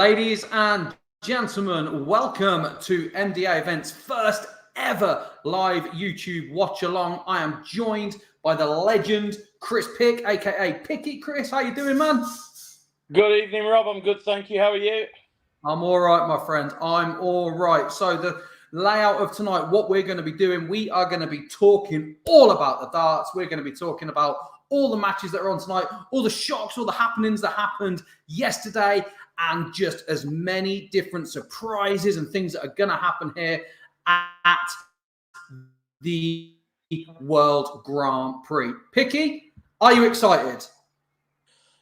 Ladies and gentlemen, welcome to MDA Events' first ever live YouTube watch along. I am joined by the legend Chris Pick, aka Picky. Chris, how you doing, man? Good evening, Rob. I'm good, thank you. How are you? I'm all right, my friend. I'm all right. So the layout of tonight, what we're going to be doing, we are going to be talking all about the darts. We're going to be talking about all the matches that are on tonight, all the shocks, all the happenings that happened yesterday, and just as many different surprises and things that are going to happen here at the World Grand Prix. Picky, are you excited?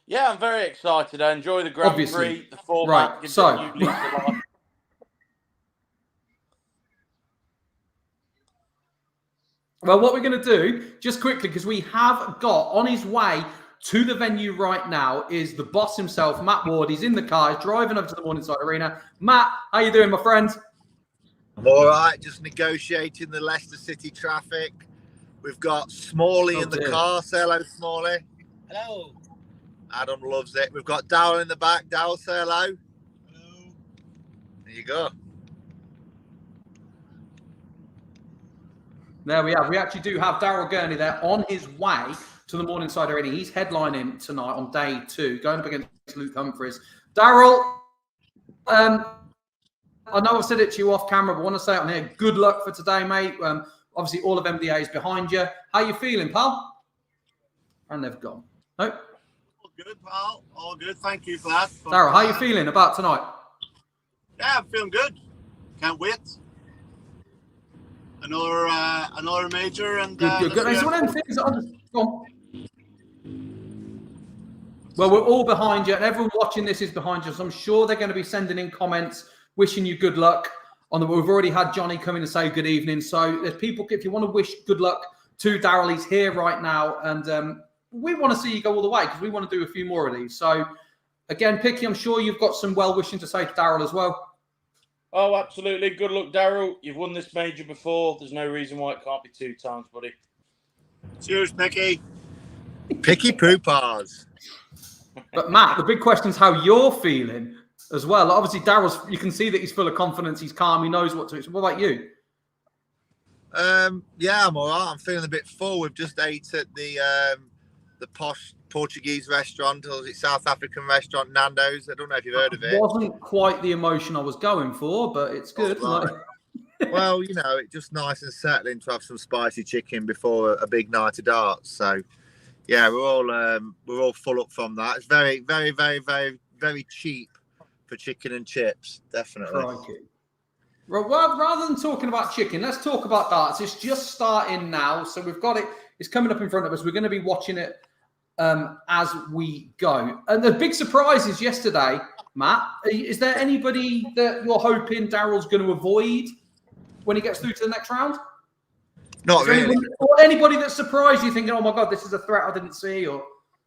Yeah, I'm very excited. I enjoy the Grand Prix, the format, gives it a new lease of life. Well, what we're going to do, just quickly, because we have got on his way to the venue right now, is the boss himself, Matt Ward. He's in the car, he's driving up to the Morningside Arena. Matt, how you doing, my friend? I'm all right, just negotiating the Leicester City traffic. We've got Smalley in the car. Say hello, Smalley. Hello. Adam loves it. We've got Darryl in the back. Darryl, say hello. Hello. There you go. There we are. We actually do have Darryl Gurney there on his way to the Morningside Arena. He's headlining tonight on day 2, going up against Luke Humphries. Darryl, I know I've said it to you off camera, but I want to say it on here. Good luck for today, mate. Obviously, all of MDA is behind you. How you feeling, pal? And they've gone. No? All good, pal. All good. Thank you for that. Darryl, how you feeling about tonight? Yeah, I'm feeling good. Can't wait. Another major and good. It's one of them things that I just, go on. Well, we're all behind you, and everyone watching this is behind you. So I'm sure they're going to be sending in comments, wishing you good luck. We've already had Johnny come in and say good evening. So there's people, if you want to wish good luck to Darryl, he's here right now, and we want to see you go all the way because we want to do a few more of these. So again, Picky, I'm sure you've got some well wishing to say to Darryl as well. Oh, absolutely. Good luck, Darryl. You've won this major before. There's no reason why it can't be 2 times, buddy. Cheers, Picky. Picky poopers. But Matt, the big question is how you're feeling as well. Obviously, Darryl's, you can see that he's full of confidence. He's calm. He knows what to do. So what about you? Yeah, I'm all right. I'm feeling a bit full. We've just ate at the posh Portuguese restaurant, or is it South African restaurant, Nando's? I don't know if you've heard of it. Wasn't quite the emotion I was going for, but it's good. Right. Well, you know, it's just nice and settling to have some spicy chicken before a big night of darts. So, yeah, we're all full up from that. It's very, very, very, very, very cheap for chicken and chips, definitely. Well, rather than talking about chicken, let's talk about darts. It's just starting now, so we've got it. It's coming up in front of us. We're going to be watching it as we go. And the big surprises yesterday, Matt. Is there anybody that you're hoping Darryl's going to avoid when he gets through to the next round? Not really. Or anybody that surprised you thinking, oh my God, this is a threat I didn't see? Or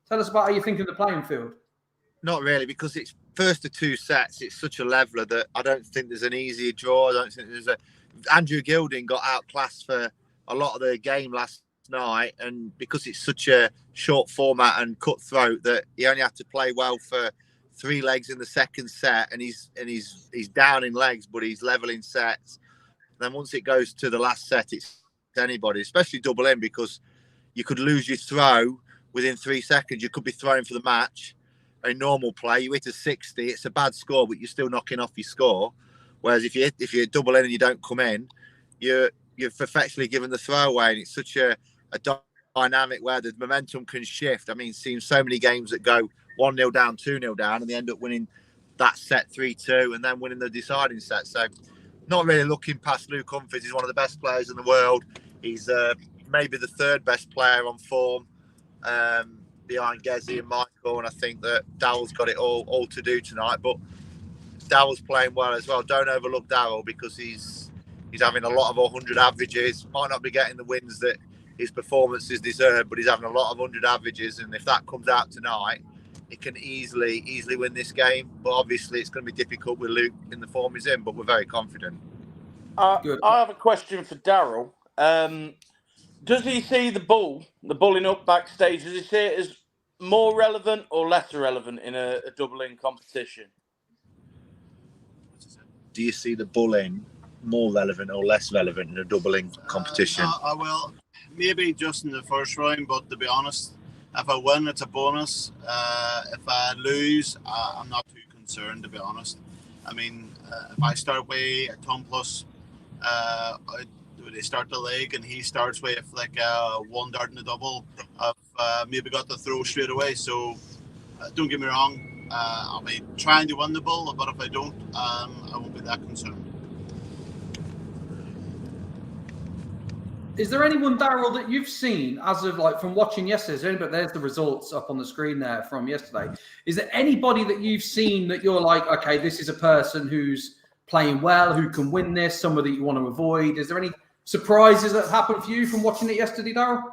tell us about how you think of the playing field. Not really, because it's first of 2 sets. It's such a leveler that I don't think there's an easier draw. I don't think there's a... Andrew Gilding got outclassed for a lot of the game last night, and because it's such a short format and cutthroat that he only had to play well for 3 legs in the second set, and he's down in legs, but he's leveling sets. Then once it goes to the last set, it's anybody, especially double in, because you could lose your throw within 3 seconds. You could be throwing for the match. A normal play, you hit a 60, it's a bad score, but you're still knocking off your score. Whereas if you double in and you don't come in, you're effectively given the throw away, and it's such a dynamic where the momentum can shift. I mean, seeing so many games that go 1-0 down, 2-0 down, and they end up winning that set 3-2 and then winning the deciding set. So not really looking past Luke Humphries. He's one of the best players in the world. He's maybe the 3rd best player on form behind Gezi and Michael, and I think that Darryl's got it all to do tonight. But Darryl's playing well as well. Don't overlook Darryl, because he's having a lot of 100 averages. Might not be getting the wins that his performances deserve, but he's having a lot of 100 averages, and if that comes out tonight, he can easily win this game. But obviously it's going to be difficult with Luke in the form he's in, but we're very confident. I have a question for Darryl. Does he see the bulling up backstage, does he see it as more relevant or less relevant in a double-in competition? do you see the bulling more relevant or less relevant in a doubling competition? I will. Maybe just in the first round, but to be honest, if I win, it's a bonus. If I lose, I'm not too concerned, to be honest. I mean, if I start with a ton plus, they start the leg and he starts with like one dart in the double, I've maybe got the throw straight away. So don't get me wrong, I'll be trying to win the bull, but if I don't, I won't be that concerned. Is there anyone, Daryl, that you've seen as of like from watching yesterday? But there's the results up on the screen there from yesterday. Is there anybody that you've seen that you're like, okay, this is a person who's playing well, who can win this, somebody that you want to avoid? Is there any surprises that happened for you from watching it yesterday, Daryl?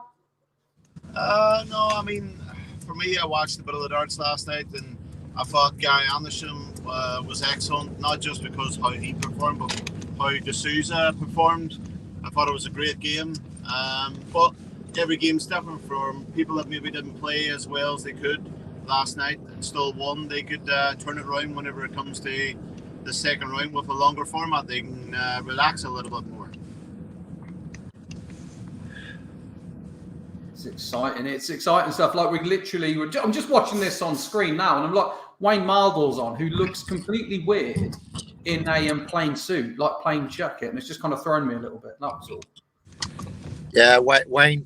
No, I mean, for me, I watched a bit of the darts last night, and I thought Gary Anderson was excellent, not just because how he performed, but how D'Souza performed. I thought it was a great game, but every game's different. From people that maybe didn't play as well as they could last night and still won, they could turn it around whenever it comes to the second round with a longer format. They can relax a little bit more. It's exciting. It's exciting stuff. Like I'm just watching this on screen now, and I'm like, Wayne Mardle's on, who looks completely weird in a plain suit, like plain jacket, and it's just kind of thrown me a little bit. That was all. Yeah, Wayne's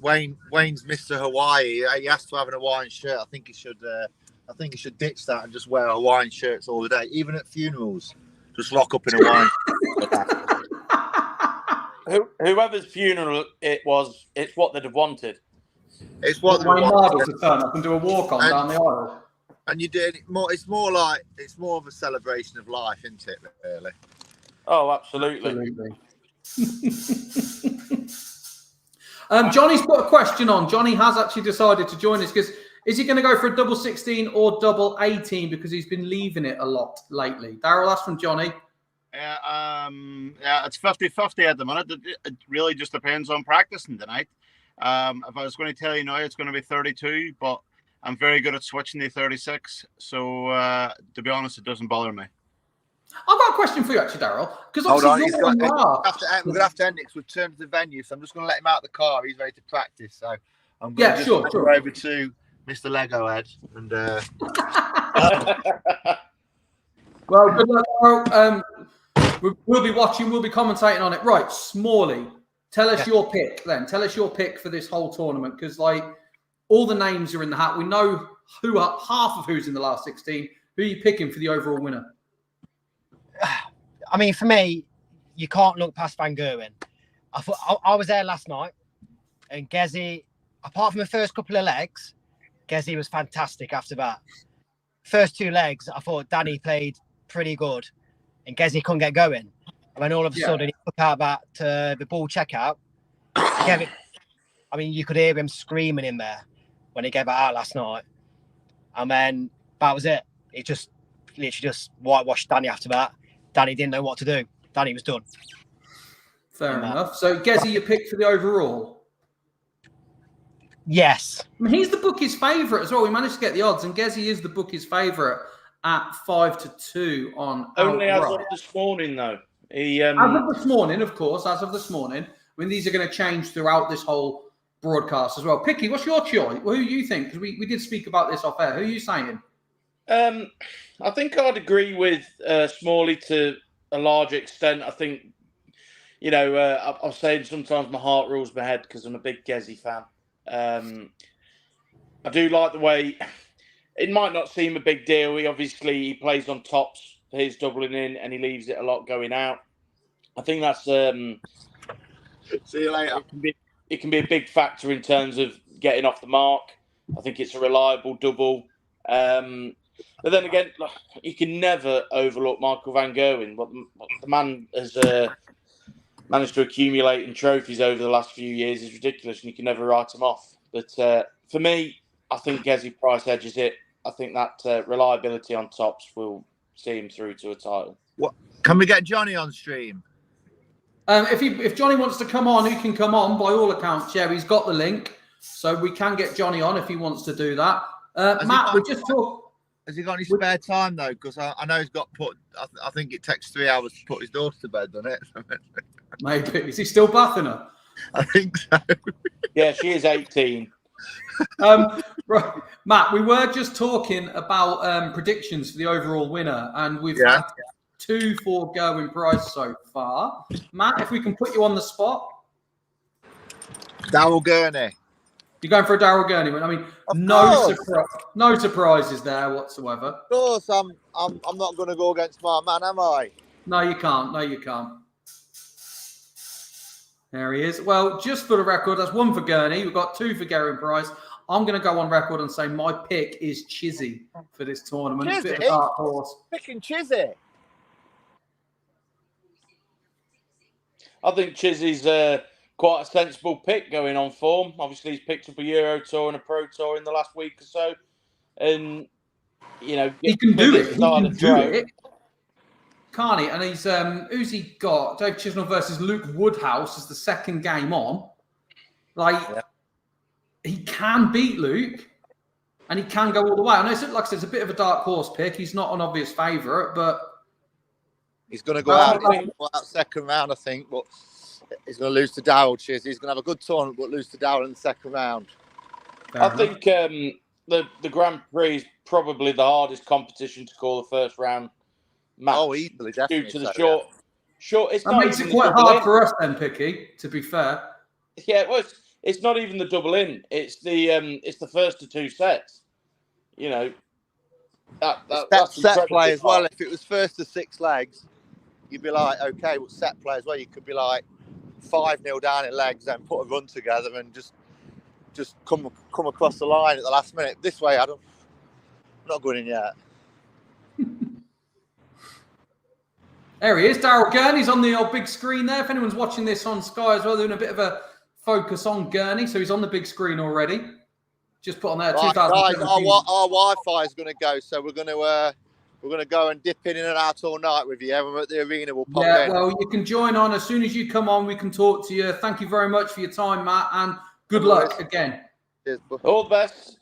Mr. Hawaii. He has to have an Hawaiian shirt. I think he should ditch that and just wear Hawaiian shirts all the day, even at funerals. Just lock up in Hawaiian. Whoever's funeral it was, it's what they'd have wanted. It's what Wayne Mardle to turn up and do a walk on down the aisle. And you did more. It's more of a celebration of life, isn't it? Really. Oh, absolutely. Johnny's put a question on. Johnny has actually decided to join us because is he going to go for a double 16 or double 18 because he's been leaving it a lot lately? Daryl, that's from Johnny. Yeah, it's 50-50 at the minute. It really just depends on practicing tonight. If I was going to tell you now, it's going to be 32, but I'm very good at switching to 36. So, to be honest, it doesn't bother me. I've got a question for you, actually, Daryl. Because Hold on, obviously, we're going to have to end it because we've turned to the venue. So I'm just going to let him out of the car. He's ready to practice. So I'm going to go over to Mr. Lego Head. And well, good luck, Daryl. We'll be watching. We'll be commentating on it. Right, Smalley. Tell us your pick then. Tell us your pick for this whole tournament because, like, all the names are in the hat. We know half of who's in the last 16. Who are you picking for the overall winner? I mean, for me, you can't look past Van Gerwen. I was there last night, and Gezi, apart from the first couple of legs, Gezi was fantastic after that. First two legs, I thought Danny played pretty good, and Gezi couldn't get going. And then all of a sudden, he took out the ball checkout. I mean, you could hear him screaming in there when he gave it out last night. And then that was it. It just literally just whitewashed Danny after that. Danny didn't know what to do. Danny was done. Fair enough. So, Gezi, your pick for the overall? Yes. I mean, he's the bookie's favourite as well. We managed to get the odds, and Gezi is the bookie's favourite at 5-2 on. Only as of this morning, though. As of this morning, of course. As of this morning. I mean, these are going to change throughout this whole broadcast as well. Picky, what's your choice? Well, who do you think? Because we did speak about this off air. Who are you saying? I think I'd agree with Smalley to a large extent. I think, I'm saying sometimes my heart rules my head because I'm a big Gezi fan. I do like the way it might not seem a big deal. He plays on tops. He's doubling in and he leaves it a lot going out. I think that's see you later. It can be a big factor in terms of getting off the mark. I think it's a reliable double. But then again, you can never overlook Michael Van Gerwen. What the man has managed to accumulate in trophies over the last few years is ridiculous, and you can never write him off. But for me, I think Gezi Price edges it. I think that reliability on tops will see him through to a title. What? Can we get Johnny on stream? If Johnny wants to come on, he can come on. By all accounts, he's got the link, so we can get Johnny on if he wants to do that. Matt, we just talked. Has he got any spare time though? Because I know he's got put. I think it takes 3 hours to put his daughter to bed, doesn't it? Maybe. Is he still bathing her? I think so. Yeah, she is 18. Right, Matt, we were just talking about predictions for the overall winner, and we've had 2 foregoing prize so far. Matt, if we can put you on the spot. Darryl Gurney. You're going for a Darryl Gurney one. I mean, no surprises there whatsoever. Of course, I'm not going to go against my man, am I? No, you can't. No, you can't. There he is. Well, just for the record, that's 1 for Gurney. We've got 2 for Geraint Price. I'm going to go on record and say my pick is Chizzy for this tournament. Chizzy? Bit of a dark horse. Picking Chizzy. I think Chizzy's quite a sensible pick going on form. Obviously, he's picked up a Euro Tour and a Pro Tour in the last week or so. And, you know, he can do it. He can do it. Can't he? And he's, who's he got? Dave Chisnell versus Luke Woodhouse is the second game on. He can beat Luke and he can go all the way. I know, like I said, it's a bit of a dark horse pick. He's not an obvious favourite, but he's going to go out second round, I think, but he's going to lose to Darryl. He's going to have a good tournament, but lose to Darryl in the second round. I think the Grand Prix is probably the hardest competition to call the first round match. Oh, easily, definitely. Due to the short. It's that makes it quite hard for us then, Picky, to be fair. Yeah, well, it's not even the double in. It's the first to 2 sets. You know, that's set play as well. If it was first to 6 legs, you'd be like, okay, well, set play as well. You could be like 5-0 down in legs, then put a run together and just come across the line at the last minute. This way, I'm not going in yet. There he is, Darryl Gurney's on the old big screen there. If anyone's watching this on Sky as well, doing a bit of a focus on Gurney, so he's on the big screen already. Just put on there. Right, guys, our Wi-Fi is going to go, so we're going to go and dip in and out all night with you. Everyone at the arena will pop in. Yeah, well, you can join on as soon as you come on. We can talk to you. Thank you very much for your time, Matt, and good luck again. Cheers. All the best.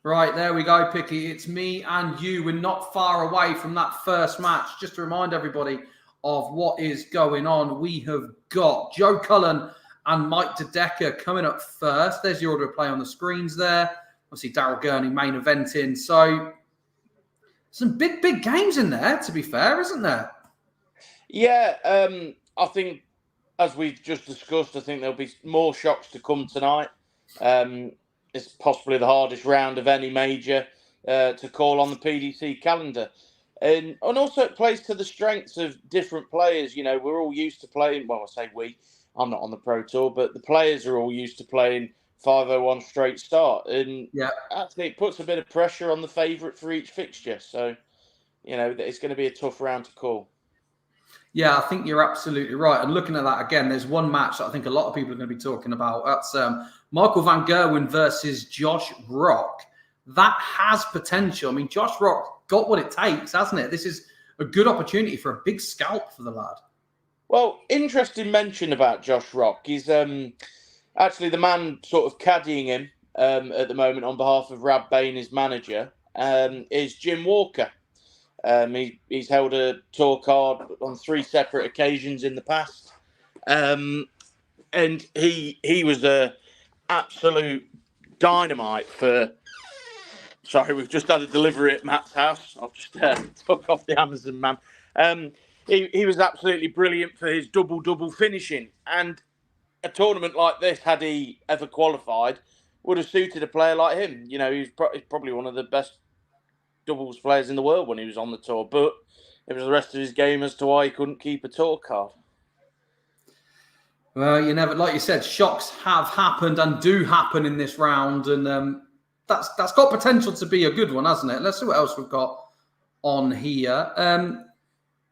Right, there we go, Picky. It's me and you. We're not far away from that first match. Just to remind everybody of what is going on, we have got Joe Cullen and Mike DeDecker coming up first. There's the order of play on the screens there. Obviously, Darryl Gurney main eventing. So, some big games in there, to be fair, isn't there? Yeah, I think, as we've just discussed, I think there'll be more shocks to come tonight. It's possibly the hardest round of any major to call on the PDC calendar. And also it plays to the strengths of different players. You know, we're all used to playing, well, I say we, I'm not on the Pro Tour, but the players are all used to playing 501 straight start. And actually it puts a bit of pressure on the favourite for each fixture. So, you know, it's going to be a tough round to call. Yeah, I think you're absolutely right. And looking at that again, there's one match that I think a lot of people are going to be talking about. That's Michael van Gerwen versus Josh Rock. That has potential. I mean, Josh Rock got what it takes, hasn't it? This is a good opportunity for a big scalp for the lad. Well, interesting mention about Josh Rock. He's actually the man sort of caddying him at the moment on behalf of Rab Bain, his manager, is Jim Walker. He's held a tour card on 3 separate occasions in the past. And he was a absolute dynamite for... Sorry, we've just had a delivery at Matt's house. I've just took off the Amazon man. He was absolutely brilliant for his double-double finishing. And a tournament like this, had he ever qualified, would have suited a player like him. You know, he's probably one of the best doubles players in the world when he was on the tour. But it was the rest of his game as to why he couldn't keep a tour card. Well, you never, like you said, shocks have happened and do happen in this round. And that's got potential to be a good one, hasn't it? Let's see what else we've got on here.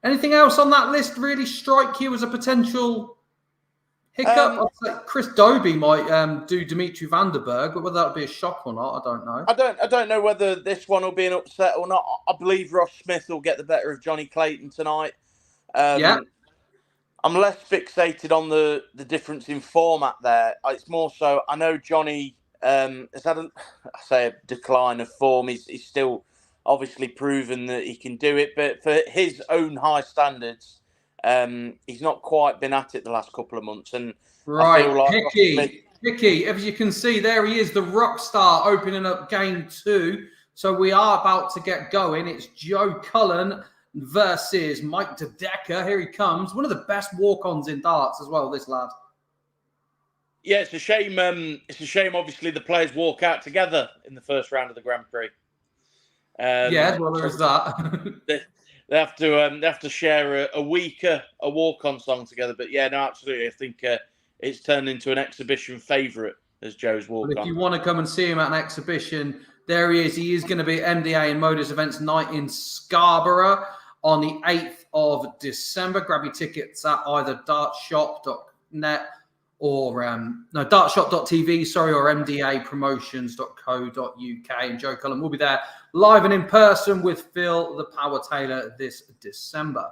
Anything else on that list really strike you as a potential hiccup? I'd say Chris Dobie might do Dimitri Vandenberg, but whether that would be a shock or not, I don't know. I don't know whether this one will be an upset or not. I believe Ross Smith will get the better of Johnny Clayton tonight. I'm less fixated on the difference in format there. It's more so, I know Johnny has had a decline of form. He's still obviously proven that he can do it, but for his own high standards, he's not quite been at it the last couple of months. And I feel like Hickey, as you can see, there he is, the rock star opening up game 2. So we are about to get going. It's Joe Cullen versus Mike De Decker. Here he comes. One of the best walk-ons in darts as well, this lad. Yeah, it's a shame. It's a shame. Obviously, the players walk out together in the first round of the Grand Prix. Yeah, well, there is that. they have to share a walk-on song together. But yeah, no, absolutely. I think it's turned into an exhibition favourite as Joe's walk-on. If you want to come and see him at an exhibition, there he is. He is going to be at MDA and Motors Events Night in Scarborough on the 8th of December. Grab your tickets at either dartshop.net or dartshop.tv, or mdapromotions.co.uk. And Joe Cullen will be there live and in person with Phil the Power Taylor this December.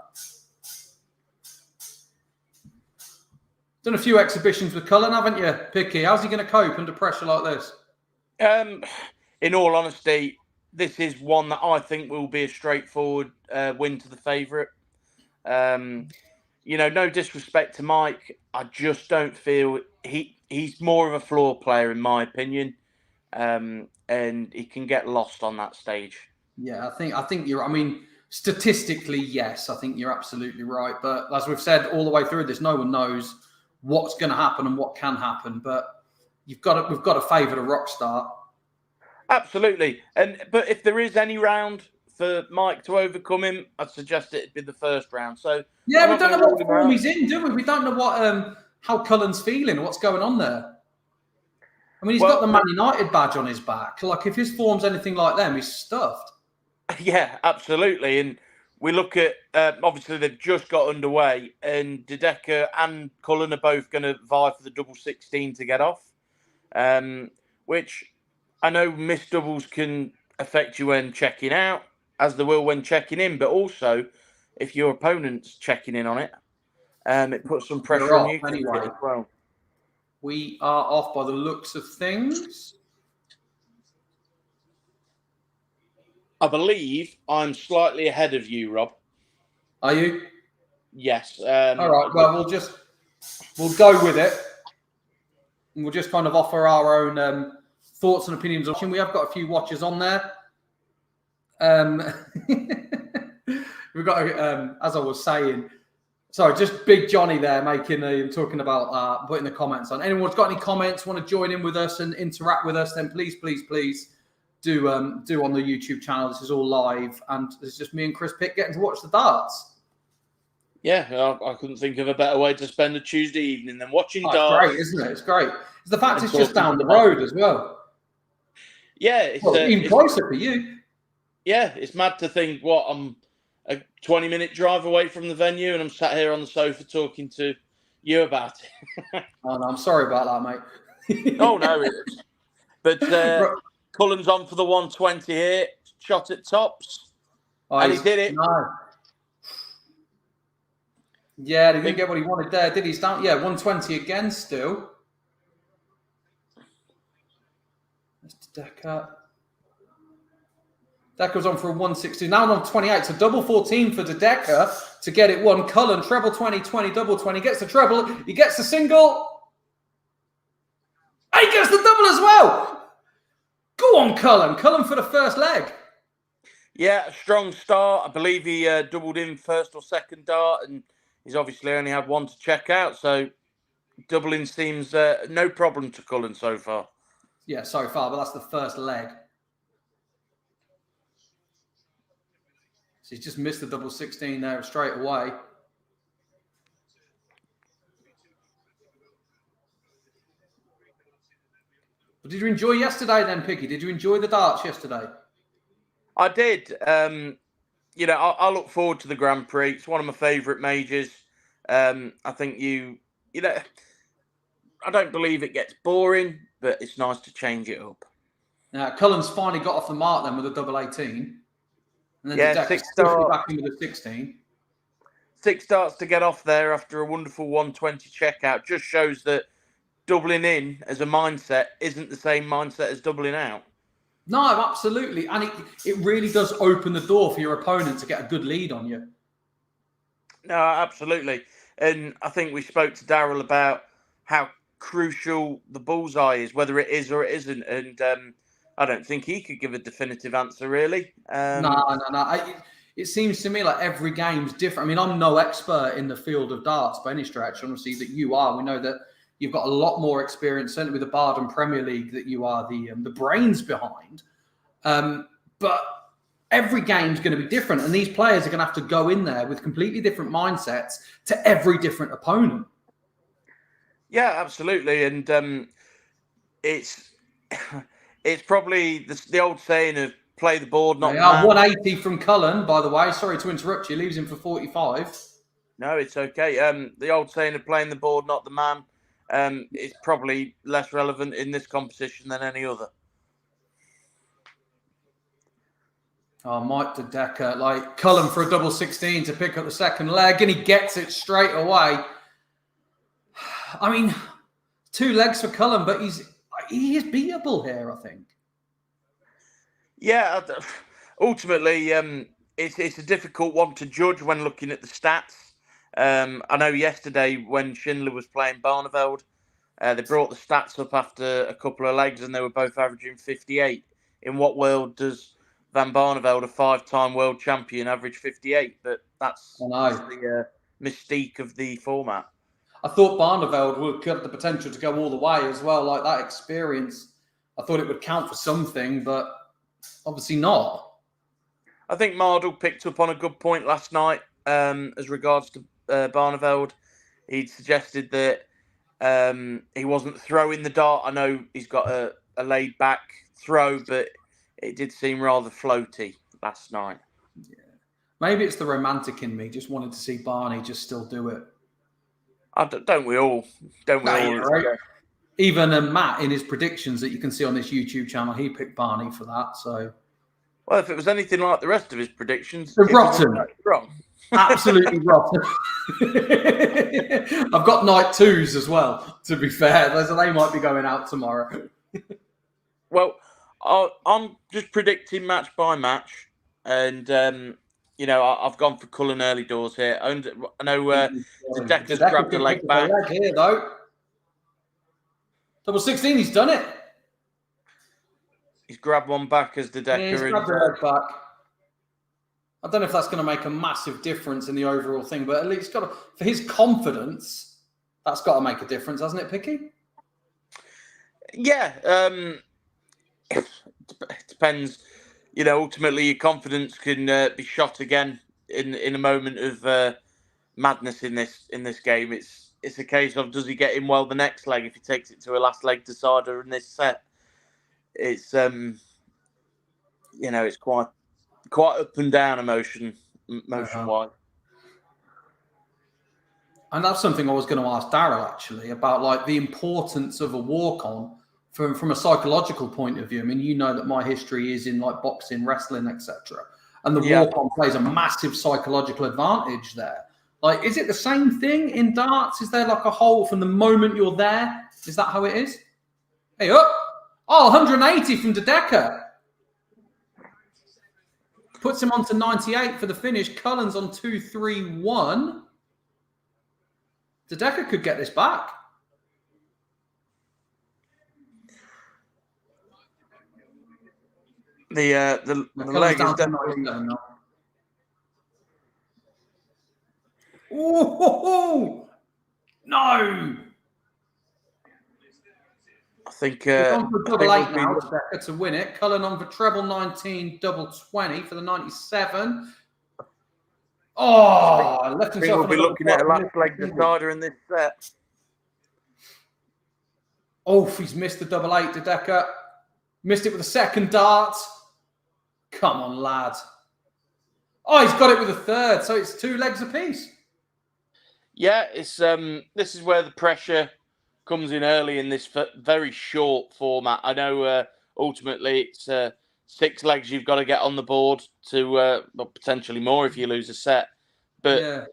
Done a few exhibitions with Cullen, haven't you, Picky? How's he going to cope under pressure like this? In all honesty, this is one that I think will be a straightforward win to the favourite. No disrespect to Mike, I just don't feel he's more of a floor player in my opinion, and he can get lost on that stage. Yeah, I think you're. I mean, statistically, yes, I think you're absolutely right. But as we've said all the way through this, no one knows what's going to happen and what can happen. But we've got to favour the rock star. Absolutely, but if there is any round for Mike to overcome him, I'd suggest it'd be the first round. So yeah, we don't know what form he's in, do we? We don't know what how Cullen's feeling, what's going on there. I mean, he's got the Man United badge on his back. Like, if his form's anything like them, he's stuffed. Yeah, absolutely. And we look at obviously they've just got underway, and De Decker and Cullen are both going to vie for the double 16 to get off, which I know missed doubles can affect you when checking out, as they will when checking in, but also if your opponent's checking in on it, it puts some pressure on you anyway. As well. We are off by the looks of things. I believe I'm slightly ahead of you, Rob. Are you? Yes. All right. Well, we'll go with it, and we'll just kind of offer our own thoughts and opinions. We have got a few watchers on there. We've got, as I was saying, sorry, just Big Johnny there talking about putting the comments on. Anyone's got any comments, want to join in with us and interact with us, then please do on the YouTube channel. This is all live, and it's just me and Chris Pitt getting to watch the darts. Yeah, I couldn't think of a better way to spend a Tuesday evening than watching darts. It's great, isn't it? It's great. It's the fact it's just down the road as well. Yeah, it's even closer for you. Yeah, it's mad to think I'm a 20-minute drive away from the venue, and I'm sat here on the sofa talking to you about it. Oh, no, I'm sorry about that, mate. Oh, no, it is. But Cullen's on for the 120 here, shot at tops, and he did it. No. Yeah, he didn't get what he wanted there, did he? 120 again still. Mr. Decker. Decker's on for a 160. Now on 28. So double 14 for De Decker to get it one. Cullen, treble 20, 20, double 20. Gets the treble. He gets the single. And he gets the double as well. Go on, Cullen. Cullen for the first leg. Yeah, a strong start. I believe he doubled in first or second dart, and he's obviously only had one to check out. So doubling seems no problem to Cullen so far. Yeah, so far, but that's the first leg. So he's just missed the double 16 there straight away. But did you enjoy yesterday then, Picky? Did you enjoy the darts yesterday? I did. I look forward to the Grand Prix. It's one of my favourite majors. I think I don't believe it gets boring, but it's nice to change it up. Now, Cullen's finally got off the mark then with a double 18. And then yeah, 6 starts. Back in with a 16. 6 starts to get off there after a wonderful 120 checkout just shows that doubling in as a mindset isn't the same mindset as doubling out. No, absolutely. And it really does open the door for your opponent to get a good lead on you. No, absolutely. And I think we spoke to Daryl about how crucial the bullseye is, whether it is or it isn't. And I don't think he could give a definitive answer, really. No. It seems to me like every game's different. I mean, I'm no expert in the field of darts by any stretch. Obviously, that you are. We know that you've got a lot more experience, certainly with the Barden Premier League, that you are the brains behind. But every game's going to be different, and these players are going to have to go in there with completely different mindsets to every different opponent. Yeah, absolutely. And it's probably the old saying of play the board, not the man. 180 from Cullen, by the way. Sorry to interrupt you. Leaves him for 45. No, it's okay. The old saying of playing the board, not the man, is probably less relevant in this competition than any other. Oh, Mike De Decker, like Cullen for a double 16 to pick up the second leg, and he gets it straight away. I mean, 2 legs for Cullen, but he is beatable here, I think. Yeah, ultimately, it's a difficult one to judge when looking at the stats. I know yesterday when Schindler was playing Barneveld, they brought the stats up after a couple of legs, and they were both averaging 58. In what world does Van Barneveld, a 5-time world champion, average 58? But that's the mystique of the format. I thought Barneveld would have the potential to go all the way as well. Like that experience, I thought it would count for something, but obviously not. I think Mardle picked up on a good point last night as regards to Barneveld. He'd suggested that he wasn't throwing the dart. I know he's got a laid-back throw, but it did seem rather floaty last night. Yeah. Maybe it's the romantic in me. Just wanted to see Barney just still do it. Don't we all? Don't we all? Right? Even Matt, in his predictions that you can see on this YouTube channel, he picked Barney for that. So, well, if it was anything like the rest of his predictions, they're rotten. Wrong. Absolutely rotten. I've got night 2s as well, to be fair. They might be going out tomorrow. Well, I'm just predicting match by match. And, I've gone for Cullen early doors here. I know De Decker's grabbed a leg back. Here, though. Double 16, he's done it. He's grabbed one back as De Decker. Yeah, he's grabbed a leg back. I don't know if that's going to make a massive difference in the overall thing, but at least for his confidence, that's got to make a difference, hasn't it, Picky? Yeah. It depends. Ultimately, your confidence can be shot again in a moment of madness in this game. It's a case of, does he get in well the next leg if he takes it to a last leg decider in this set? It's it's quite up and down motion wise. And that's something I was going to ask Daryl actually about, like the importance of a walk on from a psychological point of view. I mean, you know that my history is in like boxing, wrestling, etc. And the walk on plays a massive psychological advantage there. Like, is it the same thing in darts? Is there like a hole from the moment you're there? Is that how it is? Hey, up! Oh, 180 from De Decker. Puts him on to 98 for the finish. Cullen's on 2-3-1. De Decker could get this back. The leg is definitely... Oh, no! I think on for double 8 now to win it. Cullen on for treble 19, double 20 for the 97. Oh, left himself. We'll be looking at a last leg decider in this set. Oh, he's missed the double 8, De Decker. Missed it with a second dart. Come on, lad. Oh, he's got it with a third, so it's 2 legs apiece. Yeah, it's this is where the pressure comes in early in this very short format. I know ultimately it's 6 legs you've got to get on the board to potentially more if you lose a set. But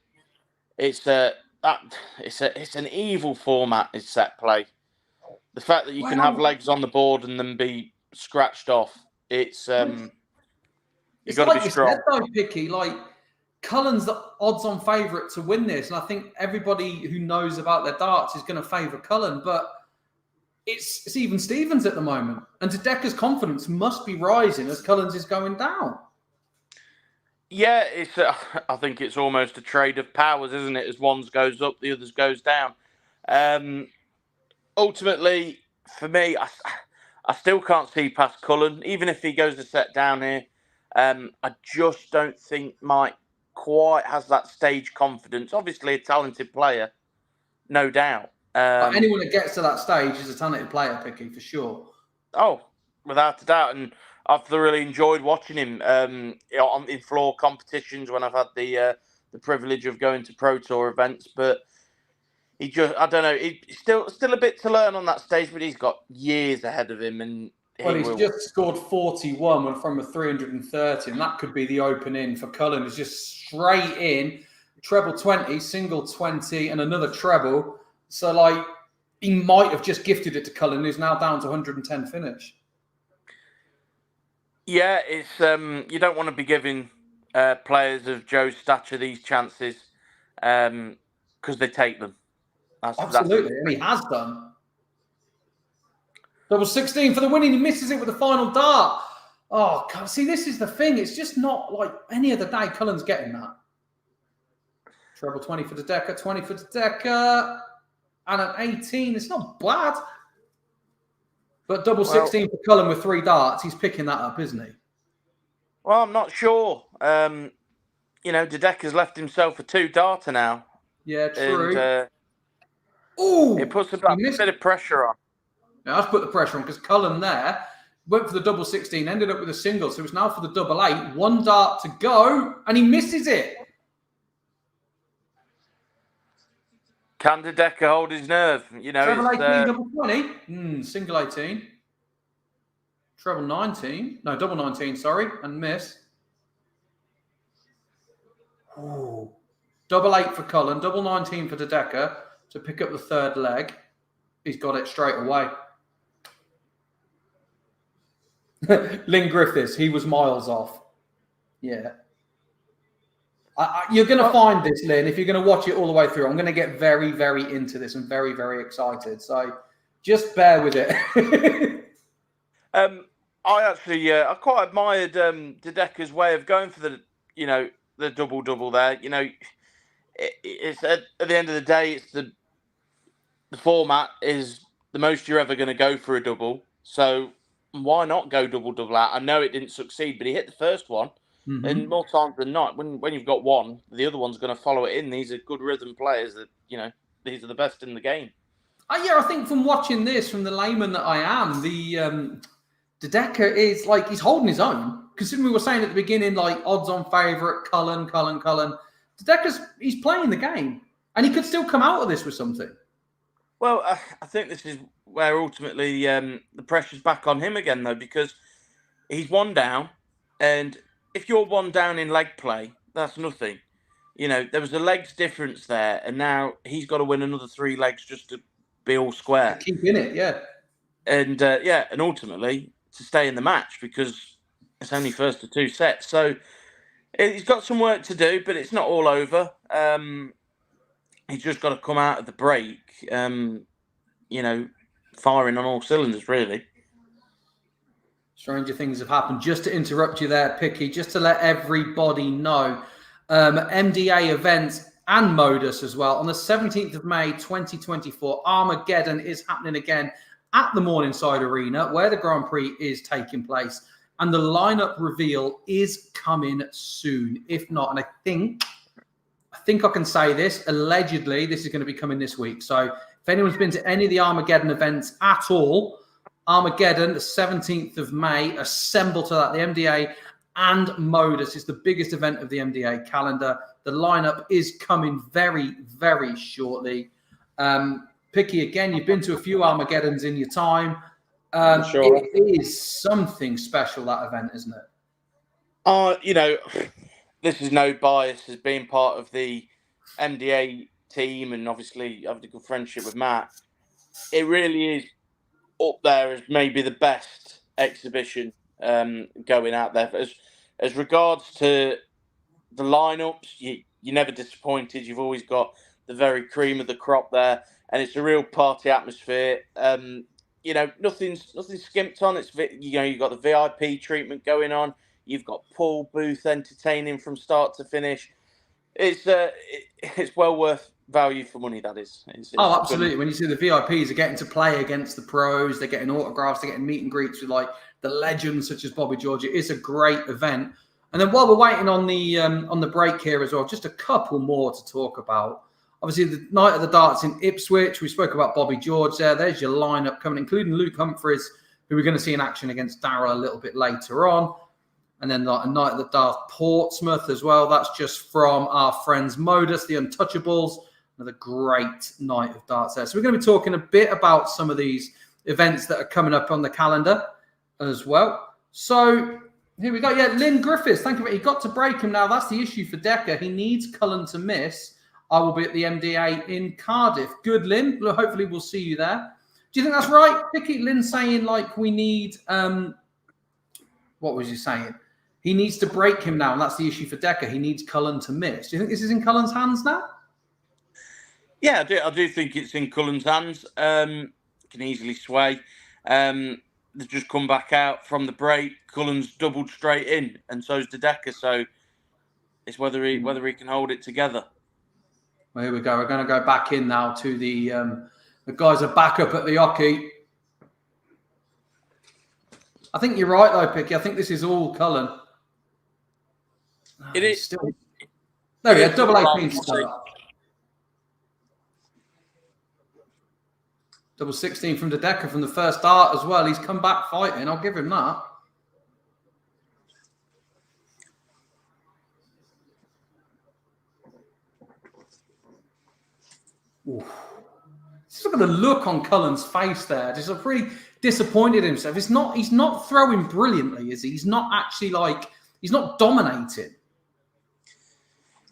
it's an evil format, is set play. The fact that you can have legs on the board and then be scratched off, it's you've got to be strong. Though, Picky, like Cullen's the odds-on favourite to win this, and I think everybody who knows about their darts is going to favour Cullen, but it's even Stevens at the moment, and Tedeka's confidence must be rising as Cullen's is going down. Yeah, it's. I think it's almost a trade of powers, isn't it? As one goes up, the others goes down. Ultimately, for me, I still can't see past Cullen, even if he goes to set down here. I just don't think Mike quite has that stage confidence. Obviously, a talented player, no doubt. Anyone that gets to that stage is a talented player, Picky, for sure. Oh, without a doubt. And I've thoroughly enjoyed watching him in floor competitions when I've had the privilege of going to Pro Tour events. But I don't know, he's still a bit to learn on that stage, but he's got years ahead of him. And he's just scored 41 from a 330, and that could be the opening for Cullen. It's just straight in, treble 20, single 20, and another treble. So, like, he might have just gifted it to Cullen, who's now down to 110 finish. Yeah, it's you don't want to be giving players of Joe's stature these chances because they take them. Absolutely, and he has done. Double 16 for the win, and he misses it with the final dart. Oh, God, see, this is the thing. It's just not like any other day Cullen's getting that. Treble 20 for Tedeka, 20 for Tedeka, and an 18. It's not bad. But double 16 for Cullen with 3 darts, he's picking that up, isn't he? Well, I'm not sure. Tedeka's left himself a 2-darter now. Yeah, true. And, it puts a bit of pressure on. Yeah, I've put the pressure on because Cullen there went for the double 16, ended up with a single, so it's now for the double 8. 1 dart to go, and he misses it. Can Tedeka hold his nerve? Treble 18, double 20. Single 18. Treble 19. No, double 19, sorry, and miss. Ooh. Double 8 for Cullen, double 19 for Tedeka to pick up the 3rd leg. He's got it straight away. Lynn Griffiths, he was miles off. Yeah. You're going to find this, Lynn, if you're going to watch it all the way through. I'm going to get very, very into this and very, very excited. So just bear with it. I quite admired Tedeka's way of going for the double there. It's at the end of the day, it's the format is the most you're ever going to go for a double. So why not go double out? I know it didn't succeed, but he hit the first one. Mm-hmm. And more times than not, when you've got one, the other one's going to follow it in. These are good rhythm players that, these are the best in the game. Yeah, I think from watching this, from the layman that I am, the Tedeka is like, he's holding his own. Considering we were saying at the beginning, like odds on favourite, Cullen. He's playing the game. And he could still come out of this with something. Well, I think this is where ultimately the pressure's back on him again, though, because he's 1 down. And if you're 1 down in leg play, that's nothing. There was a legs difference there. And now he's got to win another 3 legs just to be all square. Keep in it, yeah. And, and ultimately to stay in the match because it's only first to 2 sets. So he's got some work to do, but it's not all over. He's just got to come out of the break, firing on all cylinders, really. Stranger things have happened. Just to interrupt you there, Picky, just to let everybody know, MDA events and Modus as well. On the 17th of May, 2024, Armageddon is happening again at the Morningside Arena, where the Grand Prix is taking place. And the lineup reveal is coming soon. If not, and I think I can say this, allegedly, this is going to be coming this week. So if anyone's been to any of the Armageddon events at all, Armageddon, the 17th of May, assemble to that. The MDA and Modus is the biggest event of the MDA calendar. The lineup is coming very, very shortly. Picky, again, you've been to a few Armageddons in your time. Sure. It is something special, that event, isn't it? This is no bias as being part of the MDA team and obviously having a good friendship with Matt. It really is up there as maybe the best exhibition going out there. As regards to the lineups, you're never disappointed. You've always got the very cream of the crop there, and it's a real party atmosphere. Nothing's skimped on. You've got the VIP treatment going on. You've got Paul Booth entertaining from start to finish. It's well worth value for money. That is. Oh, absolutely. When you see the VIPs are getting to play against the pros, they're getting autographs, they're getting meet and greets with like the legends such as Bobby George. It is a great event. And then while we're waiting on the break here as well, just a couple more to talk about. Obviously, the night of the darts in Ipswich, we spoke about Bobby George there. There's your lineup coming, including Luke Humphries, who we're going to see in action against Darrell a little bit later on. And then a night of the dart Portsmouth as well. That's just from our friends Modus, the Untouchables. Another great night of darts there. So we're going to be talking a bit about some of these events that are coming up on the calendar as well. So here we go. Yeah, Lynn Griffiths. Thank you. He got to break him now. That's the issue for Decker. He needs Cullen to miss. I will be at the MDA in Cardiff. Good, Lynn. Hopefully we'll see you there. Do you think that's right, Vicky? Lynn saying like we need... what was he saying? He needs to break him now, and that's the issue for Decker. He needs Cullen to miss. Do you think this is in Cullen's hands now? Yeah, I do think it's in Cullen's hands. Can easily sway. They've just come back out from the break. Cullen's doubled straight in, and so's De Decker. So it's whether he can hold it together. Well, here we go. We're going to go back in now to the guys are back up at the hockey. I think you're right, though, Picky. I think this is all Cullen. It is. Still... There we go. Double 18 start. Double 16 from De Decker from the first start as well. He's come back fighting. I'll give him that. Oof. Just look at the look on Cullen's face there. Just a pretty disappointed in himself. He's not throwing brilliantly, is he? He's not actually he's not dominating.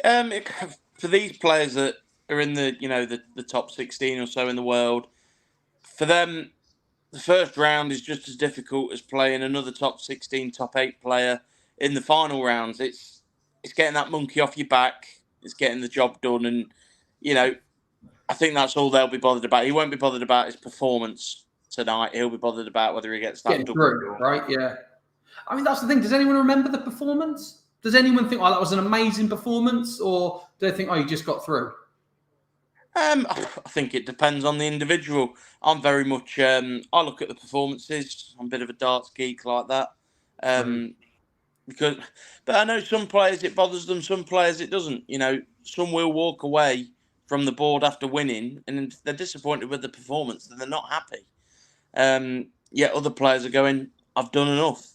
For these players that are in the top 16 or so in the world, for them, the first round is just as difficult as playing another top 16, top 8 player in the final rounds. It's getting that monkey off your back. It's getting the job done. And, I think that's all they'll be bothered about. He won't be bothered about his performance tonight. He'll be bothered about whether he gets that done. Right, yeah. I mean, that's the thing. Does anyone remember the performance? Does anyone think, that was an amazing performance? Or do they think, you just got through? I think it depends on the individual. I'm very much, I look at the performances. I'm a bit of a darts geek like that. But I know some players it bothers them, some players it doesn't. Some will walk away from the board after winning and they're disappointed with the performance and they're not happy. Yet other players are going, I've done enough.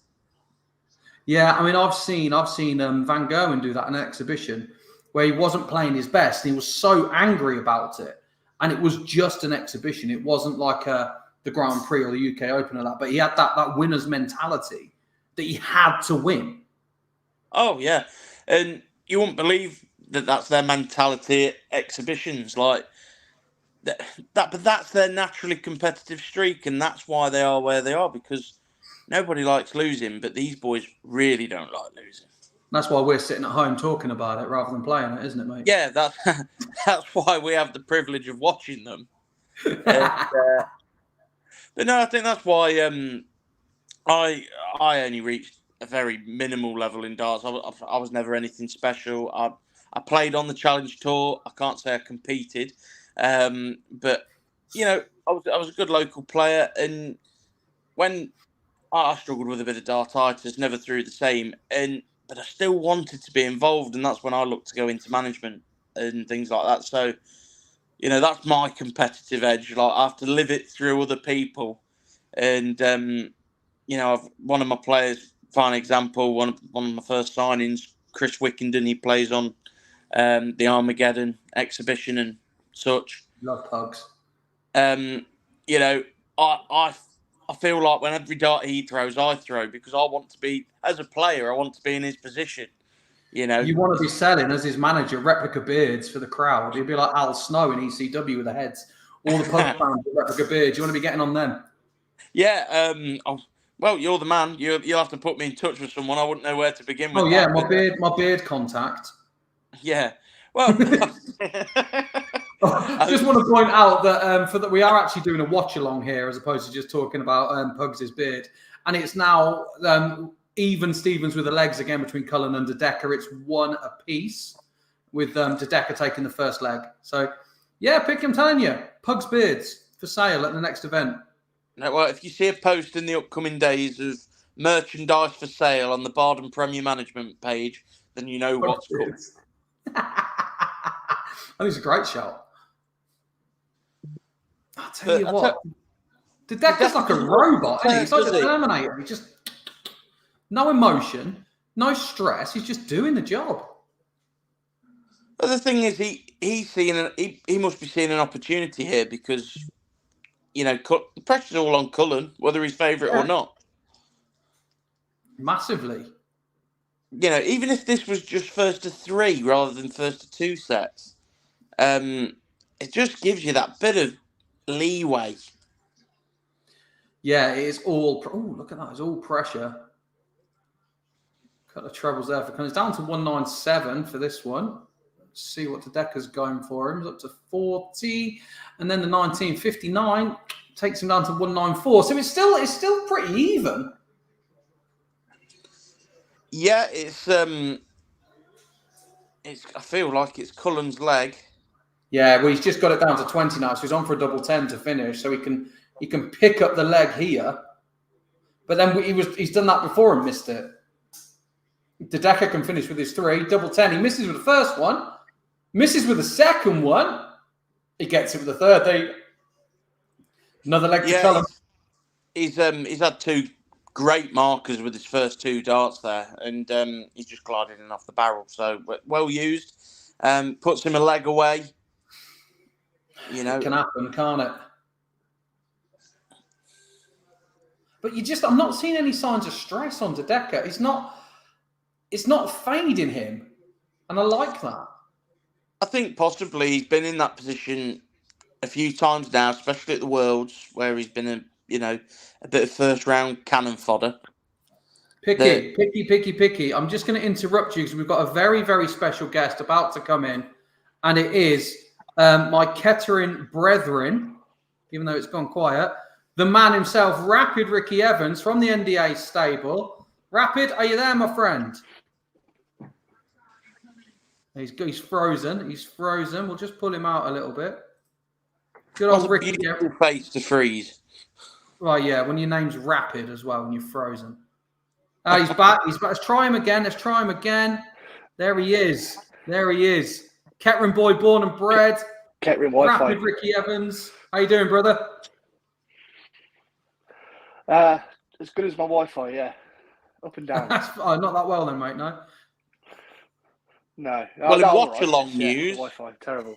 Yeah, I mean, I've seen Van Gerwen do that in an exhibition where he wasn't playing his best. And he was so angry about it. And it was just an exhibition. It wasn't like the Grand Prix or the UK Open or that. But he had that winner's mentality that he had to win. Oh, yeah. And you wouldn't believe that's their mentality at exhibitions. But that's their naturally competitive streak. And that's why they are where they are, because nobody likes losing. But these boys really don't like losing. That's why we're sitting at home talking about it rather than playing it, isn't it, mate? Yeah, that's why we have the privilege of watching them. But no, I think that's why I only reached a very minimal level in darts. I was never anything special. I played on the Challenge Tour. I can't say I competed, but I was a good local player. And when I struggled with a bit of dartitis, never threw the same, but I still wanted to be involved, and that's when I looked to go into management and things like that. So, that's my competitive edge. I have to live it through other people. And, one of my players, fine example, one of my first signings, Chris Wickenden, he plays on the Armageddon exhibition and such. Love pugs. I feel like when every dart he throws, I throw, because I want to be, as a player, I want to be in his position. You want to be selling as his manager replica beards for the crowd. You'd be like Al Snow in ECW with the heads. All the pub fans with replica beards. You want to be getting on them. Yeah. Well, you're the man. You'll have to put me in touch with someone. I wouldn't know where to begin with. Oh yeah, that, my beard contact. Yeah. Well, Just want to point out that we are actually doing a watch along here as opposed to just talking about Pugs' beard, and it's now even Stevens with the legs again between Cullen and De Decker. It's 1 apiece with De Decker taking the first leg. So yeah, I'm telling you, Pugs' beards for sale at the next event. No, well, if you see a post in the upcoming days of merchandise for sale on the Barden Premier Management page, then you know what's coming. I think it's a great shout. I'll tell you what. The Decker's like a robot, isn't he? He's like a Terminator. He just no emotion, no stress. He's just doing the job. But the thing is, he must be seeing an opportunity here because the pressure's all on Cullen, whether he's favourite or not. Massively. Even if this was just first to 3 rather than first to 2 sets, it just gives you that bit of leeway. Yeah, it is all. Oh, look at that! It's all pressure. Couple of trebles there for Cullen. It's down to 197 for this one. Let's see what the Decker's going for him. It's up to 40, and then the 1959 takes him down to 194. So it's still pretty even. Yeah, it's. I feel like it's Cullen's leg. Yeah, well, he's just got it down to 20 now, so he's on for a double 10 to finish. So he can pick up the leg here, but then he's done that before and missed it. De Decker can finish with his 3, double 10. He misses with the first one, misses with the second one. He gets it with the third. Another leg to Cullen. He's had 2 great markers with his first 2 darts there, and he's just gliding in off the barrel. So well used. Puts him a leg away. It can happen, can't it? But I'm not seeing any signs of stress on De Decker. It's not fading him, and I like that. I think possibly he's been in that position a few times now, especially at the Worlds, where he's been a bit of first round cannon fodder. Picky. I'm just going to interrupt you because we've got a very, very special guest about to come in, and it is my Kettering brethren, even though it's gone quiet, the man himself, Rapid Ricky Evans from the NDA stable. Rapid, are you there, my friend? He's frozen. He's frozen. We'll just pull him out a little bit. Good old Ricky. Beautiful face to freeze. Right, yeah, when your name's Rapid as well, when you're frozen. He's back. Let's try him again. There he is. Kettering boy, born and bred. Kettering Wi-Fi. Rapid Ricky Evans. How you doing, brother? As good as my Wi-Fi, yeah. Up and down. Not that well then, mate, no? No. Well, in Watchalong news. news, Wi-Fi, terrible.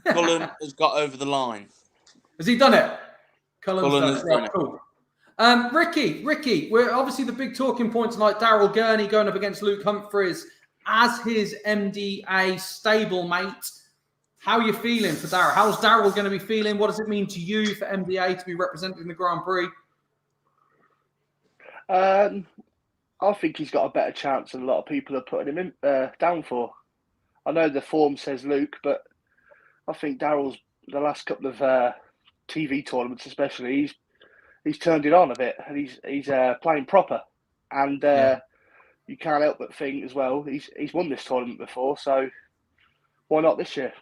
Cullen has got over the line. Has he done it? Cullen has done it. Cool. Ricky, we're obviously the big talking points like Daryl Gurney going up against Luke Humphries as his MDA stablemate. How are you feeling for Daryl? How's Daryl going to be feeling? What does it mean to you for MDA to be representing the Grand Prix? I think he's got a better chance than a lot of people are putting him down for. I know the form says Luke, but I think Daryl's the last couple of TV tournaments, especially, he's turned it on a bit and he's playing proper. And you can't help but think as well he's won this tournament before, so why not this year?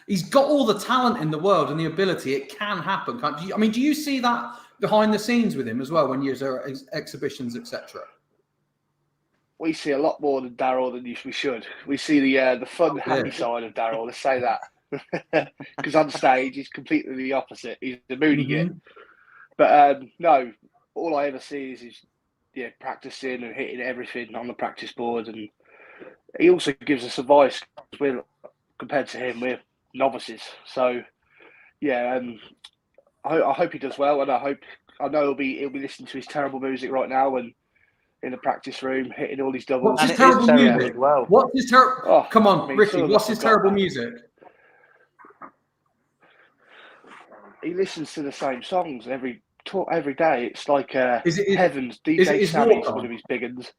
He's got all the talent in the world and the ability. It can happen. Can't you? I mean, do you see that behind the scenes with him as well when you're at exhibitions, etc.? We see a lot more than Daryl than we should. We see the fun, happy side of Daryl. Let's say that, because on stage he's completely the opposite. He's the moody git. But no, all I ever see is practicing and hitting everything on the practice board, and he also gives us advice. Compared to him, we're novices. So I hope he does well, and I know he'll be listening to his terrible music right now and in the practice room hitting all these doubles. What's his terrible music? Well. What's his terrible? Oh, come on, Ricky. What's his terrible music? He listens to the same songs every talk every day. It's like Is Heavens, DJ is Sammy's Walk one on? of his big uns.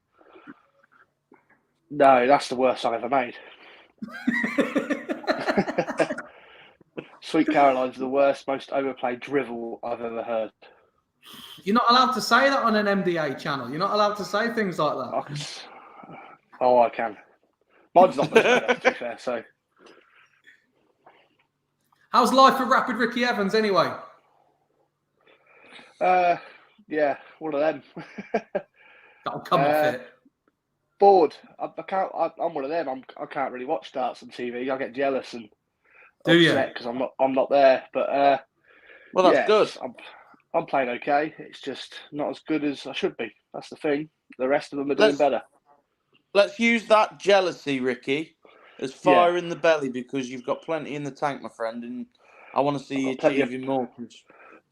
No, that's the worst song ever made. Sweet Caroline's the worst, most overplayed drivel I've ever heard. You're not allowed to say that on an MDA channel. You're not allowed to say things like that. I can. Mine's not much better, to be fair. So, How's life for Rapid Ricky Evans anyway? yeah, one of them. That'll come off it. Bored. I can't. I'm one of them. I can't really watch darts on TV. I get jealous and Do you? upset because I'm not there. But Well, that's yeah, good. I'm playing okay. It's just not as good as I should be. That's the thing. The rest of them are doing better. Let's use that jealousy, Ricky, as fire in the belly, because you've got plenty in the tank, my friend, and I want to see you achieving more.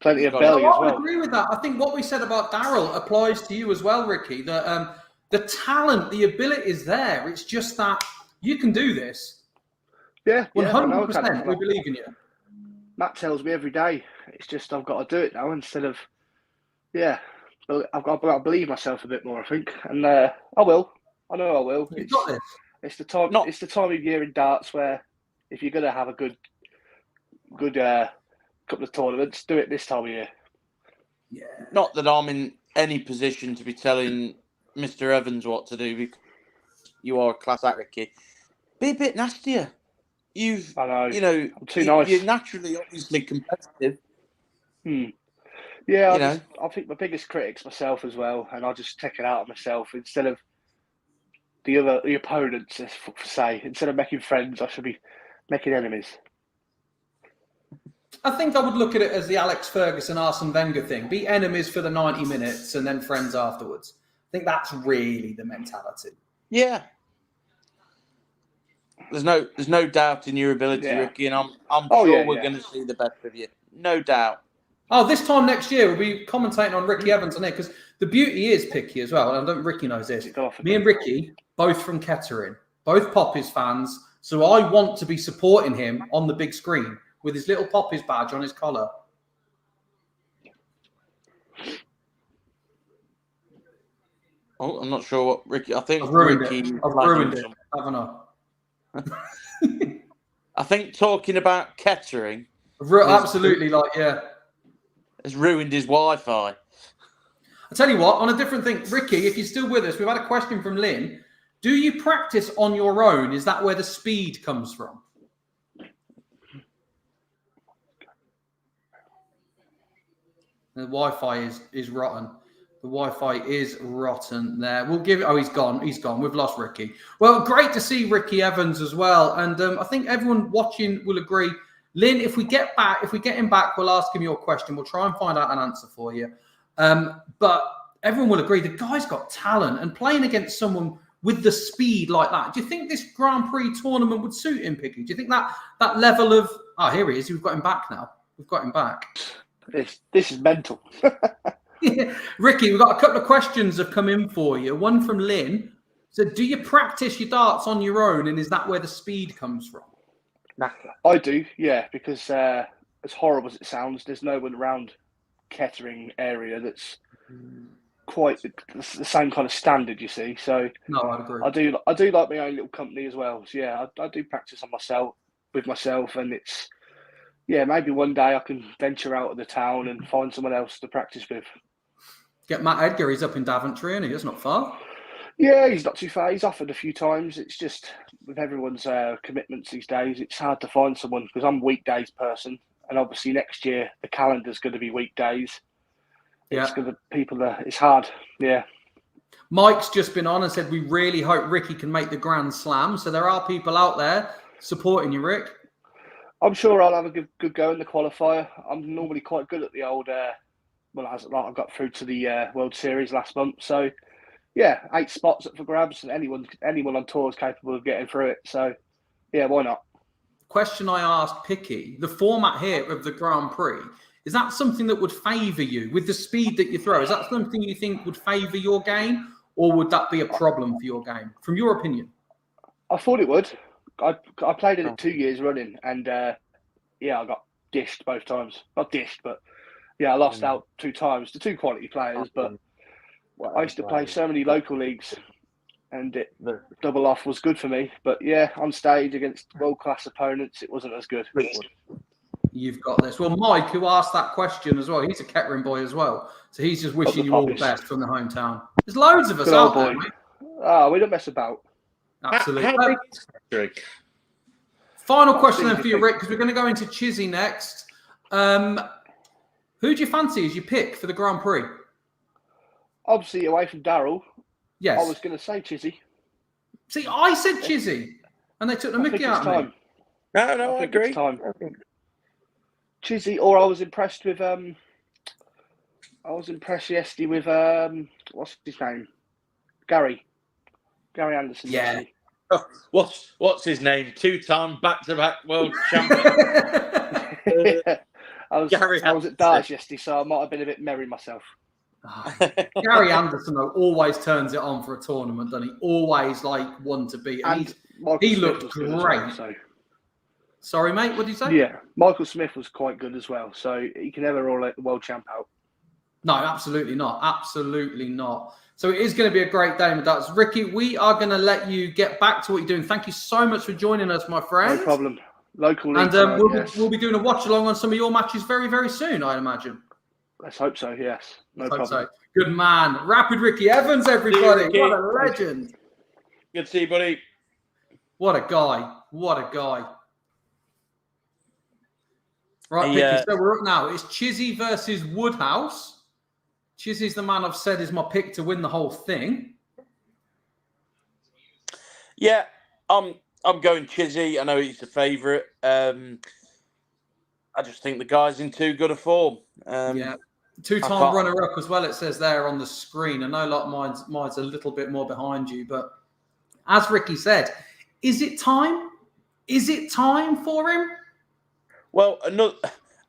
Plenty of belly as I well. agree with that. I think what we said about Daryl applies to you as well, Ricky. That the talent, the ability is there. It's just that you can do this. Yeah, 100%. We believe in you. Matt tells me every day. It's just I've got to do it now instead of, I've got to believe myself a bit more, I think, and I will. I know I will. You've got this. It's the time. It's the time of year in darts where if you're going to have a good couple of tournaments, do it this time of year. Yeah. Not that I'm in any position to be telling Mr. Evans what to do, because you are a class act, Ricky. Be a bit nastier. I know. I'm too nice. You're naturally, obviously competitive. Yeah, I think my biggest critic's myself as well, and I just take it out on myself instead of the opponents. Instead of making friends, I should be making enemies. I think I would look at it as the Alex Ferguson, Arsene Wenger thing. Be enemies for the 90 minutes and then friends afterwards. I think that's really the mentality. Yeah. There's no doubt in your ability, Ricky, and I'm sure we're going to see the best of you. No doubt. Oh, this time next year we'll be commentating on Ricky Evans on it, because the beauty is, Picky, as well, and I don't Ricky knows this. Me and Ricky, both from Kettering, both Poppies fans, so I want to be supporting him on the big screen with his little Poppies badge on his collar. Oh, I'm not sure what Ricky. I think I've ruined Ricky. it. I've ruined it, haven't I? I think talking about Kettering, absolutely, has ruined his Wi-Fi. I tell you what, on a different thing, Ricky, if you're still with us, we've had a question from Lynn. Do you practice on your own? Is that where the speed comes from? The Wi-Fi is rotten. The Wi-Fi is rotten there. We'll give it. Oh, he's gone. He's gone. We've lost Ricky. Well, great to see Ricky Evans as well. And I think everyone watching will agree. Lynn, if we get him back, we'll ask him your question. We'll try and find out an answer for you. But everyone will agree the guy's got talent, and playing against someone with the speed like that. Do you think this Grand Prix tournament would suit him, Picky? Do you think that level of... Oh, here he is. We've got him back now. We've got him back. This is mental. Yeah. Ricky, we've got a couple of questions have come in for you. One from Lynn. So do you practice your darts on your own, and is that where the speed comes from? I do, yeah, because as horrible as it sounds, there's no one around Kettering area that's quite the same kind of standard, you see. So no, I'd agree. I do like my own little company as well. So yeah, I do practice with myself, and it's maybe one day I can venture out of the town and find someone else to practice with. Get Matt Edgar. He's up in Daventry, and he's not far. Yeah, he's not too far. He's offered a few times. It's just with everyone's commitments these days, it's hard to find someone, because I'm a weekdays person, and obviously next year the calendar's going to be weekdays. Yeah. It's hard. Yeah. Mike's just been on and said we really hope Ricky can make the Grand Slam. So there are people out there supporting you, Rick. I'm sure I'll have a good go in the qualifier. I'm normally quite good at the old. I got through to the World Series last month, so. Yeah, 8 spots up for grabs, and anyone on tour is capable of getting through it. So, yeah, why not? Question I asked Picky, the format here of the Grand Prix, is that something that would favour you with the speed that you throw? Is that something you think would favour your game, or would that be a problem for your game, from your opinion? I thought it would. I played in it 2 years running, and I got dished both times. Not dished, but Yeah, I lost out 2 times to 2 quality players, but I used to play so many local leagues, and the double off was good for me. But yeah, on stage against world-class opponents, it wasn't as good. You've got this. Well, Mike, who asked that question as well, he's a Kettering boy as well. So he's just wishing you all the best from the hometown. There's loads of us Good out old there, boy. mate. Oh, we don't mess about. Absolutely. How big is Rick? Final question then for you, Rick, because we're going to go into Chizzy next. Who do you fancy as your pick for the Grand Prix? Obviously, away from Daryl, Yes. I was going to say Chizzy. See, I said Chizzy, and they took the mickey out of me. No, I agree. It's time. Chizzy, or I was impressed with. Yesterday with what's his name? Gary Anderson. Yeah. Yesterday. Oh, what's his name? 2-time back-to-back world champion. I was at darts yesterday, so I might have been a bit merry myself. Gary Anderson though always turns it on for a tournament, doesn't he? Always like one to beat, and he looked great. Well, so. Sorry, mate. What did you say? Yeah, Michael Smith was quite good as well, so he can never rule the world champ out. No, absolutely not. Absolutely not. So it is going to be a great day with that. Ricky, we are going to let you get back to what you're doing. Thank you so much for joining us, my friend. No problem. Local And league we'll be doing a watch along on some of your matches very, very soon, I imagine. Let's hope so, yes. No Let's problem. hope so. Good man. Rapid Ricky Evans, everybody. Ricky. What a legend. Good to see you, buddy. What a guy. What a guy. Right, Yeah. Picky, so we're up now. It's Chizzy versus Woodhouse. Chizzy's the man I've said is my pick to win the whole thing. Yeah, I'm going Chizzy. I know he's the favourite. I just think the guy's in too good a form. Yeah. Two-time runner-up as well, it says there on the screen. I know mine's a little bit more behind you, but as Ricky said, is it time? Is it time for him? Well,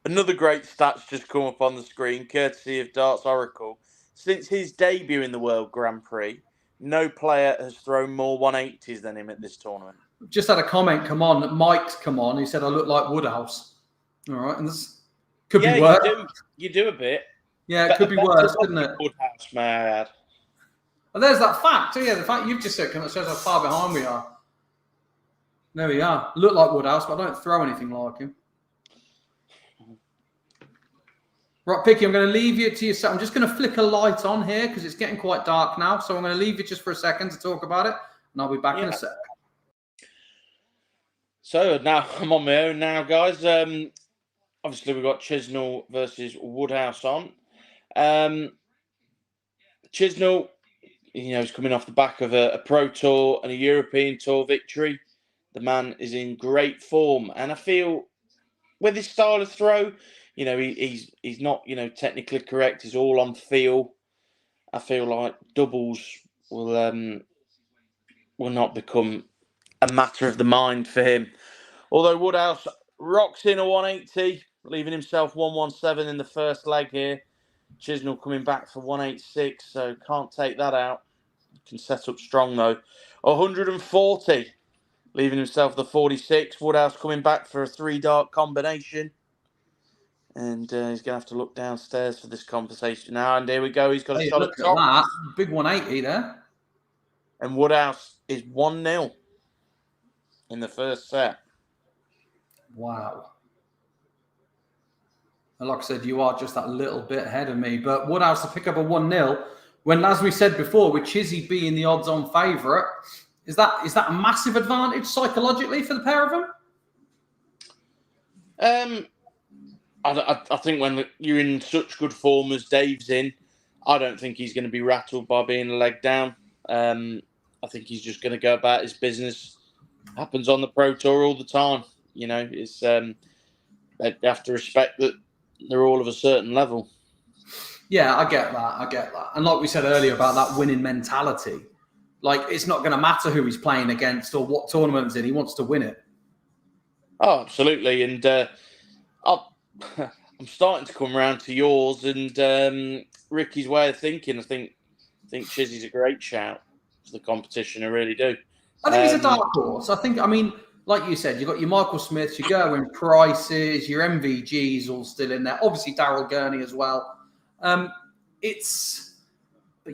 another great stats just come up on the screen, courtesy of Darts Oracle. Since his debut in the World Grand Prix, no player has thrown more 180s than him at this tournament. Just had a comment come on. Mike's come on. He said, I look like Woodhouse. All right. And this could be worse. You do a bit. Yeah, it could be worse, couldn't it? Woodhouse, may I add. Well, there's that fact. Yeah, the fact you've just said shows how far behind we are. There we are. Look like Woodhouse, but I don't throw anything like him. Right, Picky, I'm going to leave you to yourself. I'm just going to flick a light on here because it's getting quite dark now. So I'm going to leave you just for a second to talk about it, and I'll be back in a sec. So now I'm on my own now, guys. Obviously, we've got Chisnall versus Woodhouse on. Chisnall, he's coming off the back of a Pro Tour and a European Tour victory. The man is in great form, and I feel with his style of throw, he's not, technically correct. He's all on feel. I feel like doubles will not become a matter of the mind for him. Although Woodhouse rocks in a 180, leaving himself 117 in the first leg here. Chisnall coming back for 186, so can't take that out. Can set up strong though. 140, leaving himself the 46. Woodhouse coming back for a 3-dart combination. And he's going to have to look downstairs for this conversation now. And here we go. He's got a shot at top. That. Big 180 there. And Woodhouse is 1-0 in the first set. Wow. And like I said, you are just that little bit ahead of me. But Woodhouse to pick up a 1-0 when, as we said before, with Chizzy being the odds-on favourite, is that a massive advantage psychologically for the pair of them? I think when you're in such good form as Dave's in, I don't think he's going to be rattled by being a leg down. I think he's just going to go about his business. Happens on the Pro Tour all the time. It's they have to respect that they're all of a certain level. Yeah, I get that. And like we said earlier about that winning mentality, like it's not going to matter who he's playing against or what tournament he's in. He wants to win it. Oh, absolutely. And I'm starting to come around to yours and Ricky's way of thinking. I think Chizzy's a great shout for the competition. I really do. I think he's a dark horse. I mean, like you said, you've got your Michael Smiths, your Gerwin Prices, your MVGs all still in there. Obviously, Daryl Gurney as well. But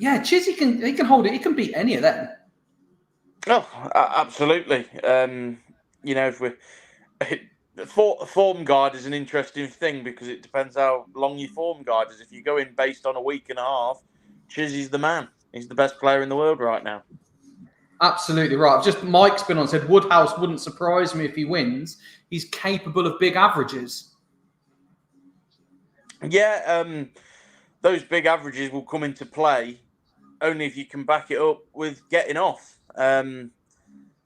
yeah, Chizzy can hold it. He can beat any of them. Oh, absolutely. If we form guide is an interesting thing because it depends how long your form guide is. If you go in based on a week and a half, Chizzy's the man. He's the best player in the world right now. Absolutely right. Just Mike's been on, said Woodhouse wouldn't surprise me if he wins. He's capable of big averages. Yeah, those big averages will come into play only if you can back it up with getting off.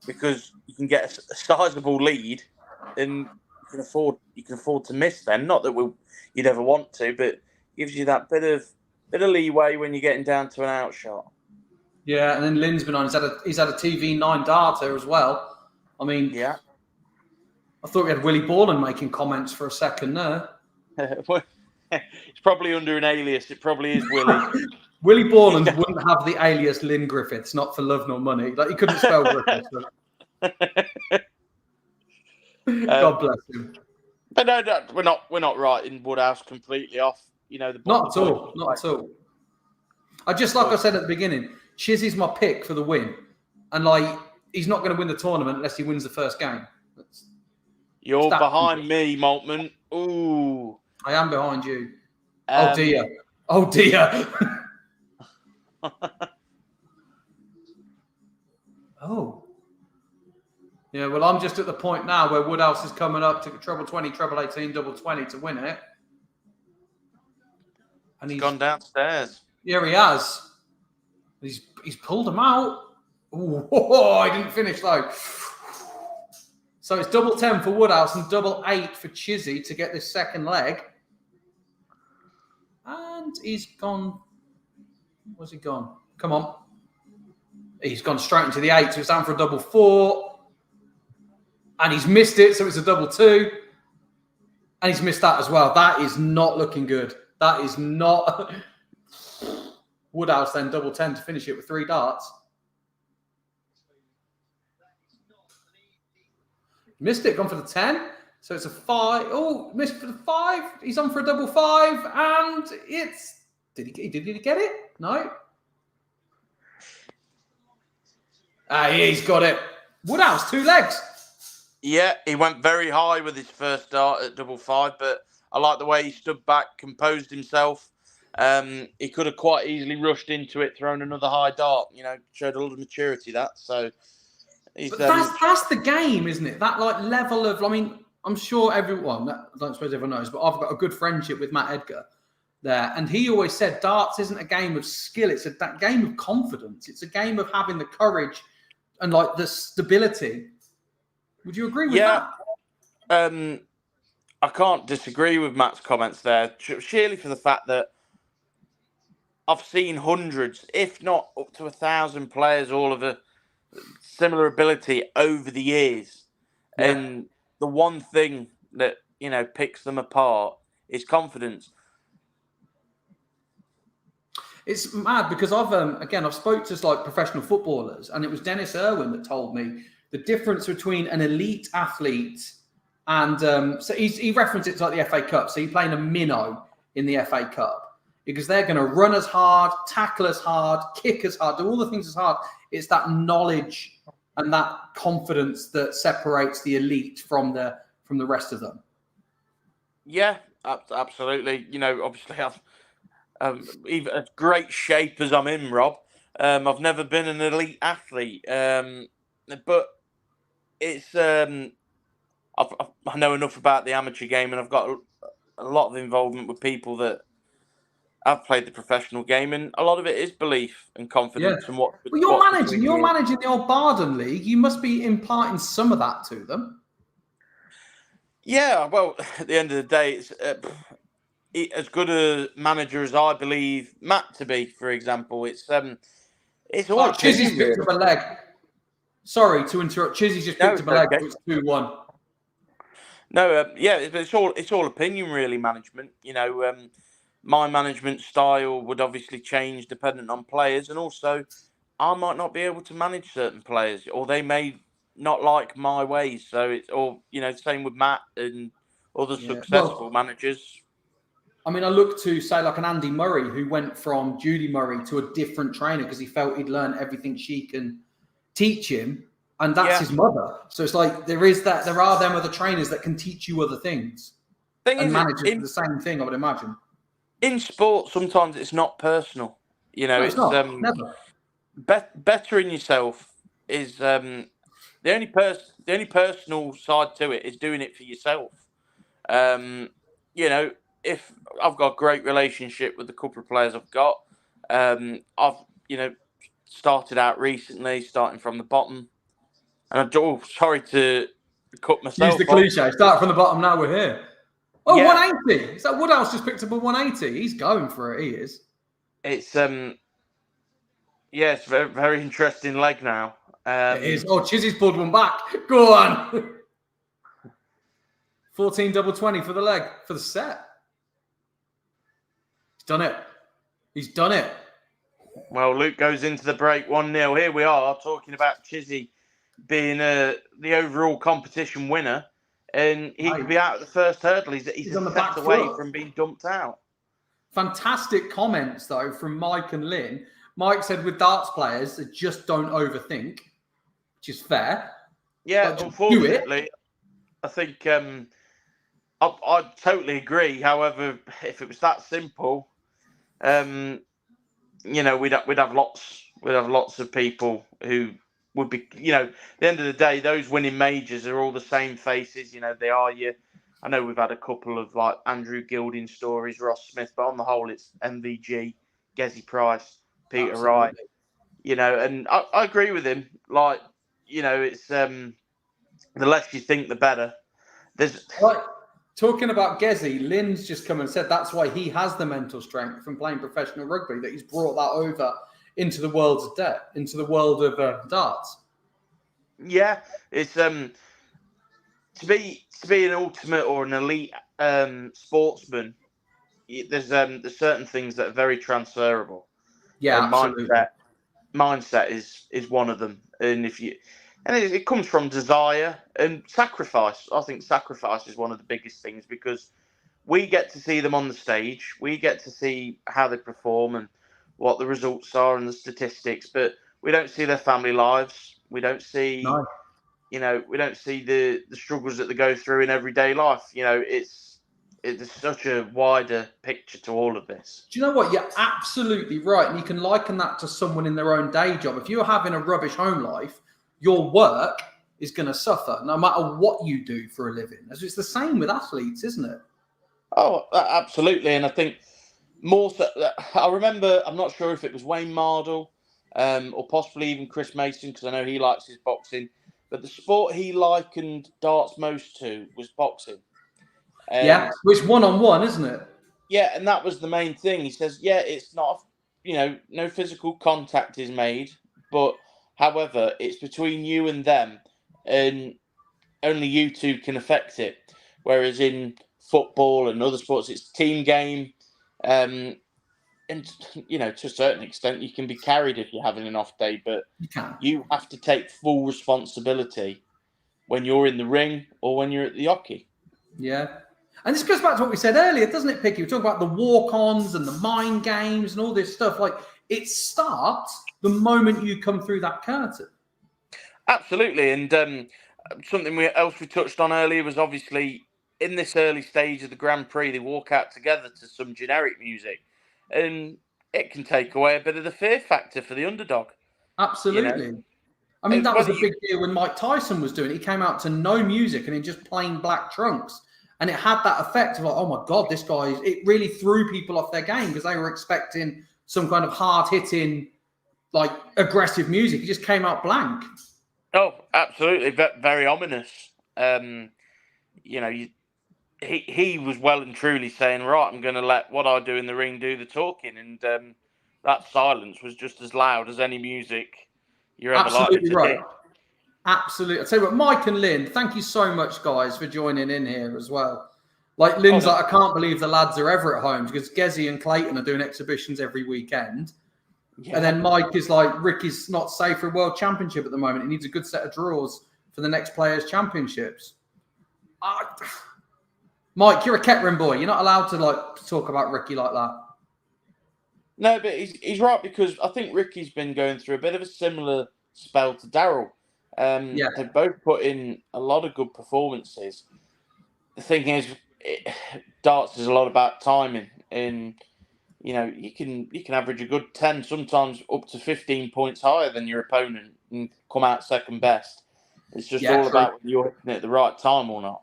Because you can get a sizable lead and you can afford to miss them. Not that you'd ever want to, but it gives you that bit of leeway when you're getting down to an outshot. Yeah, and then Lynn's been on. He's had a TV9 data as well. I mean, yeah. I thought we had Willie Borland making comments for a second there. It's probably under an alias. It probably is Willie. Willie Borland wouldn't have the alias Lynn Griffiths, not for love nor money. Like he couldn't spell Griffiths. God bless him. But no, we're not writing Woodhouse completely off. Not at all. I said at the beginning, Chizzy's my pick for the win, and he's not going to win the tournament unless he wins the first game. You're behind me, Maltman. Ooh, I am behind you. Oh dear. Oh. Yeah, well, I'm just at the point now where Woodhouse is coming up to treble 20, treble 18, double 20 to win it. And he's gone downstairs. Yeah, he has. He's pulled him out. Ooh, I didn't finish though. So it's double 10 for Woodhouse and double 8 for Chizzy to get this second leg. And he's gone. Where's he gone? Come on. He's gone straight into the 8, so it's down for a double 4. And he's missed it, so it's a double 2. And he's missed that as well. That is not looking good. That is not... Woodhouse then double 10 to finish it with 3 darts. Missed it, gone for the 10. So it's a 5. Oh, missed for the 5. He's on for a double 5. And it's... Did he get it? No. He's got it. Woodhouse, 2 legs. Yeah, he went very high with his first dart at double 5, but I like the way he stood back, composed himself. He could have quite easily rushed into it, thrown another high dart. Showed a lot of maturity. So that's the game, isn't it? That level of. I mean, I'm sure everyone. I don't suppose everyone knows, but I've got a good friendship with Matt Edgar there, and he always said darts isn't a game of skill; it's a game of confidence. It's a game of having the courage and the stability. Would you agree with that? I can't disagree with Matt's comments there, surely for the fact that I've seen hundreds, if not up to 1,000 players, all of a similar ability over the years. Yeah. And the one thing that, picks them apart is confidence. It's mad because I've spoke to professional footballers, and it was Dennis Irwin that told me the difference between an elite athlete and so he referenced it to the FA Cup. So you're playing a minnow in the FA Cup because they're going to run as hard, tackle as hard, kick as hard, do all the things as hard. It's that knowledge and that confidence that separates the elite from the rest of them. Yeah, absolutely. Obviously, even as great shape as I'm in, Rob, I've never been an elite athlete, but it's I know enough about the amateur game, and I've got a lot of involvement with people that have played the professional game, and a lot of it is belief and confidence. Yeah. And what. Well, you're managing the old Barden League. You must be imparting some of that to them. Yeah. Well, at the end of the day, it's as good a manager as I believe Matt to be. For example, it's all. Chizzy's picked up a leg. Sorry to interrupt. Chizzy's just picked up a leg. Okay. It's 2-1. No, it's all opinion, really. Management, my management style would obviously change dependent on players, and also I might not be able to manage certain players, or they may not like my ways. So it's all, same with Matt and other successful managers. I mean, I look to say like an Andy Murray who went from Judy Murray to a different trainer because he felt he'd learned everything she can teach him, and that's his mother. So it's like there are them other trainers that can teach you other things. Managers do the same thing, I would imagine. In sport, sometimes it's not personal. It's not. Never. Bettering yourself is the only personal side to it is doing it for yourself. If I've got a great relationship with the couple of players I've got, I've started out recently, starting from the bottom, and sorry to cut myself. Use the cliche. Start from the bottom. Now we're here. Oh, yeah. 180. Is that Woodhouse just picked up a 180? He's going for it. He is. It's it's very, very interesting leg now. It is. Oh, Chizzy's pulled one back. Go on. 14 double 20 for the leg for the set. He's done it. Well, Luke goes into the break 1-0. Here we are talking about Chizzy being the overall competition winner, and he could be out at the first hurdle. He's on the back away from being dumped out. Fantastic comments though from Mike and Lynn. Mike said with darts players, they just don't overthink, which is fair. Yeah, unfortunately, I think I totally agree. However, if it was that simple, we'd have lots of people who would be, at the end of the day, those winning majors are all the same faces. They are you. I know we've had a couple of like Andrew Gilding stories, Ross Smith, but on the whole, it's MVG, Gezi Price, Peter Wright. And I agree with him. Like, it's the less you think, the better. Talking about Gezi, Lynn's just come and said that's why he has the mental strength from playing professional rugby, that he's brought that over into the world of darts. Yeah, it's to be an ultimate or an elite sportsman. There's certain things that are very transferable. Yeah, and mindset is one of them. And it comes from desire and sacrifice. I think sacrifice is one of the biggest things because we get to see them on the stage. We get to see how they perform and what the results are and the statistics, but we don't see their family lives. We don't see, we don't see the struggles that they go through in everyday life. It's such a wider picture to all of this. Do you know what? You're absolutely right. And you can liken that to someone in their own day job. If you're having a rubbish home life, your work is going to suffer no matter what you do for a living. It's the same with athletes, isn't it? Oh, absolutely. And I think more so, I remember, I'm not sure if it was Wayne Mardle or possibly even Chris Mason, because I know he likes his boxing, but the sport he likened darts most to was boxing. Which one-on-one, isn't it? Yeah, and that was the main thing. He says, it's not, no physical contact is made, but however, it's between you and them, and only you two can affect it. Whereas in football and other sports, it's a team game. And, to a certain extent, you can be carried if you're having an off day, but you have to take full responsibility when you're in the ring or when you're at the hockey. Yeah. And this goes back to what we said earlier, doesn't it, Picky? We talk about the walk-ons and the mind games and all this stuff. Like, it starts the moment you come through that curtain. Absolutely. And something else we touched on earlier was obviously in this early stage of the Grand Prix, they walk out together to some generic music. And it can take away a bit of the fear factor for the underdog. Absolutely. I mean, that was a big deal when Mike Tyson was doing it. He came out to no music and in just plain black trunks. And it had that effect of like, oh my God, this guy, it really threw people off their game because they were expecting some kind of hard-hitting, like aggressive music. He just came out blank. Oh, absolutely. Very ominous. He was well and truly saying, right, I'm going to let what I do in the ring do the talking. And that silence was just as loud as any music you're ever likely to hear. Absolutely. I'll tell you what, Mike and Lynn, thank you so much, guys, for joining in here as well. Like, Lynn's like, I can't believe the lads are ever at home because Gezi and Clayton are doing exhibitions every weekend. Yeah. And then Mike is like, Ricky's not safe for a world championship at the moment. He needs a good set of draws for the next Players' Championships. Mike, you're a Kettering boy. You're not allowed to talk about Ricky like that. No, but he's right, because I think Ricky's been going through a bit of a similar spell to Daryl. They've both put in a lot of good performances. The thing is, darts is a lot about timing, and you can average a good 10, sometimes up to 15 points higher than your opponent, and come out second best. It's just all about whether you're hitting it at the right time or not.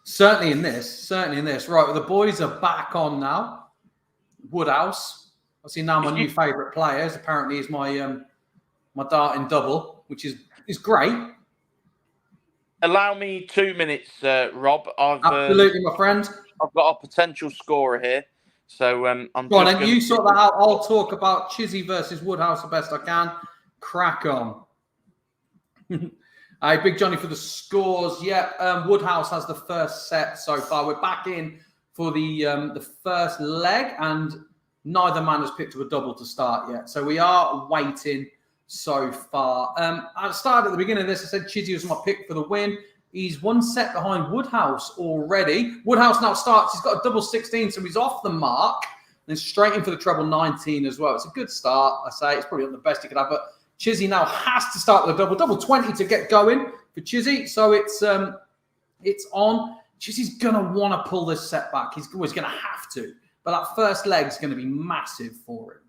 Certainly in this. Right, well, the boys are back on now. Woodhouse. I see now my new favourite players. Apparently, is my darting double, which is great. Allow me 2 minutes, Rob. Absolutely, my friend. I've got a potential scorer here, so I'm. Go on, and you sort that out. I'll talk about Chizzy versus Woodhouse the best I can. Crack on. Hey, Big Johnny for the scores. Yeah, Woodhouse has the first set so far. We're back in for the first leg, and neither man has picked up a double to start yet. So we are waiting so far. I started at the beginning of this. I said Chizzy was my pick for the win. He's one set behind Woodhouse already. Woodhouse now starts. He's got a double 16, so he's off the mark. Then straight in for the treble 19 as well. It's a good start, I say. It's probably not the best he could have, but Chizzy now has to start with a double 20 to get going for Chizzy. So it's on. Chizzy's going to want to pull this set back. He's always going to have to. But that first leg is going to be massive for him.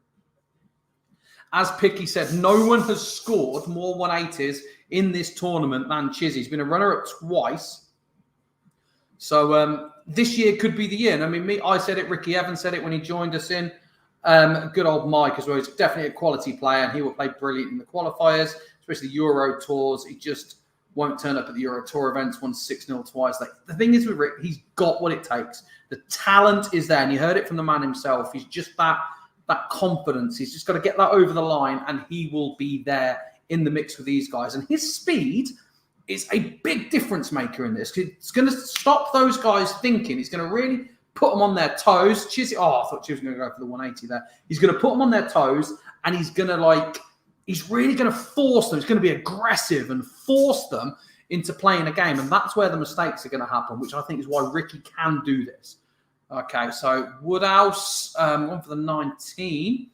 As Picky said, no one has scored more 180s in this tournament than Chizzy. He's been a runner-up twice. So this year could be the year. And I mean, I said it, Ricky Evans said it when he joined us in. Good old Mike as well. He's definitely a quality player, and he will play brilliant in the qualifiers, especially Euro Tours. He just won't turn up at the Euro Tour events, won 6-0 twice. The thing is with Rick, he's got what it takes. The talent is there, and you heard it from the man himself. He's just that confidence. He's just got to get that over the line, and he will be there in the mix with these guys. And his speed is a big difference maker in this. It's going to stop those guys thinking. He's going to really put them on their toes. Chizzy, I thought Chizzy was going to go for the 180 there. He's going to put them on their toes, and he's going to he's really going to force them. He's going to be aggressive and force them into playing a game. And that's where the mistakes are going to happen, which I think is why Ricky can do this. Okay, so Woodhouse, one for the 19.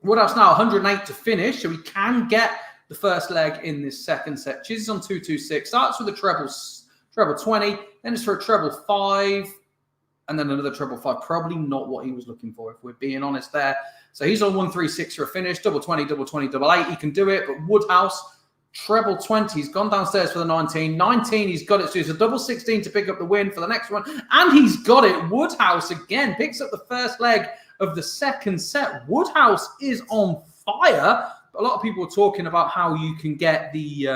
Woodhouse now 108 to finish, so he can get the first leg in this second set. Chizzy's on 226. Starts with a treble 20, then it's for a treble 5, and then another treble 5. Probably not what he was looking for, if we're being honest there. So he's on 136 for a finish. Double 20, double 20, double 8. He can do it, but Woodhouse, treble 20. He's gone downstairs for the 19. 19, he's got it. So it's a double 16 to pick up the win for the next one. And he's got it. Woodhouse again picks up the first leg of the second set. Woodhouse is on fire. A lot of people are talking about how you can get the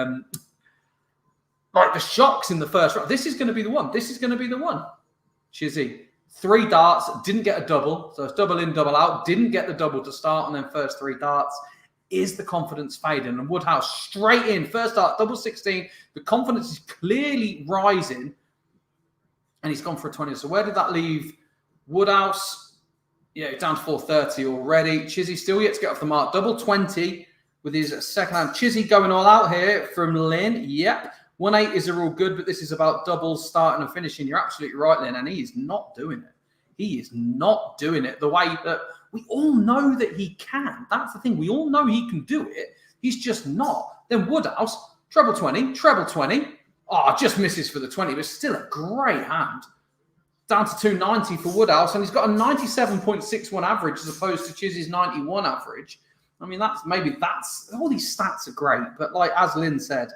shocks in the first round. This is going to be the one. Chizzy, 3 darts, didn't get a double. So it's double in, double out. Didn't get the double to start on them first 3 darts. Is the confidence fading? And Woodhouse straight in. First dart, double 16. The confidence is clearly rising. And he's gone for a 20. So where did that leave Woodhouse? Yeah, he's down to 430 already. Chizzy still yet to get off the mark. Double 20 with his second hand. Chizzy going all out here from Lynn. Yep. 180s are all good, but this is about doubles starting and finishing. You're absolutely right, Lynn, and he is not doing it. He is not doing it the way that we all know that he can. That's the thing. We all know he can do it. He's just not. Then Woodhouse, treble 20, treble 20. Oh, just misses for the 20, but still a great hand. Down to 290 for Woodhouse, and he's got a 97.61 average as opposed to Chizzy's 91 average. I mean, that's all these stats are great, but like as Lynn said,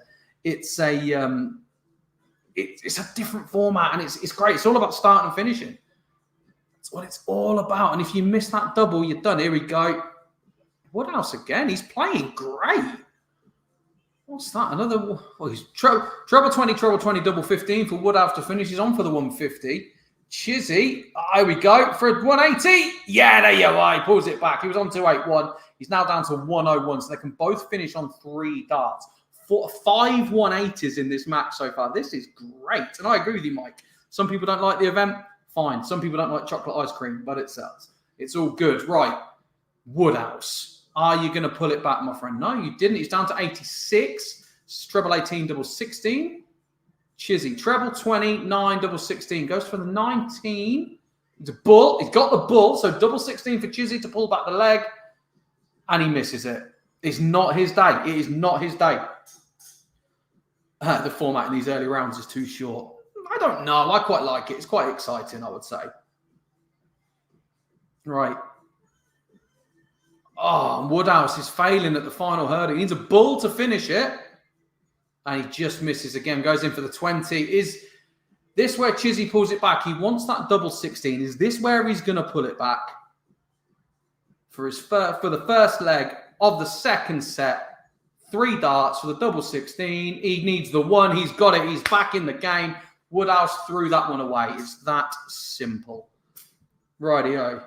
it's a different format, and it's great. It's all about starting and finishing. It's what it's all about. And if you miss that double, you're done. Here we go. Woodhouse again. He's playing great. What's that? Another. Well, he's treble 20, treble 20, double 15 for Woodhouse to finish. He's on for the 150. Chizzy. Here we go for 180. Yeah, there you are. He pulls it back. He was on 281. He's now down to 101. So they can both finish on 3 darts. 5 180s in this match so far. This is great. And I agree with you, Mike. Some people don't like the event. Fine. Some people don't like chocolate ice cream, but it sells. It's all good. Right. Woodhouse. Are you going to pull it back, my friend? No, you didn't. He's down to 86. treble 18, double 16. Chizzy, treble 20, 9, double 16. Goes for the 19. He's a bull. He's got the bull. So double 16 for Chizzy to pull back the leg. And he misses it. It's not his day. It is not his day. The format in these early rounds is too short. I don't know. I quite like it. It's quite exciting, I would say. Right. Oh, Woodhouse is failing at the final hurdle. He needs a bull to finish it. And he just misses again. Goes in for the 20. Is this where Chizzy pulls it back? He wants that double 16. Is this where he's going to pull it back? For the first leg of the second set. 3 darts for the double 16. He needs the 1. He's got it. He's back in the game. Woodhouse threw that one away. It's that simple. Rightio.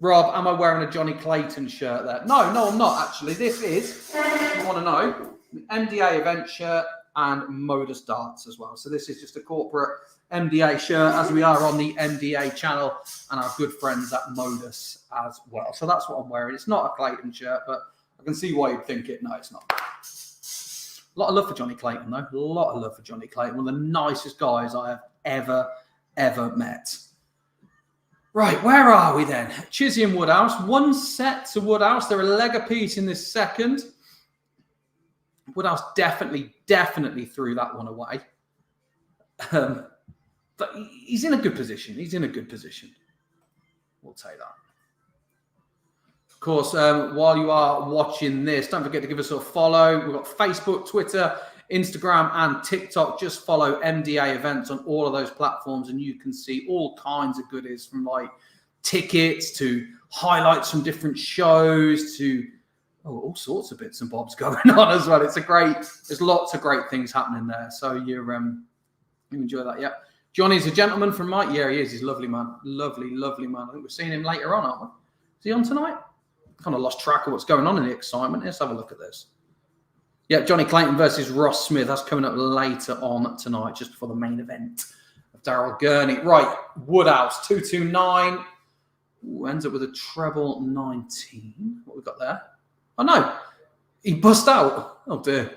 Rob, am I wearing a Johnny Clayton shirt there? No, I'm not actually. This is, if you want to know, MDA event shirt and Modus darts as well. So this is just a corporate MDA shirt, as we are on the MDA channel and our good friends at Modus as well. So that's what I'm wearing. It's not a Clayton shirt, but I can see why you'd think it. No, it's not. A lot of love for Johnny Clayton, though. A lot of love for Johnny Clayton. One of the nicest guys I have ever met. Right, where are we then? Chizzy and Woodhouse. 1 set to Woodhouse. They're a leg apiece in this second. Woodhouse definitely threw that one away. But he's in a good position. We'll take that. Of course, while you are watching this, don't forget to give us a follow. We've got Facebook, Twitter, Instagram, and TikTok. Just follow MDA events on all of those platforms, and you can see all kinds of goodies, from like tickets to highlights from different shows to all sorts of bits and bobs going on as well. There's lots of great things happening there. So you enjoy that. Yeah. Johnny's a gentleman from Mike. Yeah, he is. He's a lovely man. Lovely man. I think we're seeing him later on, aren't we? Is he on tonight? Kind of lost track of what's going on in the excitement. Let's have a look at this. Yeah, Johnny Clayton versus Ross Smith. That's coming up later on tonight, just before the main event of Daryl Gurney. Right, Woodhouse, 229. Ooh, ends up with a treble 19. What we got there? Oh, no. He bust out. Oh, dear.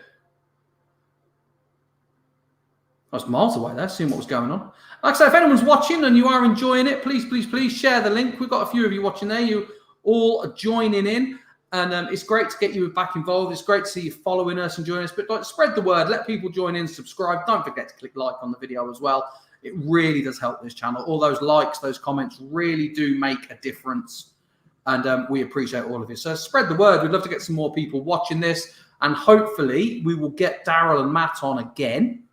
I was miles away there, seeing what was going on. Like I say, if anyone's watching and you are enjoying it, please share the link. We've got a few of you watching there. You all joining in, and it's great to get you back involved. It's great to see you following us and joining us, but spread the word, let people join in, subscribe. Don't forget to click like on the video as well. It really does help this channel. All those likes, those comments really do make a difference, and we appreciate all of it. So spread the word. We'd love to get some more people watching this, and hopefully we will get Daryl and Matt on again,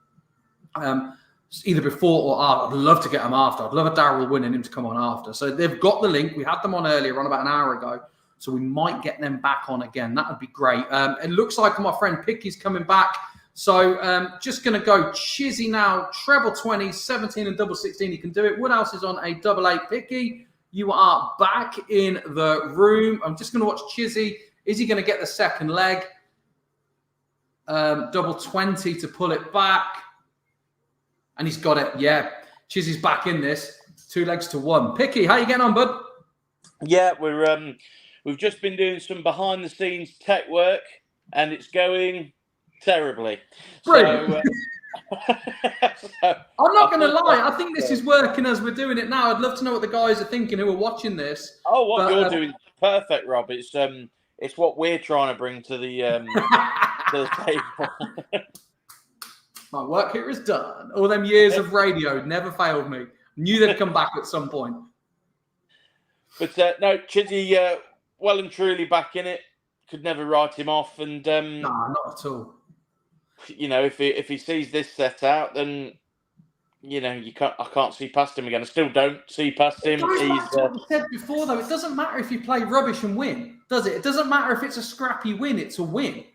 either before or after. I'd love to get them after. I'd love a Daryl win and him to come on after. So they've got the link. We had them on earlier, on about an hour ago. So we might get them back on again. That would be great. It looks like my friend Picky's coming back. So just going to go Chizzy now. Treble 20, 17 and double 16. You can do it. Woodhouse is on a double 8. Picky, you are back in the room. I'm just going to watch Chizzy. Is he going to get the second leg? Double 20 to pull it back. And he's got it. Yeah. Chizzy's back in this. 2 legs to 1. Picky, how you getting on, bud? Yeah, we've just been doing some behind the scenes tech work, and it's going terribly. Brilliant. So, I'm not going to lie. I think this is working as we're doing it now. I'd love to know what the guys are thinking who are watching this. Oh, what you're doing is perfect, Rob. It's what we're trying to bring to the to the table. My work here is done. All them years of radio never failed me. Knew they'd come back at some point. But no, Chizzy, well and truly back in it. Could never write him off. And nah, not at all. You know, if he sees this set out, then you know I can't see past him again. I still don't see past him. He's what we said before, though. It doesn't matter if you play rubbish and win, does it? It doesn't matter if it's a scrappy win. It's a win.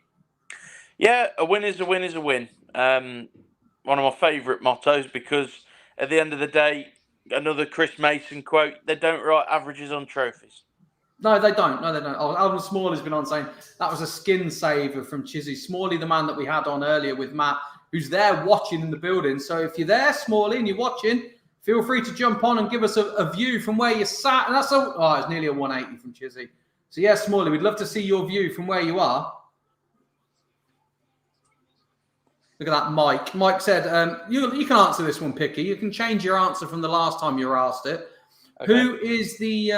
Yeah, a win is a win is a win. One of my favourite mottos, because at the end of the day, another Chris Mason quote, they don't write averages on trophies. No, they don't. Oh, Alan Smalley's been on saying that was a skin saver from Chizzy. Smalley, the man that we had on earlier with Matt, who's there watching in the building. So if you're there, Smalley, and you're watching, feel free to jump on and give us a view from where you sat. And that's it's nearly a 180 from Chizzy. So yeah, Smalley, we'd love to see your view from where you are. Look at that, Mike. Mike said, you can answer this one, Picky. You can change your answer from the last time you were asked it. Okay. Who is the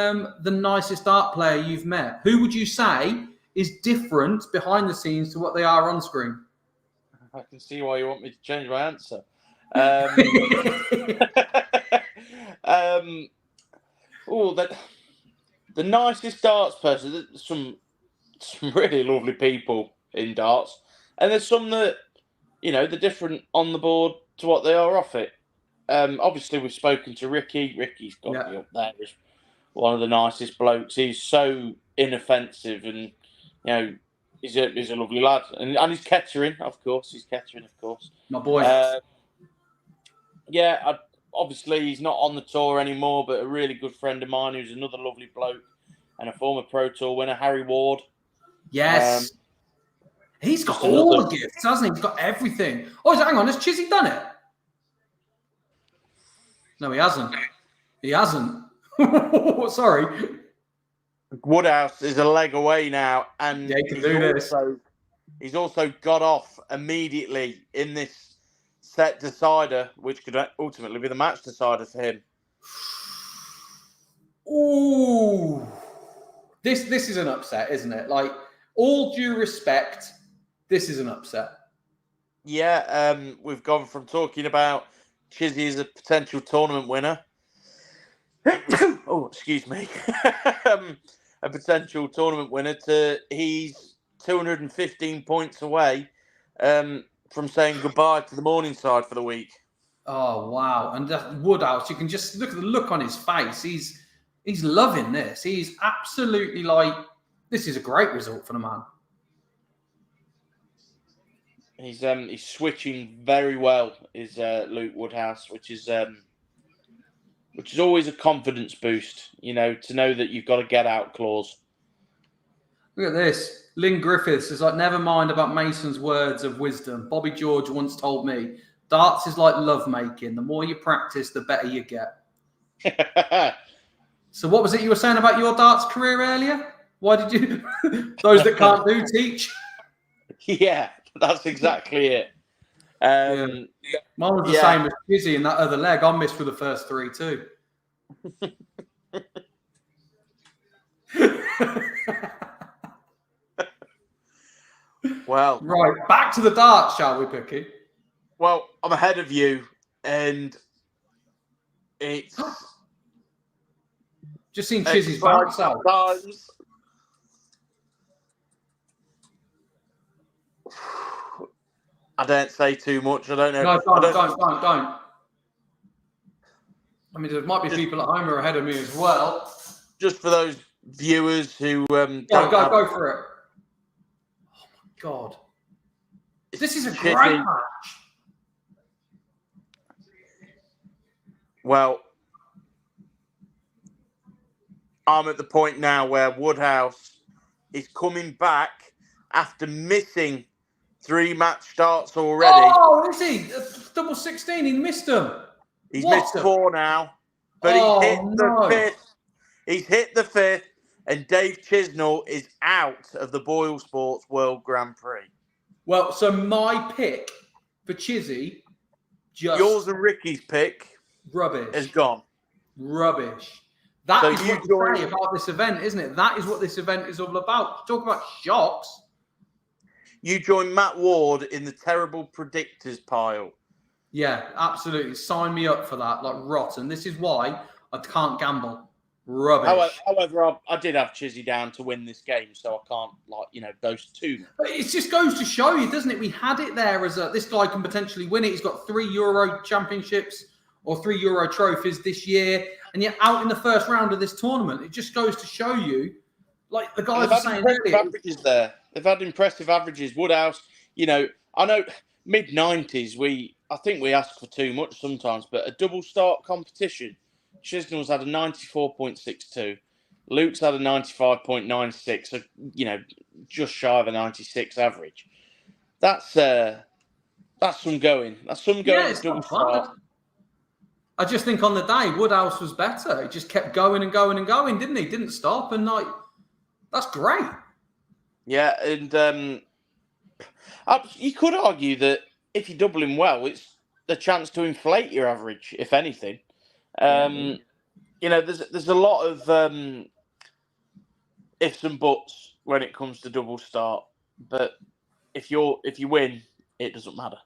nicest dart player you've met? Who would you say is different behind the scenes to what they are on screen? I can see why you want me to change my answer. The nicest darts person. There's some really lovely people in darts, and there's some that they're different on the board to what they are off it. Obviously, we've spoken to Ricky. Ricky's got to be up there as one of the nicest blokes. He's so inoffensive, and he's a lovely lad. And he's Kettering, of course. My boy. Obviously, he's not on the tour anymore, but a really good friend of mine who's another lovely bloke and a former Pro Tour winner, Harry Ward. Yes. He's got all the gifts, hasn't he? He's got everything. Oh, hang on. Has Chizzy done it? No, he hasn't. He hasn't. Sorry. Woodhouse is a leg away now, and he can do this. He's also got off immediately in this set decider, which could ultimately be the match decider for him. Ooh. This is an upset, isn't it? Like, all due respect, this is an upset. Yeah, we've gone from talking about Chizzy as a potential tournament winner. Oh, excuse me. A potential tournament winner to he's 215 points away from saying goodbye to the Morningside for the week. Oh, wow. And Woodhouse, you can just look at the look on his face. He's loving this. He's absolutely this is a great result for the man. He's switching very well, is Luke Woodhouse, which is always a confidence boost, to know that you've got a get out clause. Look at this. Lynn Griffiths is never mind about Mason's words of wisdom. Bobby George once told me, darts is like lovemaking. The more you practice, the better you get. So what was it you were saying about your darts career earlier? Why did you... Those that can't do, teach? Yeah, that's exactly it. Mine was the same as Chizzy in that other leg. I missed for the first three too. Well, right, back to the darts, shall we, Picky? Well, I'm ahead of you, and it's just seen Chizzy's bounce out. I don't say too much. I don't know. No, don't. I mean, there might be people at home who are ahead of me as well. Just for those viewers who go for it. Oh my God, this is a great match. Well, I'm at the point now where Woodhouse is coming back after missing 3 match starts already. Oh, is he? Double 16, he missed them. He's missed 4 now, but he's hit the 5th. He's hit the 5th, and Dave Chisnall is out of the Boylesport World Grand Prix. Well, so my pick for Chizzy, yours and Ricky's pick, rubbish, is gone. Rubbish. That is what you say about this event, isn't it? That is what this event is all about. Talk about shocks. You join Matt Ward in the terrible predictors pile. Yeah, absolutely. Sign me up for that. Rotten. This is why I can't gamble. Rubbish. However, I did have Chizzy down to win this game, so I can't, those two. But it just goes to show you, doesn't it? We had it there as this guy can potentially win it. He's got 3 Euro championships or 3 Euro trophies this year, and you're out in the first round of this tournament. It just goes to show you, the guys are saying earlier. Averages there. They've had impressive averages. Woodhouse, I know mid-90s, I think we ask for too much sometimes, but a double start competition, Chisnall's had a 94.62. Luke's had a 95.96, so, just shy of a 96 average. That's some going. That's some going to double start. I just think on the day, Woodhouse was better. He just kept going and going and going, didn't he? Didn't stop, and that's great. Yeah, and you could argue that if you're doubling well, it's the chance to inflate your average, if anything. There's a lot of ifs and buts when it comes to double start, but if you win, it doesn't matter.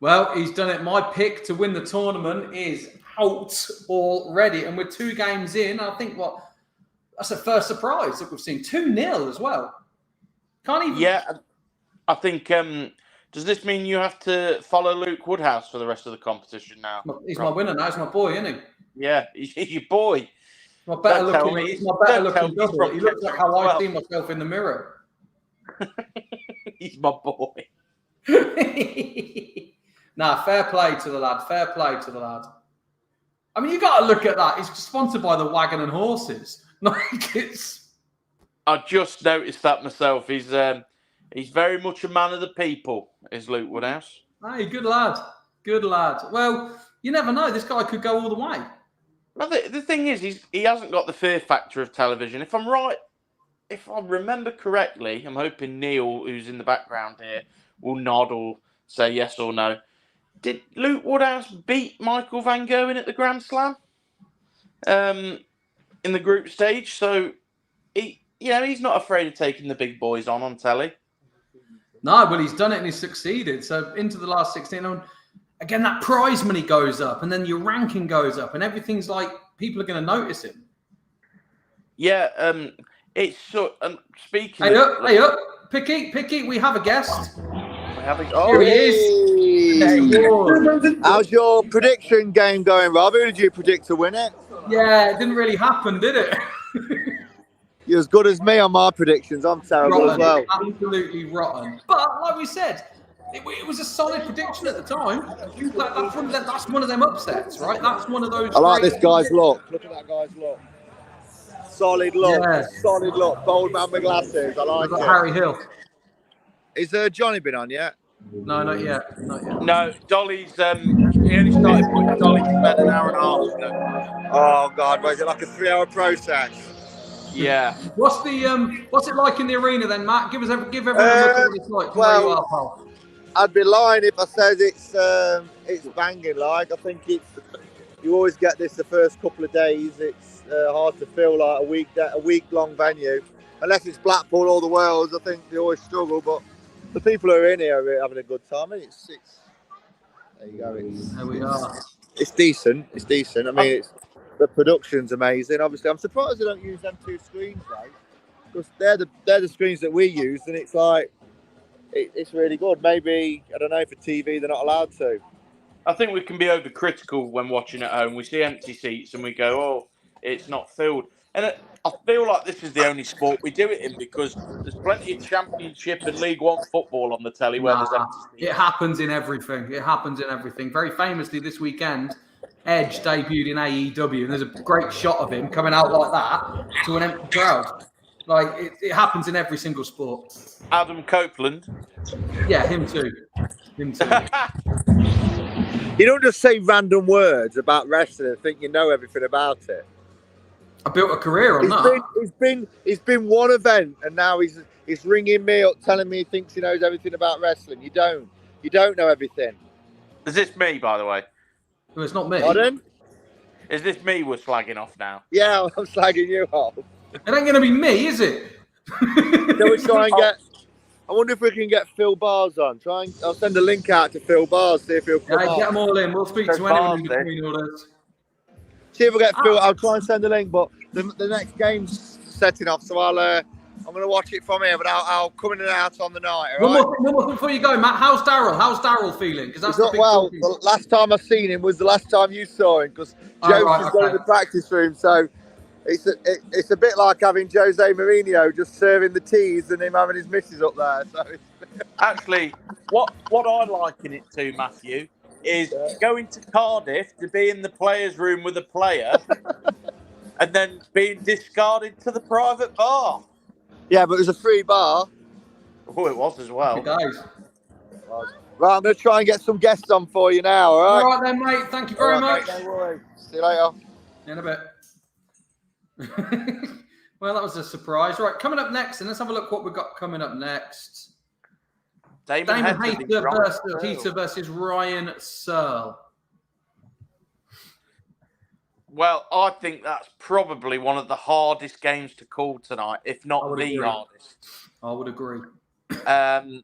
Well, he's done it. My pick to win the tournament is out already, and we're 2 games in. I think that's a first surprise that we've seen 2-0 as well. Can't even. Yeah, I think. Does this mean you have to follow Luke Woodhouse for the rest of the competition now? He's my winner now. He's my boy, isn't he? Yeah, he's your boy. My better looking double. He looks like how I see myself in the mirror. He's my boy. Nah, fair play to the lad. Fair play to the lad. I mean, you got to look at that. He's sponsored by the Wagon and Horses. Like it's. I just noticed that myself. He's very much a man of the people. Is Luke Woodhouse? Hey, good lad. Good lad. Well, you never know. This guy could go all the way. Well, the thing is, he hasn't got the fear factor of television. If I'm right, if I remember correctly, I'm hoping Neil, who's in the background here, will nod or say yes or no. Did Luke Woodhouse beat Michael Van Gerwen at the Grand Slam in the group stage? So he's not afraid of taking the big boys on telly. No, well, he's done it and he's succeeded. So into the last 16, and again, that prize money goes up, and then your ranking goes up, and everything's like people are going to notice him. Yeah, it's so. Speaking. Hey up, Picky, we have a guest. Here he is. Hey. How's your prediction game going, Rob? Who did you predict to win it? Yeah, it didn't really happen, did it? You're as good as me on my predictions. I'm terrible as well. Absolutely rotten. But like we said, it was a solid prediction at the time. That's one of them upsets, right? That's one of those. I like this guy's look. Look at that guy's look. Solid look. Yeah. Solid look. Bold man with glasses. I like it. Harry Hill. Is Johnny been on yet? No, not yet. No, Dolly's. He only started putting Dolly to bed an hour and a half ago. Oh God, was it like a 3-hour process? Yeah. What's it like in the arena then, Matt? Give everyone a look at what it's like. Where you are, pal. I'd be lying if I said it's banging. Like I think you always get this the first couple of days. It's hard to feel like a week long venue, unless it's Blackpool or the Worlds. I think they always struggle, but the people who are in here are having a good time. And it's there you go. There we are. It's decent. I mean, the production's amazing. Obviously, I'm surprised they don't use them 2 screens, right? Because they're the screens that we use, and it's like it's really good. Maybe I don't know, for TV they're not allowed to. I think we can be overcritical when watching at home. We see empty seats and we go, "Oh, it's not filled." And I feel like this is the only sport we do it in, because there's plenty of Championship and League One football on the telly where there's empty seats. It happens in everything. Very famously this weekend, Edge debuted in AEW, and there's a great shot of him coming out like that to an empty crowd. Like it happens in every single sport. Adam Copeland. Yeah, him too. You don't just say random words about wrestling and think you know everything about it. I built a career on that. He's been one event, and now he's ringing me up, telling me he thinks he knows everything about wrestling. You don't know everything. Is this me, by the way? Well, it's not me. Pardon? Is this me we're slagging off now? Yeah, I'm slagging you off. It ain't going to be me, is it? Can we try and get... I wonder if we can get Phil Bars on. I'll send a link out to Phil Bars, see if he'll come on. Get them all in. We'll speak to anyone in between all this. See if we get Phil. I'll try and send a link, but the next game's setting off, so I'm going to watch it from here, but I'll come in and out on the night. One more thing before you go, Matt. How's Daryl feeling? Because that's not well. The last time I seen him was the last time you saw him, because Jose's got in the practice room, so it's a bit like having Jose Mourinho just serving the teas and him having his missus up there. So actually, what I liken it to, Matthew, is going to Cardiff to be in the players' room with a player and then being discarded to the private bar. Yeah, but it was a free bar. Oh, it was as well. Guys. Right, I'm going to try and get some guests on for you now, all right? All right then, mate. Thank you very much. Mate, no worries. See you later. In a bit. Well, that was a surprise. Right, coming up next, and let's have a look what we've got coming up next. Damon Hayter versus Ryan Searle. Well, I think that's probably one of the hardest games to call tonight, if not the hardest. I would agree. I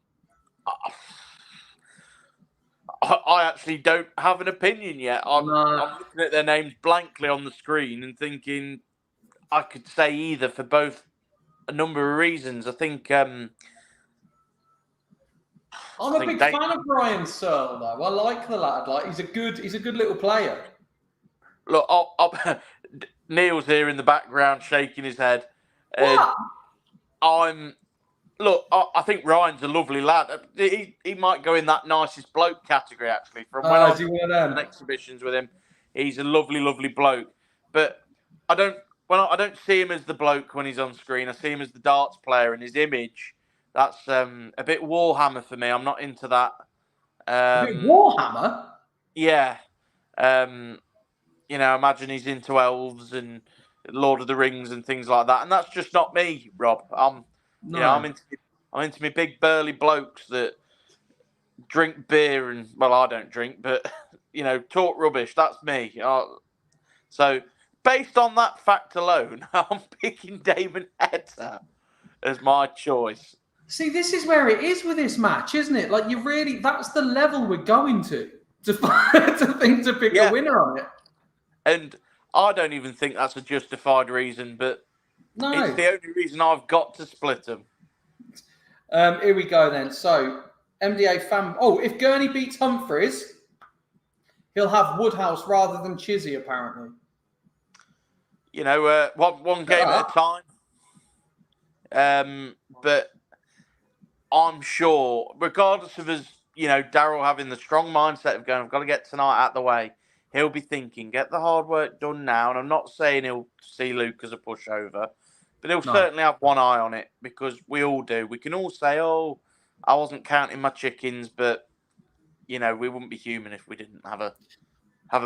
actually don't have an opinion yet. I'm looking at their names blankly on the screen and thinking I could say either for both a number of reasons. I think I'm a big fan of Ryan Searle, though. I like the lad. Like he's a good little player. Look, Neil's here in the background shaking his head. What? I think Ryan's a lovely lad. He might go in that nicest bloke category, actually. From when I was on exhibitions with him, he's a lovely, lovely bloke. But I don't see him as the bloke when he's on screen. I see him as the darts player, and his image. That's a bit Warhammer for me. I'm not into that. A bit Warhammer? Yeah. Imagine he's into elves and Lord of the Rings and things like that, and that's just not me, Rob. I'm into my big burly blokes that drink beer and I don't drink, but talk rubbish. That's me. So based on that fact alone, I'm picking Damon Hayter as my choice. See, this is where it is with this match, isn't it? Like that's the level we're going to pick a winner on it. And I don't even think that's a justified reason, but it's the only reason I've got to split them. Here we go then. So, MDA fan... Oh, if Gurney beats Humphries, he'll have Woodhouse rather than Chizzy, apparently. One game at a time. But I'm sure, regardless of us, Daryl having the strong mindset of going, I've got to get tonight out of the way, he'll be thinking, get the hard work done now. And I'm not saying he'll see Luke as a pushover, but he'll certainly have one eye on it because we all do. We can all say, oh, I wasn't counting my chickens, but, we wouldn't be human if we didn't have a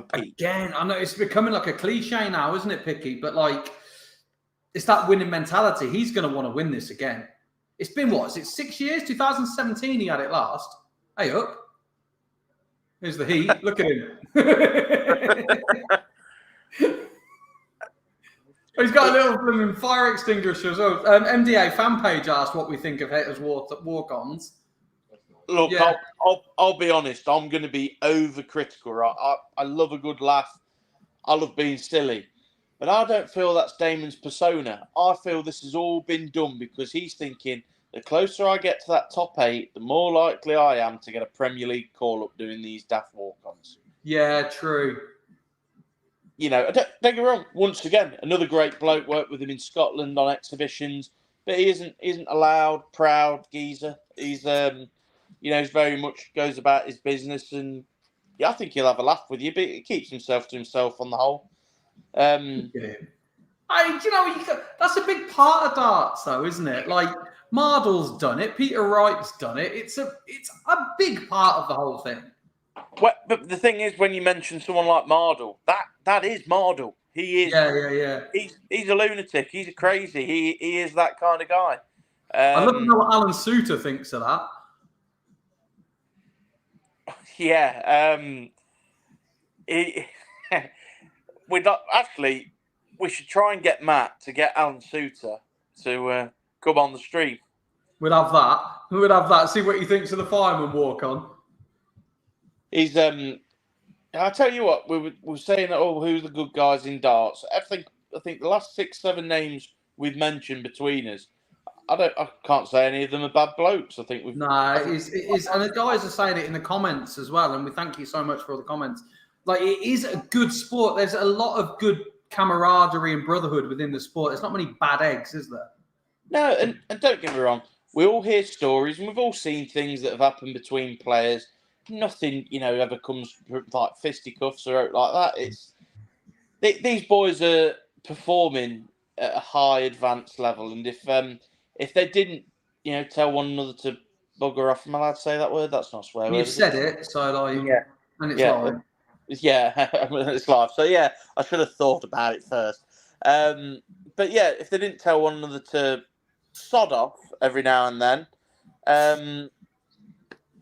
peek. Again, I know it's becoming like a cliche now, isn't it, Picky? But, it's that winning mentality. He's going to want to win this again. It's been, 6 years? 2017 he had it last. Hey, up. Here's the heat. Look at him. He's got a little blooming fire extinguisher as well. MDA fan page asked what we think of Hayter's walk-ons. Look, yeah. I'll be honest. I'm going to be overcritical, right? I love a good laugh. I love being silly. But I don't feel that's Damon's persona. I feel this has all been done because he's thinking, the closer I get to that top 8, the more likely I am to get a Premier League call-up doing these daft walk-ons. Yeah, true. Don't get me wrong. Once again, another great bloke. Worked with him in Scotland on exhibitions, but he isn't a loud, proud geezer. He's he's very much goes about his business, and I think he'll have a laugh with you. But he keeps himself to himself on the whole. That's a big part of darts, though, isn't it? Mardle's done it. Peter Wright's done it. It's a big part of the whole thing. Well, but the thing is, when you mention someone like Mardle, that is Mardle. He is. Yeah. He's a lunatic. He's a crazy. He is that kind of guy. I'd love to know what Alan Suter thinks of that. Yeah. We should try and get Matt to get Alan Suter to come on the stream. We'd have that. See what he thinks of the fireman walk on. He's I tell you what, we were saying that who's the good guys in darts. I think the last 6-7 names we've mentioned between us, I can't say any of them are bad blokes. I think we've it is, and the guys are saying it in the comments as well, and we thank you so much for all the comments. It is a good sport. There's a lot of good camaraderie and brotherhood within the sport. There's not many bad eggs, is there? No, and don't get me wrong. We all hear stories, and we've all seen things that have happened between players. Nothing, ever comes like fisticuffs or like that. These boys are performing at a high advanced level, and if they didn't, tell one another to bugger off, am I allowed to say that word? That's not a swear word. You've said it, so yeah, and it's live. Yeah, it's live. So yeah, I should have thought about it first. But yeah, if they didn't tell one another to sod off every now and then,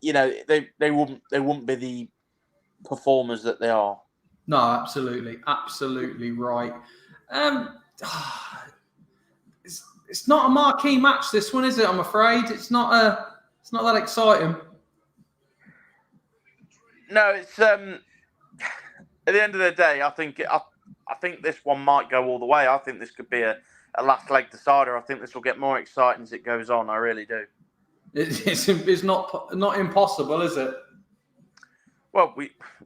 they wouldn't be the performers that they are. No, absolutely right. It's not a marquee match, this one, is it? I'm afraid it's not that exciting. No, it's at the end of the day, I think this one might go all the way. I think this could be a last leg decider. I think this will get more exciting as it goes on. I really do. It's not impossible, is it? Well,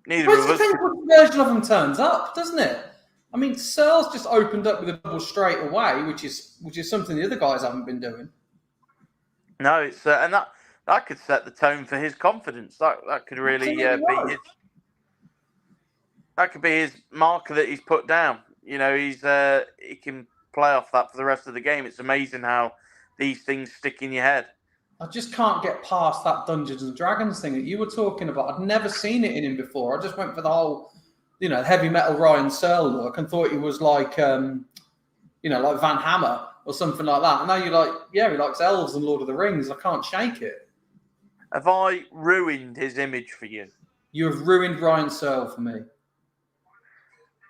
neither of us. Which version of them turns up, doesn't it? I mean, Searle's just opened up with a double straight away, which is something the other guys haven't been doing. No, it's and that could set the tone for his confidence. That could really be his marker that he's put down. He can play off that for the rest of the game. It's amazing how these things stick in your head. I just can't get past that Dungeons and Dragons thing that you were talking about. I'd never seen it in him before. I just went for the whole, heavy metal Ryan Searle look and thought he was like, like Van Hammer or something like that. And now you're like, yeah, he likes elves and Lord of the Rings. I can't shake it. Have I ruined his image for you? You have ruined Ryan Searle for me.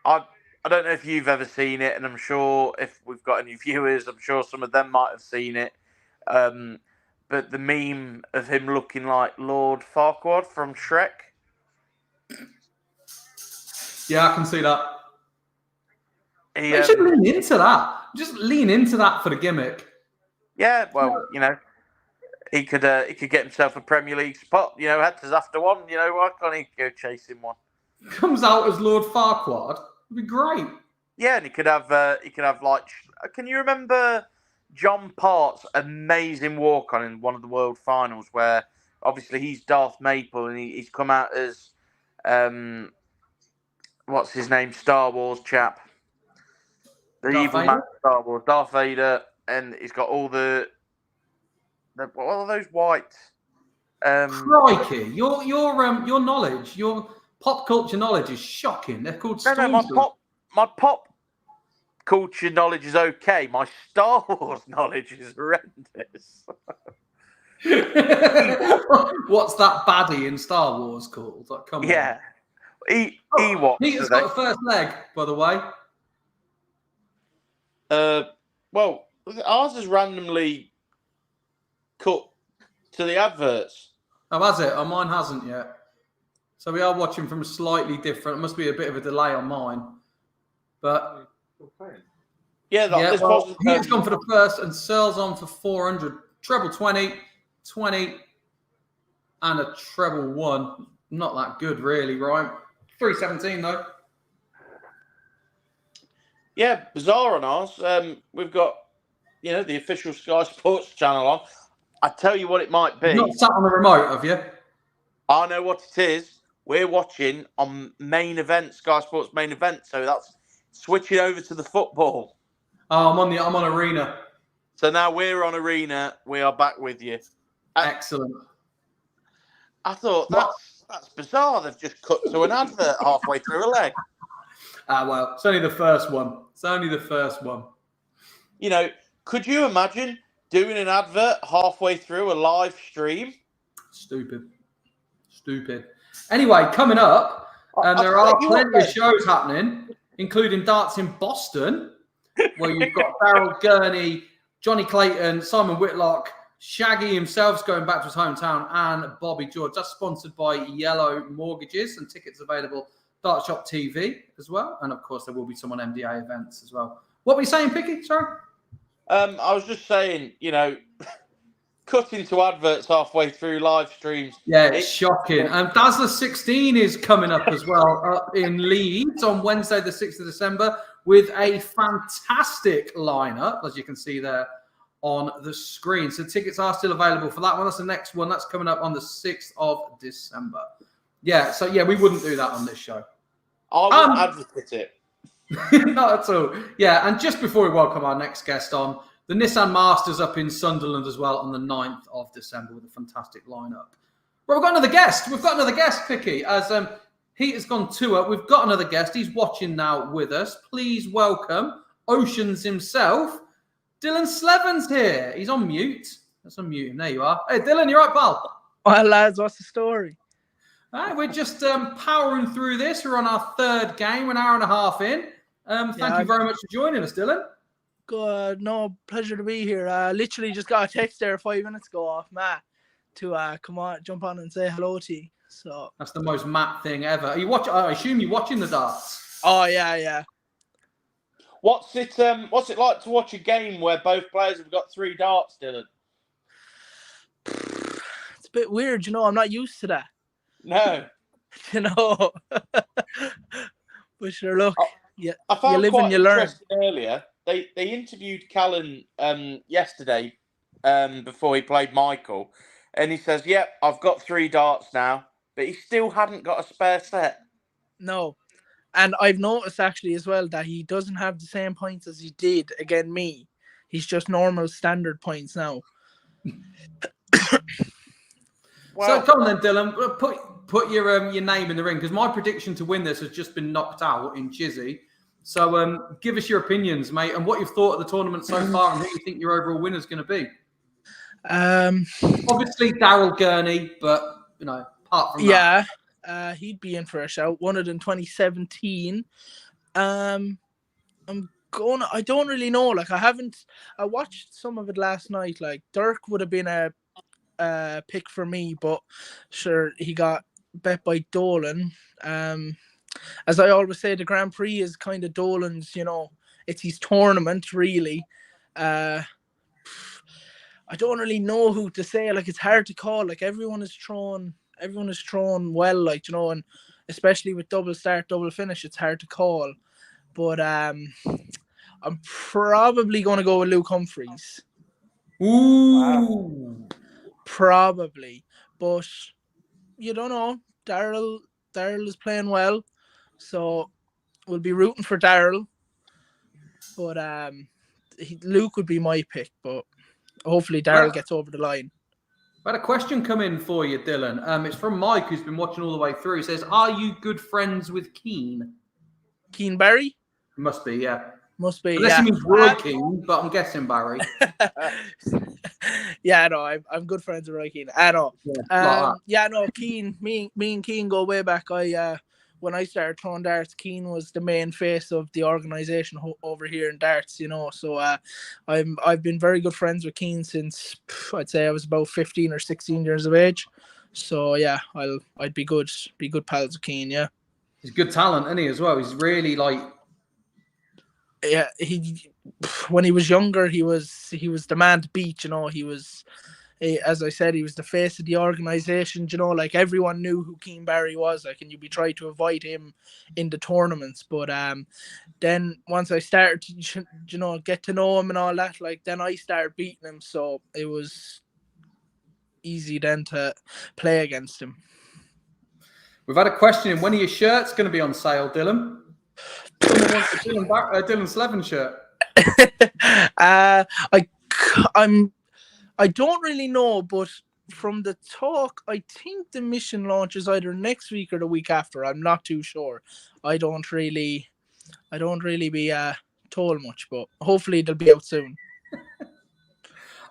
I don't know if you've ever seen it, and I'm sure if we've got any viewers, I'm sure some of them might have seen it. But the meme of him looking like Lord Farquaad from Shrek. Yeah, I can see that. He should lean into that. Just lean into that for the gimmick. Yeah, well, he could get himself a Premier League spot. Headers after one. Why can't he go chasing one? Comes out as Lord Farquaad. It'd be great. Yeah, and he could have like. Can you remember John Part's amazing walk on in one of the World Finals, where obviously he's Darth Maple and he's come out as what's his name, Star Wars chap, the Darth evil Vader? man of Star Wars, Darth Vader, and he's got all the what are those white? Crikey, your knowledge, your pop culture knowledge is shocking. They're called my pop culture knowledge is okay. My Star Wars knowledge is horrendous. What's that baddie in Star Wars called? Like, come on. Yeah. Ewoks. Peter's got the first leg, by the way. Well, ours is randomly cut to the adverts. Oh, has it? Oh, mine hasn't yet. So we are watching from a slightly different. It must be a bit of a delay on mine. But this wasn't. Peter's gone for the first, and Searle's on for 400. Treble 20, 20, and a treble 1. Not that good, really, right? 317 though. Yeah, bizarre on ours. We've got, the official Sky Sports channel on. I tell you what it might be. You've not sat on the remote, have you? I know what it is. We're watching on main event, Sky Sports main event. So that's switching over to the football. Oh, I'm on Arena. So now we're on Arena. We are back with you. Excellent. I thought that's bizarre. They've just cut to an advert halfway through a leg. Well, it's only the first one. Could you imagine doing an advert halfway through a live stream? Stupid. Anyway, coming up, there are plenty of shows happening, including Darts in Boston, where you've got Darryl Gurney, Johnny Clayton, Simon Whitlock, Shaggy himself's going back to his hometown, and Bobby George. That's sponsored by Yellow Mortgages, and tickets available Dart Shop TV as well. And of course, there will be some on MDA events as well. What were you saying, Picky? Sorry. I was just saying, cutting to adverts halfway through live streams. Yeah, it's shocking. And Dazzler 16 is coming up as well up in Leeds on Wednesday, the 6th of December, with a fantastic lineup, as you can see there on the screen. So tickets are still available for that one. That's the next one. That's coming up on the 6th of December. Yeah, so we wouldn't do that on this show. I wouldn't advocate it. Not at all. Yeah, and just before we welcome our next guest on, the Nissan Masters up in Sunderland as well on the 9th of December with a fantastic lineup. Well, we've got another guest. Picky, as he has gone tour. We've got another guest. He's watching now with us. Please welcome Oceans himself, Dylan Slevens here. He's on mute. Let's unmute him. There you are. Hey, Dylan, you're right, pal? Well, lads, what's the story? We're just powering through this. We're on our third game, an hour and a half in. Thank you very much for joining us, Dylan. Good, no, pleasure to be here. Literally just got a text there 5 minutes ago off Matt to come on, jump on and say hello to you. So that's the most Matt thing ever. Are you watch? I assume you're watching the darts. Oh yeah. What's it like to watch a game where both players have got 3 darts, Dylan? It's a bit weird, I'm not used to that. No. But sure, look, I found you live quite and you learn. interesting earlier. They interviewed Callan yesterday before he played Michael, and he says, "Yep, I've got 3 darts now," but he still hadn't got a spare set. No, and I've noticed actually as well that he doesn't have the same points as he did against me. He's just normal standard points now. So come on then, Dylan. Put your name in the ring, because my prediction to win this has just been knocked out in Chizzy. So give us your opinions, mate, and what you've thought of the tournament so far, and who you think your overall winner is going to be. Obviously Daryl Gurney, but apart from that, he'd be in for a shout. Won it in 2017. I don't really know. Like I watched some of it last night. Like Dirk would have been a pick for me, but sure, he got bet by Dolan. As I always say, the Grand Prix is kind of Dolan's, it's his tournament really. I don't really know who to say. Like it's hard to call. Like everyone is thrown well, like, and especially with double start, double finish, it's hard to call. But I'm probably going to go with Luke Humphries. Ooh. Wow. Probably, but you don't know. Daryl is playing well, so we'll be rooting for Daryl. But Luke would be my pick, but hopefully Daryl gets over the line. I had a question come in for you, Dylan. It's from Mike, who's been watching all the way through. He says, "Are you good friends with Keane?" Keane Barry? Must be, yeah. Must be, unless he means Roy Keane, but I'm guessing Barry. Yeah, no, I'm good friends with Roy Keane. I know. Keane. Me and Keane go way back. When I started throwing darts, Keane was the main face of the organisation over here in darts. So I've been very good friends with Keane since I'd say I was about 15 or 16 years of age. So yeah, I'd be good pals with Keane. Yeah, he's good talent, isn't he? As well, he's really like. Yeah, when he was younger, he was the man to beat. He was, as I said, he was the face of the organisation. Like everyone knew who Keane Barry was. Like, and you'd be trying to avoid him in the tournaments. But then once I started to get to know him and all that, like then I started beating him. So it was easy then to play against him. We've had a question: when are your shirts going to be on sale, Dylan? Someone wants a Dylan Slevin shirt. I don't really know, but from the talk, I think the mission launches either next week or the week after. I'm not too sure. I don't really be told much, but hopefully they'll be out soon.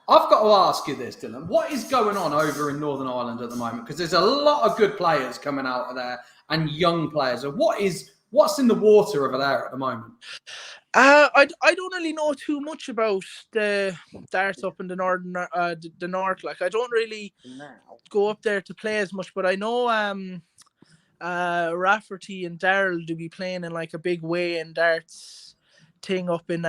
I've got to ask you this, Dylan. What is going on over in Northern Ireland at the moment? Because there's a lot of good players coming out of there and young players. And what's in the water over there at the moment? I don't really know too much about the darts up in the north. Like I don't really go up there to play as much, but I know Rafferty and Daryl do be playing in like a big weigh-in darts thing up in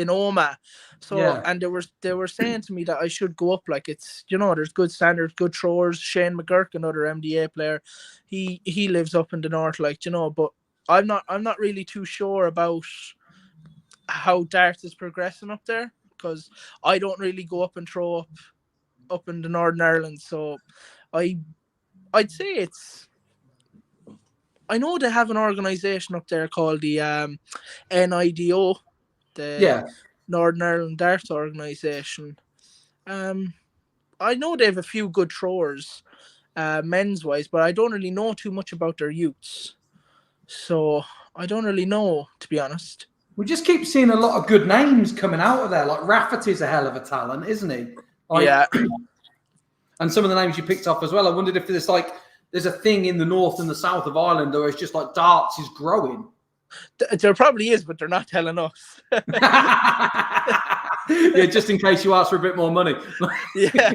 Oma. So yeah. And they were saying to me that I should go up. Like it's there's good standards, good throwers. Shane McGurk, another MDA player, he lives up in the north, like but I'm not really too sure about how darts is progressing up there, because I don't really go up and throw up in the Northern Ireland. So I'd say I know they have an organisation up there called the NIDO, the Northern Ireland Darts Organisation. I know they have a few good throwers, men's wise, but I don't really know too much about their youths. So I don't really know, to be honest. We just keep seeing a lot of good names coming out of there. Like Rafferty's a hell of a talent, isn't he? Yeah. and some of the names you picked up as well. I wondered if there's a thing in the north and the south of Ireland, or it's just like darts is growing. There probably is, but they're not telling us. Yeah, just in case you ask for a bit more money. Yeah.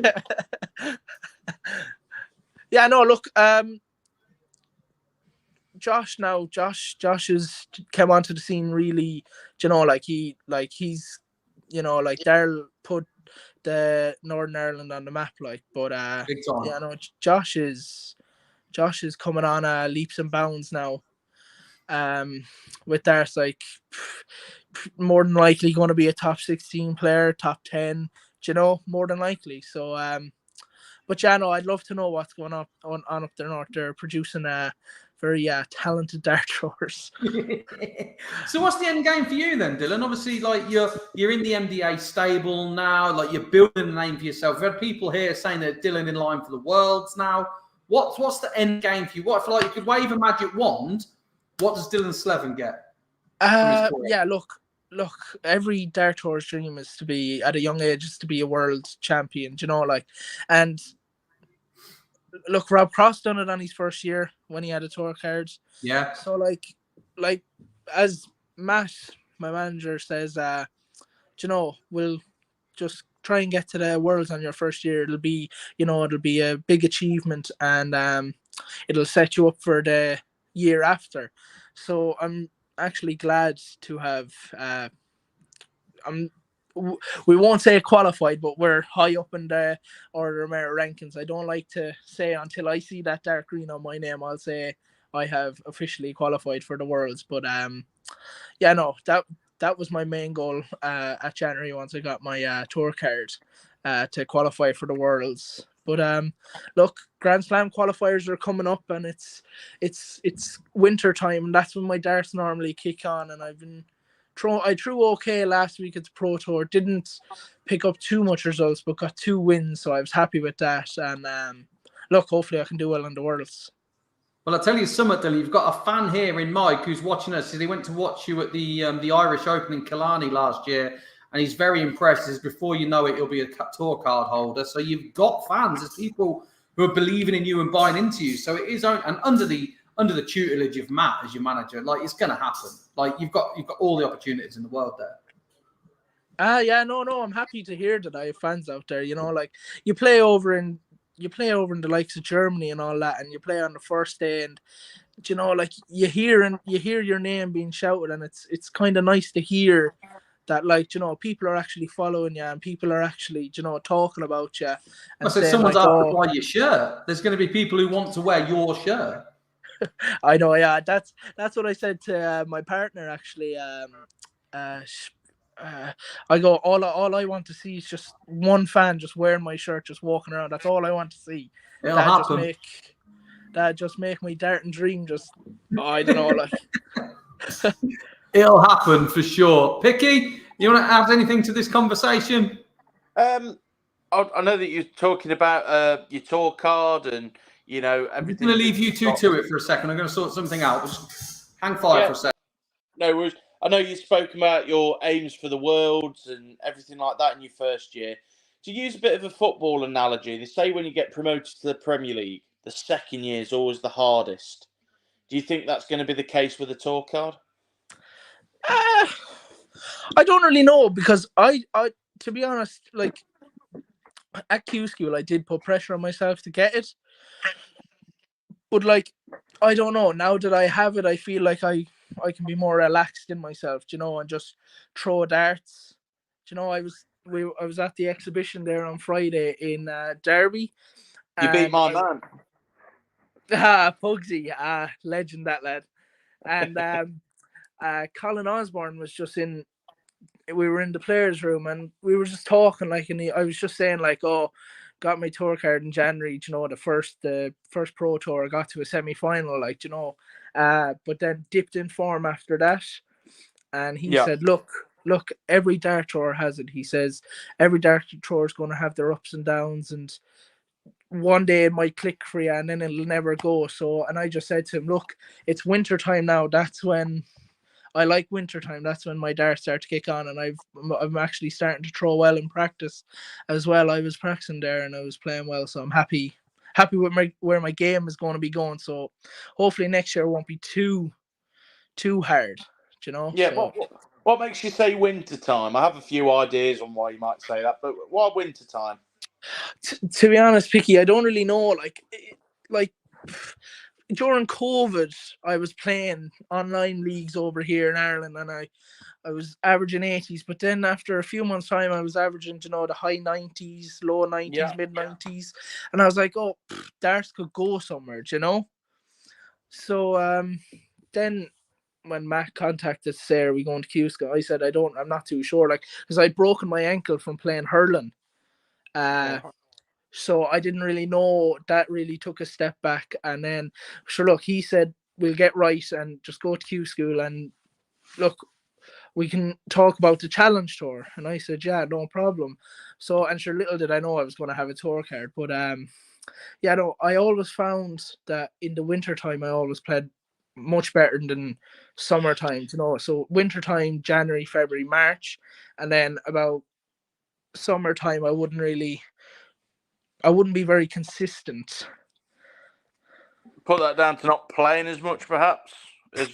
Yeah, no, look, Josh has come onto the scene really, he's, Daryl put the Northern Ireland on the map, but Big time. yeah, no, Josh is coming on leaps and bounds now. With darts, more than likely going to be a top 16 player, top 10, more than likely. So, but yeah, no, I'd love to know what's going on up there north. They're producing very talented dart throwers. So what's the end game for you then, Dylan? Obviously, you're in the MDA stable now, you're building a name for yourself. We've had people here saying that Dylan in line for the Worlds now. What's the end game for you? What if you could wave a magic wand? What does Dylan Slevin get? Yeah, look, every dart thrower's dream is to be, at a young age, is to be a world champion, and look, Rob Cross done it on his first year when he had a tour card. Yeah. So as Matt, my manager, says, we'll just try and get to the Worlds on your first year. It'll be a big achievement, and it'll set you up for the year after. So I'm actually glad to have we won't say qualified, but we're high up in the order of merit rankings. I don't like to say until I see that dark green on my name, I'll say I have officially qualified for the Worlds. But yeah, no, that was my main goal at January once I got my tour card, to qualify for the Worlds. But look, Grand Slam qualifiers are coming up, and it's winter time, and that's when my darts normally kick on. And I threw okay last week at the Pro Tour. Didn't pick up too much results, but got 2 wins, so I was happy with that. And look, hopefully I can do well in the Worlds. Well, I'll tell you something, Dylan. You've got a fan here in Mike who's watching us. He went to watch you at the Irish Open in Killarney last year, and he's very impressed. As before you know it, he'll be a tour card holder. So you've got fans. There's people who are believing in you and buying into you. So it is, and under the tutelage of Matt as your manager, it's going to happen. You've got all the opportunities in the world there. Yeah, no, I'm happy to hear that I have fans out there. You play over in the likes of Germany and all that, and you play on the first day, and you hear your name being shouted, and it's kind of nice to hear that people are actually following you, and people are actually talking about you. And so someone's asked to buy your shirt. There's going to be people who want to wear your shirt. I know, yeah. That's what I said to my partner actually. I go, all I want to see is just one fan just wearing my shirt, just walking around. That's all I want to see. It'll happen. That just make my darting dream just, I don't know, It'll happen for sure. Picky, you want to add anything to this conversation? I know that you're talking about your tour card and everything. I'm going to leave you two to it for a second. I'm going to sort something out. Just hang fire for a second. No worries. I know you spoke about your aims for the Worlds and everything like that in your first year. To use a bit of a football analogy, they say when you get promoted to the Premier League, the second year is always the hardest. Do you think that's going to be the case with the tour card? I don't really know, because I to be honest, at Q School, I did put pressure on myself to get it. But I don't know. Now that I have it, I feel like I can be more relaxed in myself, and just throw darts. I was at the exhibition there on Friday in Derby. You beat my man. Pugsy, legend, that lad. And Colin Osborne was just in. We were in the players' room, and we were just talking, and I was just saying, got my tour card in January, the first Pro Tour, I got to a semi-final, but then dipped in form after that. And he said, look, every dart thrower has it. He says, every dart thrower is going to have their ups and downs, and one day it might click for you, and then it'll never go. So, and I just said to him, look, it's winter time now. That's when I like wintertime. That's when my darts start to kick on, and I'm actually starting to throw well in practice as well. I was practicing there and I was playing well, so I'm happy with where my game is going to be going. So hopefully next year won't be too hard, you know. Yeah. So, What makes you say winter time? I have a few ideas on why you might say that, but why winter time? to be honest, Picky, I don't really know. Like during COVID, I was playing online leagues over here in Ireland, and I was averaging 80s. But then after a few months' time, I was averaging, the high 90s, low 90s, mid 90s, and I was like, oh, darts could go somewhere, you know. So then when Matt contacted to say, are we going to Cusco? I said, I'm not too sure, like, because I'd broken my ankle from playing hurling. So I didn't really know. That really took a step back. And then, sure, look, he said, we'll get right and just go to Q School and look, we can talk about the challenge tour. And I said, yeah, no problem. So, and sure, little did I know I was going to have a tour card. But yeah, no, I always found that in the wintertime, I always played much better than summertime, you know. So wintertime, January, February, March, and then about summertime, I wouldn't be very consistent. Put that down to not playing as much, perhaps?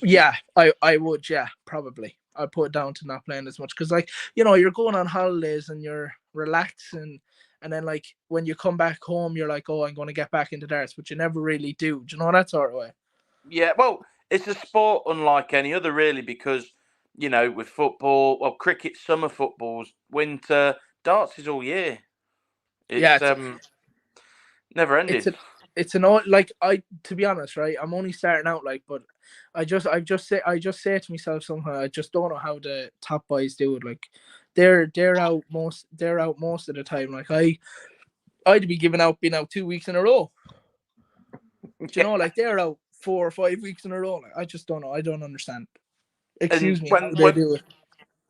Yeah, I would, yeah, probably. I'd put it down to not playing as much because, like, you know, you're going on holidays and you're relaxing, and then, like, when you come back home, you're like, oh, I'm going to get back into darts, but you never really do. Do you know that sort of way? Yeah, well, it's a sport unlike any other, really, because, you know, with football, well, cricket, summer football's winter, darts is all year. It's never ending. It's an odd, like, to be honest, right, I'm only starting out, like, but I just say to myself somehow, I just don't know how the top boys do it. Like, they're out most of the time. Like, I'd be being out 2 weeks in a row. Do you know, like, they're out 4 or 5 weeks in a row. Like, I just don't know. I don't understand. Excuse me, how they do it.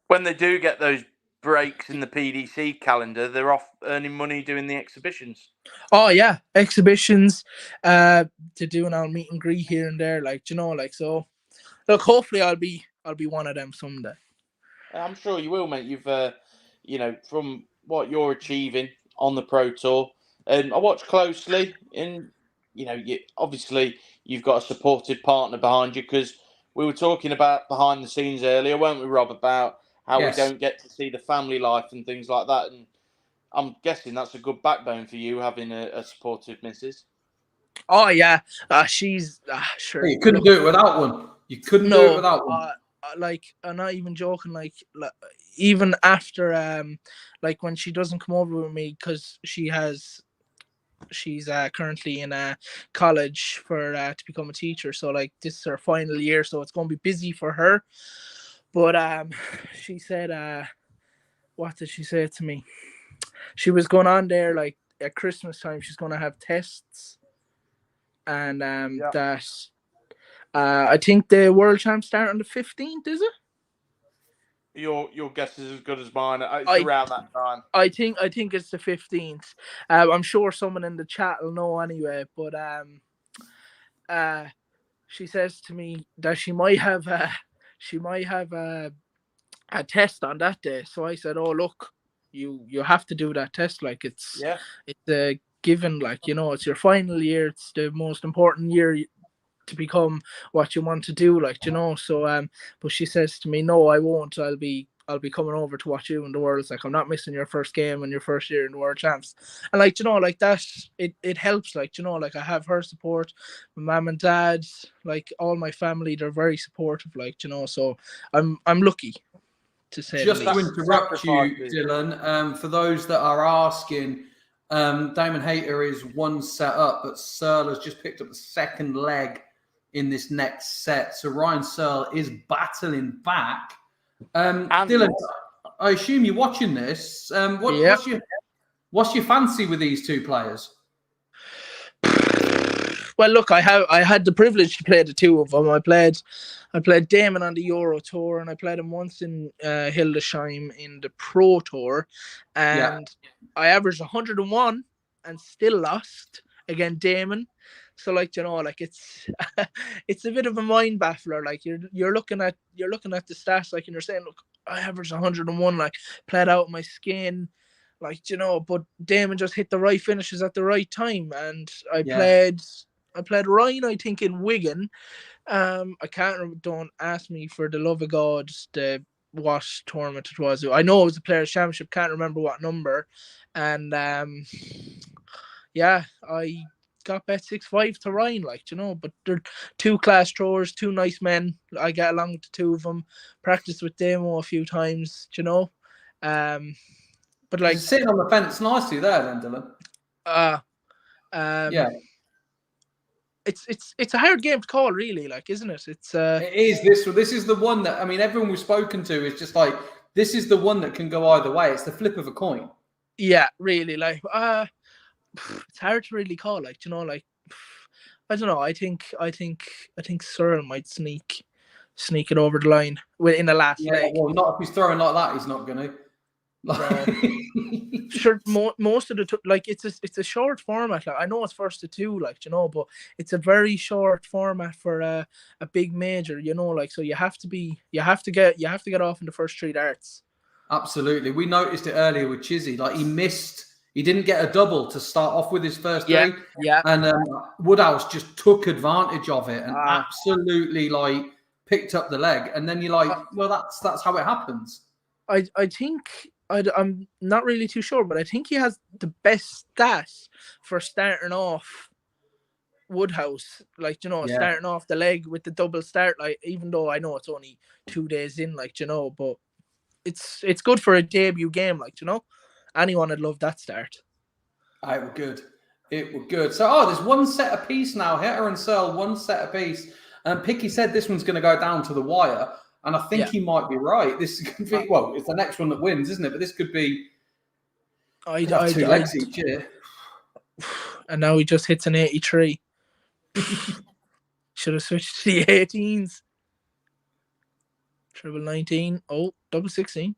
When they do get those breaks in the PDC calendar, they're off earning money doing the exhibitions. Oh yeah, exhibitions, to do an old meet and greet here and there, like, you know, like, so. Look, hopefully I'll be one of them someday. I'm sure you will, mate. You've, you know, from what you're achieving on the Pro Tour, and I watch closely, and you know, obviously you've got a supportive partner behind you, because we were talking about behind the scenes earlier, weren't we, Rob, about how we don't get to see the family life and things like that, and I'm guessing that's a good backbone for you, having a supportive missus. Oh yeah, she's sure. You couldn't do it without one. You couldn't do it without one. Like, I'm not even joking. Like even after like, when she doesn't come over with me because she's currently in college for to become a teacher. So, like, this is her final year, so it's going to be busy for her. But she said, what did she say to me? She was going on there, like, at Christmas time. She's going to have tests, and that I think the World Champs start on the 15th. Is it? Your guess is as good as mine. It's around that time. I think it's the 15th. I'm sure someone in the chat will know anyway. But she says to me that she might have a test on that day. So I said, oh, look, you have to do that test. Like, it's a given. Like, you know, it's your final year. It's the most important year to become what you want to do, like, you know. So but she says to me, no, I won't. I'll be coming over to watch you in the Worlds. Like, I'm not missing your first game and your first year in the World Champs. And, like, you know, like, that it helps, like, you know, like, I have her support, my mum and dad, like, all my family, they're very supportive, like, you know. So I'm lucky, to say. Just to interrupt you, Dylan, for those that are asking, Damon Hayter is one set up, but Searle has just picked up the second leg in this next set. So Ryan Searle is battling back. Dylan, I assume you're watching this. What's your fancy with these two players? Well, look, I had the privilege to play the two of them. I played Damon on the Euro Tour, and I played him once in Hildesheim in the Pro Tour, and I averaged 101 and still lost against Damon. So like, you know, like it's it's a bit of a mind baffler. Like you're looking at the stats, like, and you're saying, look, I averaged 101, like played out my skin, like, you know, but Damon just hit the right finishes at the right time. And I played Ryan, I think, in Wigan. I can't, don't ask me for the love of God what tournament it was. I know it was the Players' Championship, can't remember what number. And yeah, I got bet 6-5 to Ryan, like, you know, but they're two class throwers, two nice men. I get along with the two of them, practiced with Damo a few times, you know. But like, you're sitting on the fence nicely there, then, Dylan. Yeah, it's a hard game to call, really, like, isn't it? It's it is. This is the one that, I mean, everyone we've spoken to is just like, this is the one that can go either way. It's the flip of a coin. Yeah, really, like, it's hard to really call, like, you know, like, I don't know. I think Searle might sneak it over the line in the last leg. Well, not if he's throwing like that. He's not going to. Sure, most of the like, it's a short format. Like, I know it's first to two, like, you know, but it's a very short format for a big major, you know, like, so you have to get off in the first 3 darts. Absolutely, we noticed it earlier with Chizzy. Like, he didn't get a double to start off with his first 3. Yeah. And Woodhouse just took advantage of it and absolutely like picked up the leg. And then you're like, well, that's how it happens. I think. I'm not really too sure, but I think he has the best stats for starting off Woodhouse, like, you know, starting off the leg with the double start, like, even though I know it's only 2 days in, like, you know, but it's good for a debut game, like, you know, anyone would love that start. It were good. So, there's one set apiece now. Hetter and Searle, one set apiece. And Picky said this one's going to go down to the wire. And I think he might be right. This could be, well, it's the next one that wins, isn't it? But this could be 2 legs each year. And now he just hits an 83. Should have switched to the 18s. Triple 19. Oh, double 16.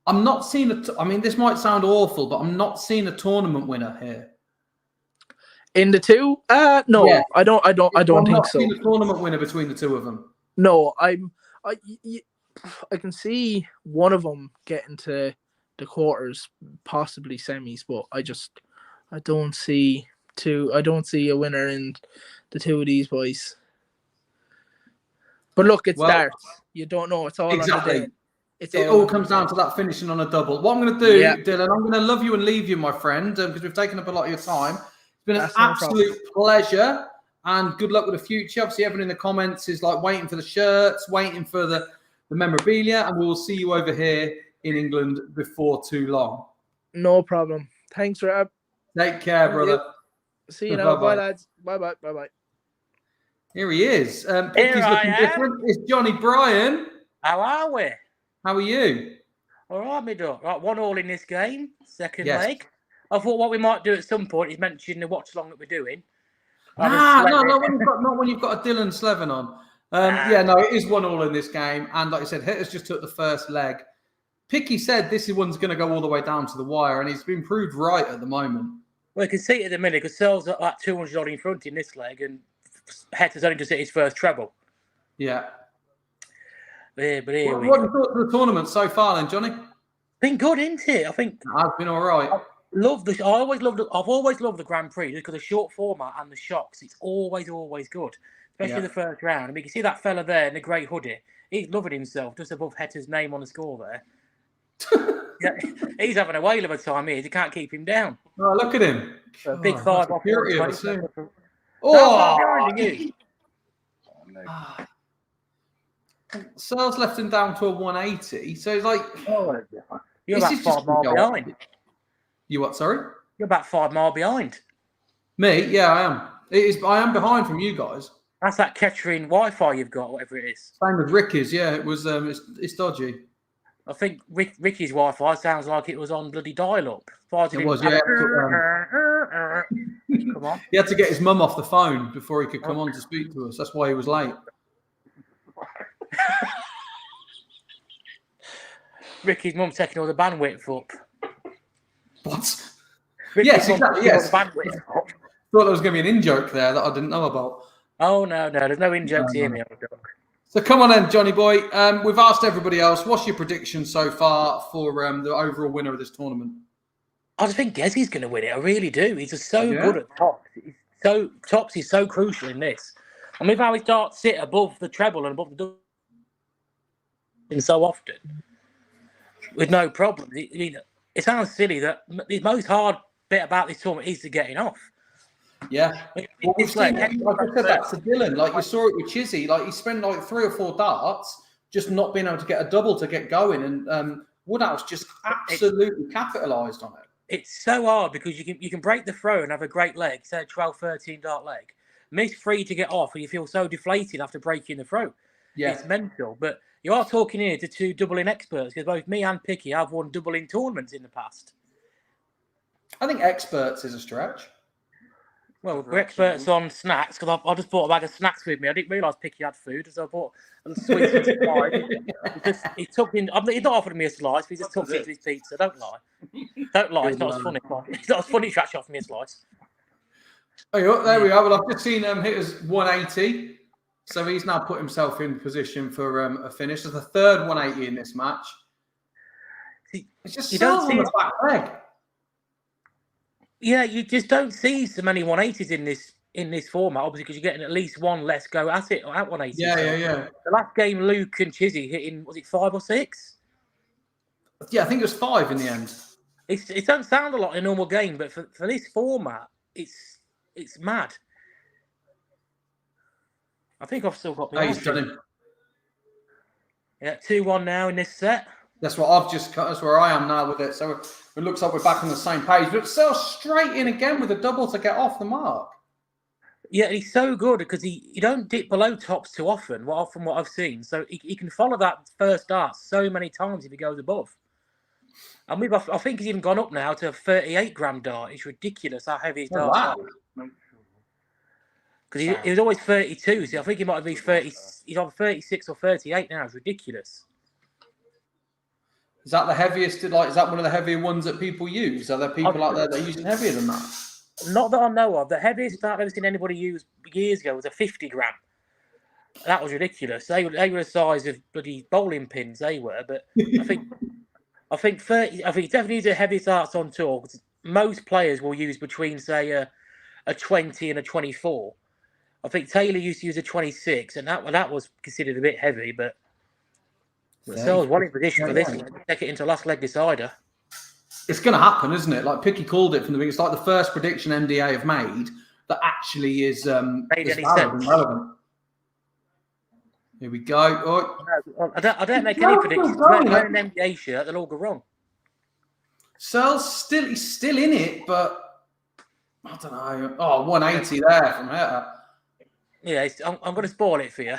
I'm not seeing I mean, this might sound awful, but I'm not seeing a tournament winner here. In the 2? No, yeah. I don't think so. I'm not seeing a tournament winner between the 2 of them. No, I can see one of them getting to the quarters, possibly semis, but I don't see a winner in the 2 of these boys. But look, it's darts. You don't know. It's all exactly. On the day. It all comes down to that finishing on a double. What I'm going to do, Dylan, I'm going to love you and leave you, my friend, because we've taken up a lot of your time. It's been an absolute pleasure, and good luck with the future. Obviously, everyone in the comments is like waiting for the shirts, waiting for the memorabilia, and we'll see you over here in England before too long. No problem. Thanks, Rob. Take care, brother. See you now. Bye, lads. Bye. Here he is. Picky's looking different. It's Johnny Bryan. How are we? How are you? All right, me dog. Right, 1-1 in this game. Second leg. I thought what we might do at some point is mention the watch-along that we're doing. Not when you've got a Dylan Slevin on. It is 1-1 in this game. And like I said, Hitters just took the first leg. Picky said this one's going to go all the way down to the wire, and he's been proved right at the moment. Well, you can see it at the minute because Searle's at like 200 odd in front in this leg, and Hetter's only just hit his first treble. Yeah. But here what have you thought of the tournament so far then, Johnny? Been good, isn't it? I think I've been all right. I've always loved the Grand Prix because of the short format and the shocks. It's always good, especially the first round. I mean, you can see that fella there in the grey hoodie. He's loving himself just above Hetter's name on the score there. He's having a whale of a time here. You can't keep him down. Oh, look at him! Big 5 off. Oh! Searle's left him down to a 180. So it's like, you're about 5 miles behind. You what? Sorry, you're about 5 miles behind. Me? Yeah, I am. I am behind from you guys. That's that Kettering Wi-Fi you've got, whatever it is. Same with Ricky's. Yeah, it was. It's dodgy. I think Ricky's Wi-Fi sounds like it was on bloody dial-up. It was. Yeah. Come on. He had to get his mum off the phone before he could come on to speak to us. That's why he was late. Ricky's mum taking all the bandwidth up. What? Yes, exactly. Yes. Thought Thought there was going to be an in-joke there that I didn't know about. Oh, no. There's no in-jokes here, me old dog. So come on then, Johnny boy. We've asked everybody else, what's your prediction so far for the overall winner of this tournament? I just think Gezzy's going to win it. I really do. He's just so good at tops. Tops is so crucial in this. I mean, how he starts to sit above the treble and above the double so often with no problems. It sounds silly that the most hard bit about this tournament is the getting off. Yeah. Well, we've seen, like I said that to Dylan. Like you saw it with Chizzy. Like he spent like 3 or 4 darts just not being able to get a double to get going. And Woodhouse just absolutely capitalised on it. It's so hard because you can break the throw and have a great leg, say a 12, 13 dart leg, miss 3 to get off, and you feel so deflated after breaking the throw. Yeah. It's mental. But you are talking here to 2 doubling experts because both me and Picky have won doubling tournaments in the past. I think experts is a stretch. Well, we're experts on snacks because I just bought a bag of snacks with me. I didn't realise Picky had food, so I bought a sweets and supplies. He took in. He's not offered me a slice. He just took it into his pizza. Don't lie. Don't lie. It's not as funny. It's not as funny to actually offer me a slice. Oh, there we are. Well, I've just seen him hit us 180, so he's now put himself in position for a finish. There's the third 180 in this match. It's just so on the back leg. Yeah, you just don't see so many 180s in this format, obviously, because you're getting at least one less go at it or at 180. Yeah. The last game, Luke and Chizzy hitting, was it 5 or 6? Yeah, I think it was 5 in the end. It don't sound a lot in a normal game, but for this format, it's mad. I think I've still got. He's done him. Yeah, 2-1 now in this set. That's what I've just cut. That's where I am now with it. So it looks like we're back on the same page. But Sell straight in again with a double to get off the mark. Yeah, he's so good because he don't dip below tops too often, from what I've seen. So he can follow that first dart so many times if he goes above. And I think he's even gone up now to a 38 gram dart. It's ridiculous how heavy his darts are. Because he was always 32, so I think he might be 30. He's on 36 or 38 now. It's ridiculous. Is that the heaviest? Like, is that one of the heavier ones that people use? Are there people out there that are using heavier than that? Not that I know of. The heaviest I've ever seen anybody use years ago was a 50 gram. That was ridiculous. They were the size of bloody bowling pins. They were, but I think 30. I think definitely the heaviest darts on tour. Most players will use between say a 20 and a 24. I think Taylor used to use a 26, and that was considered a bit heavy, but. So I was well in position for this one. Take it into last leg decider. It's going to happen, isn't it? Like Picky called it from the beginning. It's like the first prediction MDA have made that actually is valid and relevant. Here we go. Oh. I don't make any predictions. Wearing an MDA shirt, they'll all go wrong. Searle's he's still in it, but I don't know. Oh, 180 there from her. Yeah, I'm going to spoil it for you.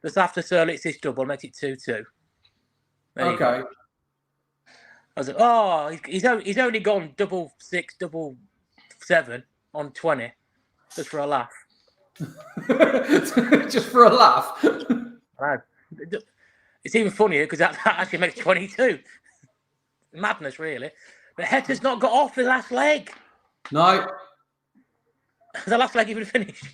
Just after Searle hits this double, makes it 2-2. Okay. I was like, he's only gone 6, 7 on 20, just for a laugh. Just for a laugh. I know. It's even funnier because that actually makes 22. Madness, really. But Hetter's not got off the last leg. No. The last leg even finished.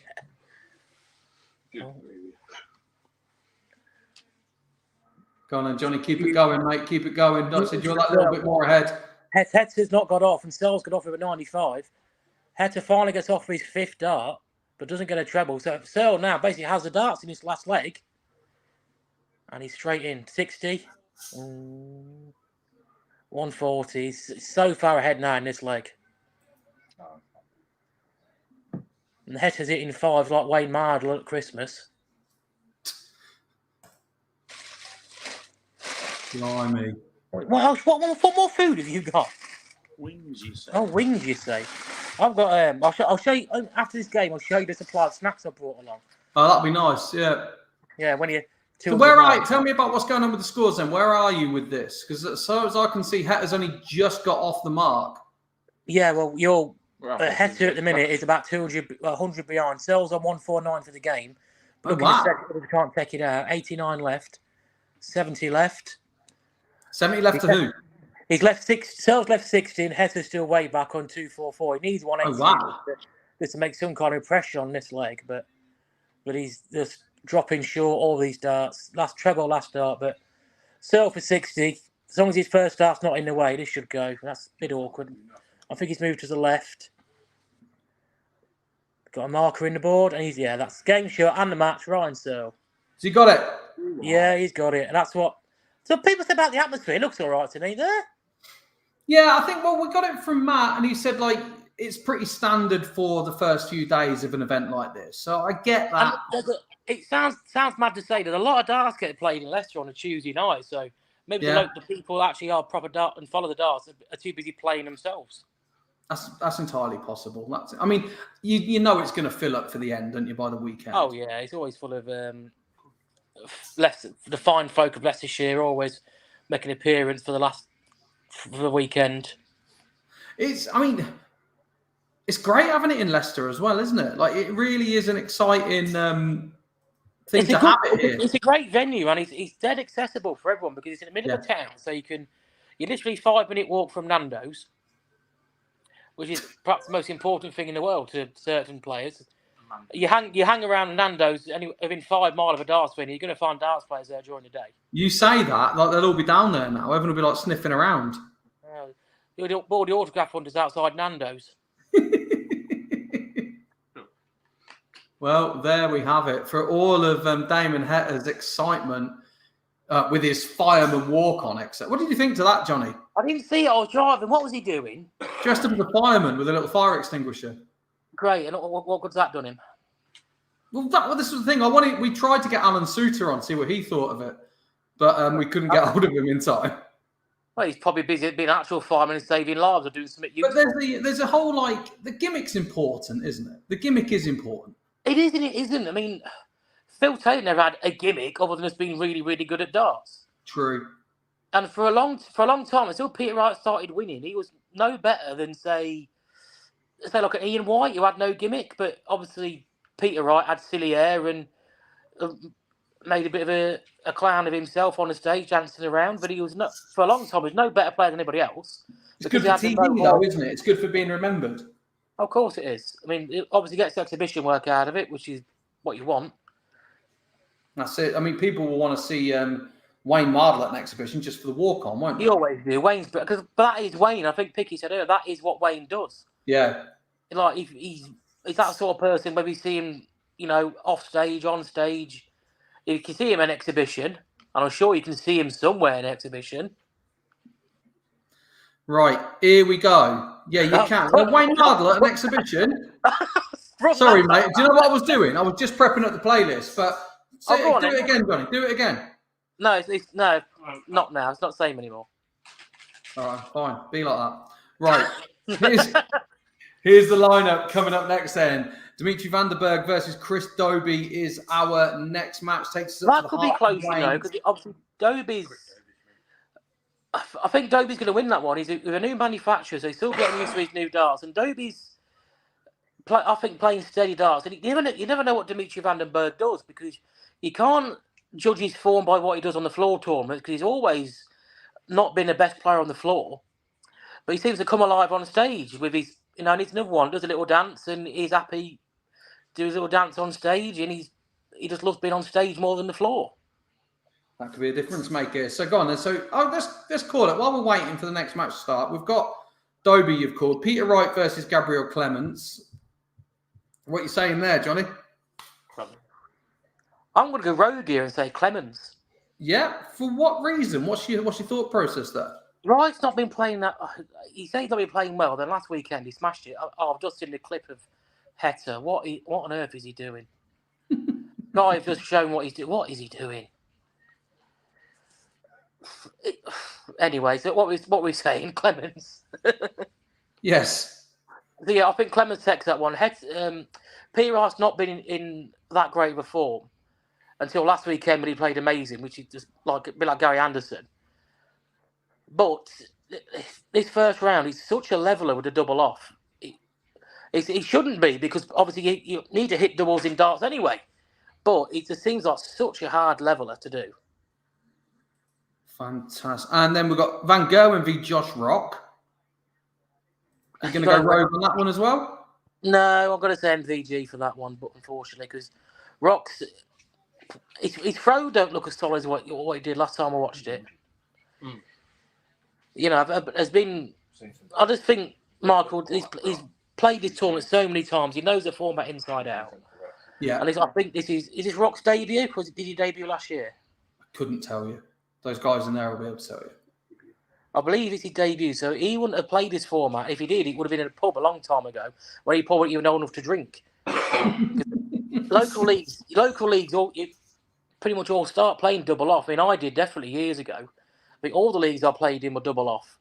Go on then, Johnny. Keep it going, mate. Keep it going. Like I said, you're that little bit more ahead. Hetter's not got off, and Searle's got off with a 95. Hetter finally gets off for his 5th dart, but doesn't get a treble. So Searle now basically has the darts in his last leg. And he's straight in. 60. 140. He's so far ahead now in this leg. And Hetter's hitting 5s like Wayne Mardle at Christmas. Blimey. What else? What more food have you got? Wings, you say? Oh, wings, you say? I've got. I'll show you after this game. I'll show you the supply of snacks I brought along. Oh, that'd be nice. Yeah. Yeah. When you. So where are you? Tell me about what's going on with the scores then. Where are you with this? Because so as I can see, Hetter's only just got off the mark. Yeah. Well, your Hetter at the minute is about 100 behind. Searle's on 149 for the game. Looking at second, we can't take it out. 89 left. 70 left. 70 left to who? He's left Searle's left 16. Hetter's still way back on 244. He needs 180 wow. just to make some kind of pressure on this leg, but he's just dropping short all these darts. Last treble, last dart, but Searle for 60. As long as his first dart's not in the way, this should go. That's a bit awkward. I think he's moved to the left. Got a marker in the board, and that's game shot and the match. Ryan Searle. Has he got it? Yeah, he's got it, and that's what. So people say about the atmosphere. It looks all right to me there. Yeah, I think, we got it from Matt, and he said, it's pretty standard for the first few days of an event like this. So I get that. It sounds mad to say that a lot of darts get played in Leicester on a Tuesday night, so maybe the people that actually are proper dart and follow the darts are too busy playing themselves. That's entirely possible. I mean, you know it's going to fill up for the end, don't you, by the weekend? Oh, yeah, it's always full of the fine folk of Leicestershire always make an appearance for the weekend. It's great having it in Leicester as well, isn't it? It really is an exciting thing to have it here. It's a great venue, and it's dead accessible for everyone because it's in the middle of town, so you're literally 5-minute walk from Nando's, which is perhaps the most important thing in the world to certain players. You hang around Nando's within 5 miles of a darts venue, you're going to find darts players there during the day. You say that, they'll all be down there now. Everyone will be sniffing around. All the autograph hunters outside Nando's. Well, there we have it. For all of Damon Hetter's excitement with his fireman walk-on exit. What did you think to that, Johnny? I didn't see it. I was driving. What was he doing? Dressed up as a fireman with a little fire extinguisher. Great. And what good's that done him? Well, this was the thing. We tried to get Alan Souter on, see what he thought of it. But we couldn't get hold of him in time. Well, he's probably busy being an actual fireman and saving lives or doing something useful. But there's a whole, the gimmick's important, isn't it? The gimmick is important. It is and it isn't. I mean, Phil Taylor never had a gimmick other than just being really, really good at darts. True. And for a long time, until Peter Wright started winning, he was no better than, say like an Ian White, who had no gimmick. But obviously, Peter Wright had silly hair and made a bit of a clown of himself on the stage, dancing around. But he was not, for a long time, he was no better player than anybody else. It's good for TV, though, isn't it? It's good for being remembered. Of course it is. I mean, it obviously gets exhibition work out of it, which is what you want. That's it. I mean, people will want to see Wayne Mardle at an exhibition just for the walk-on, won't they? You always do. But that is Wayne. I think Picky said earlier, that is what Wayne does. Yeah. He's that sort of person where we see him, off stage, on stage. You can see him in an exhibition, and I'm sure you can see him somewhere in an exhibition. Right, here we go. Yeah, you can. Wayne Mardle at an exhibition. Sorry, mate. Do you know what I was doing? I was just prepping up the playlist, but do it again, Johnny. Do it again. No, no, not now. It's not the same anymore. All right, fine. Be like that. Right. Here's the lineup coming up next then. Dimitri van der Berg versus Chris Dobey is our next match. Takes us up that to could be close, because obviously Dobey's. I think Dobey's going to win that one. He's with a new manufacturer, so he's still getting used to his new darts. And Dobey's, I think, playing steady darts. And you never know what Dimitri van der Berg does, because you can't judge his form by what he does on the floor tournaments, because he's always not been the best player on the floor. But he seems to come alive on stage with his, and it's another one, does a little dance, and he's happy to do his little dance on stage, and he just loves being on stage more than the floor. That could be a difference maker. So go on then. So let's call it. While we're waiting for the next match to start, we've got Dobey, you've called. Peter Wright versus Gabriel Clements. What are you saying there, Johnny? I'm going to go rogue here and say Clements. Yeah? For what reason? What's your thought process there? Wright's not been playing that. He said he's not been playing well. Then last weekend he smashed it. I've just seen the clip of Hetter. What on earth is he doing? Guy have just shown what he's doing. What is he doing? Anyway, so what we're saying, Clements. Yes. So yeah, I think Clements takes that one. Peter Wright's not been in that great of a form until last weekend when he played amazing, which is just a bit like Gary Anderson. But this first round, he's such a leveller with a double off. He shouldn't be, because obviously you need to hit doubles in darts anyway. But it just seems like such a hard leveller to do. Fantastic. And then we've got Van Gerwen v Josh Rock. You're going to go rogue on that one as well? No, I'm going to say MVG for that one, but unfortunately, because Rock's his throw don't look as solid as what he did last time I watched it. You know, has been. I just think Michael he's played this tournament so many times. He knows the format inside out. Yeah. And I think is this Rock's debut? Or did he debut last year? I couldn't tell you. Those guys in there will be able to tell you. I believe it's his debut, so he wouldn't have played this format. If he did, he would have been in a pub a long time ago, where he probably even know enough to drink. local leagues, you pretty much all start playing double off. I mean, I did definitely years ago. I think all the leagues I played in were double off.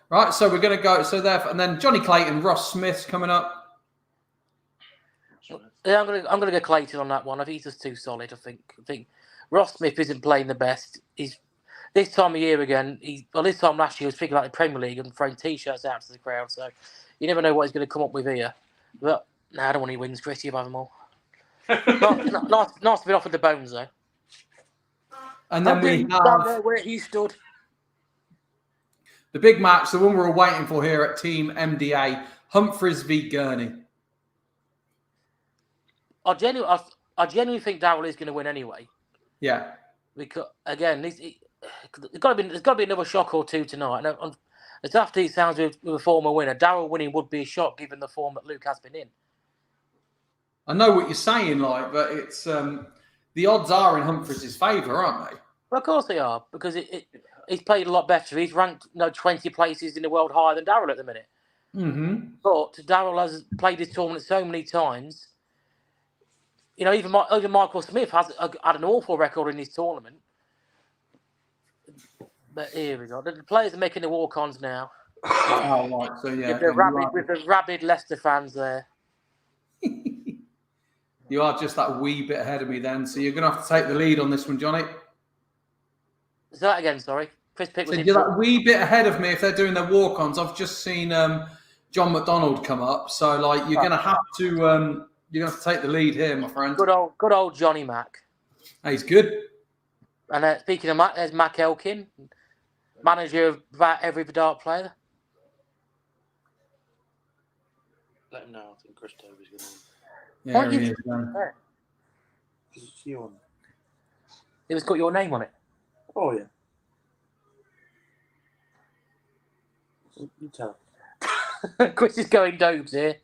Right, so we're going to go. So there, and then Johnny Clayton, Ross Smith's coming up. Yeah, I'm gonna go Clayton on that one. I think he's just too solid. I think Ross Smith isn't playing the best. He's this time of year again. This time last year he was thinking like the Premier League and throwing T-shirts out to the crowd. So you never know what he's going to come up with here. But I don't want any wins. Chris, you have them all. Nice to be off with the bones though. And then we have where he stood. The big match, the one we're all waiting for here at Team MDA, Humphries v Gurney. I genuinely think Darrell is going to win anyway. Yeah. Because again, there's got to be another shock or two tonight. And as daft as it sounds with a former winner, Darrell winning would be a shock given the form that Luke has been in. I know what you're saying, but it's the odds are in Humphries' favour, aren't they? Well, of course they are, because he's played a lot better. He's ranked 20 places in the world higher than Darrell at the minute. Mm-hmm. But Darrell has played this tournament so many times. You know, even Michael Smith has had an awful record in this tournament. But here we go. The players are making the walk-ons now. Oh, right. So, yeah. With the rabid Leicester fans there. You are just that wee bit ahead of me then. So you're going to have to take the lead on this one, Johnny. Say that again, sorry. Chris Pitt was you're that wee bit ahead of me if they're doing their walk-ons. I've just seen John McDonald come up. So, you're going to have to... You're going to have to take the lead here, my friend. Good old Johnny Mac. He's good. And speaking of Mac, there's Mac Elkin, manager of about every dart player. Let him know. I think Chris Toby's going to win. Yeah, he is, man. It's you on. It was got your name on it. Oh, yeah. You tell. Chris is going Dobes here.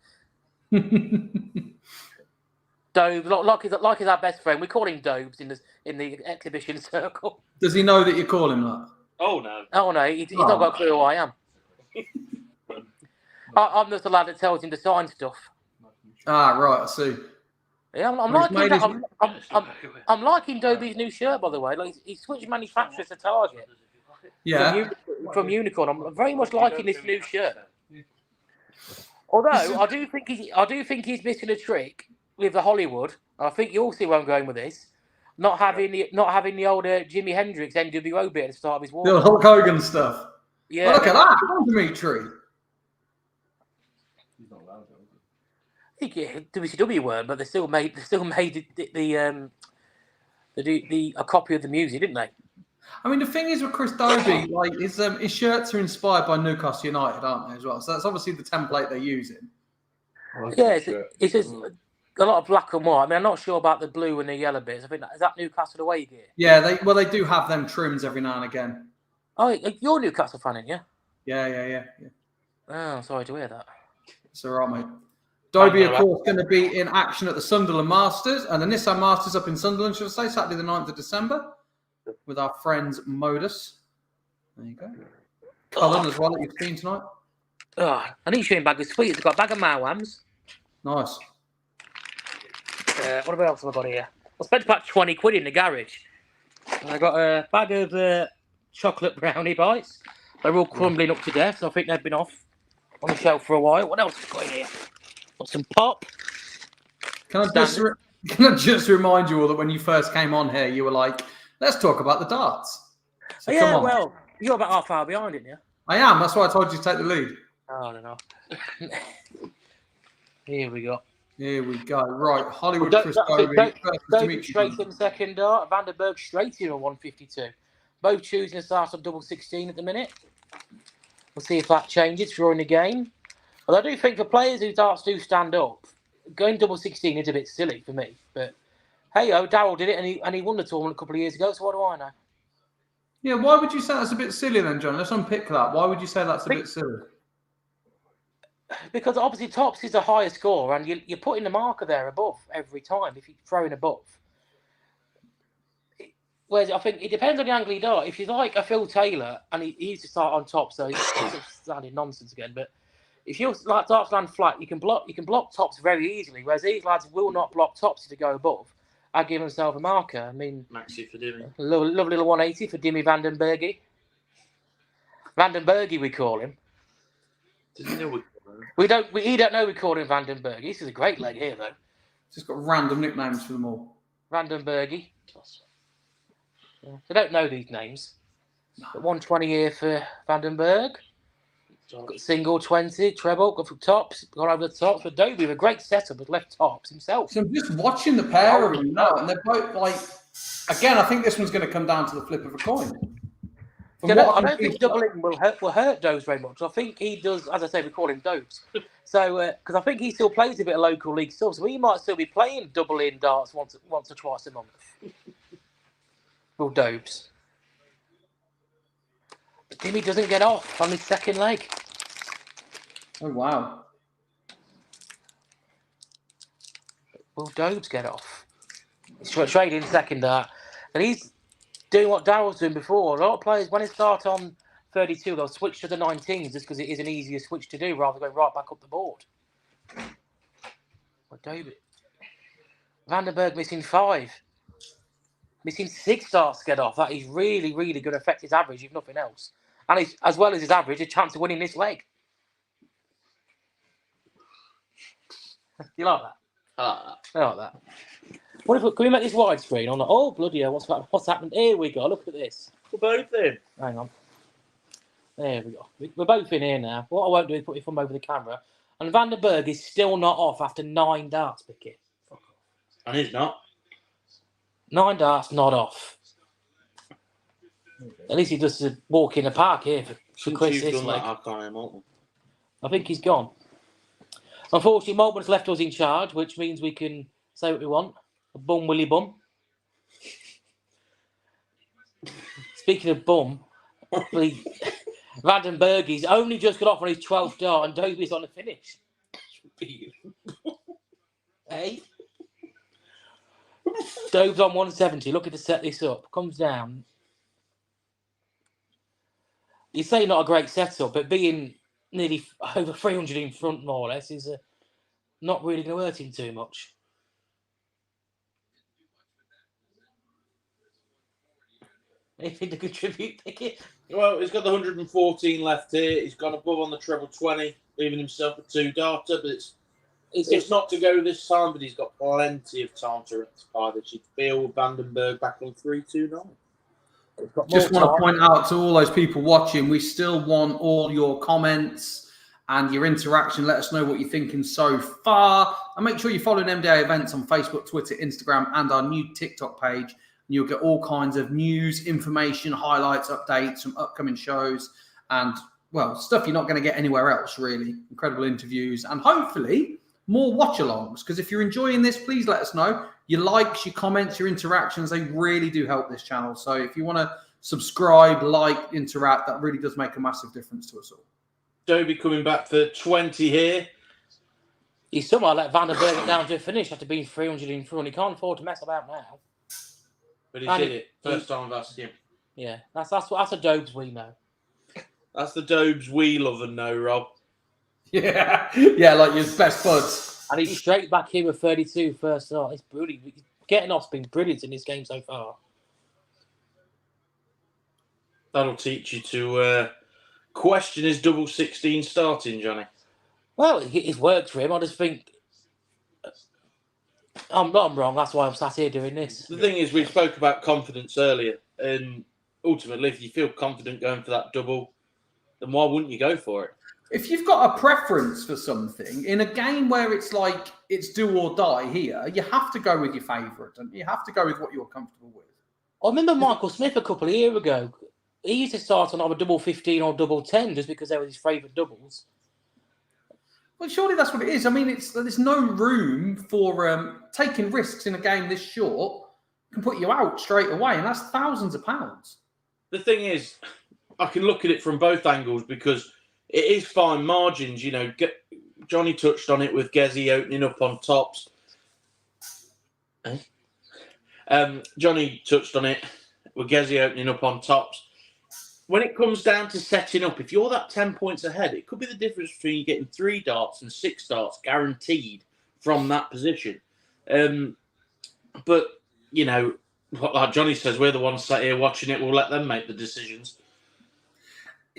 Dobes, like he's our best friend. We call him Dobes in the exhibition circle. Does he know that you call him that? Oh no! Oh no, he's not got a clue who I am. I'm just the lad that tells him to sign stuff. Ah, right. I see. Yeah, I'm liking Dobie's new shirt, by the way. Like he switched manufacturers to Target. Yeah. From Unicorn, I'm very much liking this new shirt. Although I do think he's missing a trick with the Hollywood. I think you'll see where I'm going with this. Not having the old Jimi Hendrix NWO bit at the start of his walk. The Hulk Hogan stuff. Yeah. Well, look at that, Dimitri. I think WCW weren't, but they still made a copy of the music, didn't they? I mean, the thing is with Chris Dobie, his shirts are inspired by Newcastle United, aren't they, as well? So that's obviously the template they're using. Yeah, it's just a lot of black and white. I mean, I'm not sure about the blue and the yellow bits. I think is that Newcastle away gear. Yeah, they do have them trims every now and again. Oh, you're a Newcastle fan, aren't you? Yeah. Oh, sorry to hear that. It's all right, mate. Dobie, of course, going to be in action at the Sunderland Masters and the Nissan Masters up in Sunderland, should I say, Saturday the 9th of December with our friends Modus. There you go. Cullen as well that you've seen tonight. Oh, I need to show him bag of sweets. I've got a bag of Mawams. Nice. What else have I got here? I spent about 20 quid in the garage. I got a bag of chocolate brownie bites. They're all crumbling up to death, so I think they've been off on the shelf for a while. What else have I got in here? Got some pop. Can I just remind you all that when you first came on here, you were like, let's talk about the darts. So yeah, well, you're about half hour behind, aren't you? I am. That's why I told you to take the lead. Oh, I don't know. Here we go. Here we go. Right, Hollywood Well, Chris don't Bobby versus Doby straight Dimitri. in second dart. Vandenberg straight in on 152. Both choosing to start on double 16 at the minute. We'll see if that changes during the game. Well, I do think for players whose darts do stand up, going double 16 is a bit silly for me. But hey, Darryl did it and he won the tournament a couple of years ago, so what do I know? Yeah, why would you say that's a bit silly then, John? Let's unpick that. Why would you say that's a bit silly? Because obviously tops is a higher score, and you're putting the marker there above every time if you're throwing above. Whereas I think it depends on the angle you dart. If you're like a Phil Taylor, and he used to start on top, so he's sounding nonsense again. But if you're like darts land flat, you can block tops very easily. Whereas these lads will not block tops to go above. I give themselves a marker. I mean, Maxi for Dimmy. Lovely little 180 for Dimmy Vandenbergie. Vandenbergie, we call him. Doesn't he know He don't know we call him Vandenbergie. This is a great leg here, though. Just got random nicknames for them all. Vandenbergie. Yeah, they don't know these names. But 120 here for Vandenberg. Got single 20, treble, got for tops, got over the tops. But Dobie with a great setup with left tops himself. So I'm just watching the pair of them now, and they're both like, again, I think this one's going to come down to the flip of a coin. I don't think doubling will hurt Dobes very much. I think he does, as I say, we call him Dobes. So, because I think he still plays a bit of local league stuff, so he might still be playing double-in darts once or twice a month. Well, Dobes. But Dimmy doesn't get off on his second leg. Oh, wow. Will Dobes get off? He's trading second dart. And he's doing what Darryl's doing before. A lot of players, when they start on 32, they'll switch to the 19s just because it is an easier switch to do rather than going right back up the board. Well, Dobie. Vandenberg missing 5. Missing 6 darts to get off. That is really, really going to affect his average, if nothing else. And he's, as well as his average, a chance of winning this leg. You like that? I like that. What if can we make this widescreen on the? Oh bloody hell! What's happened? Here we go. Look at this. We're both in. Hang on. There we go. We're both in here now. What I won't do is put your thumb over the camera. And Vandenberg is still not off after 9 darts, Vicky. And he's not. 9 darts, not off. At least he does a walk in the park here for Chris this leg. I think he's gone. Unfortunately, Maltman's left us in charge, which means we can say what we want. A bum willy bum. Speaking of bum, Vandenbergie's only just got off on his 12th dart and Dobie's on the finish. Hey? Dove's on 170, looking to set this up. Comes down. You say not a great setup, but being nearly over 300 in front, more or less, is not really going to hurt him too much. Anything to contribute, Pickett? Well, he's got the 114 left here. He's gone above on the treble 20, leaving himself a 2 darter, but it's not to go this time, but he's got plenty of time to rectify this. He'd feel Vandenberg back on 3-2-9. Just want to point out to all those people watching, we still want all your comments and your interaction. Let us know what you're thinking so far. And make sure you're following MDA Events on Facebook, Twitter, Instagram, and our new TikTok page. You'll get all kinds of news, information, highlights, updates from upcoming shows and, well, stuff you're not going to get anywhere else, really. Incredible interviews and hopefully more watch-alongs. Because if you're enjoying this, please let us know. Your likes, your comments, your interactions, they really do help this channel. So if you want to subscribe, like, interact, that really does make a massive difference to us all. Dobie coming back for 20 here. He's somehow let Vandenberg get down to a finish after being 300 in front. He can't afford to mess about now. But he did it. First time I've asked him. Yeah, that's a Dobes we know. That's the Dobes we love and know, Rob. Yeah, like your best buds. And he's straight back here with 32 first start. It's brilliant. Getting off's been brilliant in this game so far. That'll teach you to question his double 16 starting, Johnny. Well, it's worked for him. I just think I'm wrong. That's why I'm sat here doing this. The thing is, we spoke about confidence earlier, and ultimately, if you feel confident going for that double, then why wouldn't you go for it? If you've got a preference for something in a game where it's like it's do or die here, you have to go with your favourite, and you have to go with what you're comfortable with. I remember Michael Smith a couple of years ago. He used to start on either double 15 or double 10 just because they were his favourite doubles. Well, surely that's what it is. I mean, there's no room for taking risks in a game this short. Can put you out straight away, and that's thousands of pounds. The thing is, I can look at it from both angles because it is fine margins. You know, Johnny touched on it with Gezi opening up on tops. Johnny touched on it with Gezi opening up on tops. When it comes down to setting up, if you're that 10 points ahead, it could be the difference between you getting 3 darts and 6 darts guaranteed from that position. But, you know, like Johnny says, we're the ones sat here watching it. We'll let them make the decisions.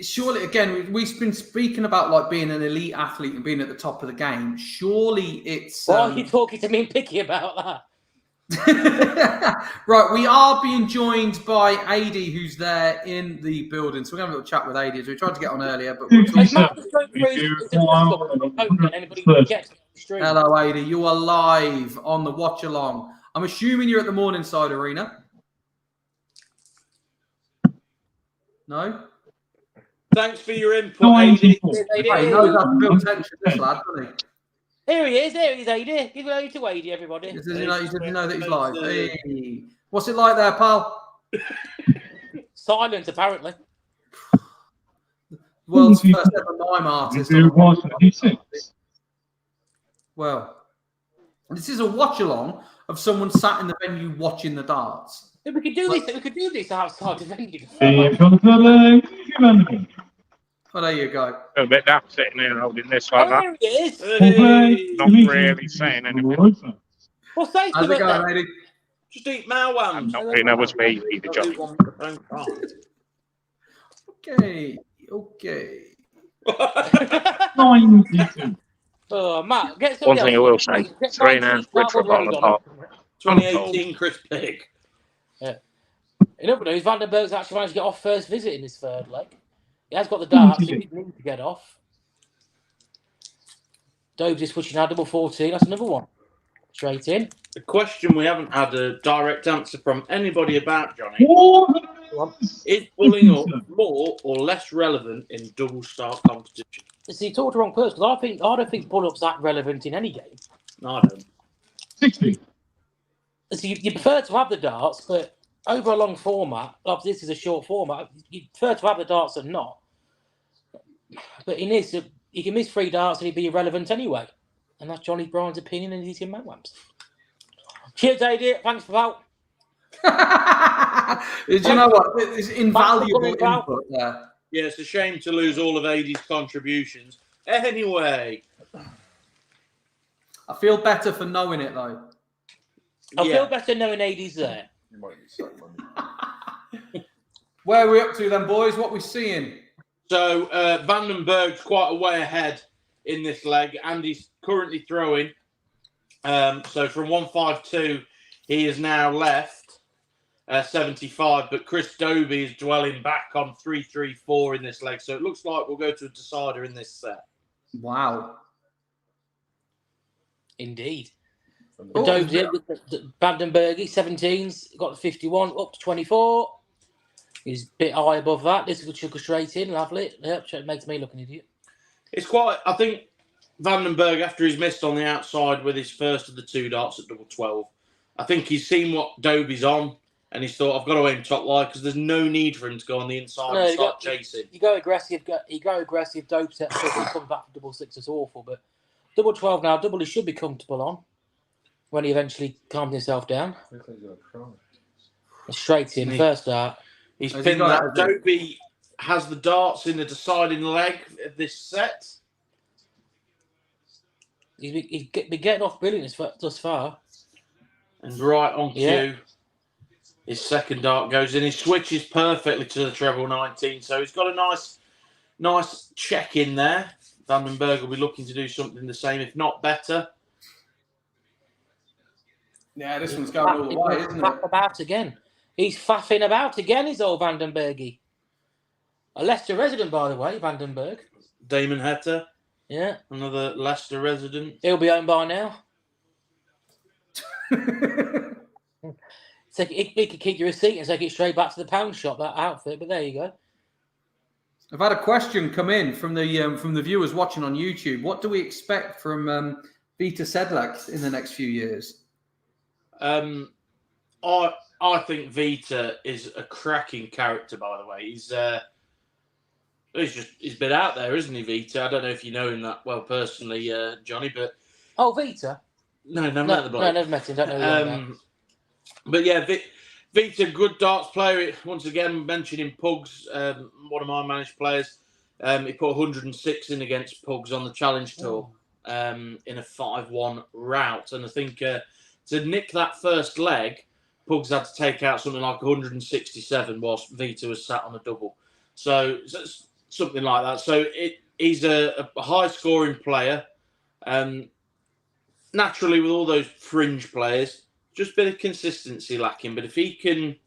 Surely, again, we've been speaking about like being an elite athlete and being at the top of the game. Surely it's... Why are you talking to me and picky about that? Right, we are being joined by AD, who's there in the building. So we're going to have a little chat with AD. So we tried to get on earlier, but we'll talk. Hello, AD. You are live on the Watchalong. I'm assuming you're at the Morningside Arena. No? Thanks for your input, AD. He knows how to build tension, this lad, doesn't he? Here he is, AD. Give it over to AD, everybody. Does he know that he's live? Hey. What's it like there, pal? Silence, apparently. World's first ever mime artist. Well, this is a watch-along of someone sat in the venue watching the darts. Yeah, we could do this. We could do this outside the venue. Well, there you go. A bit daft sitting here holding this like that. There he is. Hey. Not really saying anything. Well, say How's it something going, then. lady? Just eat Malwams. I'm not being was me either, Johnny. Okay. Oh, Matt, get some. One thing I will say, Serena, went for a bottle of pop. 2018 Chris Pig. Yeah. In other news, Vandenberg's actually managed to get off first visit in his third leg. He has got the darts, he didn't need to get off. Dobes is switching now, double 14. That's another one. Straight in. The question we haven't had a direct answer from anybody about, Johnny, is pulling up more or less relevant in double start competition? See, you talked to the wrong person, because I don't think pull-up's that relevant in any game. No, I don't. 60. So you prefer to have the darts, but over a long format, like this is a short format, you prefer to have the darts than not. But in this, you can miss 3 darts and he'd be irrelevant anyway. And that's Johnny Bryan's opinion, and he's in Manwams. Cheers, AD. Thanks for that. Do you know what? It's invaluable input there. Yeah, it's a shame to lose all of AD's contributions. Anyway. I feel better for knowing it, though. I feel better knowing AD's there. Where are we up to then, boys? What are we seeing? So Vandenberg's quite a way ahead in this leg, and he's currently throwing. So from 152, he is now left 75, but Chris Dobie is dwelling back on 334 in this leg. So it looks like we'll go to a decider in this set. Wow. Indeed. Dobie, Vandenberg, 17's got the 51, up to 24. He's a bit high above that. This will go straight in. Lovely. Yep, it makes me look an idiot. It's quite, I think, Vandenberg, after he's missed on the outside with his first of the 2 darts at double 12, I think he's seen what Dobie's on, and he's thought, I've got to aim top wide because there's no need for him to go on the inside and start chasing. You go aggressive, dope set, so he comes back to double 6, it's awful. But double 12 now, double he should be comfortable on when he eventually calms himself down. Straight in, first dart. He's pinned that. Dobie has the darts in the deciding leg of this set. He's been getting off brilliant thus far. And right on cue, his second dart goes in. He switches perfectly to the treble 19. So he's got a nice check in there. Vandenberg will be looking to do something the same, if not better. Yeah, this one's going all the way, isn't it? About again. He's faffing about again, is old Vandenbergy. A Leicester resident, by the way, Vandenberg. Damon Heta, Yeah. another Leicester resident. He'll be home by now. So he could keep your receipt and take it straight back to the pound shop, that outfit. But there you go. I've had a question come in from the viewers watching on YouTube. What do we expect from Vita Sedlak in the next few years? I think Vita is a cracking character. By the way, he's been out there, isn't he, Vita? I don't know if you know him that well personally, Johnny, but Vita. No, never met the bloke. No, never met him. Don't know him. But yeah, Vita, good darts player. Once again, mentioning Pugs, one of my managed players. He put 106 in against Pugs on the Challenge Tour in a 5-1 rout. And I think to nick that first leg, Pugs had to take out something like 167 whilst Vita was sat on a double. So something like that. So he's a high-scoring player. Naturally, with all those fringe players, just a bit of consistency lacking. But if he can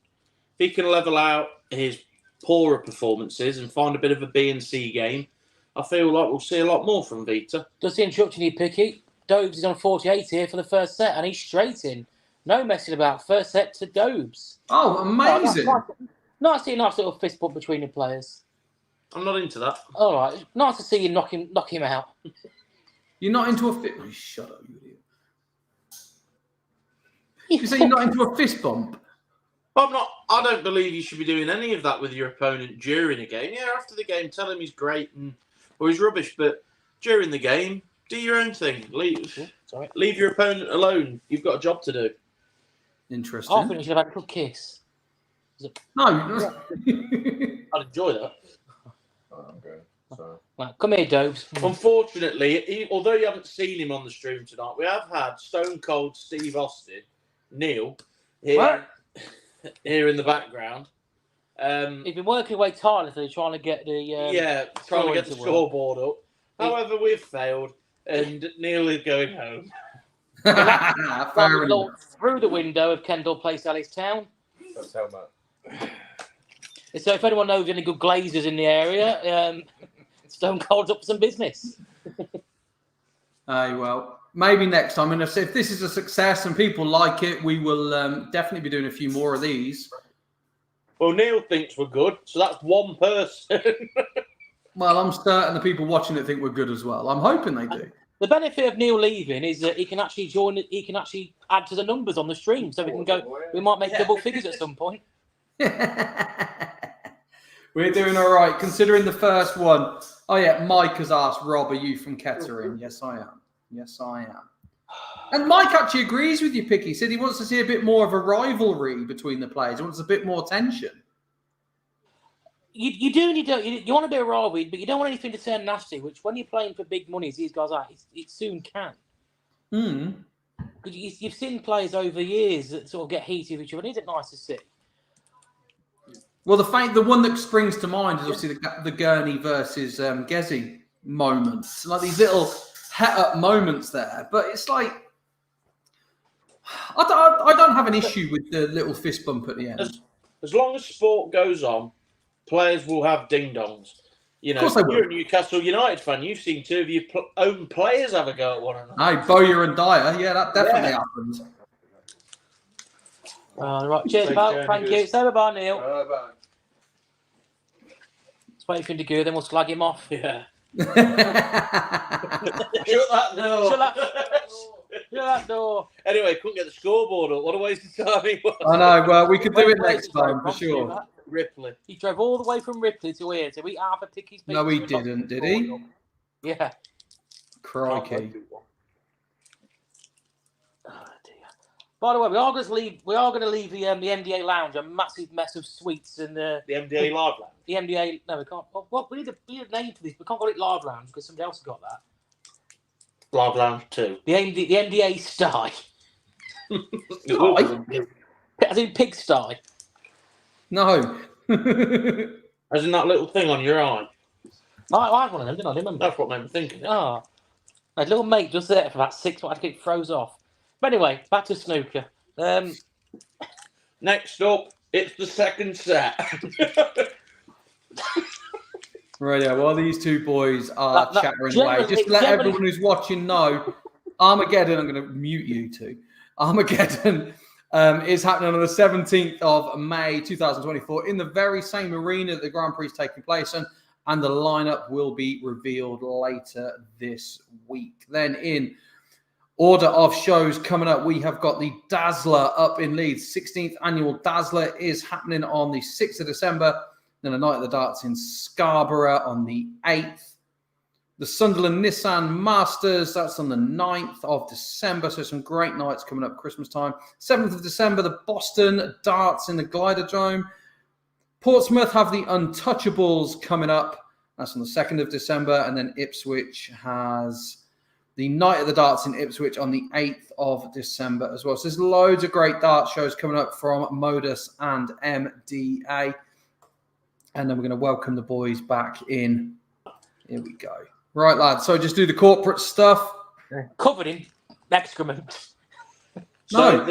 level out his poorer performances and find a bit of a B and C game, I feel like we'll see a lot more from Vita. Just the introduction you Picky. Dobes is on 48 here for the first set, and he's straight in. No messing about. First set to Dobes. Oh, amazing. Nice little fist bump between the players. I'm not into that. All right. Nice to see you knock him out. You're not into a fist... Oh, shut up, you idiot. You say you're not into a fist bump? I'm not. I don't believe you should be doing any of that with your opponent during a game. Yeah, after the game, tell him he's great or he's rubbish. But during the game, do your own thing. Leave your opponent alone. You've got a job to do. Interesting. I think we should have had a good kiss. No. I'd enjoy that. Right, come here, Dobes. Unfortunately, although you haven't seen him on the stream tonight, we have had Stone Cold Steve Austin, Neil, here in the background. He's been working away tirelessly trying to get the trying to get the scoreboard up. However, we've failed, and Neil is going home. Fair enough. Through the window of Kendall Place, Alice Town. That's how much. So if anyone knows any good glazers in the area, Stone Cold's up for some business. Well, maybe next time. And if this is a success and people like it, we will definitely be doing a few more of these. Well, Neil thinks we're good, so that's one person. Well, I'm certain the people watching it think we're good as well. I'm hoping they do. The benefit of Neil leaving is that he can actually join. He can actually add to the numbers on the stream, so we can go. We might make double figures at some point. We're doing all right, considering the first one. Oh, yeah, Mike has asked, Rob, are you from Kettering? Yes, I am. Yes, I am. And Mike actually agrees with you, Picky. He said he wants to see a bit more of a rivalry between the players. He wants a bit more tension. You do and you don't. You want a bit of rivalry, but you don't want anything to turn nasty, which when you're playing for big money, as these guys are, it soon can. You've seen players over years that sort of get heated with each other. Isn't it nice to see? Well, the one that springs to mind is obviously the Gurney versus Gezi moments. Like these little het-up moments there. But it's like, I don't have an issue with the little fist bump at the end. As long as sport goes on, players will have ding-dongs. You know, you're a Newcastle United fan. You've seen two of your own players have a go at one another. Hey, Bowyer and Dyer. Yeah, that definitely happens. Right. Cheers, pal. Thank you. Say bye, Neil. Bye. Let's wait for him to go, then we'll slag him off. Yeah. Shut that door. Shut that door. Anyway, couldn't get the scoreboard up. What a waste of time he was. I know. Well, we could do it next time for sure. Ripley. He drove all the way from Ripley to here to eat half a Picky's pizza. No, he didn't, did he? Yeah. Crikey. Oh, dear. By the way, we are going to leave the MDA lounge a massive mess of sweets and the MDA Live Lounge. The MDA. No, we can't. Well, we need a name for this. We can't call it Live Lounge because somebody else has got that. Live Lounge 2. The MDA Sty. As in pigsty. No. As in that little thing on your eye. I had one of them, didn't I? Remember? That's what made me think of it. Oh. My little mate just there for about 6 months. I think it froze off. But anyway, back to snooker. Next up, it's the second set. Right, yeah. While these two boys are That- chattering away, generally- just to let generally- everyone who's watching know, Armageddon, I'm going to mute you two. Armageddon is happening on the 17th of May 2024 in the very same arena that the Grand Prix is taking place in, and the lineup will be revealed later this week. Then in order of shows coming up, we have got the Dazzler up in Leeds. 16th annual Dazzler is happening on the 6th of December. Then a Night of the Darts in Scarborough on the 8th. The Sunderland Nissan Masters, that's on the 9th of December. So some great nights coming up Christmas time. 7th of December, the Boston Darts in the Gliderdome. Portsmouth have the Untouchables coming up. That's on the 2nd of December. And then Ipswich has the Night of the Darts in Ipswich on the 8th of December as well. So there's loads of great dart shows coming up from Modus and MDA. And then we're going to welcome the boys back in. Here we go. Right, lads. So just do the corporate stuff. Covered in excrement. So No.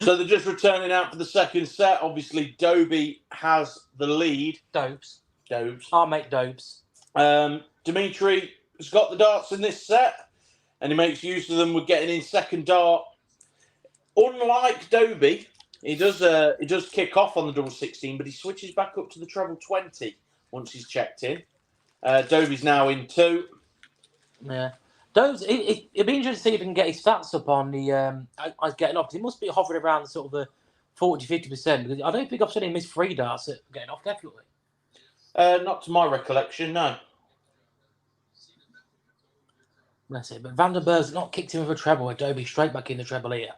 they're just returning out for the second set. Obviously, Dobie has the lead. Dobes. Dobes. I'll make Dobes. Dimitri has got the darts in this set, and he makes use of them with getting in second dart. Unlike Dobie, he does kick off on the double 16, but he switches back up to the treble 20 once he's checked in. Dobie's now in 2. Yeah. Dobes, it'd be interesting to see if he can get his stats up on the getting off. Because he must be hovering around sort of the 40-50%. Because I don't think I've seen him miss 3 darts at getting off, definitely. Not to my recollection, no. That's it. But Vandenberg's not kicked him with a treble. Dobie straight back in the treble here.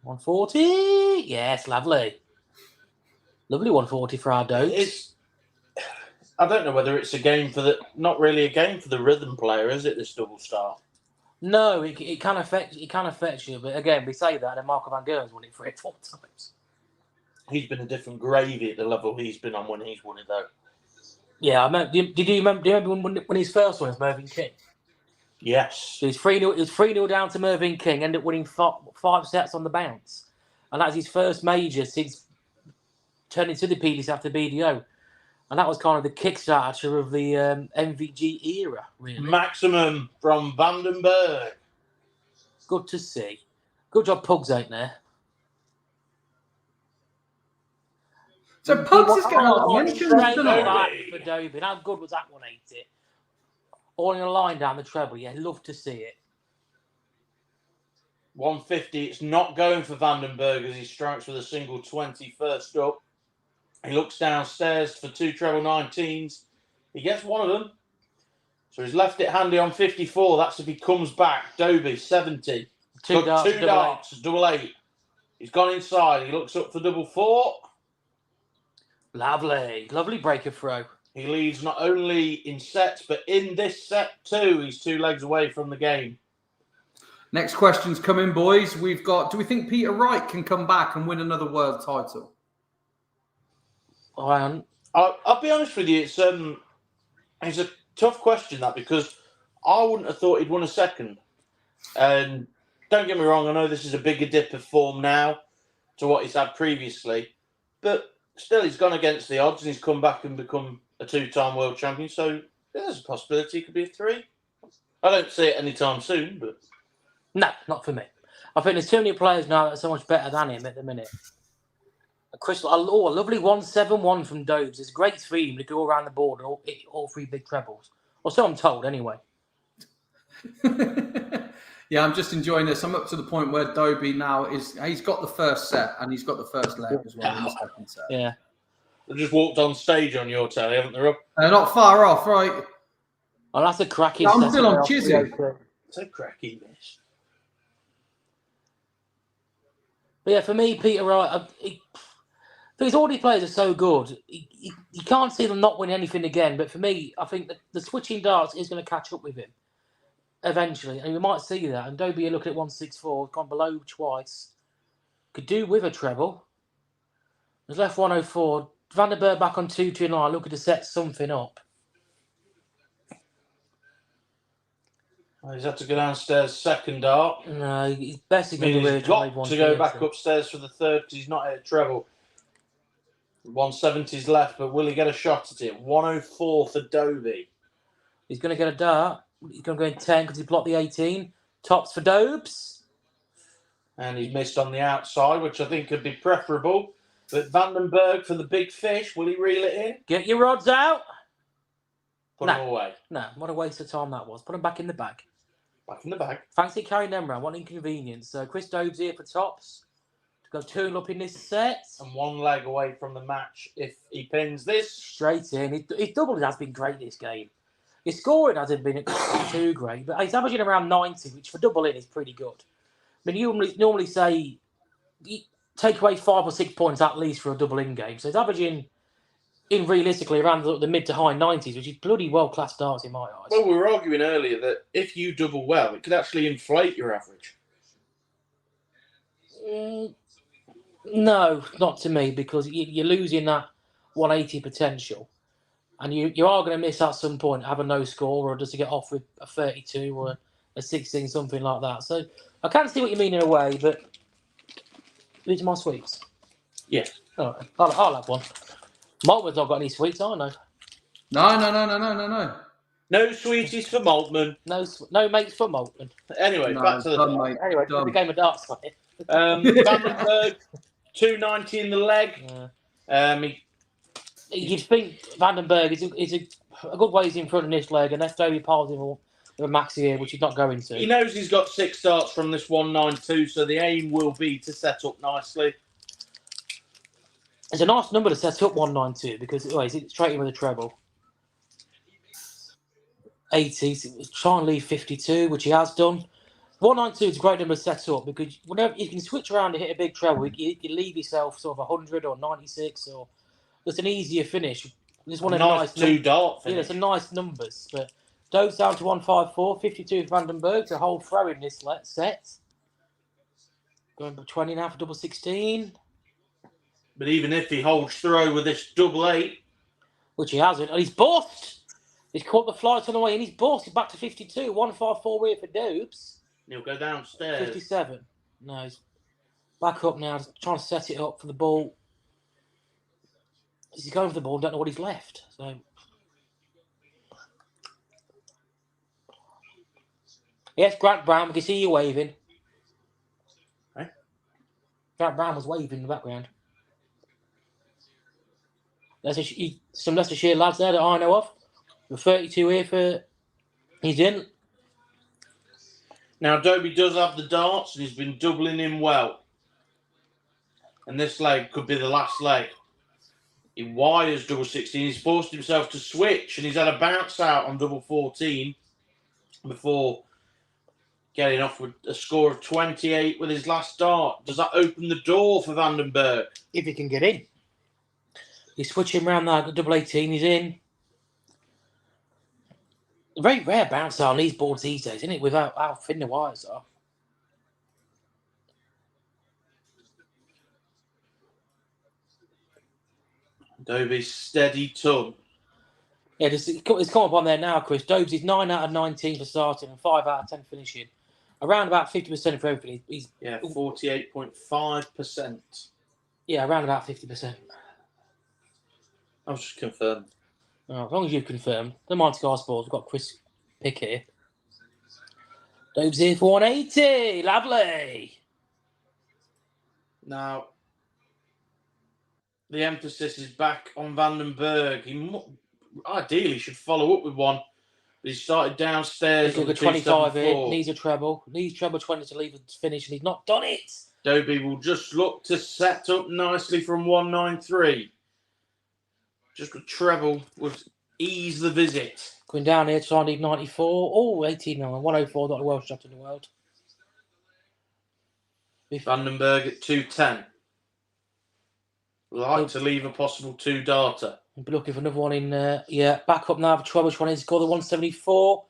140. Yes, lovely. Lovely 140 for our Dobes. I don't know whether it's a game for not really a game for the rhythm player, is it? This double star. No, it can affect you. But again, we say that, and Marco Van Geur's won it 3 or 4 times. He's been a different gravy at the level he's been on when he's won it, though. Yeah, I remember. Do you remember when his first one was Mervyn King? Yes. So it was 3-0 down to Mervyn King, ended up winning 5 sets on the bounce. And that's his first major since turning to the PDC after BDO. And that was kind of the kickstarter of the MVG era, really. Maximum from Vandenberg. Good to see. Good job, Pugs ain't there. So Pugs is getting a lot of mentions Straight tonight. back for Dobie. How good was that 180? All in a line down the treble. Yeah, love to see it. 150. It's not going for Vandenberg as he strikes with a single 20 first up. He looks downstairs for 2 treble 19s. He gets one of them. So he's left it handy on 54. That's if he comes back. Dobie, 70. Two darts, double 8. He's gone inside. He looks up for double 4. Lovely. Lovely breaker throw. He leads not only in sets, but in this set too. He's 2 legs away from the game. Next question's coming, boys. We've got, do we think Peter Wright can come back and win another world title? I'll be honest with you. It's a tough question, that, because I wouldn't have thought he'd won a second. And don't get me wrong, I know this is a bigger dip of form now to what he's had previously, but still he's gone against the odds and he's come back and become a 2-time world champion. So there's a possibility he could be a 3. I don't see it anytime soon, but no, not for me. I think there's too many players now that are so much better than him at the minute. A lovely 171 from Dobes. It's a great theme to go around the board and all 3 big trebles. Or so I'm told, anyway. Yeah, I'm just enjoying this. I'm up to the point where Dobie now he's got the first set and he's got the first leg as well in the second set. Yeah. They just walked on stage on your telly, haven't they, Rob? They're not far off, right? Oh, that's a cracking I'm set still on of Chizzy. It's a cracky miss. But yeah, for me, Peter Wright, because all these players are so good, you can't see them not winning anything again. But for me, I think the switching darts is going to catch up with him eventually. And we might see that. And Dobie, you look at 164, gone below twice. Could do with a treble. He's left 104. Vandenberg back on 229, looking to set something up. Well, he's had to go downstairs second dart. No, he's best He's got to go back upstairs for the third because he's not at a treble. 170's left, but will he get a shot at it? 104 for Dobie. He's going to get a dart. He's going to go in 10 because he blocked the 18. Tops for Dobes. And he's missed on the outside, which I think could be preferable. But Vandenberg for the big fish. Will he reel it in? Get your rods out. Put them away. No, what a waste of time that was. Put them back in the bag. Back in the bag. Fancy carrying them around. What inconvenience. So Chris Dobes here for tops. To go 2 up in this set. And 1 leg away from the match if he pins this. Straight in. His double has been great this game. His scoring hasn't been too great, but he's averaging around 90, which for double in is pretty good. I mean, you normally say take away 5 or 6 points at least for a double in game. So he's averaging in realistically around the mid to high 90s, which is bloody world-class darts in my eyes. Well, we were arguing earlier that if you double well, it could actually inflate your average. No, not to me, because you're losing that 180 potential. And you are going to miss at some point, have a no score, or just to get off with a 32 or a 16, something like that. So I can see what you mean in a way, but these are my sweets. Yeah. All right. I'll have one. Maltman's not got any sweets, I know. No. No sweeties for Maltman. No mates for Maltman. Anyway, back to the done, dart. mate. Anyway, Done. the game of darts. Vandenberg, 290 in the leg. Yeah. You'd think Vandenberg is a good ways in front of this leg, and that's Dobie piles him with a maxi here, which he's not going to. He knows he's got 6 starts from this 192, so the aim will be to set up nicely. It's a nice number to set up 192 because he's straight in with a treble. 80, try and leave 52, which he has done. 192 is a great number to set up because whenever you can switch around and hit a big treble, you leave yourself sort of 100 or 96 or just an easier finish. Just one of nice 2-dart finish. Yeah, it's a nice numbers. But Dobes down to 154, 52 for Vandenberg to hold throw in this set. Going for 20 now for double 16. But even if he holds throw with this double 8, which he hasn't, and he's bust. He's caught the flight on the way, and he's bust. He's back to 52. 154 here for Dobes. He'll go downstairs. 57. No, he's back up now, trying to set it up for the ball. He's going for the ball, don't know what he's left. So yes, Grant Brown, we can see you waving. Eh? Grant Brown was waving in the background. Some Leicestershire lads there that I know of. The 32 here for he's in. Now Dobie does have the darts and he's been doubling him well. And this leg could be the last leg. He wires double 16. He's forced himself to switch and he's had a bounce out on double 14 before getting off with a score of 28 with his last dart. Does that open the door for Vandenberg? If he can get in. He's switching around now, double 18, he's in. Very rare bounce on these boards these days, isn't it? Without how thin the wires are. Dobie's steady tug. Yeah, it's come up on there now, Chris. Dobes is 9 out of 19 for starting and 5 out of 10 finishing. Around about 50% for everything. He's 48.5%. Yeah, around about 50%. I was just confirmed. Oh, as long as you've confirmed. The Monte Carlo Sports, we've got Chris Pick here. Dobes here for 180. Lovely. Now, the emphasis is back on Vandenberg. He ideally should follow up with one. But he started downstairs. He's got 25 here. Needs a treble. Needs treble 20 to leave the finish, and he's not done it. Dobie will just look to set up nicely from 193. Just a treble would ease the visit. Going down here, trying to leave 94. Oh, 18 now. 104, not the worst shot in the world. Vandenberg at 210. Like to leave a possible 2-darter. We'll be looking for another one in back up now for treble 20. He's scored the 174,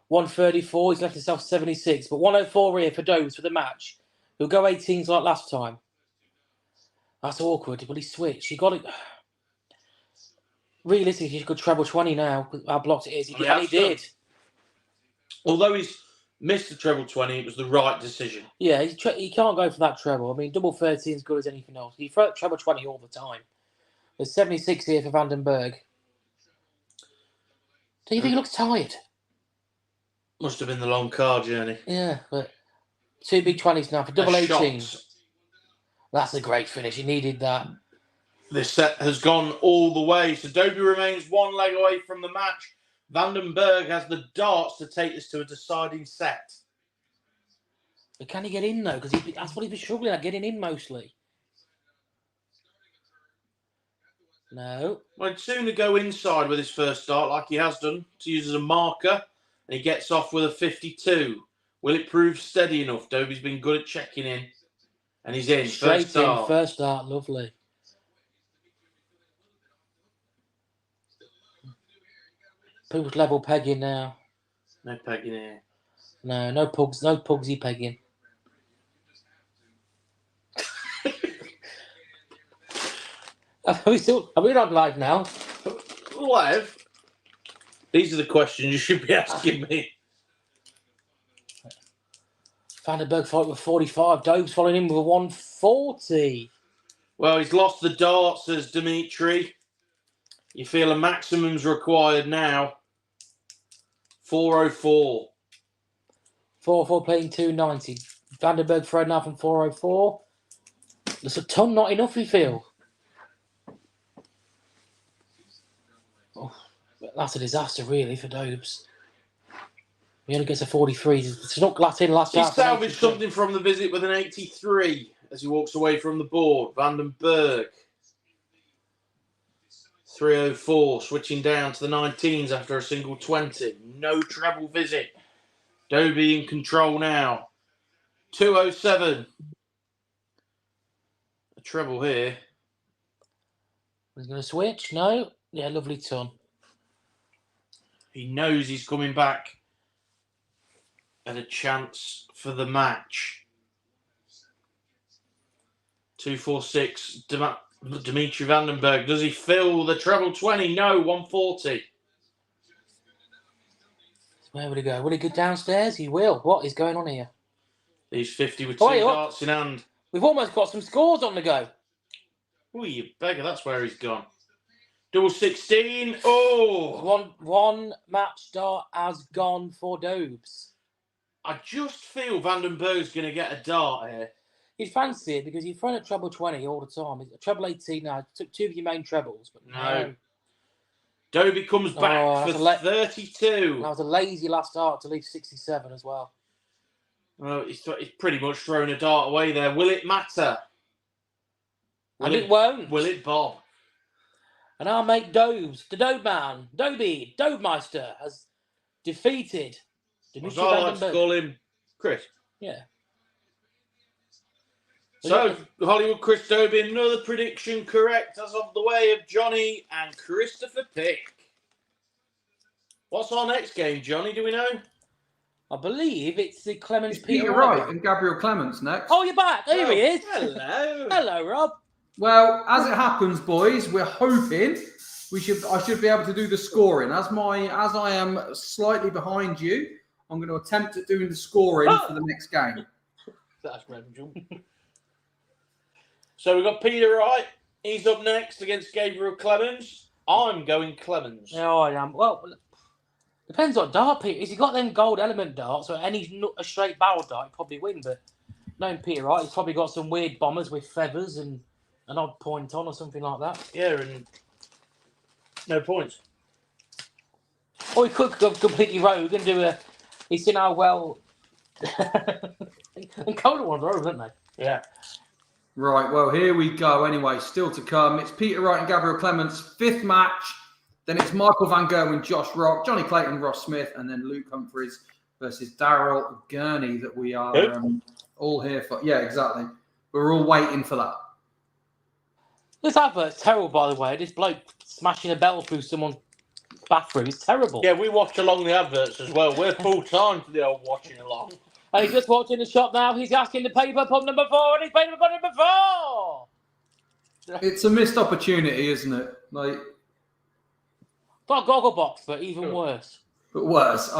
134. He's left himself 76. But 104 here for Dobes for the match. He'll go 18s like last time. That's awkward. But he switched. He got it. Realistically, he could treble 20 now. How blocked it is. And he did. Although he's missed the treble 20, it was the right decision. Yeah, he can't go for that treble. I mean, double 13 is good as anything else. He throw treble 20 all the time. There's 76 here for Vandenberg. Do you think he looks tired? Must have been the long car journey. Yeah, but 2 big 20s now for double 18. Shots. That's a great finish. He needed that. This set has gone all the way. So Dobie remains 1 leg away from the match. Vandenberg has the darts to take this to a deciding set. But can he get in, though? Because that's what he's been struggling at, getting in mostly. No. Well, he'd sooner go inside with his first dart like he has done to use as a marker. And he gets off with a 52. Will it prove steady enough? Dobie's been good at checking in. And he's in. Straight First dart. in, first dart. Lovely. People's level pegging now. No pegging here. No, no pugsy pegging. Are we not live now? Live? These are the questions you should be asking me. Vandenberg fight with 45. Dobe's following in with a 140. Well, he's lost the darts, says Dimitri. You feel a maximum's required now. 404. 404 playing 290. Vandenberg throwing out from 404. There's a ton not enough, we feel. Oh, that's a disaster, really, for Dobes. He only gets a 43. Snuck that in last He half. salvaged something from the visit with an 83 as he walks away from the board. Vandenberg. 304, switching down to the 19s after a single 20. No treble visit. Dobie in control now. 207. A treble here. He's going to switch? No? Yeah, lovely ton. He knows he's coming back at a chance for the match. 246. Dimitri Vandenberg. Does he fill the treble 20? No, 140. Where will he go? Will he go downstairs? He will. What is going on here? He's 50 with two darts in hand. We've almost got some scores on the go. Oh, you beggar. That's where he's gone. Double 16. Oh! One match dart has gone for Dobes. I just feel Vandenberg's going to get a dart here. You'd fancy it because you've thrown at treble 20 all the time. Treble 18 now. Took 2 of your main trebles. But no. Dobie comes back for 32. That was a lazy last dart to leave 67 as well. Well, he's pretty much thrown a dart away there. Will it matter? It won't. Will it bob? And our mate Dobes, the Dobe man, Dobemeister, has defeated Dimitri I like to Vandenberg. call him Chris. Yeah. So, Hollywood Chris Dobie, another prediction correct as of the way of Johnny and Christopher Pick. What's our next game, Johnny? Do we know? I believe it's the Clemens Peter Wright and Gabriel Clemens next. Oh, you're back. Here he is. Hello. Hello, Rob. Well, as it happens, boys, we're hoping I should be able to do the scoring. As I am slightly behind you, I'm going to attempt at doing the scoring for the next game. That's random. So we've got Peter Wright. He's up next against Gabriel Clemens. I'm going Clemens. Yeah, I am. Well, depends what dart Peter is. He got them gold element darts, so any a straight barrel dart, he'd probably win. But knowing Peter Wright, he's probably got some weird bombers with feathers and an odd point on or something like that. Yeah, and no points. Or he could go completely rogue and do a. He's seen how well. And colder ones are, isn't they? Yeah. Right, well, here we go. Anyway, still to come. It's Peter Wright and Gabriel Clemens' 5th match. Then it's Michael Van Gerwen, Josh Rock, Johnny Clayton, Ross Smith, and then Luke Humphries versus Daryl Gurney that we are all here for. Yeah, exactly. We're all waiting for that. This advert's terrible, by the way. This bloke smashing a bell through someone's bathroom. It's terrible. Yeah, we watch along the adverts as well. We're full time for the old watching along. And he's just walked in the shop now. He's asking to pay for pub number 4, and he's paying for pub number 4. It's a missed opportunity, isn't it? Like, Got a goggle box, but even worse. But worse,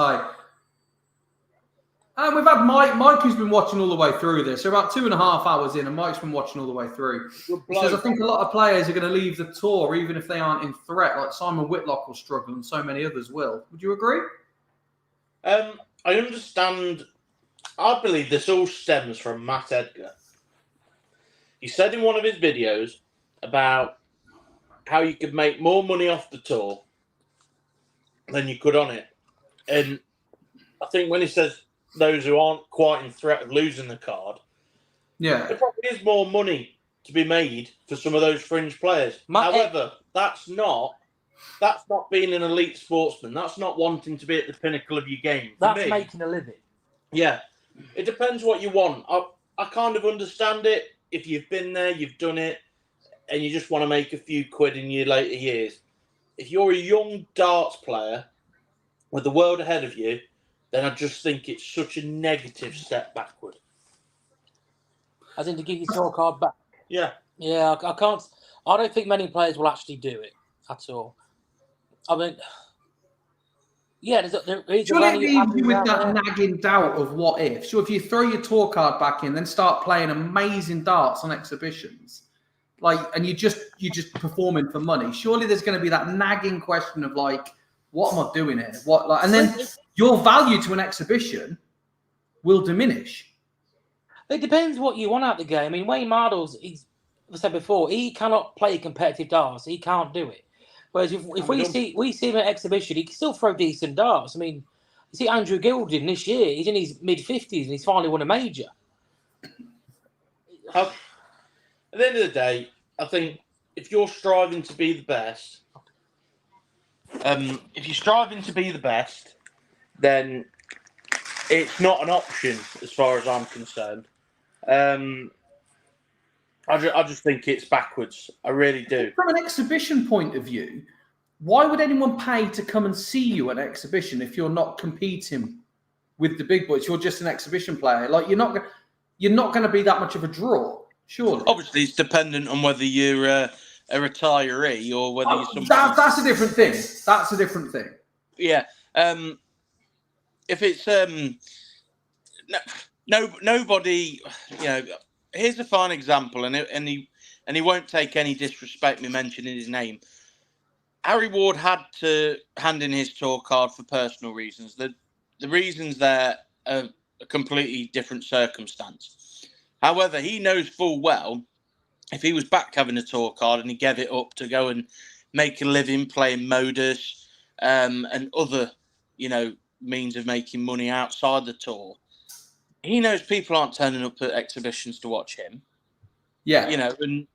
And we've had Mike who's been watching all the way through this. So about 2.5 hours in, and Mike's been watching all the way through. He says, I think a lot of players are going to leave the tour, even if they aren't in threat, like Simon Whitlock will struggle and so many others will. Would you agree? I understand. I believe this all stems from Matt Edgar. He said in one of his videos about how you could make more money off the tour than you could on it. And I think when he says those who aren't quite in threat of losing the card, there probably is more money to be made for some of those fringe players. However, that's not being an elite sportsman. That's not wanting to be at the pinnacle of your game. That's making a living. Yeah. It depends what you want. I kind of understand it. If you've been there, you've done it, and you just want to make a few quid in your later years. If you're a young darts player with the world ahead of you, then I just think it's such a negative step backward. As in to give your tour card back? Yeah. Yeah, I can't. I don't think many players will actually do it at all. I mean, yeah, Surely it leaves you with that nagging doubt of what if. So if you throw your tour card back in, then start playing amazing darts on exhibitions, and you just performing for money. Surely there's going to be that nagging question of what am I doing here? And then your value to an exhibition will diminish. It depends what you want out of the game. I mean, Wayne Mardles, as I said before, he cannot play competitive darts. He can't do it. Whereas if we see him at exhibition, he can still throw decent darts. I mean, you see Andrew Gilding this year, he's in his mid-50s and he's finally won a major. At the end of the day, I think if you're striving to be the best, then it's not an option as far as I'm concerned. I just think it's backwards. I really do. From an exhibition point of view, why would anyone pay to come and see you at an exhibition if you're not competing with the big boys? You're just an exhibition player. You're not going to be that much of a draw, surely. Obviously, it's dependent on whether you're a retiree or whether you're somebody. That's a different thing. That's a different thing. Yeah. If it's nobody, here's a fine example, and he won't take any disrespect me mentioning his name. Harry Ward had to hand in his tour card for personal reasons. The reasons there are a completely different circumstance. However, he knows full well if he was back having a tour card and he gave it up to go and make a living playing modus and other, means of making money outside the tour, he knows people aren't turning up at exhibitions to watch him. Yeah. And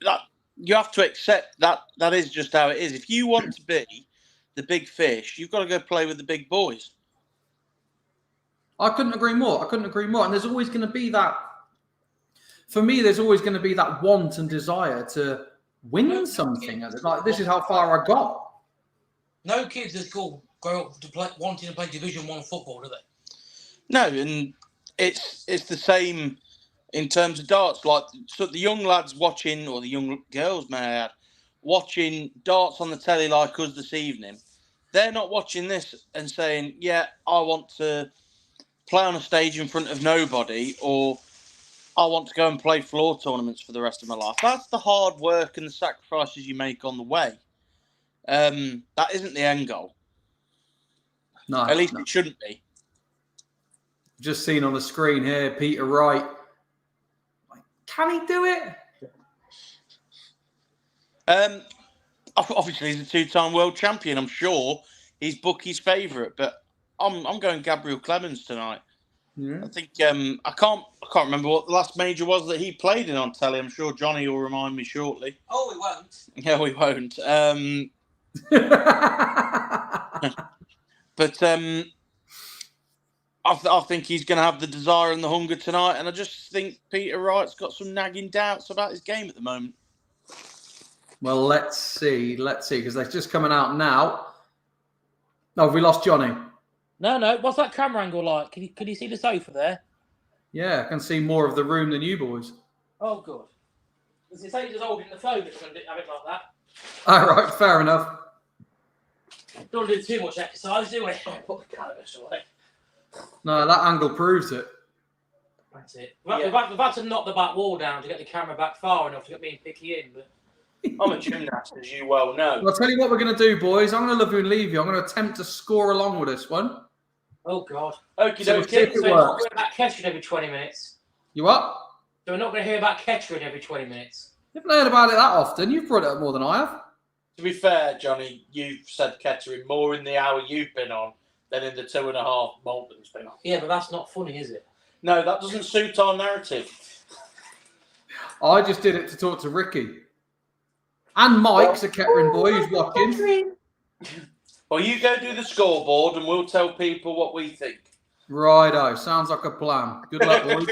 that you have to accept that is just how it is. If you want to be the big fish, you've got to go play with the big boys. I couldn't agree more. And there's always going to be that, for me, there's always going to be that want and desire to win something. This is how far I got. No kids at school grow up wanting to play Division 1 football, do they? No, and it's the same in terms of darts. So the young lads watching, or the young girls, may I add, watching darts on the telly like us this evening, they're not watching this and saying, yeah, I want to play on a stage in front of nobody, or I want to go and play floor tournaments for the rest of my life. That's the hard work and the sacrifices you make on the way. That isn't the end goal. No. At least it shouldn't be. Just seen on the screen here, Peter Wright. Can he do it? Obviously, he's a two-time world champion. I'm sure he's Bucky's favourite, but I'm going Gabriel Clemens tonight. Yeah. I think I can't remember what the last major was that he played in on telly. I'm sure Johnny will remind me shortly. Oh, we won't. Yeah, we won't. But I think he's going to have the desire and the hunger tonight, and I just think Peter Wright's got some nagging doubts about his game at the moment. Well, let's see, because they're just coming out now. Oh, have we lost Johnny? No. What's that camera angle like? Can you see the sofa there? Yeah, I can see more of the room than you boys. Oh, good. As it's just holding the phone, it's going to have it like that. All right, fair enough. Don't do too much exercise, do we? Put the cannabis away. No, that angle proves it. That's it. We've had to knock the back wall down to get the camera back far enough to get me and Picky in. But I'm a gymnast, as you well know. Well, I'll tell you what we're going to do, boys. I'm going to love you and leave you. I'm going to attempt to score along with this one. oh God. Okie So we'll see if dokie. it So we're not works. going about Kettering every 20 minutes. You what? So we're not going to hear about Kettering every 20 minutes. You haven't heard about it that often. You've brought it up more than I have. To be fair, Johnny, you've said Kettering more in the hour you've been on than in the 2.5 Malton's been on. Yeah, but that's not funny, is it? No, that doesn't suit our narrative. I just did it to talk to Ricky. And Mike's a Kettering boy who's watching. Well, you go do the scoreboard and we'll tell people what we think. Righto. Sounds like a plan. Good luck, boys.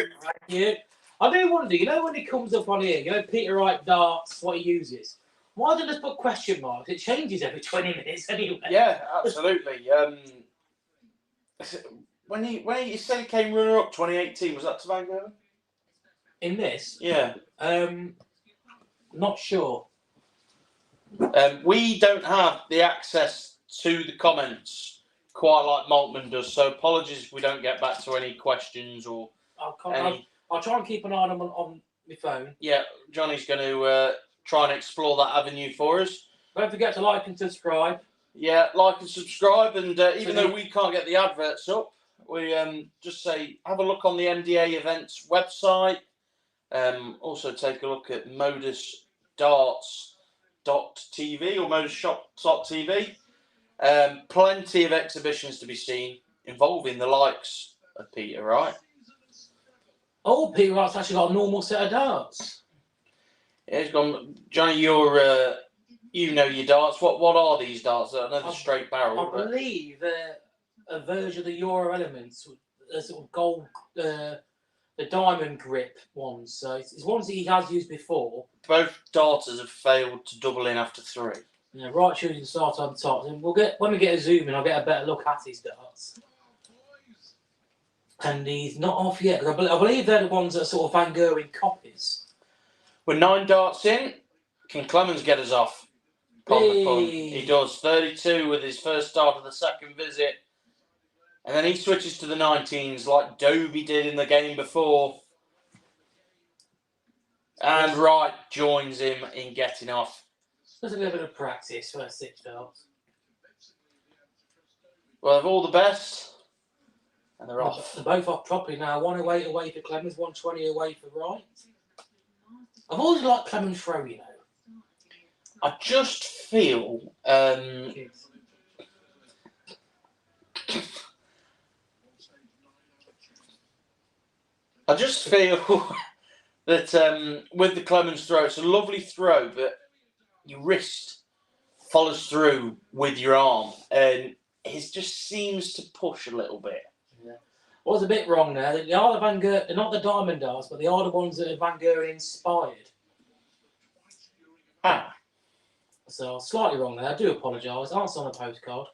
Yeah. I do wonder, when he comes up on here, Peter Wright darts, what he uses. Why don't they just put question marks? It changes every 20 minutes anyway. Yeah, absolutely. When you said he came runner-up 2018, was that to Van Gerwen? In this? Yeah. Not sure. We don't have the access to the comments quite like Maltman does, so apologies if we don't get back to any questions or I'll try and keep an eye on them on my phone. Yeah, Johnny's going to try and explore that avenue for us. Don't forget to like and subscribe. Yeah, like and subscribe, and even though we can't get the adverts up, we just say have a look on the MDA events website. Also take a look at modusdarts.tv or modusshop.tv. Plenty of exhibitions to be seen involving the likes of Peter Wright. Oh, Peter Wright's actually got a normal set of darts. Yeah, he's gone. Johnny, you're you know your darts. What are these darts? I know the straight barrel. I believe they're a version of the Euro Elements, a sort of gold, the diamond grip ones. So it's ones that he has used before. Both darters have failed to double in after 3. Yeah, Wright choosing to start on top. And when we get a zoom in, I'll get a better look at his darts. And he's not off yet. I believe they're the ones that are sort of Van Gerwen copies. We're 9 darts in. Can Clemens get us off? Hey. He does. 32 with his first start of the second visit. And then he switches to the 19s like Dobie did in the game before. And Wright joins him in getting off. Just a little bit of practice, first 6 darts. Well, they've all the best. And they're off. They're both off properly now. 108 away for Clemens, 120 away for Wright. I've always liked Clemens throw, I just feel that with the Clemens throw, it's a lovely throw, but your wrist follows through with your arm, and it just seems to push a little bit. Yeah. I was a bit wrong there. They are they're not the diamond darts, but they are the ones that are Van Gerwen inspired. Ah. So slightly wrong there. I do apologise. Answer on a postcard.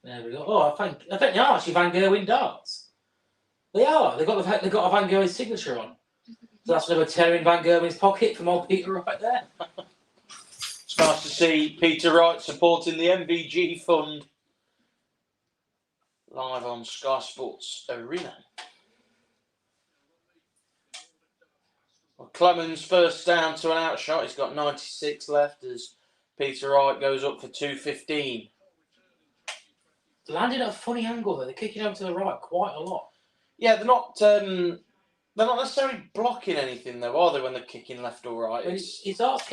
There we go. Oh, I think they are actually Van Gerwen darts. They are. They've got a Van Gerwen signature on. So that's another tear in Van Gerwen's pocket from old Peter right there. It's nice to see Peter Wright supporting the MVG Fund live on Sky Sports Arena. Well, Clemens first down to an outshot. He's got 96 left as Peter Wright goes up for 215. Landed at a funny angle though. They're kicking over to the right quite a lot. Yeah, they're not necessarily blocking anything though, are they? When they're kicking left or right, his arse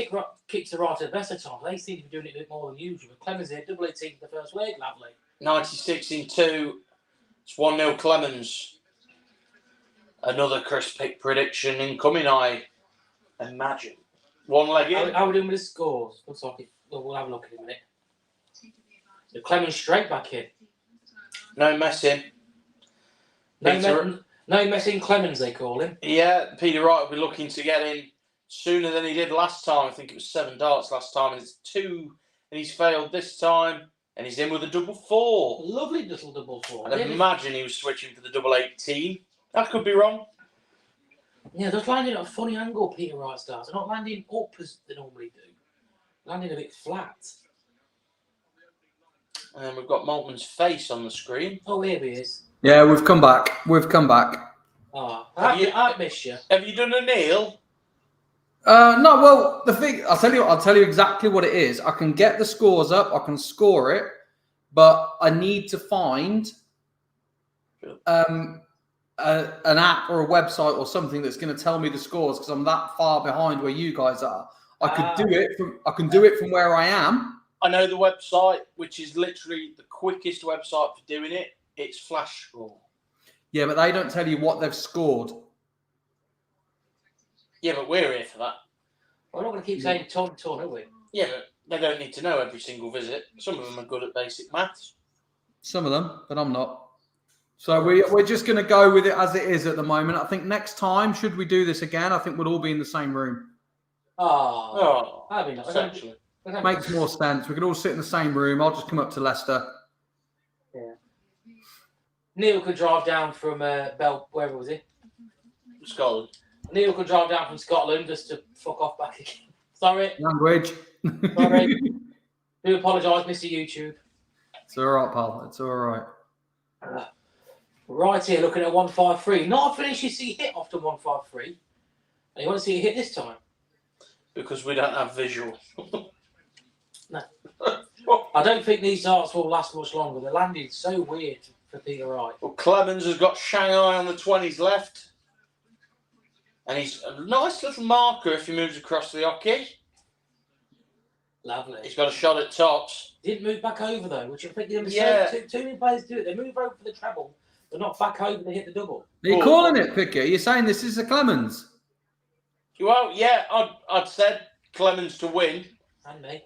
kicks to right at the best of times. They seem to be doing it a bit more than usual. Clemens here, double 18 for the first leg, lovely. 96 in 2. It's 1-0 Clemens. Another crisp pick prediction incoming, I imagine. One leg in. How are we doing with the scores? Looks like it. Well, we'll have a look in a minute. The Clemens straight back in. No messing. No messing Clemens, they call him. Yeah, Peter Wright will be looking to get in sooner than he did last time. I think it was 7 darts last time, and it's 2, and he's failed this time, and he's in with a double 4. Lovely little double 4. I'd imagine he was switching for the double 18. That could be wrong. Yeah, they're landing at a funny angle, Peter Wright stars. They're not landing up as they normally do. Landing a bit flat. And then we've got Maltman's face on the screen. Oh, here he is. Yeah, we've come back. We've come back. Oh, I missed you. Have you done a Neil? No, well, the thing I'll tell you exactly what it is. I can get the scores up, I can score it, but I need to find an app or a website or something that's going to tell me the scores because I'm that far behind where you guys are. I can do it from where I am. I know the website, which is literally the quickest website for doing it. It's Flash Score. Yeah, but they don't tell you what they've scored. Yeah, but we're here for that. We're not going to keep saying ton, are we? Yeah, but they don't need to know every single visit. Some of them are good at basic maths. Some of them, but I'm not. So we're just going to go with it as it is at the moment. I think next time, should we do this again, I think we'll all be in the same room. Oh, that'd be nice. Essentially. Makes more sense. We could all sit in the same room. I'll just come up to Leicester. Yeah. Neil could drive down from wherever was he? Scotland. Neil could drive down from Scotland just to fuck off back again. Sorry. Language. Sorry. Do apologise, Mr. YouTube. It's all right, pal. It's all right. Right here, looking at 153. Not a finish you see hit often 153. And you want to see it hit this time? Because we don't have visual. No. I don't think these darts will last much longer. They landed so weird for Peter Wright. Well, Clemens has got Shanghai on the 20s left. And he's a nice little marker if he moves across the hockey. Lovely. He's got a shot at tops. Didn't move back over though, which I think the Yeah. too many players do it. They move over for the treble, but not back over to hit the double. Are you calling it, Picker? You're saying this is a Clemens? Well, yeah, I'd said Clemens to win. And me.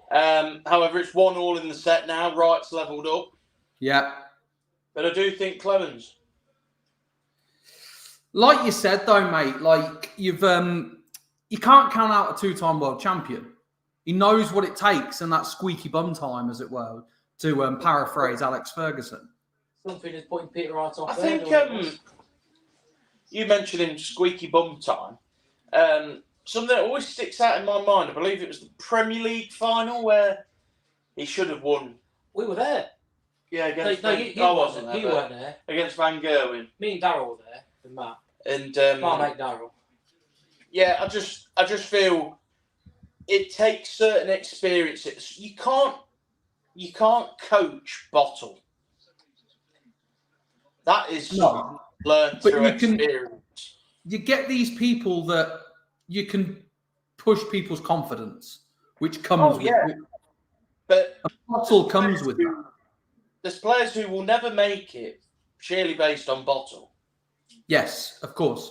However, it's 1-1 in the set now. Wright's levelled up. Yeah. But I do think Clemens. Like you said, though, mate, like you can't count out a two-time world champion. He knows what it takes and that squeaky bum time, as it were, to paraphrase Alex Ferguson. Something is putting Peter Wright off. I think you mentioned him squeaky bum time. Something that always sticks out in my mind, I believe it was the Premier League final where he should have won. We were there. Yeah, against I wasn't there. You weren't there. Against Van Gerwen. Me and Darryl were there, and Matt. And my mate Darryl. Yeah, I just feel it takes certain experiences. You can't coach bottle. That is learned through experience. You get these people that you can push people's confidence, which comes with it. But a bottle comes with that. There's players who will never make it purely based on bottle. Yes, of course.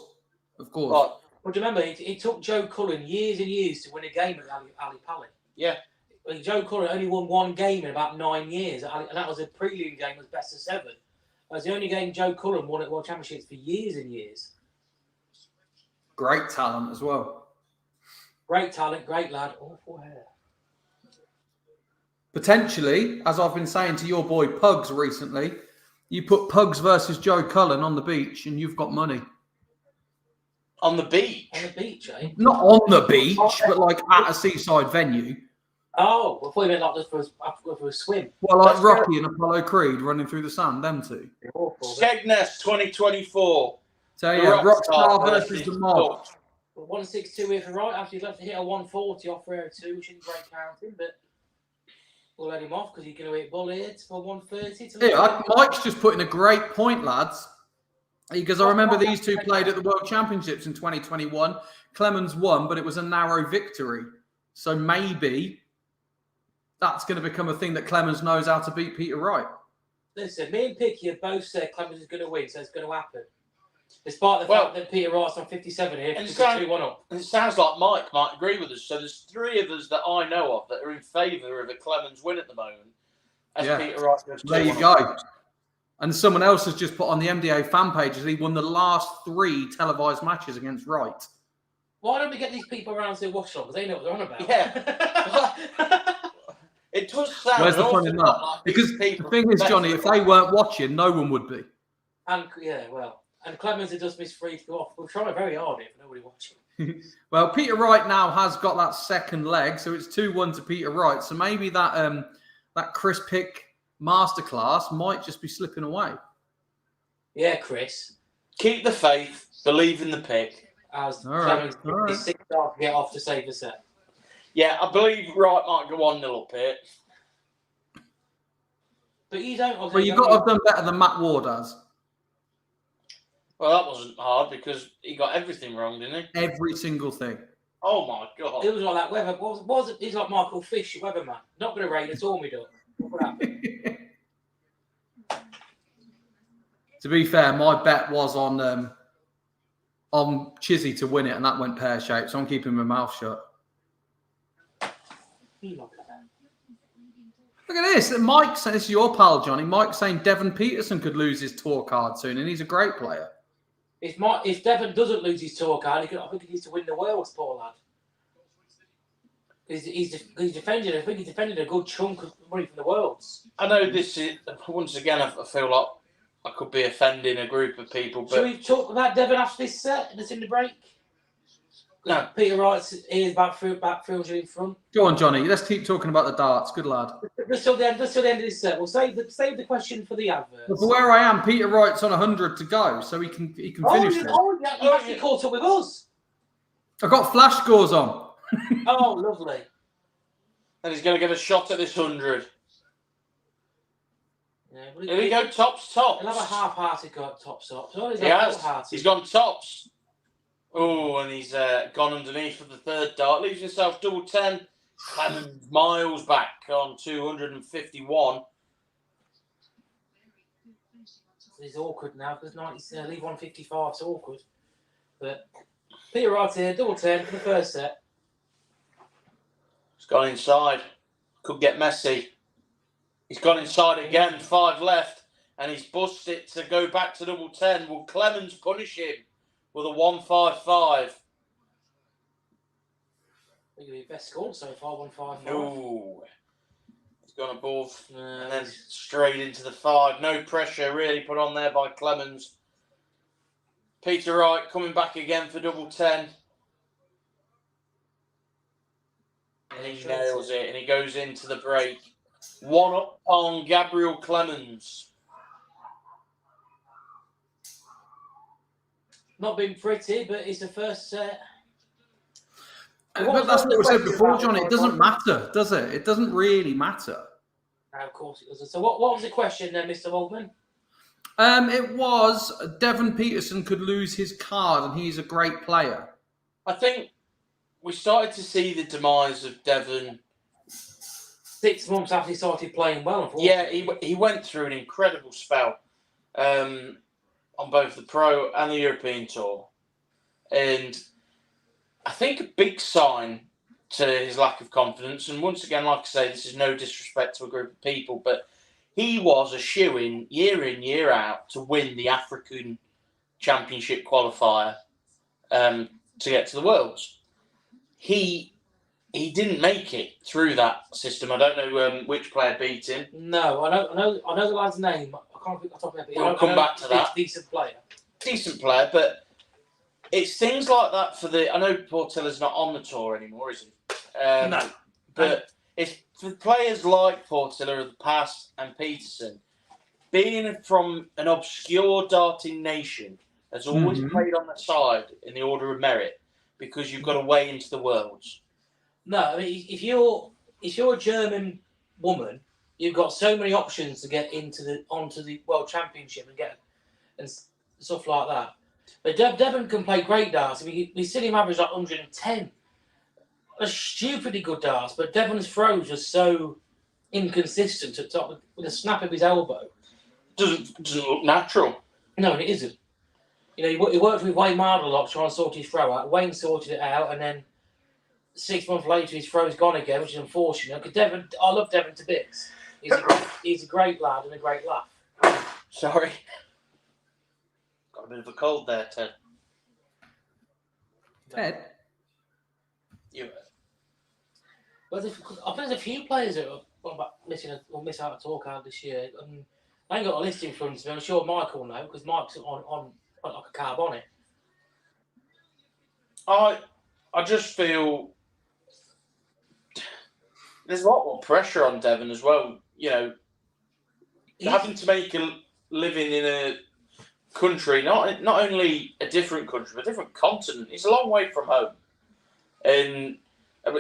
Of course. But, well, do you remember, it took Joe Cullen years and years to win a game at Ali Pally. Yeah. Joe Cullen only won one game in about 9 years, and that was a prelude game, was best of 7. It was the only game Joe Cullen won at World Championships for years and years. Great talent as well. Great talent, great lad, awful hair. Potentially, as I've been saying to your boy Pugs recently, you put Pugs versus Joe Cullen on the beach and you've got money. On the beach? On the beach, eh? Not on the beach, but like at a seaside venue. Oh, I thought you meant like just for a swim. Well, like Rocky and Apollo Creed running through the sand, them two. Skegness 2024. So yeah, Rockstar versus the Mob. 162 here for Wright. After he's left to hit a 140 off Rare 2, which isn't great counting, but we'll let him off because he's going to hit bullets for 130. Yeah, Mike's just putting a great point, lads. Because I remember these two played at the World Championships in 2021. Clemens won, but it was a narrow victory. So maybe that's going to become a thing that Clemens knows how to beat Peter Wright. Listen, me and Picky have both said Clemens is going to win, so it's going to happen. Despite the fact that Peter Wright's on 57 here, and it's 2-1 up. And it sounds like Mike might agree with us. So there's 3 of us that I know of that are in favour of a Clemens win at the moment. As Peter Wright goes there you go. And someone else has just put on the MDA fan page that he won the last 3 televised matches against Wright. Why don't we get these people around to Watchalong? Because they know what they're on about. Yeah. It does sound. Where's the fun in that? Like because the thing is, Johnny, if they weren't watching, no one would be. And and Clemens had just missed 3 to go off. We're trying very hard here for nobody watching. Well, Peter Wright now has got that second leg, so it's 2-1 to Peter Wright. So maybe that that Chris Pick masterclass might just be slipping away. Yeah, Chris. Keep the faith, believe in the pick. As All right, Clemens all right. is 6 to get off to save the set. Yeah, I believe Wright might go 1-0 up here. But you don't. Well, you've got to have done better than Matt Ward has. Well, that wasn't hard because he got everything wrong, didn't he? Every single thing. Oh my God! It was like that Weather. Was it? He's like Michael Fish, Weatherman. Not going to rain at all, me dog. What happened? To be fair, my bet was on Chizzy to win it, and that went pear-shaped, so I'm keeping my mouth shut. Look at this. Mike saying, this is your pal, Johnny. Mike's saying Devon Peterson could lose his tour card soon, and he's a great player. If Devon doesn't lose his tour card, I think he needs to win the Worlds, poor lad. He's defended. I think he's defended a good chunk of money from the Worlds. I know this is once again. I feel like I could be offending a group of people. But Should we talk about Devon after this set that's in the break? No. Peter Wright's ears back 300 in front. Go on, Johnny. Let's keep talking about the darts. Good lad. Just till the end of this set. We'll save the question for the adverts. But where I am, Peter Wright's on 100 to go, so he can finish it. You actually caught up with us. I've got flash scores on. Oh, lovely. And he's going to get a shot at this 100. Yeah, Here we go, tops. He'll have a half-hearted go at tops up. He has. He's gone tops. Oh, and he's gone underneath for the third dart. Leaves himself double 10. Clemens miles back on 251. It's awkward now because leave 155. It's awkward. But Peter Wright here, double 10 for the first set. He's gone inside. Could get messy. He's gone inside again. 5 left. And he's busted it to go back to double 10. Will Clemens punish him with a 155? I think it'll be best score so far, 155. No. He's gone above. And then straight into the 5. No pressure really put on there by Clemens. Peter Wright coming back again for double 10. And he nails it. And he goes into the break. 1 up on Gabriel Clemens. Not been pretty, but it's the first set. But that's what we said before, Johnny. It doesn't matter, does it? It doesn't really matter. Of course it doesn't. So what was the question then, Mr. Waldman? It was Devon Peterson could lose his card, and he's a great player. I think we started to see the demise of Devon 6 months after he started playing well. Yeah, he went through an incredible spell on both the Pro and the European Tour. And I think a big sign to his lack of confidence, and once again, like I say, this is no disrespect to a group of people, but he was a shoo-in, year out, to win the African Championship qualifier to get to the Worlds. He didn't make it through that system. I don't know which player beat him. No, I know the lad's name. I can't think off the top of my head. We'll come back to that. Decent player, but it's things like that for the. I know Portilla's not on the tour anymore, is he? No. But it's for players like Portilla of the past and Peterson, being from an obscure darting nation, has always played on the side in the order of merit because you've got a way into the Worlds. No, I mean if you're a German woman, you've got so many options to get onto the World Championship and stuff like that. But Devon can play great darts. I mean, we see him average like 110. A stupidly good darts, but Devon's throws are so inconsistent at top with a snap of his elbow. Doesn't look natural. No, it isn't. You know, he worked with Wayne Marble a lot trying to sort his throw out. Wayne sorted it out, and then 6 months later, his throw's gone again, which is unfortunate. Because Devon, I love Devon to bits. He's a great lad and a great laugh. Sorry. Got a bit of a cold there, Ted. Ted? You. Well, I think there's a few players that are miss out a tour card this year. I ain't got a list in front of me. I'm sure Mike will know because Mike's on like a carb on it. I just feel there's a lot more pressure on Devon as well. You know, having to make a living in a country, not only a different country, but a different continent. He's a long way from home. And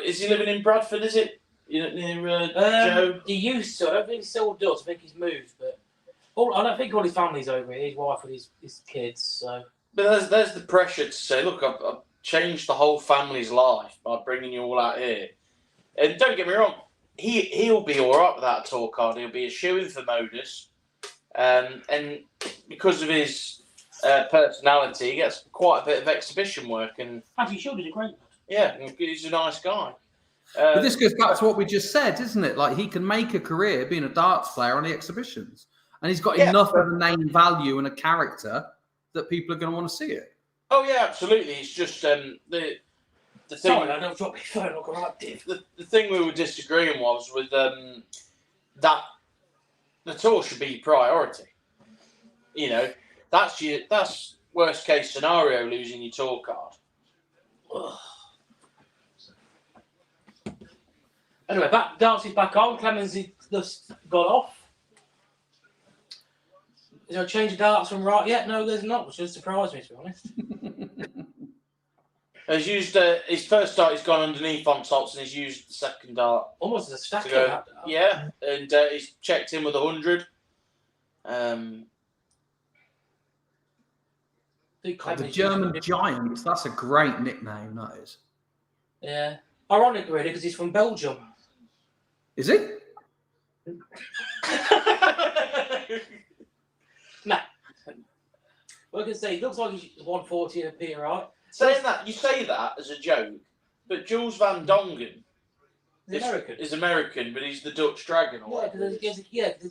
is he living in Bradford? Is it near Joe? He used to. I don't think he still does. I think he's moved, but I don't think all his family's over here. His wife and his kids. So, but there's the pressure to say, look, I've changed the whole family's life by bringing you all out here. And don't get me wrong, he'll be all right with that tour card. He'll be a shoo-in for Modus. And because of his personality, he gets quite a bit of exhibition work. And actually, Shield is a great one. Yeah, he's a nice guy. But this goes back to what we just said, isn't it? Like, he can make a career being a darts player on the exhibitions. And he's got enough of a name value and a character that people are going to want to see it. Oh, yeah, absolutely. It's just the thing... Sorry, I don't drop my phone. I'll go like this. The thing we were disagreeing was with that the tour should be priority. You know, that's worst case scenario, losing your tour card. Ugh. Anyway, Darcy's back on. Clemens has just got off. Is there a change of darts from right yet? No, there's not, which just surprised me, to be honest. He's used his first dart. He's gone underneath on tops, and he's used the second dart. Almost as a stack. Yeah, and he's checked in with 100. The German Giant. That's a great nickname, that is. Yeah. Ironic, really, because he's from Belgium. Is he? Nah. Well, I can say, he looks like he's 140 in a Peter, right? Saying that, you say that as a joke, but Jules Van Dongen is American, but he's the Dutch Dragon. Yeah, because there's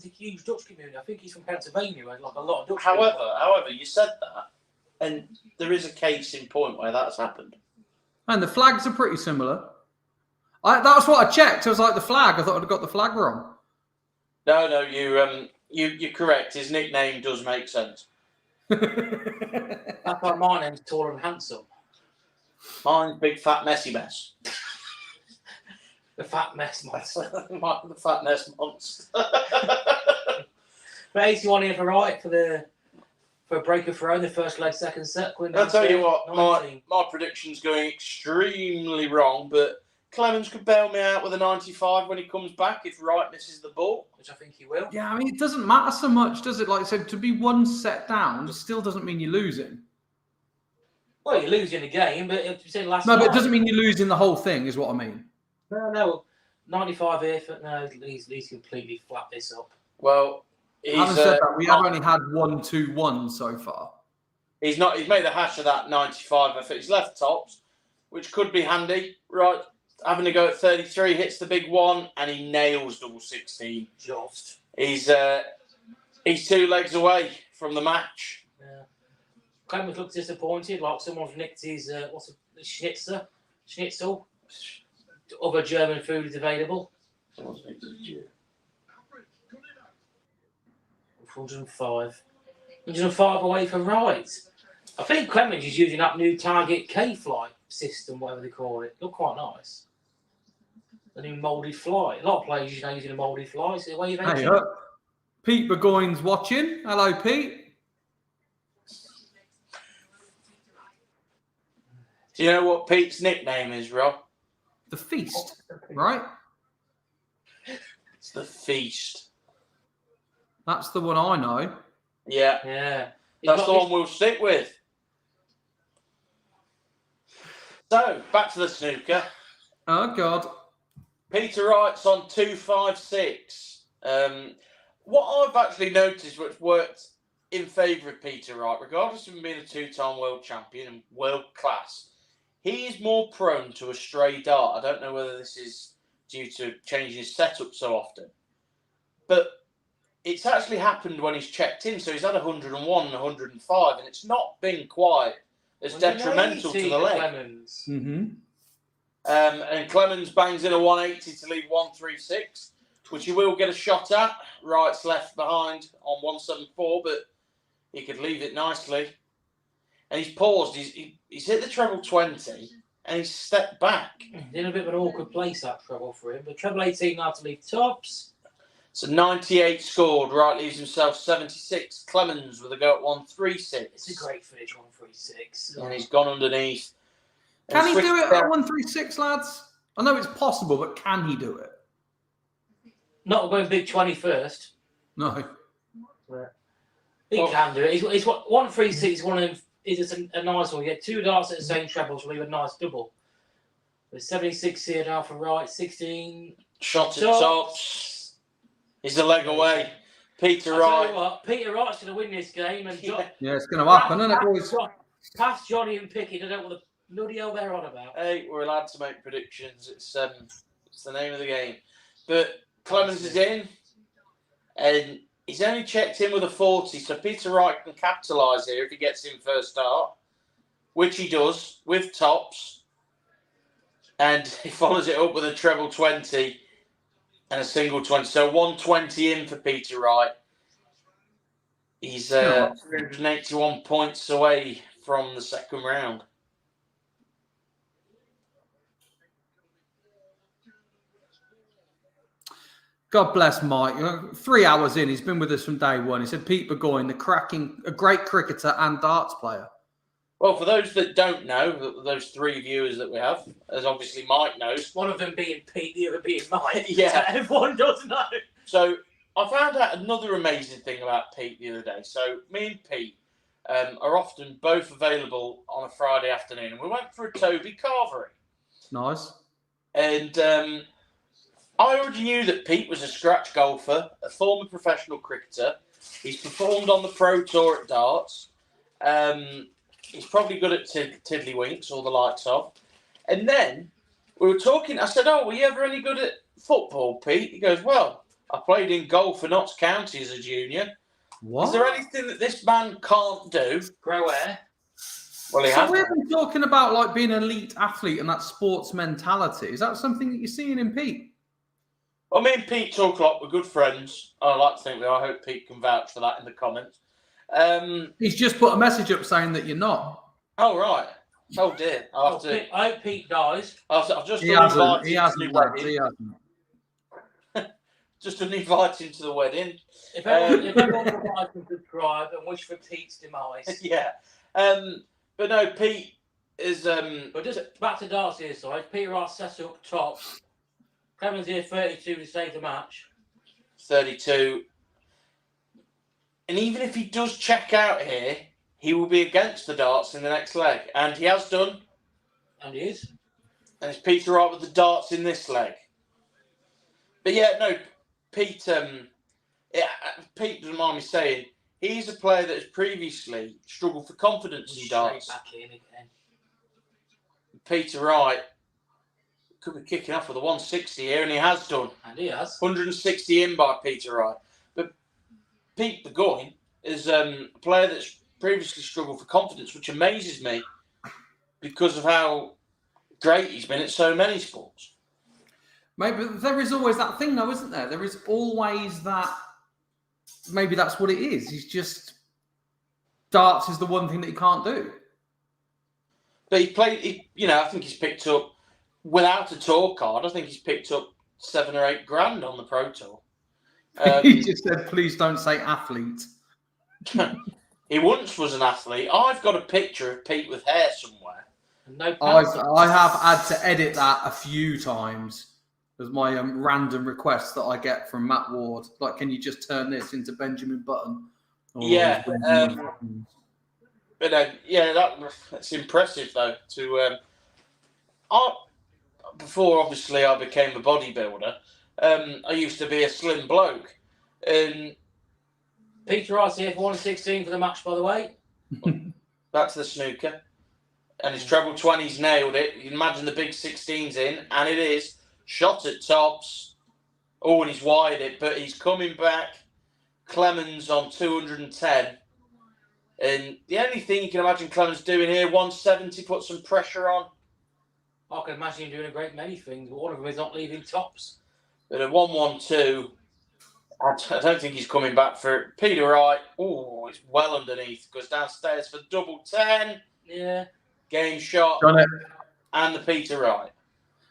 a huge Dutch community. I think he's from Pennsylvania, and like a lot of Dutch. However, you said that, and there is a case in point where that's happened. And the flags are pretty similar. That was what I checked. I was like, the flag. I thought I'd got the flag wrong. No, you're correct. His nickname does make sense. That's why my name's Tall and Handsome. Mine's Big Fat Messy Mess. The Fat Mess Monster. The Fat Mess Monster. But 81 here for right for a break of throne, the first leg, second set. I'll tell you what, my prediction's going extremely wrong, but Clemens could bail me out with a 95 when he comes back if Wright misses the ball. Which I think he will. Yeah, I mean, it doesn't matter so much, does it? Like I said, to be one set down still doesn't mean you're losing. Well, you're losing the game, but it it doesn't mean you're losing the whole thing, is what I mean. No. 95 here, but he's completely flat this up. Well, having said that, we have only had 1-2-1 so far. He's made a hash of that 95. I think he's left tops, which could be handy. Right, having to go at 33, hits the big one, and he nails double 16. Just. He's 2 legs away from the match. Yeah. Clemens looks disappointed, like someone's nicked his schnitzel. Other German food is available. 105. 105 away from right. I think Clemens is using that new Target K-Flight system, whatever they call it. Look quite nice. The new moulded fly. A lot of players are now using a moulded fly. So where hey, Pete Burgoyne's watching. Hello, Pete. Do you know what Pete's nickname is, Rob? The Feast, right? It's the Feast. That's the one I know. Yeah. That's the one we'll stick with. So, back to the snooker. Oh, God. Peter Wright's on 256. What I've actually noticed, which worked in favour of Peter Wright, regardless of him being a 2-time world champion and world class, he is more prone to a stray dart. I don't know whether this is due to changing his setup so often, but it's actually happened when he's checked in. So he's had 101 and 105, and it's not been quite as detrimental to the leg. Clemens. Mm-hmm. And Clemens bangs in a 180 to leave 136, which he will get a shot at. Wright's left behind on 174, but he could leave it nicely. And he's paused. He's hit the treble 20, and he's stepped back. He's in a bit of an awkward place, that treble for him. But treble 18 now to leave tops. So 98 scored. Wright leaves himself 76. Clemens with a go at 136. It's a great finish, 136. And he's gone underneath. Can he do it at 136, lads? I know it's possible, but can he do it? Not going big 21st. No. He can do it. He's 136. One of them is a nice one. You get 2 darts at the same treble to leave a nice double. With 76 here now for Wright, 16. Shot at tops. He's a leg away. Peter Wright. Peter Wright's going to win this game. And yeah, it's going to happen, isn't it, boys? Past Johnny and Pickett, I don't know what the bloody hell they're on about. Hey, we're allowed to make predictions. It's the name of the game. But Clemens is in, and he's only checked in with a 40, so Peter Wright can capitalise here if he gets in first start, which he does with tops. And he follows it up with a treble 20 and a single 20. So 120 in for Peter Wright. He's 381 points away from the second round. God bless Mike. 3 hours in, he's been with us from day one. He said Pete Burgoyne, a great cricketer and darts player. Well, for those that don't know, those 3 viewers that we have, as obviously Mike knows. One of them being Pete, the other being Mike. Yeah. So everyone does know. So I found out another amazing thing about Pete the other day. So me and Pete are often both available on a Friday afternoon. And we went for a Toby carvery. Nice. And I already knew that Pete was a scratch golfer, a former professional cricketer. He's performed on the Pro Tour at darts. He's probably good at tiddlywinks, all the likes of. And then we were talking. I said, "Oh, were you ever any good at football, Pete?" He goes, "Well, I played in goal for Notts County as a junior." What? Is there anything that this man can't do? Grow hair. Well, he So has. we've been talking about like being an elite athlete and that sports mentality. Is that something that you're seeing in Pete? Well, me and Pete talk a lot. We're good friends. I like to think we are. I hope Pete can vouch for that in the comments. He's just put a message up saying that you're not. Oh, right. Oh, dear. I'll have to... I hope Pete dies. I've just He hasn't. He hasn't. Just an invite him to the wedding. If everyone would like to subscribe and wish for Pete's demise. Yeah. But no, Pete is... But just back to darts here, side. Peter Wright sets up tops. Clemens here, 32 to save the match. 32. And even if he does check out here, he will be against the darts in the next leg. And he has done. And he is. And it's Peter Wright with the darts in this leg. But yeah, no, Pete, Pete doesn't mind me saying, he's a player that has previously struggled for confidence in darts. Back in again. Peter Wright could be kicking off with a 160 here, and he has done. And he has. 160 in by Peter Wright. But Pete Burgoyne is a player that's previously struggled for confidence, which amazes me because of how great he's been at so many sports. Maybe there is always that thing, though, isn't there? There is always that. Maybe that's what it is. He's just darts is the one thing that he can't do. But he played. I think he's picked up without a tour card. I think he's picked up $7 or $8 grand on the Pro Tour. He just said, "Please don't say athlete." He once was an athlete. I've got a picture of Pete with hair somewhere. No, I have had to edit that a few times. There's my random requests that I get from Matt Ward. Like, can you just turn this into Benjamin Button? Yeah. That's impressive, though. Before, obviously, I became a bodybuilder, I used to be a slim bloke. And Peter Wright's here for 116 for the match, by the way. That's the snooker. And his treble 20's nailed it. You can imagine the big 16's in, and it is. Shot at tops. Oh, and he's wired it, but he's coming back. Clemens on 210. And the only thing you can imagine Clemens doing here, 170, put some pressure on. I can imagine him doing a great many things, but one of them is not leaving tops. But a 112, I don't think he's coming back for it. Peter Wright, oh, it's well underneath. Goes downstairs for double 10. Yeah. Game shot. Done it. And the Peter Wright.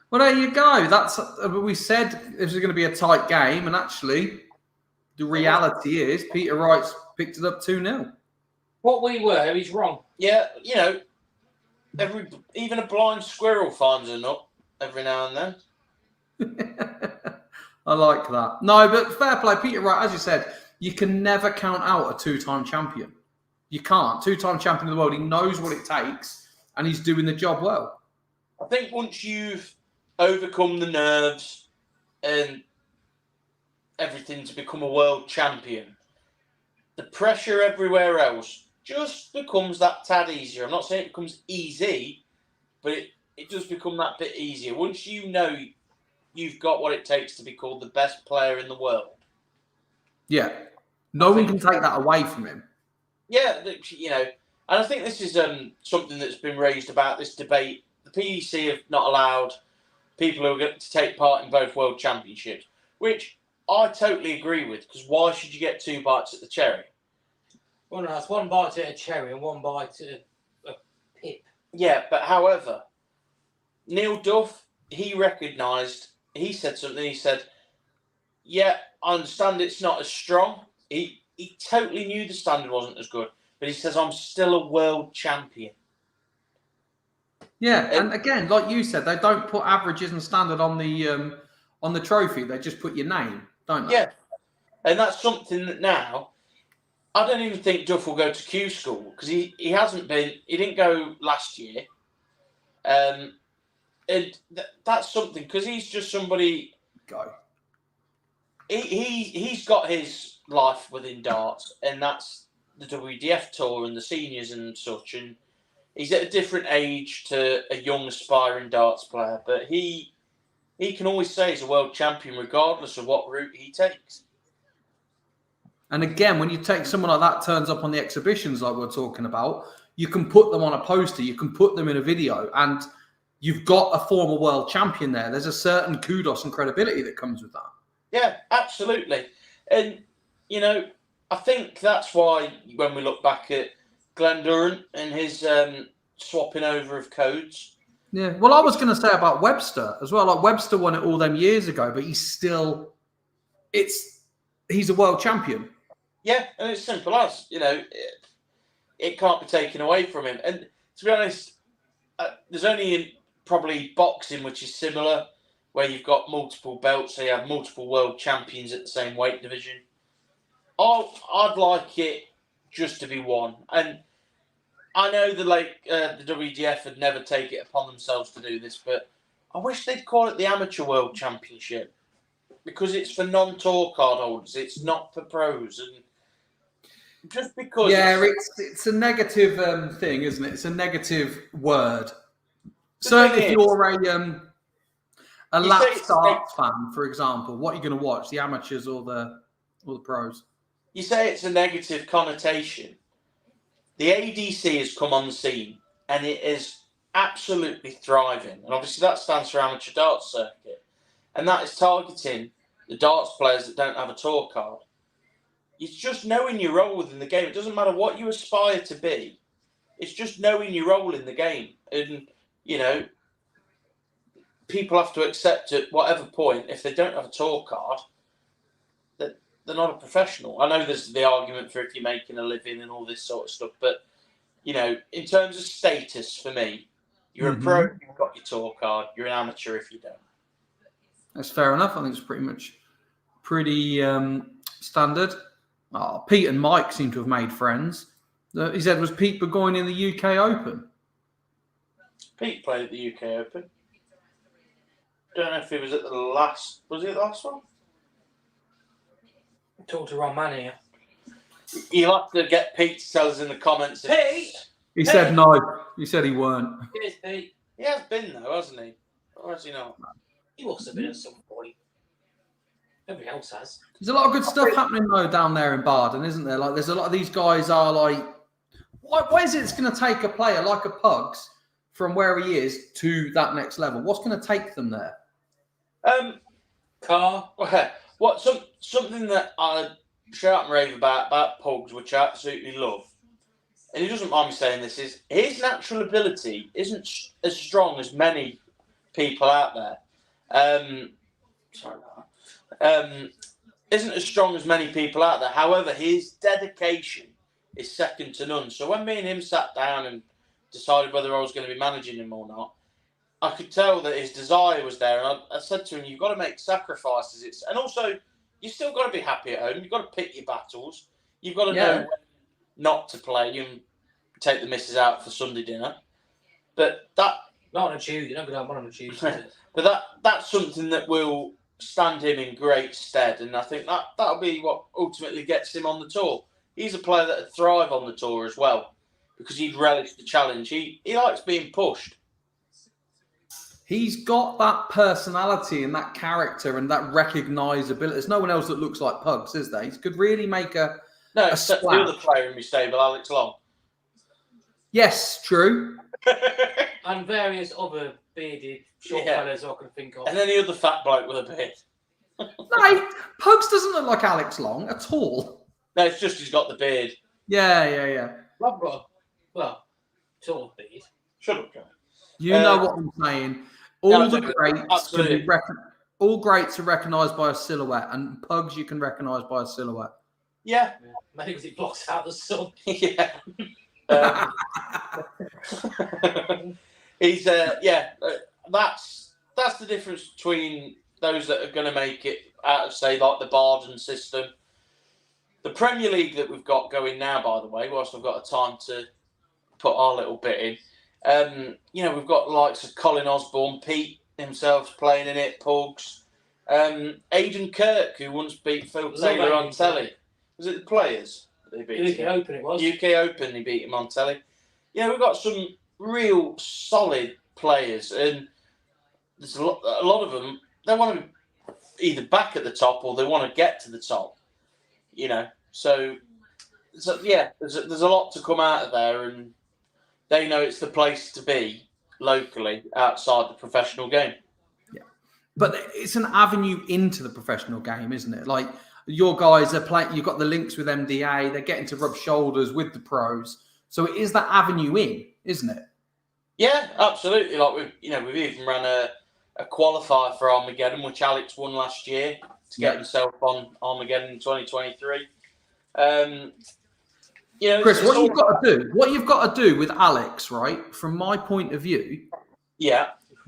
Well, there you go. That's we said this was going to be a tight game, and actually, the reality is Peter Wright's picked it up 2-0. What we were, he's wrong. Yeah, you know, even a blind squirrel finds a nut every now and then. I like that. No, but fair play. Peter Wright, as you said, you can never count out a two-time champion. You can't. Two-time champion of the world. He knows what it takes, and he's doing the job well. I think once you've overcome the nerves and everything to become a world champion, the pressure everywhere else just becomes that tad easier. I'm not saying it becomes easy, but it does become that bit easier. Once you know you've got what it takes to be called the best player in the world. Yeah. No one can take that away from him. Yeah, you know, and I think this is something that's been raised about this debate. The PEC have not allowed people who are going to take part in both world championships, which I totally agree with, because why should you get 2 bites at the cherry? Well, no, it's 1 bite at a cherry and 1 bite at a pip. Yeah, but however, Neil Duff, he said something, he said, yeah, I understand it's not as strong. He totally knew the standard wasn't as good, but he says, I'm still a world champion. Yeah, and again, like you said, they don't put averages and standard on the trophy. They just put your name, don't they? Yeah, and that's something that now, I don't even think Duff will go to Q school, because he didn't go last year. And that's something, because he's just somebody... Go. He's got his life within darts, and that's the WDF tour and the seniors and such, and he's at a different age to a young aspiring darts player, but he can always say he's a world champion regardless of what route he takes. And again, when you take someone like that turns up on the exhibitions like we're talking about, you can put them on a poster, you can put them in a video, and you've got a former world champion there. There's a certain kudos and credibility that comes with that. Yeah, absolutely. And, you know, I think that's why when we look back at Glenn Durrant and his swapping over of codes. Yeah, well, I was going to say about Webster as well. Like, Webster won it all them years ago, but he's a world champion. Yeah, and it's simple as, you know, it can't be taken away from him. And to be honest, there's only probably boxing, which is similar, where you've got multiple belts, so you have multiple world champions at the same weight division. I'd like it just to be one. And I know the WDF would never take it upon themselves to do this, but I wish they'd call it the Amateur World Championship, because it's for non-tour card holders. It's not for pros. And just because... Yeah, it's a negative thing, isn't it? It's a negative word. Certainly if you're a lap starts fan, for example, what are you going to watch? The amateurs or the pros? You say it's a negative connotation. The ADC has come on the scene and it is absolutely thriving. And obviously that stands for Amateur Darts Circuit. And that is targeting the darts players that don't have a tour card. It's just knowing your role within the game. It doesn't matter what you aspire to be. It's just knowing your role in the game. And, you know, people have to accept at whatever point, if they don't have a tour card, that they're not a professional. I know there's the argument for if you're making a living and all this sort of stuff, but, you know, in terms of status for me, you're a pro if you've got your tour card, you're an amateur if you don't. That's fair enough. I think it's pretty standard. Pete and Mike seem to have made friends. He said, was Pete Burgoyne in the UK Open? Pete played at the UK Open. Don't know if he was at the last... Was he at the last one? Talk to Ron Mann here. You'll have to get Pete to tell us in the comments. Pete! He said no. He said he weren't. Here's Pete. He has been, though, hasn't he? Or has he not? He must have been at some point. Nobody else has. There's a lot of good stuff happening, though, down there in Barden, isn't there? Like, there's a lot of these guys are like... Why is it it's going to take a player like a Pugs from where he is to that next level? What's going to take them there? Car. Something that I shout and rave about Pugs, which I absolutely love, and he doesn't mind me saying this, is his natural ability isn't as strong as many people out there. isn't as strong as many people out there. However, his dedication is second to none. So when me and him sat down and decided whether I was going to be managing him or not, I could tell that his desire was there. And I said to him, you've got to make sacrifices. And also, you've still got to be happy at home. You've got to pick your battles. You've got to know when not to play and take the missus out for Sunday dinner. But that... Not on a Tuesday. Don't go down on a Tuesday. But that's something that will stand him in great stead. And I think that'll be what ultimately gets him on the tour. He's a player that would thrive on the tour as well because he'd relish the challenge. He likes being pushed. He's got that personality and that character and that recognisability. There's no one else that looks like Pugs, is there? He could really make a except the other player in my stable, Alex Long. Yes, true. And various other bearded short fellas I can think of. And any other fat bloke with a beard. No, Pugs doesn't look like Alex Long at all. No, it's just he's got the beard. Yeah. I've got, well, sort of beard. Shut up, Joe. You know what I'm saying. All greats are recognised by a silhouette, and Pugs you can recognise by a silhouette. Yeah. Maybe because it blocks out the sun. Yeah. He's that's the difference between those that are going to make it out of, say, like the Barden system. The Premier League that we've got going now, by the way, whilst I've got a time to put our little bit in, we've got the likes of Colin Osborne, Pete himself playing in it, Pugs, Aidan Kirk, who once beat Phil Taylor on telly. Was it the Players? UK Open it was. UK Open, he beat him on telly. Yeah, we've got some real solid players, and there's a lot of them, they want to be either back at the top or they want to get to the top, So there's a lot to come out of there, and they know it's the place to be locally outside the professional game. Yeah, but it's an avenue into the professional game, isn't it? Like, your guys are playing, you've got the links with MDA, they're getting to rub shoulders with the pros. So it is that avenue in, isn't it? Yeah, absolutely. Like we've even ran a qualifier for Armageddon, which Alex won last year to get himself on Armageddon in 2023. Chris, what you've got to do with Alex, right? From my point of view,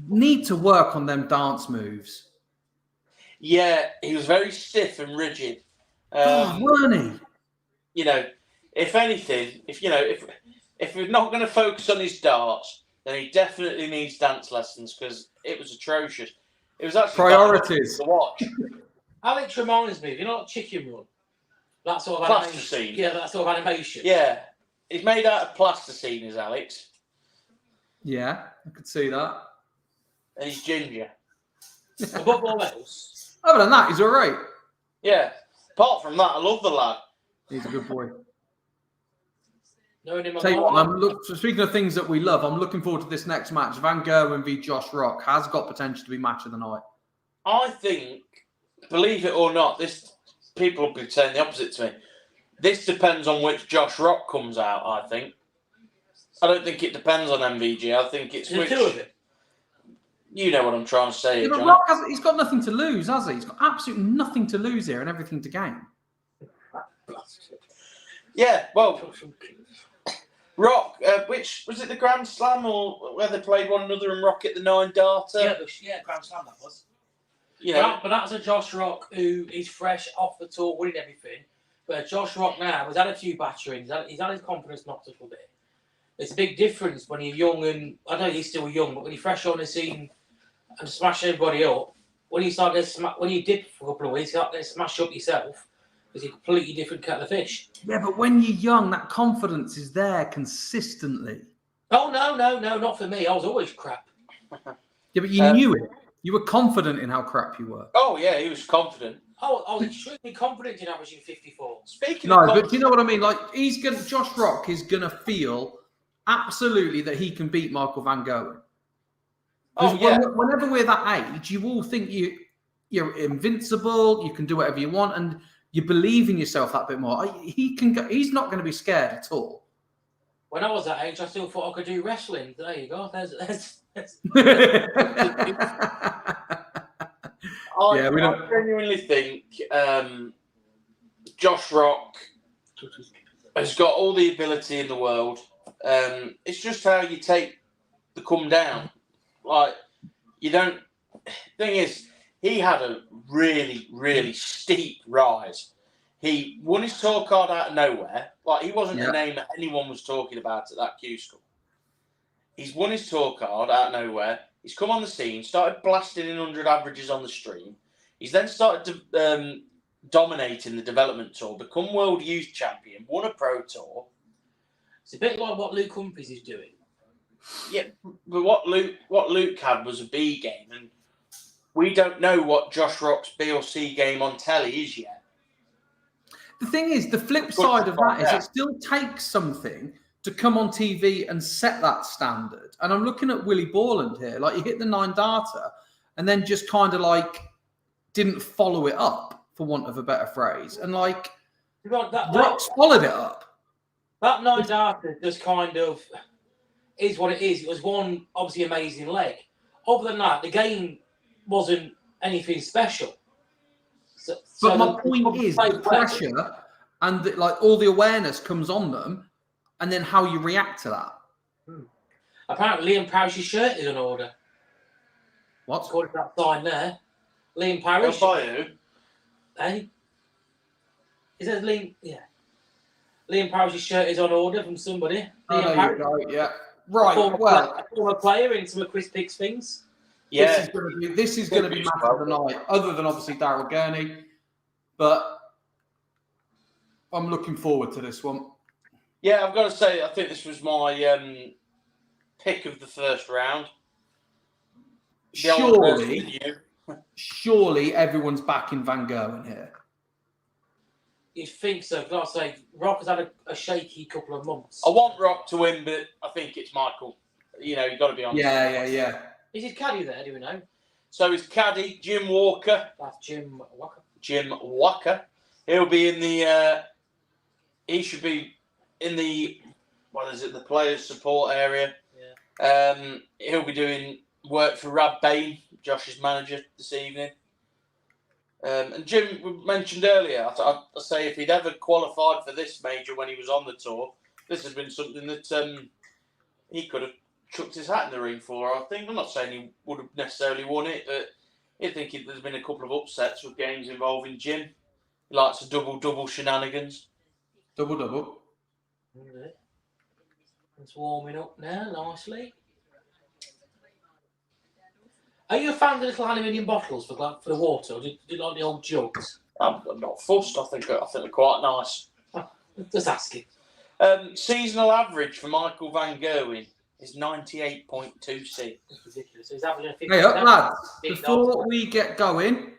need to work on them dance moves. Yeah, he was very stiff and rigid. Weren't he? If anything, if we're not going to focus on his darts, then he definitely needs dance lessons because it was atrocious. It was actually priorities to watch. Alex reminds me, Chicken Run? That sort of plasticine. Yeah, that sort of animation. Yeah, he's made out of plasticine, is Alex. Yeah, I could see that. And he's ginger. Above all else. Other than that, he's all right. Yeah. Apart from that, I love the lad. He's a good boy. Knowing him, Tell you what, speaking of things that we love, I'm looking forward to this next match. Van Gerwen v Josh Rock has got potential to be match of the night. I think, believe it or not, people will be saying the opposite to me. This depends on which Josh Rock comes out, I think. I don't think it depends on MVG. I think it's which... two of it. You know what I'm trying to say, John. Rock he's got nothing to lose, has he? He's got absolutely nothing to lose here and everything to gain. Yeah, well, Rock, which was it, the Grand Slam or where they played one another and Rock at the 9-darter? Yeah, Grand Slam that was. Yeah, but that's a Josh Rock who is fresh off the tour, winning everything. But Josh Rock now has had a few batterings. He's had his confidence knocked a little bit. It's a big difference when you're young, and I know he's still young, but when you're fresh on the scene and smash everybody up, when you dip for a couple of weeks, you start getting smashed up yourself. It's a completely different kettle of fish. Yeah, but when you're young, that confidence is there consistently. Oh, no, not for me. I was always crap. Yeah, but you knew it. You were confident in how crap you were. Oh, yeah, he was confident. Oh, I was extremely confident in averaging 54. But do you know what I mean? Like, Josh Rock is going to feel absolutely that he can beat Michael Van Gerwen. Oh, yeah. Whenever we're that age, you all think you're invincible, you can do whatever you want, and you believe in yourself that bit more. He's not going to be scared at all. When I was that age, I still thought I could do wrestling. There you go. There's... Yeah, we don't. I genuinely think Josh Rock has got all the ability in the world. It's just how you take the come down. Like, you don't. Thing is, he had a really, really steep rise. He won his tour card out of nowhere. Like, he wasn't a name that anyone was talking about at that Q school. He's won his tour card out of nowhere. He's come on the scene, started blasting in 100 averages on the stream. He's then started to dominating the development tour, become world youth champion, won a pro tour. It's a bit like what Luke Humphries is doing. Yeah, but what Luke had was a B game, and we don't know what Josh Rock's B or C game on telly is yet. The thing is, the flip side of that is it still takes something to come on TV and set that standard. And I'm looking at Willie Borland here. Like, he hit the 9 darter and then just kind of like didn't follow it up, for want of a better phrase. And like, Rock's followed it up. That 9 darter just kind of is what it is. It was one obviously amazing leg. Other than that, the game wasn't anything special. But my point is, the pressure and like all the awareness comes on them, and then how you react to that. Apparently, Liam Parrish's shirt is on order. What? According to that sign there, Liam Parrish. Hey, it says Liam. Yeah, Liam Parrish's shirt is on order from somebody. Oh, there you go. Yeah. Right. A former player in some of Chris Pick's things. Yeah. This is going to be match of the night, other than obviously Daryl Gurney. But I'm looking forward to this one. Yeah, I've got to say, I think this was my pick of the first round. Surely everyone's backing Van Gerwen here. You'd think so. I've got to say, Rock has had a shaky couple of months. I want Rock to win, but I think it's Michael. You know, you've got to be honest. Yeah. Is his caddy there, do we know? So his caddy, Jim Walker. That's Jim Walker. Jim Walker. He'll be in the... he should be in the... What is it? The players' support area. Yeah. He'll be doing work for Rab Bain, Josh's manager, this evening. And Jim mentioned earlier, I say if he'd ever qualified for this major when he was on the tour, this has been something that he could have chucked his hat in the ring for, I think. I'm not saying he would have necessarily won it, but I think there's been a couple of upsets with games involving Jim. He likes to double shenanigans. Double. It's warming up now, nicely. Are you a fan of the little aluminium bottles for the water, or do you like the old jugs? I'm not fussed. I think they're quite nice. Just asking. Seasonal average for Michael Van Gerwen is 98.26. That's ridiculous. So he's having a 50. Hey up, lads. Before we get going,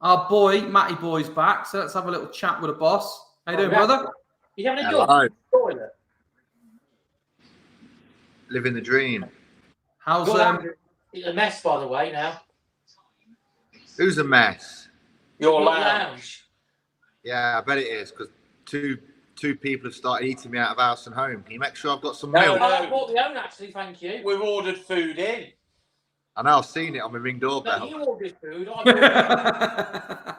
our boy Matty Boy's back, so let's have a little chat with the boss. How you doing, brother? You having a good toilet? Living the dream. How's It's a mess, by the way, now. Who's a mess? Your lounge. Yeah, I bet it is, because two people have started eating me out of house and home. Can you make sure I've got some milk? I bought the own, actually, thank you. We've ordered food in. I know, I've seen it on my Ring doorbell. No, you ordered food. I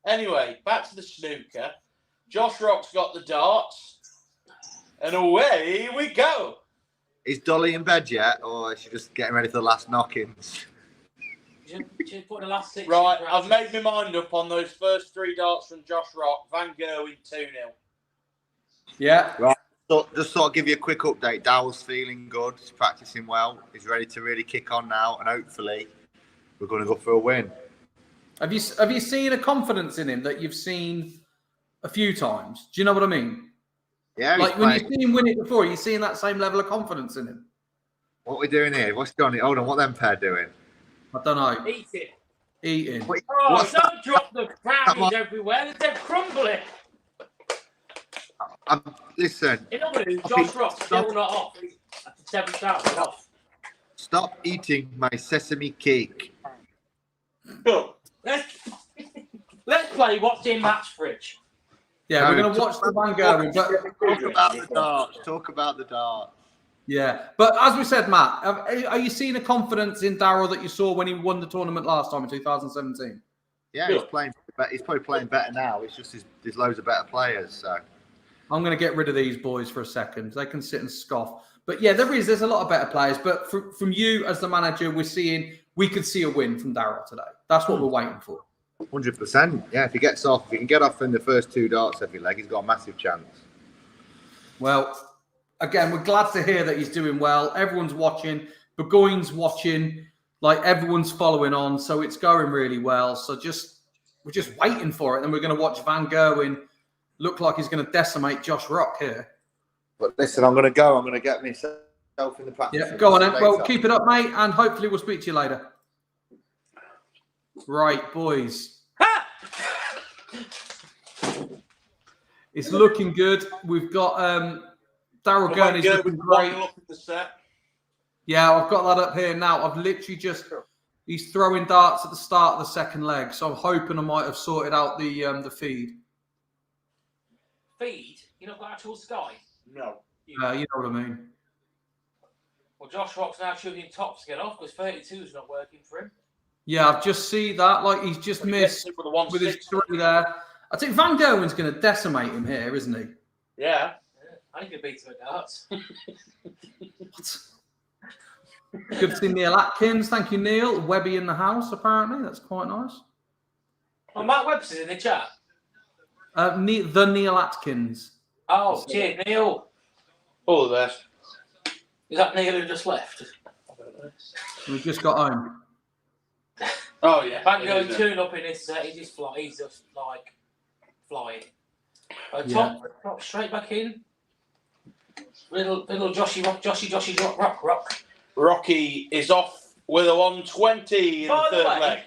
Anyway, back to the snooker. Josh Rock's got the darts. And away we go. Is Dolly in bed yet, or is she just getting ready for the last knock-ins? She's putting the last 6. Right, I've made my mind up on those first 3 darts from Josh Rock. Van Gerwen 2-0. Yeah. Right. So, just sort of give you a quick update. Dowell's feeling good. He's practicing well. He's ready to really kick on now, and hopefully we're going to go for a win. Have you seen a confidence in him that you've seen a few times? Do you know what I mean? Yeah. Like when you've seen him win it before, you've seen that same level of confidence in him. What are we doing here? What's going on? Hold on, what them pair doing? I don't know. Eating. Wait, don't drop the brownies everywhere. They're crumbling. Listen. In other words, Josh Rock's still not off. After 7 starts, off. Stop eating my sesame cake. Go. Let's play what's in Matt's fridge. Yeah, we're going to watch the Van Gerwen. Talk about the darts. Yeah, but as we said, Matt, are you seeing a confidence in Darryl that you saw when he won the tournament last time in 2017? Yeah, he's playing. He's probably playing better now. It's just there's loads of better players. So I'm going to get rid of these boys for a second. They can sit and scoff. But yeah, there's a lot of better players. But from you as the manager, we could see a win from Darryl today. That's what we're waiting for. 100%. Yeah, if he can get off in the first 2 darts every leg, he's got a massive chance. Well, again, we're glad to hear that he's doing well. Everyone's watching. Burgoyne's watching. Like, everyone's following on. So it's going really well. So we're just waiting for it. And we're going to watch Van Gerwen look like he's going to decimate Josh Rock here. But listen, I'm going to go. I'm going to get myself in the practice. Yeah, go on then. Well, keep it up, mate. And hopefully we'll speak to you later. Right, boys. It's looking good. We've got Darryl Gurney's looking great. Yeah, I've got that up here now. I've literally he's throwing darts at the start of the second leg, so I'm hoping I might have sorted out the feed. Feed? You not got actual Sky? No. You know what I mean. Well, Josh Rock's now shooting tops to get off because 32 is not working for him. Yeah, I've just seen that. Like, he's just missed with his 3 there. I think Van Gerwen's going to decimate him here, isn't he? Yeah. I think he'll beat him at darts. Good to see Neil Atkins. Thank you, Neil. Webby in the house, apparently. That's quite nice. Oh, Matt Webster's in the chat. The Neil Atkins. Oh, cheers, Neil. All the best. Is that Neil who just left? We've just got home. Oh, yeah. Van Gerwen tune up in this set. He's just like flying. Top straight back in. Little Joshy Rock. Rocky is off with a 120 in the third leg.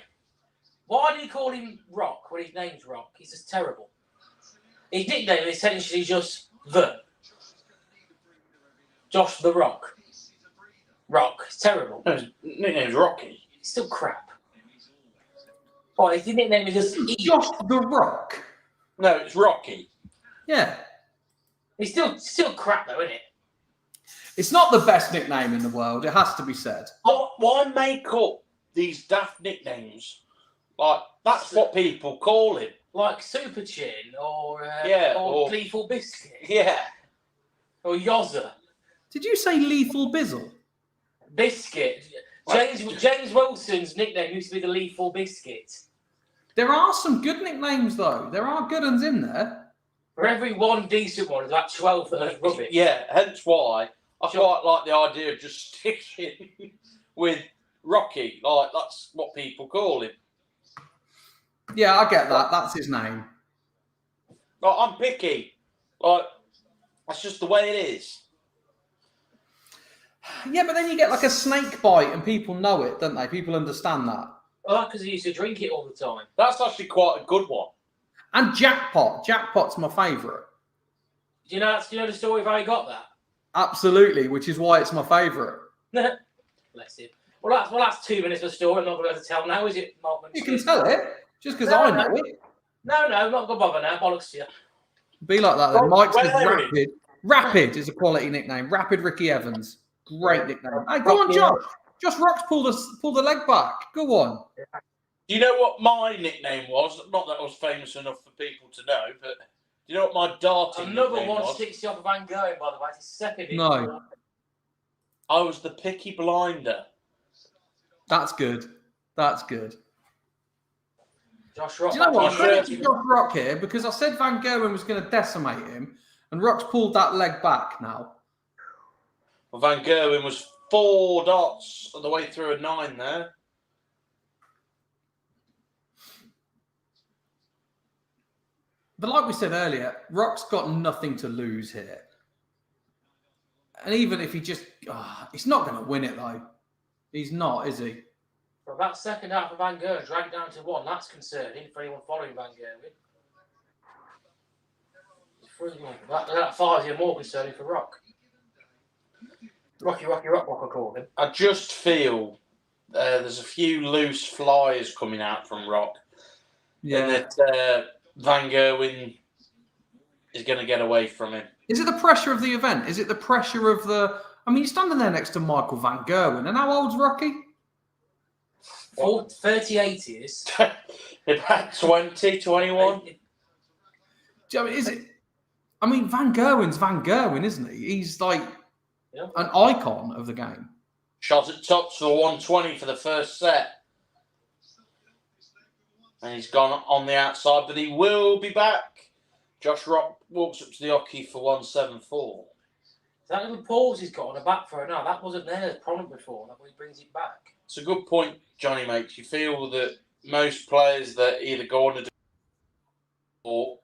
Why do you call him Rock when his name's Rock? He's just terrible. His nickname is essentially just Josh the Rock. Rock. It's terrible. No, his nickname's Rocky. It's still crap. Oh, his nickname is just Josh the Rock. No, it's Rocky. Yeah. He's still crap though, isn't it? It's not the best nickname in the world, it has to be said. Why make up these daft nicknames? Like, that's what people call him. Like Super Chin or Lethal Biscuit. Yeah. Or Yozza. Did you say Lethal Bizzle? Biscuit. James Wilson's nickname used to be the Lethal Biscuit. There are some good nicknames, though. There are good ones in there. For every one decent one, there's about 12 that are rubbish. Yeah, hence why I quite like the idea of just sticking with Rocky. Like, that's what people call him. Yeah, I get that. That's his name. Like, I'm picky. Like, that's just the way it is. Yeah, but then you get like a snake bite and people know it, don't they? People understand that. Oh, because he used to drink it all the time. That's actually quite a good one. And Jackpot. Jackpot's my favourite. Do you know the story of how he got that? Absolutely, which is why it's my favourite. Bless him. Well, that's 2 minutes of the story. I'm not going to tell now, is it, Mark? You can tell it, just because I know it. No, I'm not going to bother now. Bollocks to you. Be like that then. Mike says Rapid. Rapid is a quality nickname. Rapid Ricky Evans. Great nickname. Hey, go on, Josh. Josh Rock's pulled the leg back. Go on. Do you know what my nickname was? Not that I was famous enough for people to know, but do you know what my darting Another nickname was? 160 off of Van Gogh, by the way. It's his second. No. I was the Picky Blinder. That's good. That's good. Josh Rock. Do you know what? I'm going to Josh Rock here because I said Van Gerwen was going to decimate him, and Rock's pulled that leg back now. Well, Van Gerwen was 4 dots on the way through a 9 there. But like we said earlier, Rock's got nothing to lose here. And even if he just... he's not going to win it, though. He's not, is he? For that second half of Van Gerwen, dragged down to 1. That's concerning for anyone following Van Gerwen. That 5 is even more concerning for Rock. Rock, I call him. I just feel there's a few loose flyers coming out from Rock. Yeah. And that Van Gerwen is going to get away from him. Is it the pressure of the event? Is it the pressure of I mean, you're standing there next to Michael Van Gerwen, and how old's Rocky? 38 years. About 20, 21. Do you know, is it? I mean, Van Gerwen's Van Gerwen, isn't he? He's like an icon of the game. Shot at tops for 120 for the first set. And he's gone on the outside, but he will be back. Josh Rock walks up to the hockey for 174. That little pause he's got on the back throw now, that wasn't there as prominent before. That way he brings it back. It's a good point Johnny makes. You feel that most players that either go on to do or...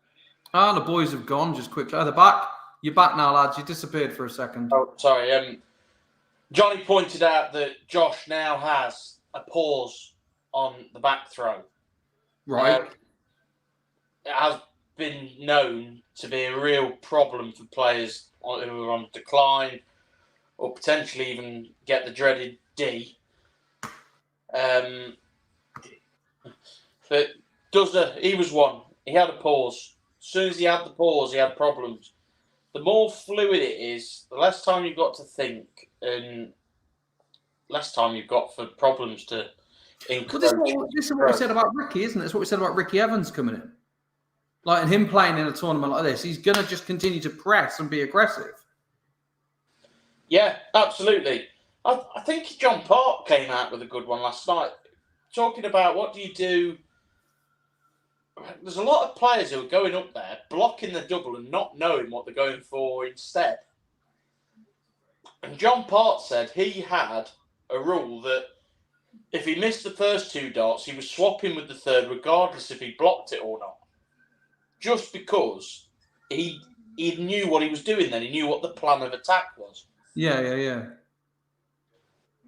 The boys have gone just quickly. Oh, they're back. You're back now, lads. You disappeared for a second. Oh, sorry. Johnny pointed out that Josh now has a pause on the back throw. Right. It has been known to be a real problem for players who are on decline or potentially even get the dreaded D. But he was one. He had a pause. As soon as he had the pause, he had problems. The more fluid it is, the less time you've got to think and less time you've got for problems to encroach. Well, this is what we said about Ricky, isn't it? It's what we said about Ricky Evans coming in. Like, and him playing in a tournament like this, he's going to just continue to press and be aggressive. Yeah, absolutely. I think John Park came out with a good one last night, talking about what do you do. There's a lot of players who are going up there, blocking the double and not knowing what they're going for instead. And John Park said he had a rule that if he missed the first two darts, he was swapping with the third, regardless if he blocked it or not. Just because he knew what he was doing then. He knew what the plan of attack was. Yeah.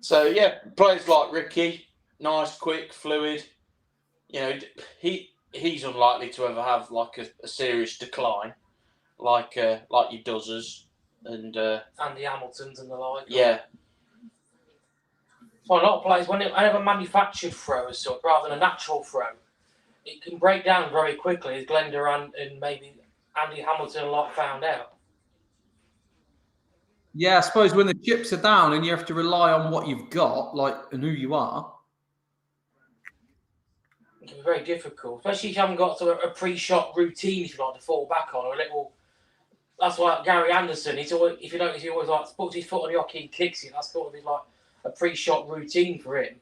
So, yeah, players like Ricky, nice, quick, fluid. You know, he's unlikely to ever have, like, a serious decline, like your Dozzers and... Andy Hamilton's and the like. Yeah. Well, a lot of players, when I have a manufactured throw as such, rather than a natural throw, it can break down very quickly, as Glenda and maybe Andy Hamilton a lot found out. Yeah, I suppose when the chips are down and you have to rely on what you've got, like, and who you are. It can be very difficult, especially if you haven't got sort of a pre-shot routine if you like to fall back on, or a little... That's why Gary Anderson, he's always, if you notice, he always like puts his foot on the hockey and kicks it. That's sort of like a pre-shot routine for him.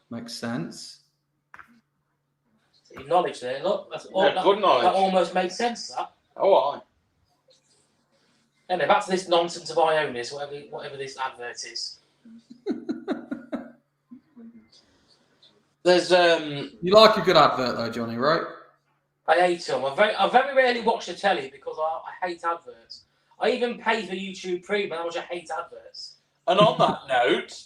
Makes sense. So knowledge there, look. That's all, Yeah, good knowledge. That almost makes sense, that. Oh, aye. Anyway, back to this nonsense of Ionis, whatever this advert is. There's You like a good advert though, Johnny, right? I hate them. I very rarely watch the telly because I hate adverts. I even pay for YouTube Premium, how much I hate adverts. and on that note,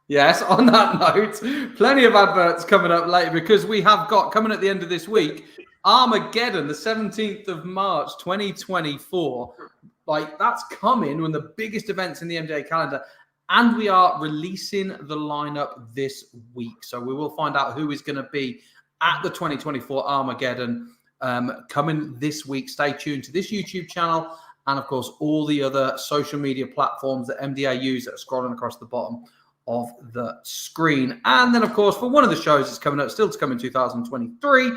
Yes, on that note, plenty of adverts coming up later because we have got, coming at the end of this week, Armageddon, the 17th of March, 2024. Like, that's coming, one of the biggest events in the MJ calendar. And we are releasing the lineup this week. So we will find out who is going to be at the 2024 Armageddon coming this week. Stay tuned to this YouTube channel and, of course, all the other social media platforms that MDA use that are scrolling across the bottom of the screen. And then, of course, for one of the shows that's coming up, still to come in 2023,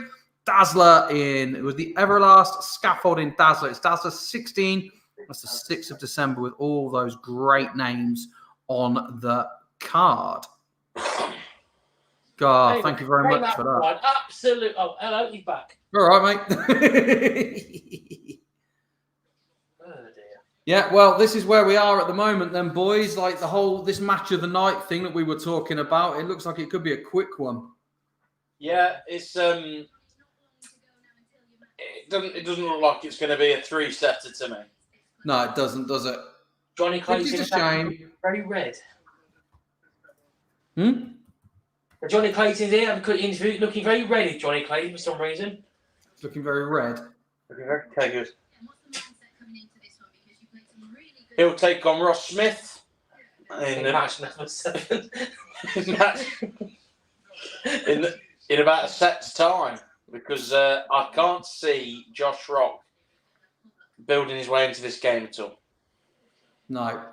Dazzler it was the Everlast Scaffolding Dazzler. It's Dazzler 16. That's the 6th of December with all those great names on the card. God, Anyway, thank you very much for that. Right. Absolutely. Oh, hello, he's back. All right, mate. Oh, dear. Yeah, well, this is where we are at the moment then, boys. Like this match of the night thing that we were talking about, it looks like it could be a quick one. yeah, it's it doesn't look like it's going to be a three-setter to me. No, it doesn't, does it? Johnny Clayton It's a shame. very red. Johnny Clayton's here. He's looking very red, Johnny Clayton, for some reason. Looking very red. Looking very good. He'll take on Ross Smith in match number 7. in about a set's time, because I can't see Josh Rock building his way into this game at all. No.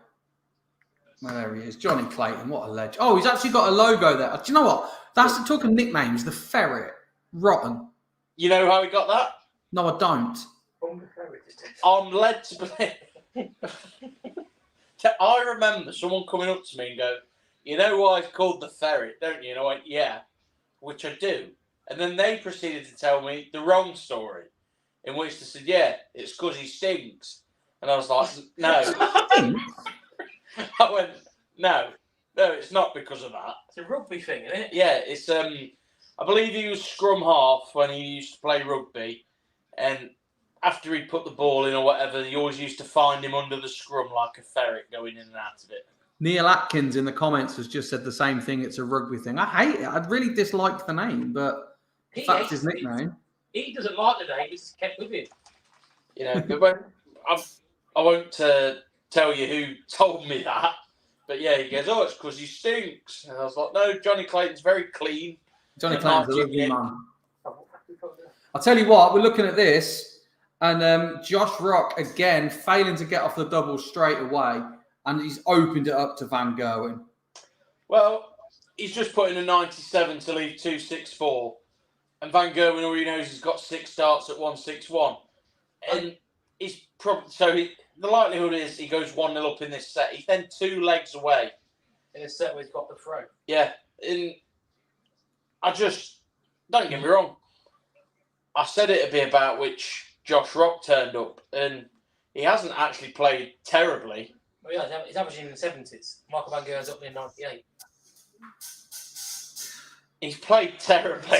Well, there he is. Johnny Clayton. What a legend. Oh, he's actually got a logo there. Do you know what? That's the talking nicknames. The Ferret. Rotten. You know how he got that? No, I don't. I'm led to believe. I remember someone coming up to me and go, "You know why it's called the Ferret, don't you?" And I went, "Yeah," which I do. And then they proceeded to tell me the wrong story, in which they said, "Yeah, it's because he stinks." And I was like, "No." I went, "No, it's not because of that. It's a rugby thing, isn't it?" Yeah, it's I believe he was scrum half when he used to play rugby, and after he put the ball in or whatever, he always used to find him under the scrum like a ferret going in and out of it." Neil Atkins in the comments has just said the same thing. It's a rugby thing. I hate it. I really disliked the name, but that's his nickname. He doesn't like the name. It's kept with him. You know, I won't tell you who told me that, but yeah, he goes, "Oh, it's because he stinks." And I was like, "No, Johnny Clayton's very clean. Johnny Clayton's a lovely man." I'll tell you what, we're looking at this. And Josh Rock, again, failing to get off the double straight away. And he's opened it up to Van Gerwen. Well, he's just put in a 97 to leave 264. And Van Gerwen, all he knows, he's got 6 starts at 161. And he's probably... the likelihood is he goes 1-0 up in this set. He's then 2 legs away. In a set where he's got the throw. Yeah. And I just... Don't get me wrong. I said it'd be about which Josh Rock turned up, and he hasn't actually played terribly. Well, yeah, he's averaging in the 70s. Michael Van Gerwen's up in 98. He's played terribly.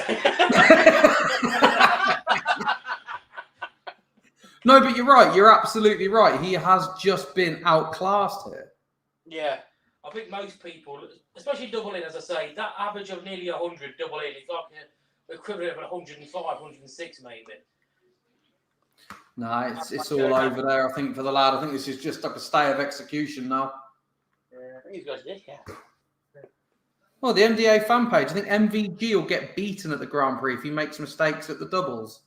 No, but you're right. You're absolutely right. He has just been outclassed here. Yeah. I think most people, especially double in, as I say, that average of nearly 100 double in is like an equivalent of 105, 106 maybe. No, it's all over there, I think, for the lad. I think this is just like a stay of execution now. Yeah, I think he's got this, yeah. Well, the MDA fan page, I think MVG will get beaten at the Grand Prix if he makes mistakes at the doubles.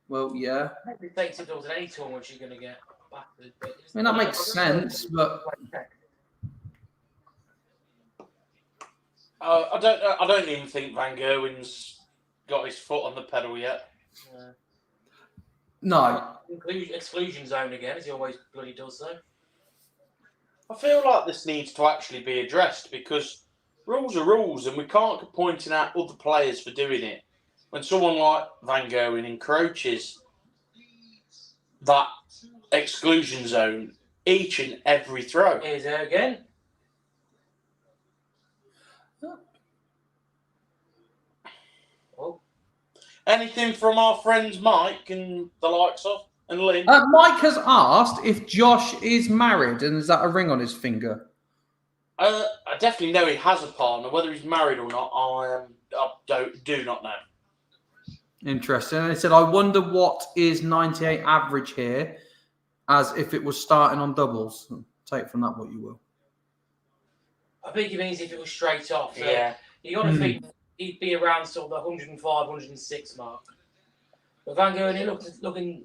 Well, yeah. Mistakes at doubles at any tournament you're going to get battered. I mean, that makes sense, but... I don't even think Van Gerwen's got his foot on the pedal yet. No. Exclusion zone again, as he always bloody does so. I feel like this needs to actually be addressed because rules are rules and we can't be pointing out other players for doing it. When someone like Van Gerwen encroaches that exclusion zone each and every throw. Here's her again. Anything from our friends Mike and the likes of, and Lynn? Mike has asked if Josh is married and is that a ring on his finger? I definitely know he has a partner. Whether he's married or not, I do not know. Interesting. And he said, I wonder what is 98 average here as if it was starting on doubles. Take from that what you will. I think he means if it was straight off. So yeah. You got to think he'd be around sort of the 105, 106 mark. But Van Gerwen, he looking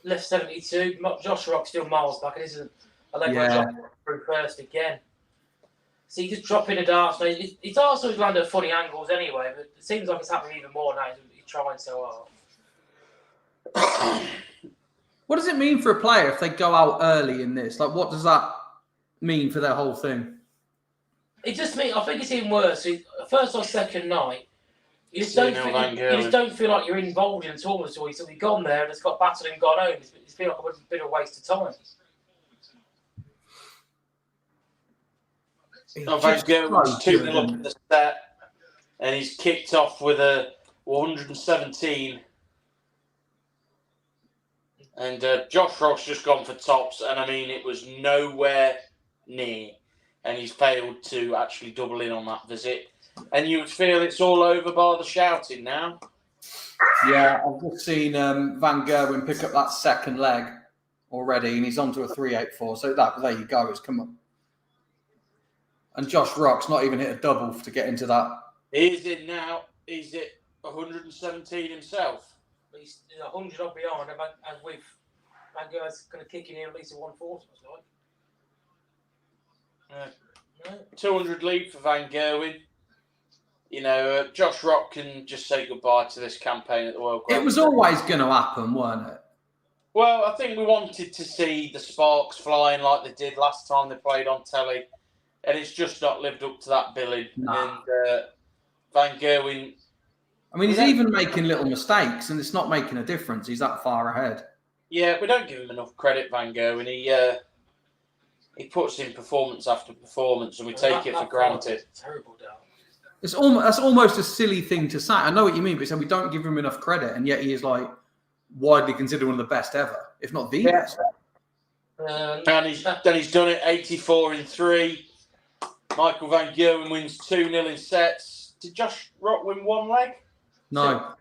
left 72. Josh Rock still miles back. It isn't a leg drop through first again. So he's just dropping the darts. His darts always land at funny angles anyway, but it seems like it's happening even more now. He's trying so hard. What does it mean for a player if they go out early in this? Like, what does that mean for their whole thing? It just means, I think it's even worse. First or second night, you just don't feel like you're involved in a tournament at all. So you've gone there and it's got battered and gone home. It's been like a bit of a waste of time. Van Gerwen's 2-0 up in the set, and he's kicked off with a 117. And Josh Rock's just gone for tops, and I mean, it was nowhere near. And he's failed to actually double in on that visit. And you would feel it's all over by the shouting now. Yeah, I've just seen Van Gerwen pick up that second leg already, and he's on to a 384. So there you go. It's come up. And Josh Rock's not even hit a double to get into that. He's in now. He's at 117 himself. He's 100 odd behind, and with Van Gerwen's going to kick in here at least a 140. No. 200 lead for Van Gerwen. You know, Josh Rock can just say goodbye to this campaign at the World Grand It was Prix. always going to happen, weren't it? Well, I think we wanted to see the sparks flying like they did last time they played on telly, and it's just not lived up to that billing. Nah. And Van Gerwen, I mean, he's even making little mistakes, and it's not making a difference. He's that far ahead. yeah, we don't give him enough credit, Van Gerwen. He puts in performance after performance, and we take it for granted. Terrible down. That's almost a silly thing to say. I know what you mean, but so we don't give him enough credit, and yet he is like widely considered one of the best ever, if not the best. And he's done it 84 in 3. Michael Van Gerwen wins 2-0 in sets. Did Josh Rock win one leg? No.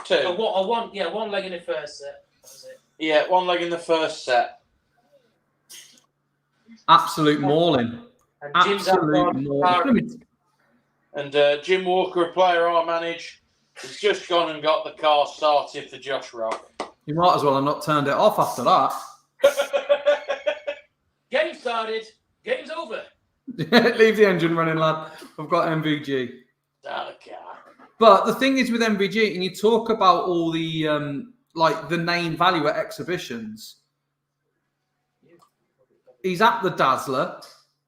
2. One leg in the first set. That was it. Yeah, one leg in the first set. Absolute mauling. And Absolute mauling. And Jim Walker, a player I manage, has just gone and got the car started for Josh Rock. You might as well have not turned it off after that. Game started. Game's over. Leave the engine running, lad. I've got MVG. Okay. But the thing is with MVG, and you talk about all the like the name value at exhibitions. He's at the Dazzler.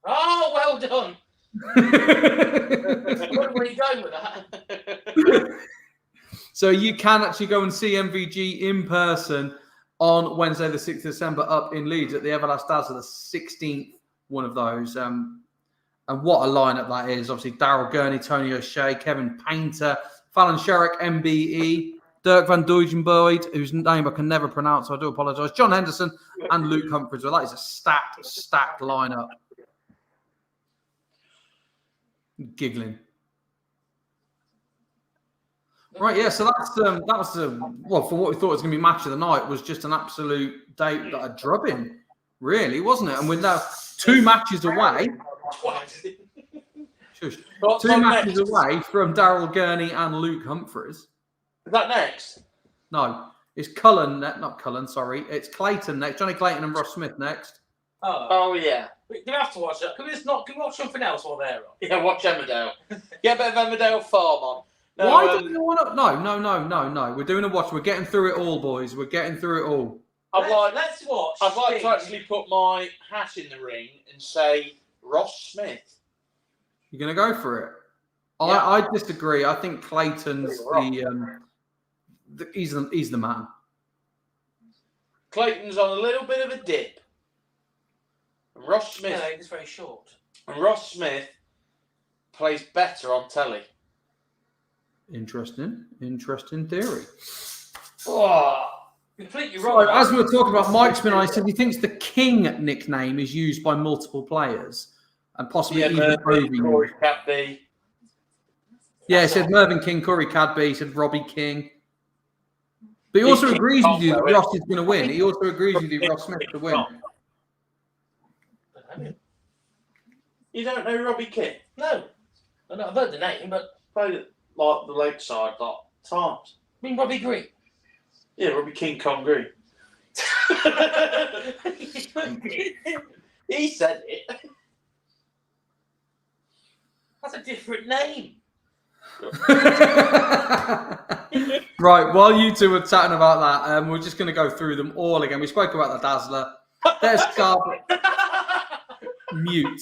Oh, well done. Where are you going with that? So you can actually go and see MVG in person on Wednesday, the 6th of December, up in Leeds at the Everlast Dazzler, the 16th one of those. And what a lineup that is. Obviously, Daryl Gurney, Tony O'Shea, Kevin Painter, Fallon Sherrick, MBE, Dirk van Duijnboyd, whose name I can never pronounce, so I do apologise, John Henderson, and Luke Humphries. Well, that is a stacked lineup. Giggling. Right, yeah, so that was well, for what we thought was going to be match of the night, was just an absolute a drubbing, really, wasn't it? And we're now 2 matches away. Shush. 2 matches away from Daryl Gurney and Luke Humphries. Is that next? No, it's not Cullen, sorry. It's Clayton next. Johnny Clayton and Ross Smith next. Oh yeah. Do we have to watch that? Can we watch something else while they're on? Yeah, watch Emmerdale. Get a bit of Emmerdale Farm on. No, Why don't you want to? No. We're doing a watch. We're getting through it all, boys. We're getting through it all. Let's watch. I'd like to actually put my hat in the ring and say Ross Smith. You're going to go for it? Yeah. I disagree. I think Clayton's he's the man. Clayton's on a little bit of a dip. And Ross Smith. Yeah, it's very short. And Ross Smith plays better on telly. Interesting theory. Oh, completely wrong. So, as we were talking about Mike Spin, I said he thinks the King nickname is used by multiple players and possibly even Corey Cadby. Yeah, he said Mervyn King, Corey Cadby, he said Robbie King. But he also agrees with you that Ross is going to win. He also agrees with you Ross Smith to win. You don't know Robbie King? No. I've heard the name, but Played at like the Lakeside times. I mean Robbie Green. Yeah, Robbie King Congree. He said it. That's a different name. Right, while you two were chatting about that, we're just going to go through them all again. We spoke about the Dazzler. There's Scarborough. Mute.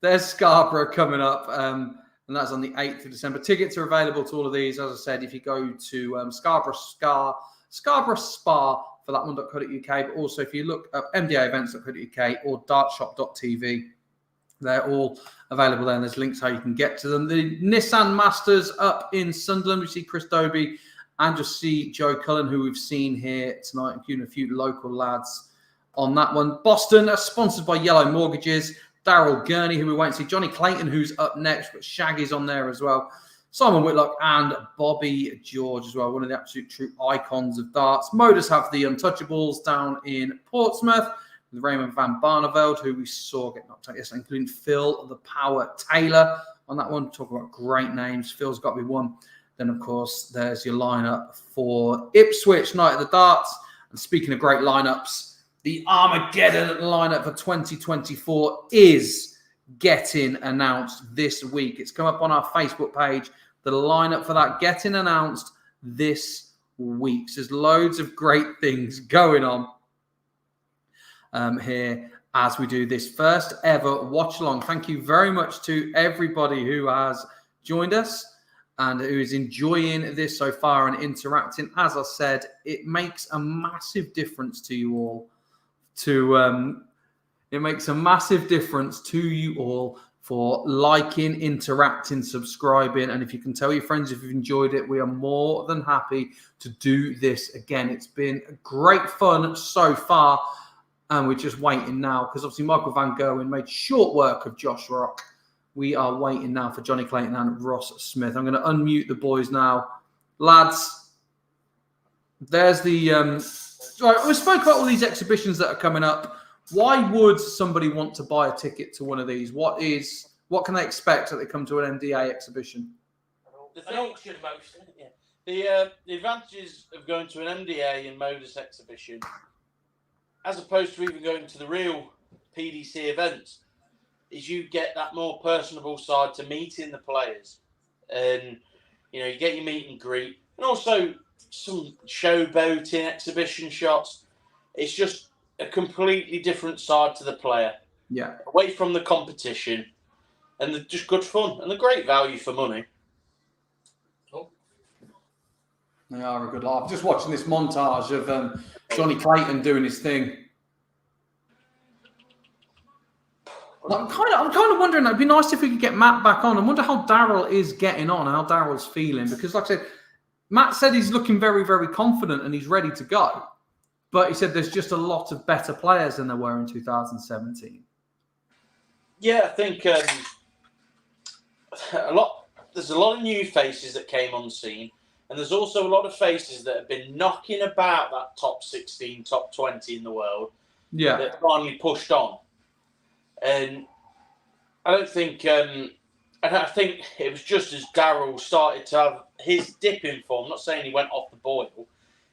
There's Scarborough coming up, and that's on the 8th of December. Tickets are available to all of these. As I said, if you go to Scarborough Spa for that one.co.uk, but also if you look up mdaevents.co.uk or dartshop.tv, they're all available there, and there's links how you can get to them. The Nissan Masters up in Sunderland, we see Chris Dobie and just see Joe Cullen, who we've seen here tonight, including a few local lads on that one. Boston are sponsored by Yellow Mortgages. Daryl Gurney, who we won't see. Johnny Clayton, who's up next, but Shaggy's on there as well. Simon Whitlock and Bobby George as well, one of the absolute true icons of darts. Motors have the Untouchables down in Portsmouth with Raymond van Barneveld, who we saw get knocked out yesterday, including Phil the Power Taylor on that one. Talk about great names. Phil's got to be one. Then, of course, there's your lineup for Ipswich, Night of the Darts. And speaking of great lineups, the Armageddon lineup for 2024 is getting announced this week. It's come up on our Facebook page. The lineup for that getting announced this week. So there's loads of great things going on here as we do this first ever watch along. Thank you very much to everybody who has joined us and who is enjoying this so far and interacting. As I said, it makes a massive difference to you all. It makes a massive difference to you all for liking, interacting, subscribing. And if you can tell your friends if you've enjoyed it, we are more than happy to do this again. It's been great fun so far. And we're just waiting now because obviously Michael Van Gerwen made short work of Josh Rock. We are waiting now for Johnny Clayton and Ross Smith. I'm going to unmute the boys now. Lads, there's the... right, we spoke about all these exhibitions that are coming up. Why would somebody want to buy a ticket to one of these? What can they expect that they come to an MDA exhibition? An auction most, yeah. The advantages of going to an MDA and Modus exhibition, as opposed to even going to the real PDC events, is you get that more personable side to meeting the players. And, you get your meet and greet. And also some showboating, exhibition shots. It's just a completely different side to the player. Yeah. Away from the competition. And they're just good fun. And they're great value for money. They are a good laugh. Just watching this montage of Johnny Clayton doing his thing. I'm kind of wondering. It'd be nice if we could get Matt back on. I wonder how Daryl is getting on, how Daryl's feeling, because, like I said, Matt said he's looking very, very confident and he's ready to go. But he said there's just a lot of better players than there were in 2017. Yeah, I think there's a lot of new faces that came on the scene, and there's also a lot of faces that have been knocking about that top 16, top 20 in the world. Yeah, that finally pushed on. And I don't think, and I think it was just as Daryl started to have his dip in form. I'm not saying he went off the boil.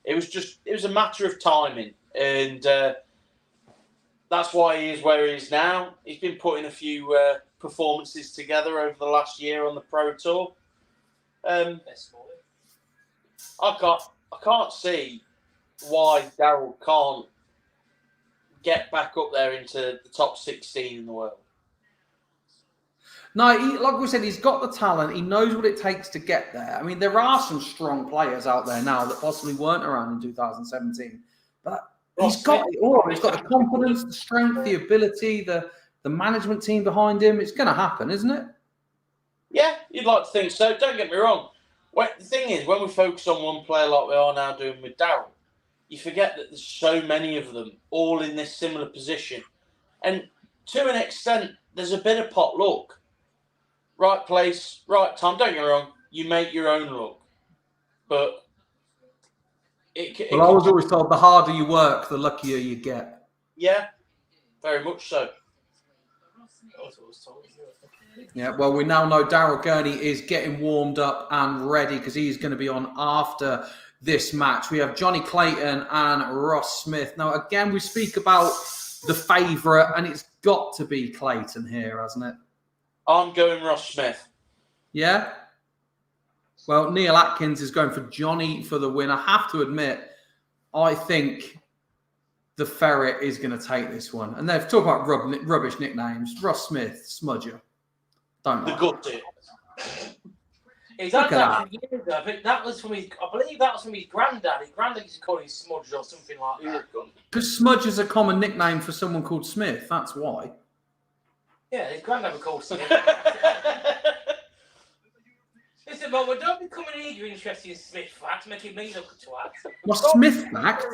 It was a matter of timing, and that's why he is where he is now. He's been putting a few performances together over the last year on the Pro Tour. I can't see why Daryl can't get back up there into the top 16 in the world. No, like we said, he's got the talent. He knows what it takes to get there. I mean, there are some strong players out there now that possibly weren't around in 2017. But he's got it all. He's got the confidence, the strength, the ability, the management team behind him. It's going to happen, isn't it? Yeah, you'd like to think so. Don't get me wrong. The thing is, when we focus on one player like we are now doing with Daryl, you forget that there's so many of them all in this similar position. And to an extent, there's a bit of pot luck. Right place, right time. Don't get me wrong. You make your own luck. But I was always told the harder you work, the luckier you get. Yeah, very much so. Yeah, well, we now know Daryl Gurney is getting warmed up and ready because he's going to be on after this match. We have Johnny Clayton and Ross Smith. Now, again, we speak about the favourite, and it's got to be Clayton here, hasn't it? I'm going Ross Smith. Yeah? Well, Neil Atkins is going for Johnny for the win. I have to admit, I think the Ferret is going to take this one. And they've talked about rubbish nicknames. Ross Smith, Smudger. Don't like the gut it. He's had that years ago. I think that was from I believe that was from his granddad. His granddad used to call him Smudge or something like that. Because Smudge is a common nickname for someone called Smith. That's why. Yeah, his granddad would call Smith. Listen, Bob, don't become an eager interested in Smith facts, making me look a twat. My Smith facts?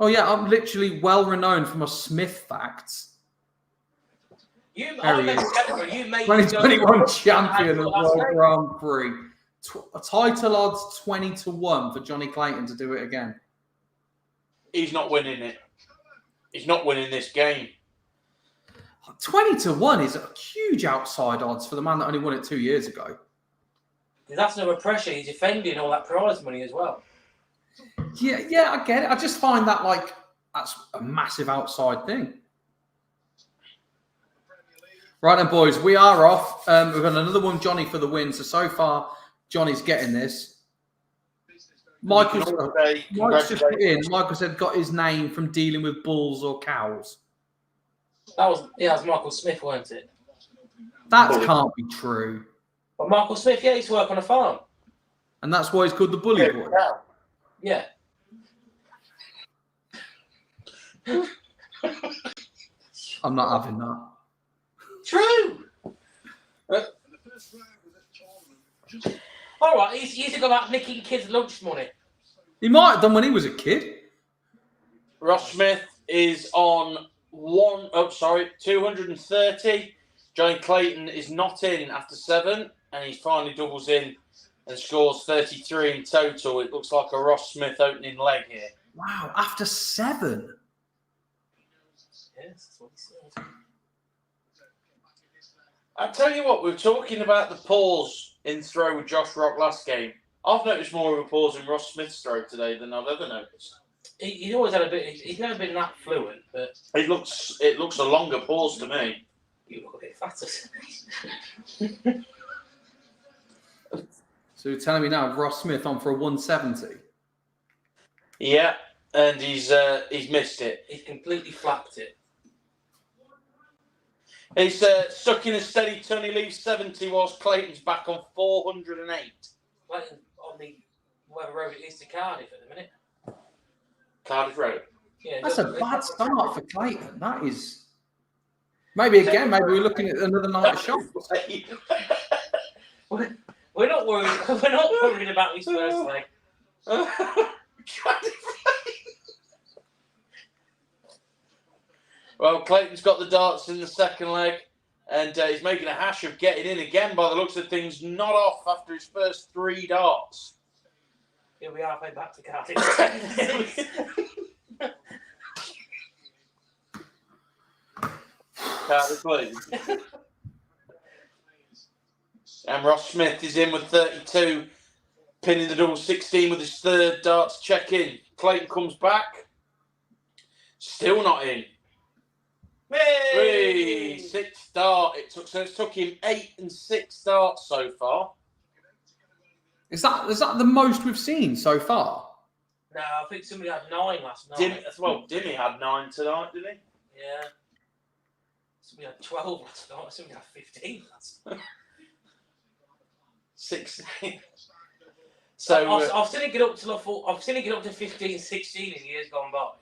Oh, yeah, I'm literally well renowned for my Smith facts. You 2021 champion of World Grand Prix. Title odds 20-1 for Johnny Clayton to do it again. He's not winning it. He's not winning this game. 20-1 is a huge outside odds for the man that only won it 2 years ago. That's no pressure. He's defending all that prize money as well. Yeah, I get it. I just find that that's a massive outside thing. Right then, boys, we are off. We've got another one, Johnny, for the win. So far, Johnny's getting this. Michael said got his name from dealing with bulls or cows. That was Michael Smith, weren't it? That can't be true. Well, Michael Smith, yeah, he used to work on a farm. And that's why he's called the Bully Boy. Yeah. I'm not having that. True. All right, he used to go about nicking kids' lunch money. He might have done when he was a kid. Ross Smith is on 230. Johnny Clayton is not in after 7, and he finally doubles in and scores 33 in total. It looks like a Ross Smith opening leg here. Wow, after 7. Yes, that's what he said. I tell you what, we were talking about the pause in throw with Josh Rock last game. I've noticed more of a pause in Ross Smith's throw today than I've ever noticed. He's always had a bit. He's never been that fluent, but it looks a longer pause to me. You look a bit fatter. So you're telling me now Ross Smith on for a 170? Yeah, and he's missed it. He's completely flapped it. He's stuck in a steady turn. He leaves 70 whilst Clayton's back on 408. Clayton on the whatever road it is to Cardiff at the minute. Cardiff Road. Yeah, that's a bad start for Clayton. That is. Maybe we're looking at another night of shots. We're not worried. We're not worried about his first leg. Well, Clayton's got the darts in the second leg, and he's making a hash of getting in again by the looks of things. Not off after his first 3 darts. Here we are, back to Cardiff. Cardiff Clayton. And Ross Smith is in with 32, pinning the double 16 with his 3rd darts check in. Clayton comes back, still not in. Hey! 6th dart. It took him 8 and 6 darts so far. Is that the most we've seen so far? No, I think somebody had 9 last night. Dimmy had 9 tonight, didn't he? Yeah. Somebody had 12 last night. Somebody had 15 last night. 16. So I've seen it get up to 15, 16 in years gone by.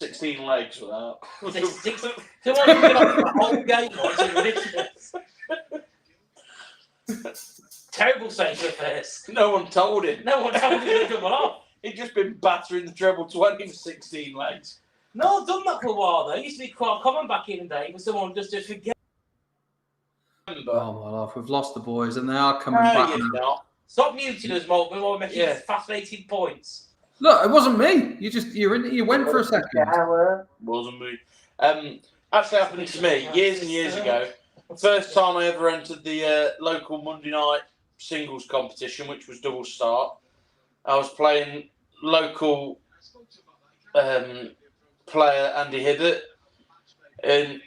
16 legs for that. So what have you been on the whole game? It's ridiculous. Terrible state of affairs. No one told him. No one told him to double off. He'd just been battering the treble 20 for 16 legs. No, I've done that for a while though. It used to be quite common back in the day for someone just to forget. Oh my life, we've lost the boys and they are coming back. Stop muting us, Malt. We're making fascinating points. Look, it wasn't me. You went for a second. Wasn't me. Actually happened to me years and years ago. First time I ever entered the local Monday night singles competition, which was double start. I was playing local player Andy Hibbert, and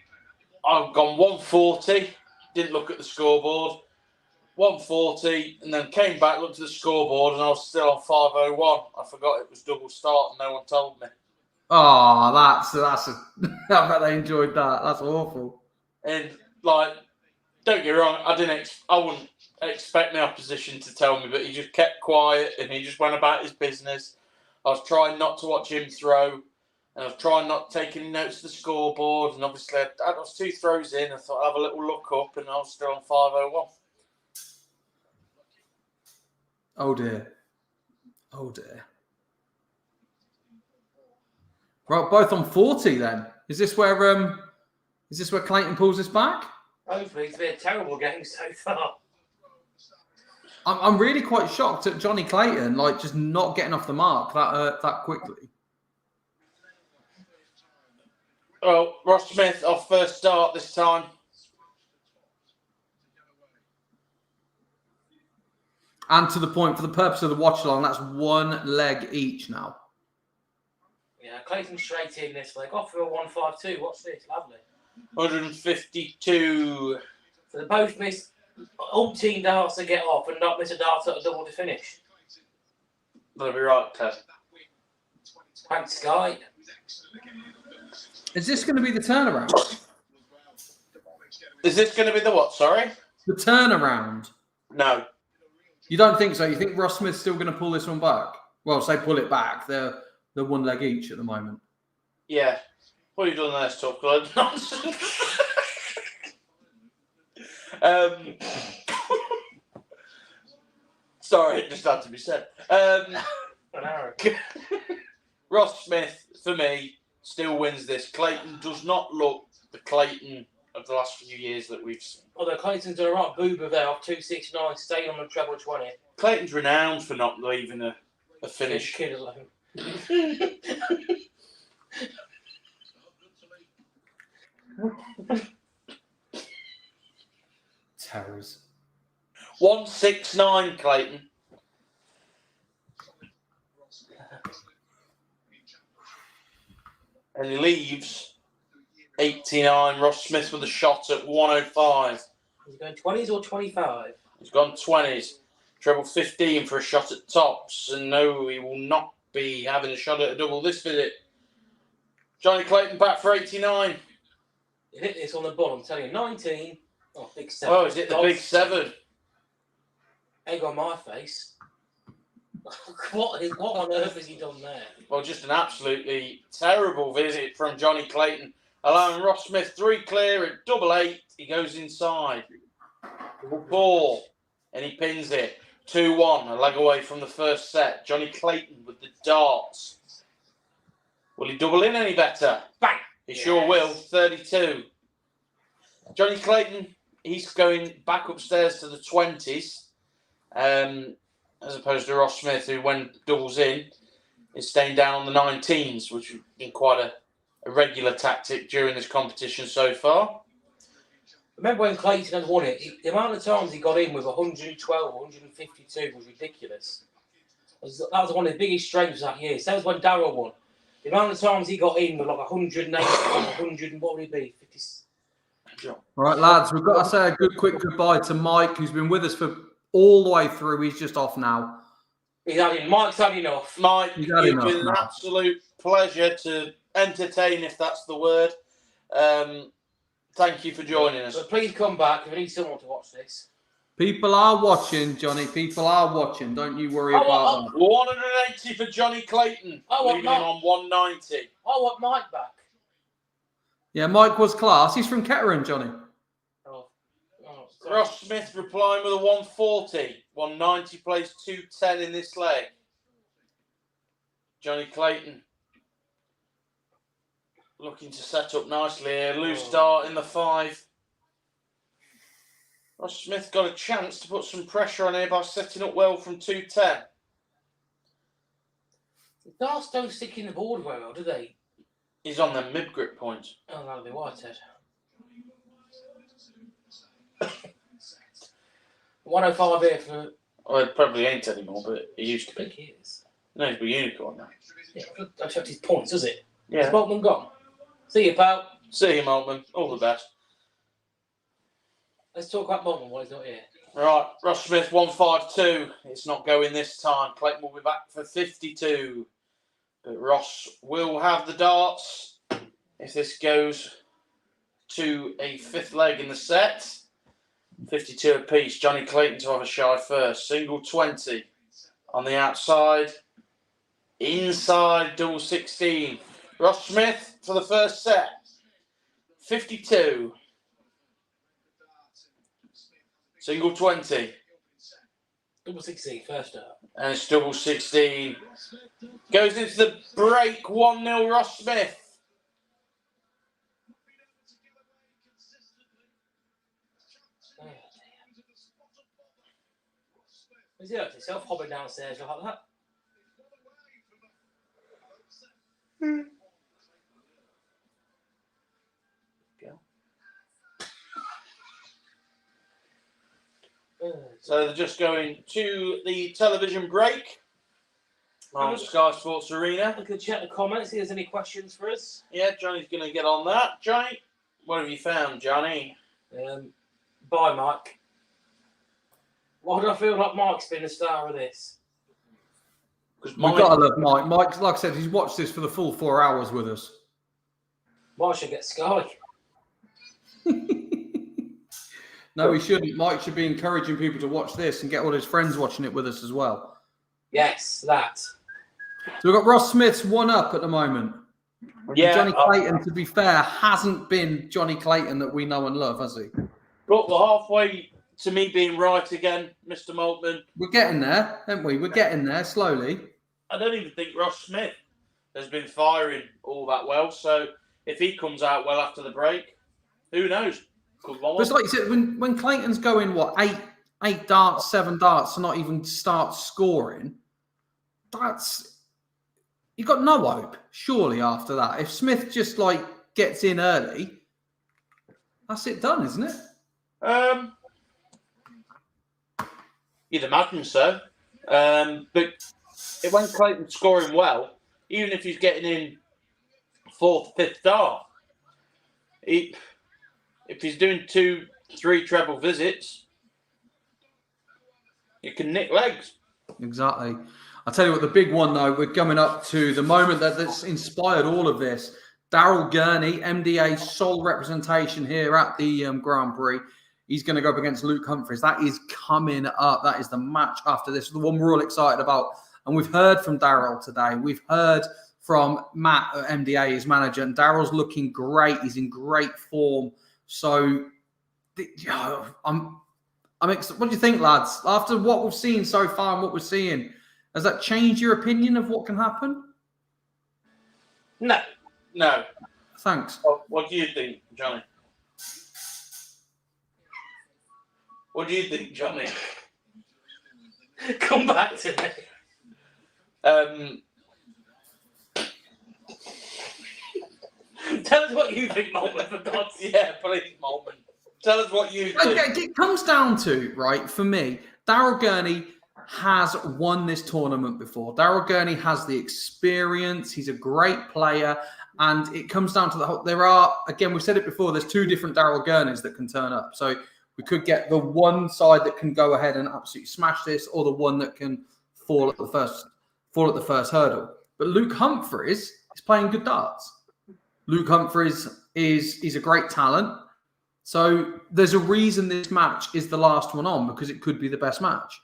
I've gone 140. Didn't look at the scoreboard. 140, and then came back, looked at the scoreboard, and I was still on 501. I forgot it was double start, and no one told me. Oh, that's I bet they enjoyed that. That's awful. And don't get me wrong, I wouldn't expect my opposition to tell me, but he just kept quiet and he just went about his business. I was trying not to watch him throw, and I was trying not to take any notes of the scoreboard. And obviously, I was 2 throws in. I thought I'd have a little look up, and I was still on 501. Oh dear. Oh dear. Right, both on 40 then. Is this where Clayton pulls this back? Hopefully, it's been a terrible game so far. I'm really quite shocked at Johnny Clayton, just not getting off the mark that quickly. Well, Ross Smith off first start this time. And to the point, for the purpose of the watch-along, that's 1 leg each now. Yeah, Clayton straight in this leg. Off for a 152. What's this? Lovely. 152. So they both miss umpteen darts to get off and not miss a dart at a double to finish. That'll be right, Ted. Thanks, Sky. Is this going to be the turnaround? Is this going to be the what? Sorry? The turnaround? No. You don't think so? You think Ross Smith's still going to pull this one back? Well, say pull it back. They're one leg each at the moment. Yeah. What have you done there, Stuff Blood? Nonsense. Sorry, it just had to be said. Ross Smith, for me, still wins this. Clayton does not look the Clayton of the last few years that we've seen. Although Clayton's done a right boober there off 269, staying on the treble 20. Clayton's renowned for not leaving a finish. Kid alone. Terrors. 169, Clayton. And he leaves 89. Ross Smith with a shot at 105. He's going 20s or 25? He's gone 20s. Treble 15 for a shot at tops. And no, he will not be having a shot at a double this visit. Johnny Clayton back for 89. He hit this on the ball, I'm telling you. 19. Oh, big 7. Oh, is it the big 7? Egg on my face. What on earth has he done there? Well, just an absolutely terrible visit from Johnny Clayton. Allowing Ross Smith 3 clear at double 8. He goes inside. Ball. And he pins it. 2-1. A leg away from the first set. Johnny Clayton with the darts. Will he double in any better? Bang! He sure will. 32. Johnny Clayton, he's going back upstairs to the 20s. As opposed to Ross Smith, who, when doubles in, is staying down on the 19s, which has been quite a regular tactic during this competition so far. Remember when Clayton had won it, the amount of times he got in with 112, 152 was ridiculous. That was one of the biggest strengths that year. Same as when Darryl won. The amount of times he got in with like 180, 100, and what would it be? 50. All right, lads, we've got to say a quick goodbye to Mike, who's been with us for all the way through. He's just off now. Mike's had enough. Mike, you've been an absolute pleasure to entertain, if that's the word. Thank you for joining us. But please come back if you need someone to watch this. People are watching, Johnny. People are watching. Don't you worry about that. 180 for Johnny Clayton. Leaving him on 190. I want Mike back. Yeah, Mike was class. He's from Kettering, Johnny. Ross Smith replying with a 140. 190 plays 210 in this leg. Johnny Clayton looking to set up nicely here. Loose dart in the 5. Ross Smith got a chance to put some pressure on here by setting up well from 210. The darts don't stick in the board very well, do they? He's on the mid grip point. Oh, that'll be Whitehead. 105 here for. Well, it probably ain't anymore, but it used to be. I think it is. No, he's a unicorn now. Yeah, I checked his points, does it? Yeah. Is Boltman gone? See you, pal. See you, Maltman. All the best. Let's talk about Boltman while he's not here. Right, Ross Smith 152. It's not going this time. Clayton will be back for 52. But Ross will have the darts if this goes to a 5th leg in the set. 52 apiece. Johnny Clayton to have a shy first. Single 20 on the outside. Inside double 16. Ross Smith for the first set. 52. Single 20. Double 16, first up. And it's double 16. Goes into the break. 1-0 Ross Smith. Is he hurt himself hobbling downstairs like that? So they're just going to the television break on Sky Sports Arena. We could check the comments, see if there's any questions for us. Yeah, Johnny's going to get on that. Johnny, What have you found, Johnny? Bye, Mike. Why do I feel like Mike's been the star of this? We've got to love Mike. Mike, like I said, he's watched this for the full 4 hours with us. Mike should get Sky. No, he shouldn't. Mike should be encouraging people to watch this and get all his friends watching it with us as well. Yes, that. So we've got Ross Smith's 1-up at the moment. Yeah, Johnny Clayton, to be fair, hasn't been Johnny Clayton that we know and love, has he? Look, we're halfway to me being right again, Mr. Maltman. We're getting there, aren't we? We're getting there slowly. I don't even think Ross Smith has been firing all that well. So if he comes out well after the break, who knows? Could But it's like you said, when Clayton's going, what, eight darts, 7 darts to not even start scoring, you've got no hope, surely, after that. If Smith just, like, gets in early, that's it done, isn't it? You'd imagine so. But when Clayton's scoring well, even if he's getting in 4th, 5th dart, if he's doing 2, 3 treble visits, you can nick legs. Exactly. I'll tell you what, the big one, though, we're coming up to the moment that's inspired all of this. Daryl Gurney, MDA sole representation here at the Grand Prix. He's going to go up against Luke Humphries. That is coming up. That is the match after this, the one we're all excited about. And we've heard from Daryl today. We've heard from Matt at MDA, his manager, and Daryl's looking great. He's in great form. So, I'm what do you think, lads? After what we've seen so far and what we're seeing, has that changed your opinion of what can happen? No. Thanks. What do you think, Johnny? What do you think, Johnny? Come back to me. Tell us what you think, Maltman, for God's sake. Yeah, please, Maltman. Tell us what you think. Okay, it comes down to, right, for me, Daryl Gurney has won this tournament before. Daryl Gurney has the experience. He's a great player. And it comes down to the whole, there are, again, we've said it before, there's 2 different Daryl Gurneys that can turn up. So we could get the one side that can go ahead and absolutely smash this, or the one that can fall at the first hurdle. But Luke Humphries is playing good darts. Luke Humphries is a great talent. So there's a reason this match is the last one on, because it could be the best match.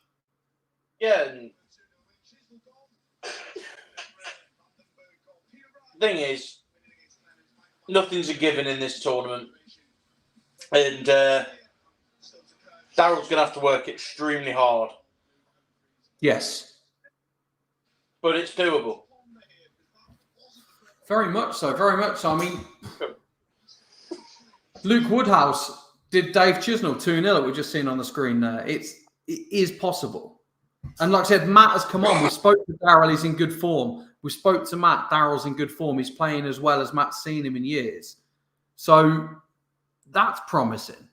Yeah. And thing is, nothing's a given in this tournament. And Daryl's going to have to work extremely hard. Yes. But it's doable. Very much so, very much so. I mean, Luke Woodhouse did Dave Chisnell 2-0 that we've just seen on the screen there. It is possible. And like I said, Matt has come on. We spoke to Daryl, he's in good form. We spoke to Matt, Daryl's in good form. He's playing as well as Matt's seen him in years. So that's promising.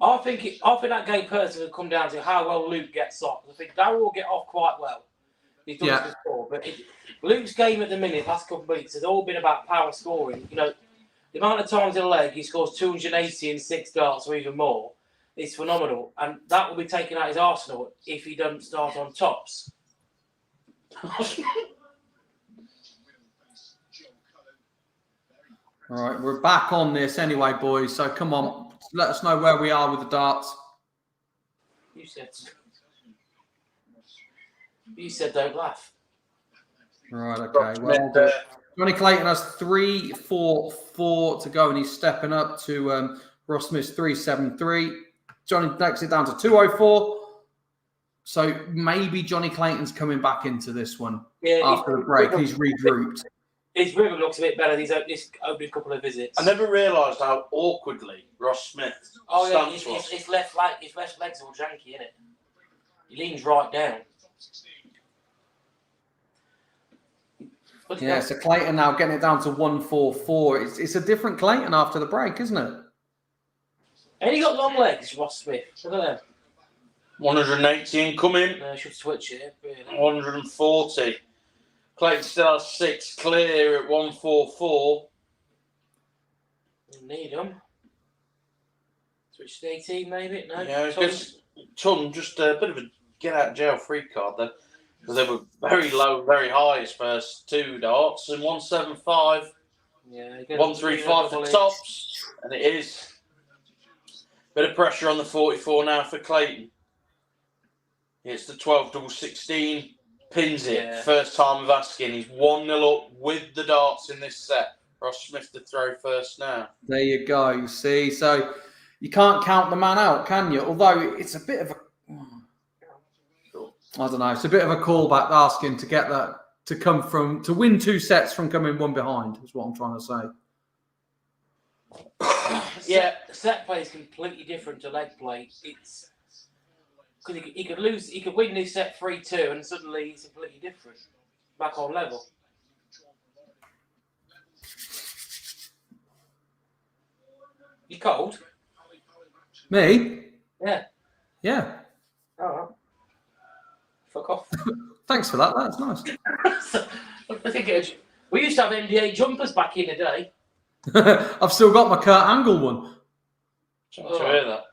I think that game personally will come down to how well Luke gets off. I think Daryl will get off quite well. He's done this before. But Luke's game at the minute, last couple of weeks, has all been about power scoring. You know, the amount of times in a leg he scores 280 in 6 darts or even more is phenomenal. And that will be taking out his arsenal if he doesn't start on tops. All right, we're back on this anyway, boys. So come on, let us know where we are with the darts. You said don't laugh. Right, okay. Well, Johnny Clayton has 3-4-4 to go, and he's stepping up to Ross Smith's 3-7-3. Johnny takes it down to 2-0-4. So maybe Johnny Clayton's coming back into this one after the break. He's regrouped. His rhythm looks a bit better. He's opened a couple of visits. I never realised how awkwardly Ross Smith stance was. His left leg's all janky, isn't it? He leans right down. Yeah, so Clayton now getting it down to 1-4-4. It's a different Clayton after the break, isn't it? And he got long legs, Ross Smith. Look at them. 180 incoming. I should switch it. Really. 140. Clayton still has 6 clear at 1-4-4. Need them. Switch to 18, maybe? No. Yeah, Ton, just a bit of a get out of jail free card then. Because they were very low, very high his first 2 darts, and 175, Yeah, 135 for tops, and it is. Bit of pressure on the 44 now for Clayton. It's the 12 double 16, pins it. Yeah. First time of asking. He's 1-0 up with the darts in this set. Ross Smith to throw first now. There you go. You see, so you can't count the man out, can you? Although it's a bit of a, I don't know, it's a bit of a callback asking to get that to win 2 sets from coming 1 behind. Is what I'm trying to say. Yeah, set play is completely different to leg play. It's because he could lose, he could win this set 3-2, and suddenly it's completely different, back on level. You cold? Me? Yeah. Yeah. All right. Fuck off. Thanks for that. That's nice. I think we used to have NBA jumpers back in the day. I've still got my Kurt Angle one. Trying to hear that.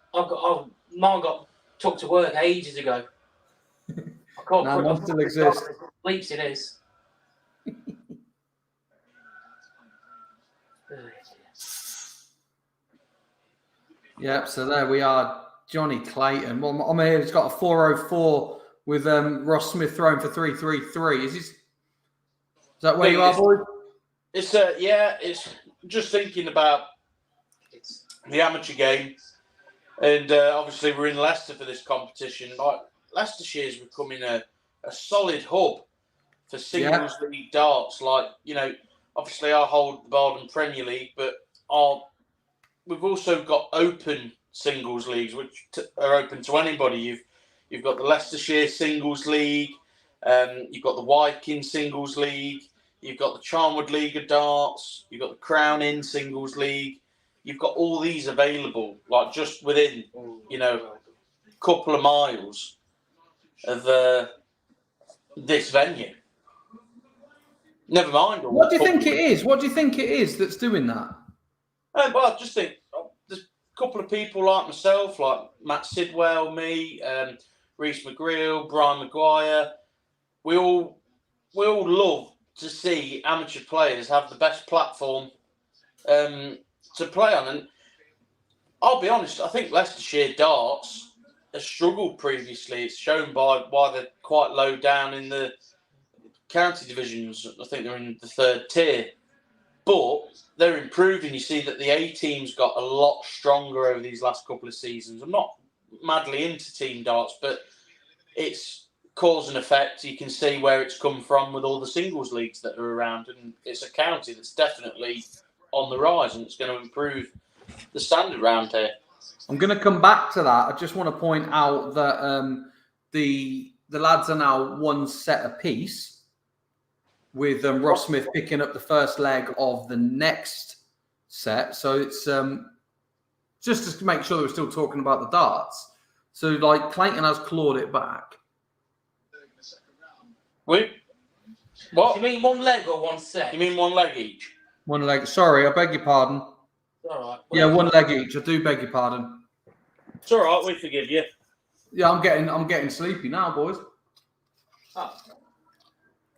Mine got took to work ages ago. I can't. No, mine still exists. Sleeps in his. Yep, so there we are. Johnny Clayton. Well, I'm here. He's got a 404 with Ross Smith throwing for 333. Is that where you are, boy? It's it's just thinking about the amateur game, and obviously we're in Leicester for this competition. Like Leicestershire is becoming a solid hub for singles league darts. Like, you know, obviously I hold the Barden Premier League, but we've also got open singles leagues which are open to anybody. You've got the Leicestershire Singles League, you've got the Wyking Singles League, you've got the Charnwood League of Darts, you've got the Crown Inn Singles League. You've got all these available, like just within, you know, a couple of miles of this venue. Never mind. What do you think it is? What do you think it is that's doing that? Well, I just think there's a couple of people like myself, like Matt Sidwell, me, Reece McGreal, Brian Maguire. We all love to see amateur players have the best platform to play on. And I'll be honest, I think Leicestershire darts has struggled previously. It's shown by why they're quite low down in the county divisions. I think they're in the 3rd tier. But they're improving. You see that the A team's got a lot stronger over these last couple of seasons. I'm not madly into team darts, but it's cause and effect. You can see where it's come from with all the singles leagues that are around, and it's a county that's definitely on the rise, and it's going to improve the standard round here. I'm going to come back to that. I just want to point out that the lads are now 1 set apiece, with Ross Smith picking up the first leg of the next set. So it's just to make sure that we're still talking about the darts. So, like, Clayton has clawed it back. Wait, what? You mean 1 leg or 1 set? You mean 1 leg each? 1 leg. Sorry, I beg your pardon. All right. Yeah, 1 leg each. I do beg your pardon. It's all right. We forgive you. Yeah, I'm getting sleepy now, boys. Oh.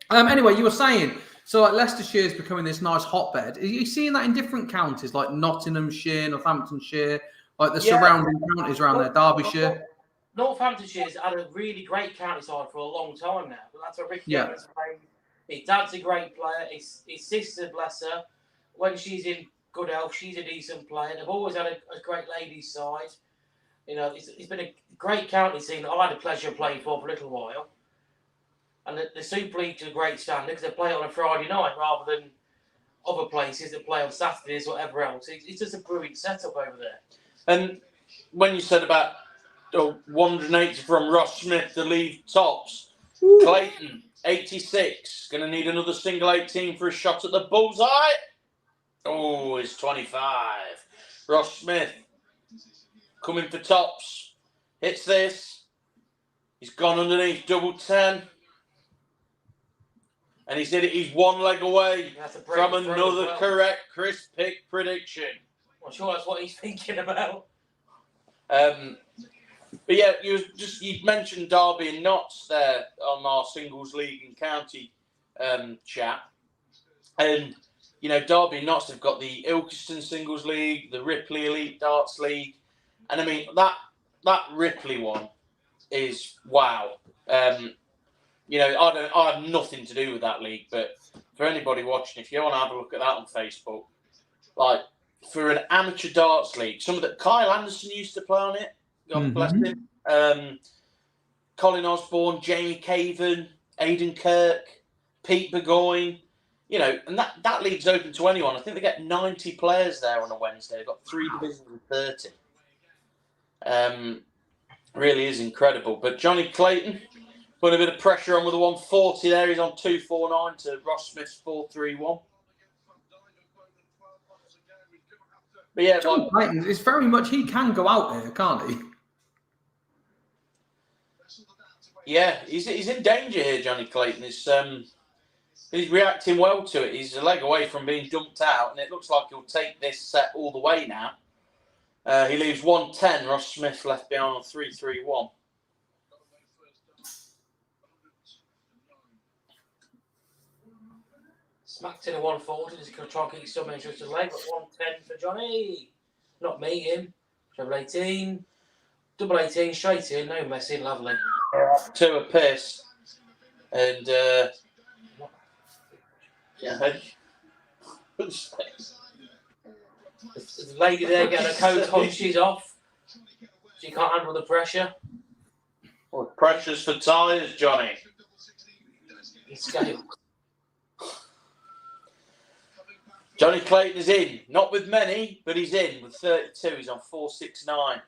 Anyway, you were saying, so like Leicestershire is becoming this nice hotbed. Are you seeing that in different counties, like Nottinghamshire, Northamptonshire, like the surrounding counties around there, Derbyshire? Northamptonshire's had a really great county side for a long time now. But that's a Ricky Yeah. Evans playing. His dad's a great player. His sister, bless her, when she's in good health, she's a decent player. They've always had a great ladies' side. You know, it's been a great county scene that I've had the pleasure of playing for a little while. And the Super League's a great standard because they play on a Friday night rather than other places that play on Saturdays or whatever else. It's just a brilliant setup over there. And when you said about 180 from Ross Smith to leave tops, Clayton, 86, going to need another single 18 for a shot at the bullseye. Oh, it's 25. Ross Smith coming for tops. Hits this. He's gone underneath double 10. And he's 1 leg away from another correct Chris Pick prediction. I'm sure that's what he's thinking about. But yeah, you mentioned Derby and Notts there on our singles league and county chat, and Derby and Notts have got the Ilkeston singles league, the Ripley Elite Darts League, and I mean that Ripley one is wow. I have nothing to do with that league, but for anybody watching, if you want to have a look at that on Facebook, like for an amateur darts league, some of that Kyle Anderson used to play on it. God bless him. Colin Osborne, Jamie Caven, Aidan Kirk, Pete Burgoyne, and that league's open to anyone. I think they get 90 players there on a Wednesday. They've got 3 divisions of 30. Really is incredible. But Johnny Clayton put a bit of pressure on with the 140 there. He's on 249 to Ross Smith's 431. But yeah, John Clayton, it's very much, he can go out here, can't he? Yeah, he's in danger here, Johnny Clayton. He's reacting well to it. He's a leg away from being dumped out, and it looks like he'll take this set all the way now. He leaves 110. Ross Smith left behind on 331. Smacked in a 140. He's going to try and keep some interest in leg, but 110 for Johnny. Not me, him. Treble 18. Double 18, straight in. No messing, lovely. 2 apiece. And, yeah. The lady there getting her coat on, she's off. She can't handle the pressure. Well, pressure's for tyres, Johnny. Scale. Johnny Clayton is in. Not with many, but he's in with 32. He's on 469.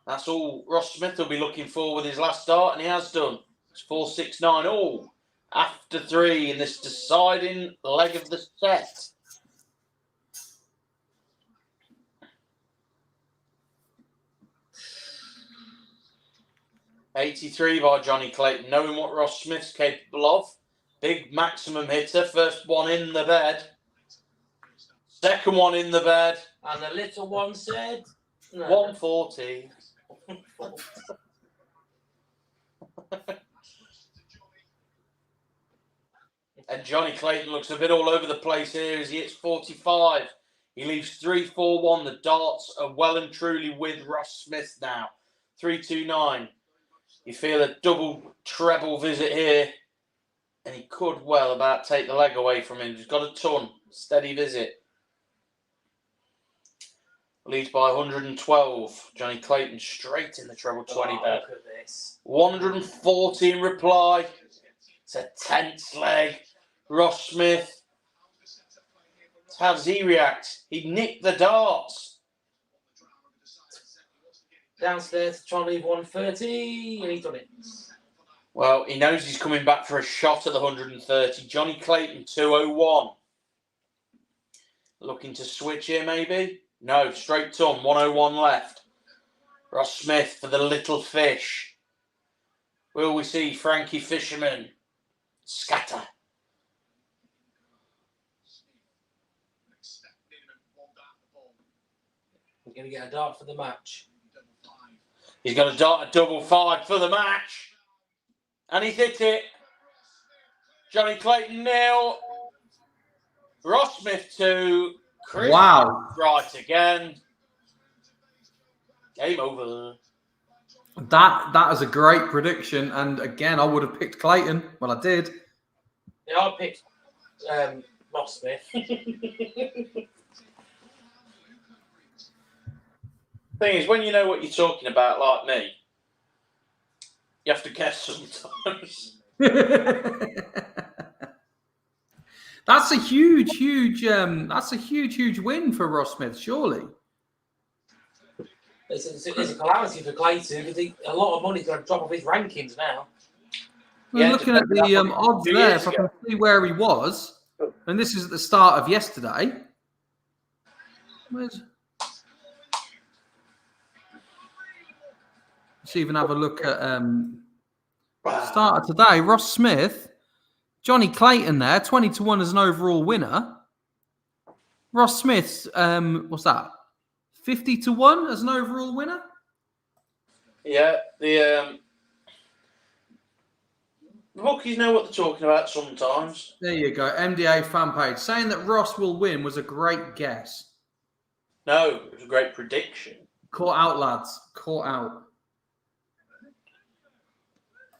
That's all Ross Smith will be looking for with his last start, and he has done. It's 469 all after 3 in this deciding leg of the set. $83 by Johnny Clayton, knowing what Ross Smith's capable of. Big maximum hitter. First one in the bed. Second one in the bed. And the little one said... No. 140. And Johnny Clayton looks a bit all over the place here as he hits 45. He leaves 341. The darts are well and truly with Ross Smith now. 329. You feel a double treble visit here, and he could well about take the leg away from him. He's got a ton. Steady visit. Leads by 112. Johnny Clayton straight in the treble 20 bed. Look at this. 140 in reply. It's a tense leg. Ross Smith. How does he react? He nicked the darts. Downstairs to try and leave 130, and he's done it. Well, he knows he's coming back for a shot at the 130. Johnny Clayton, 201. Looking to switch here, maybe? No, straight ton, 101 left. Ross Smith for the little fish. Will we see Frankie Fisherman scatter? He's going to get a dart for the match. He's got a dart, a double 5 for the match. And he's hit it. Johnny Clayton 0. Ross Smith 2. Chris Wow. Right again. Game over. That is a great prediction. And again, I would have picked Clayton. Well, I did. Yeah, I picked Ross Smith. Thing is, when you know what you're talking about, like me, you have to guess sometimes. That's a huge win for Ross Smith, surely. It's a calamity for Clayton because a lot of money's going to drop off his rankings now. We're looking at the odds there, if I can see where he was. And this is at the start of yesterday. Let's even have a look at start of today. Ross Smith, Johnny Clayton there, 20-1 as an overall winner. Ross Smith's, what's that? 50-1 as an overall winner. Yeah, the bookies know what they're talking about sometimes. There you go. MDA fan page saying that Ross will win was a great guess. No, it was a great prediction. Caught out, lads. Caught out.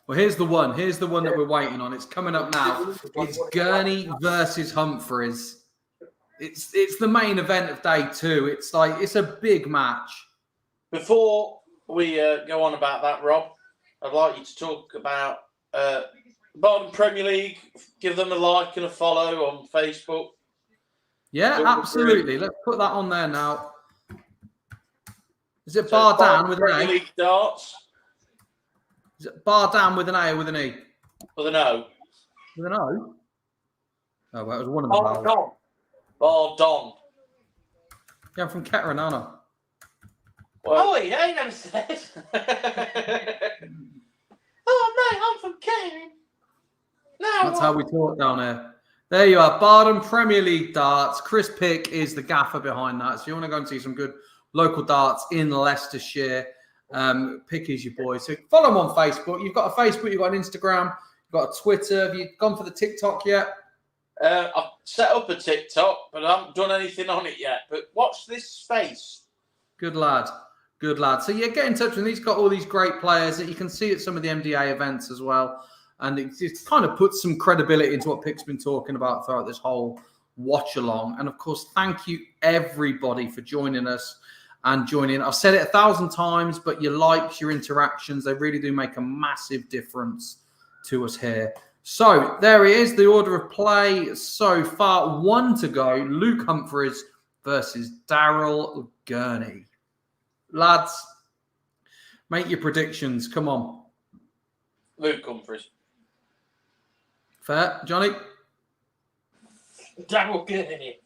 Well, here's the one. Here's the one that we're waiting on. It's coming up now. It's Gurney versus Humphreys. It's the main event of day 2. It's a big match. Before we go on about that, Rob, I'd like you to talk about Barton Premier League. Give them a like and a follow on Facebook. Yeah, absolutely. Let's put that on there now. Is it Bar Dan with an Premier A? League darts Is it Bar Dan with an A or with an E? with an O. With an O? Oh, well, it was one of the Bar vowels. Don. Bar Don. Yeah, I'm from Kettering, aren't I? Well, Oh, yeah, you never said. Oh, mate, I'm from Kettering. No, That's how we talk down here. There you are, Bardham Premier League darts. Chris Pick is the gaffer behind that. So you want to go and see some good local darts in Leicestershire, Pick is your boy. So follow him on Facebook. You've got a Facebook, you've got an Instagram, you've got a Twitter. Have you gone for the TikTok yet? I've set up a TikTok, but I haven't done anything on it yet. But watch this space. Good lad. Good lad. So yeah, get in touch with him. He's got all these great players that you can see at some of the MDA events as well. And it kind of puts some credibility into what Pick's been talking about throughout this whole watch along. And of course, thank you everybody for joining us and joining. I've said it 1,000 times, but your likes, your interactions, they really do make a massive difference to us here. So there he is, the order of play so far. 1 to go, Luke Humphreys versus Daryl Gurney. Lads, make your predictions. Come on. Luke Humphreys. Fair. Johnny? Daryl Gurney.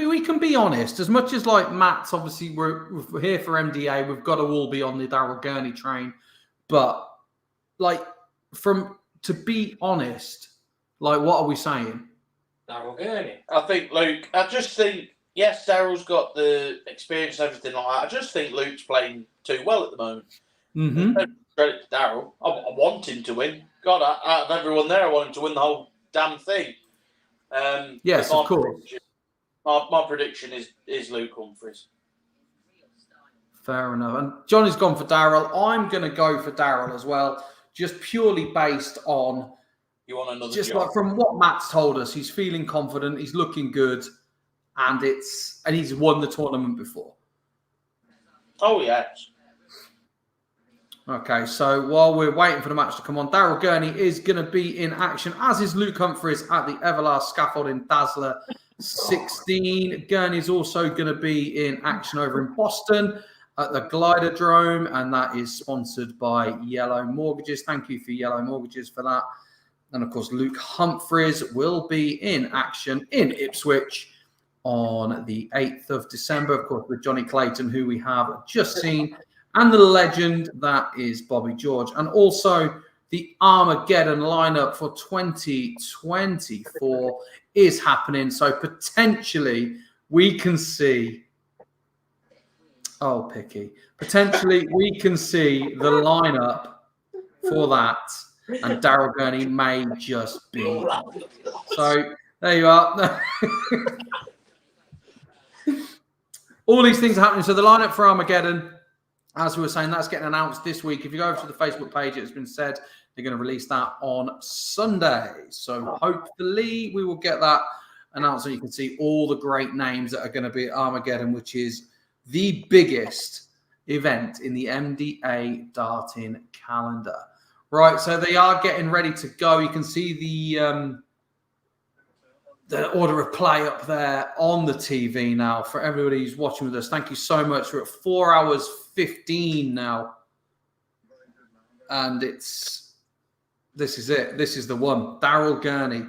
We can be honest. As much as like Matt's obviously we're here for MDA, we've got to all be on the Daryl Gurney train. But like to be honest, like what are we saying? Daryl Gurney. I think Luke. I just think yes, Daryl's got the experience and everything like that. I just think Luke's playing too well at the moment. Mm-hmm. Credit to Daryl. I want him to win. God, out of everyone there, I want him to win the whole damn thing. Yes, of course. My prediction is Luke Humphreys. Fair enough. And Johnny's gone for Daryl. I'm going to go for Daryl as well, just purely based on You want another just job? like from what Matt's told us. He's feeling confident. He's looking good, and he's won the tournament before. Oh yes. Okay, so while we're waiting for the match to come on, Daryl Gurney is going to be in action, as is Luke Humphreys at the Everlast Scaffold in Dazzler 16. Gurney's also going to be in action over in Boston at the Gliderdrome, and that is sponsored by Yellow Mortgages. Thank you for Yellow Mortgages for that. And of course, Luke Humphreys will be in action in Ipswich on the 8th of December, of course, with Johnny Clayton, who we have just seen, and the legend that is Bobby George. And also the Armageddon lineup for 2024 is happening. So potentially we can see, potentially we can see the lineup for that. And Daryl Gurney may just be. So there you are. All these things are happening. So the lineup for Armageddon, as we were saying, that's getting announced this week. If you go over to the Facebook page, it has been said they're going to release that on Sunday. So hopefully we will get that announced so you can see all the great names that are going to be at Armageddon, which is the biggest event in the MDA darting calendar. Right, so they are getting ready to go. You can see the order of play up there on the TV now for everybody who's watching with us. Thank you so much. We're at 4 hours 15 now. And this is it. This is the one. Daryl Gurney.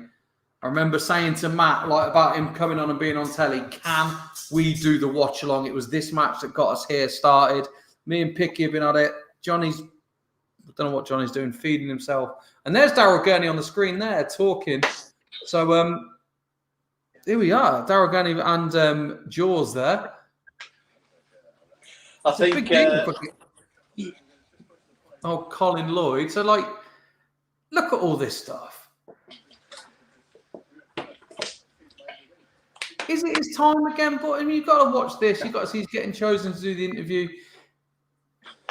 I remember saying to Matt about him coming on and being on telly, can we do the watch along? It was this match that got us here started. Me and Picky have been at it. I don't know what Johnny's doing, feeding himself. And there's Daryl Gurney on the screen there talking. So Here we are, Daryl Gurney and Jaws there. I It's a big think. deal. Oh, Colin Lloyd. So, like, look at all this stuff. Is it his time again? But I mean, you've got to watch this. You've got to see he's getting chosen to do the interview.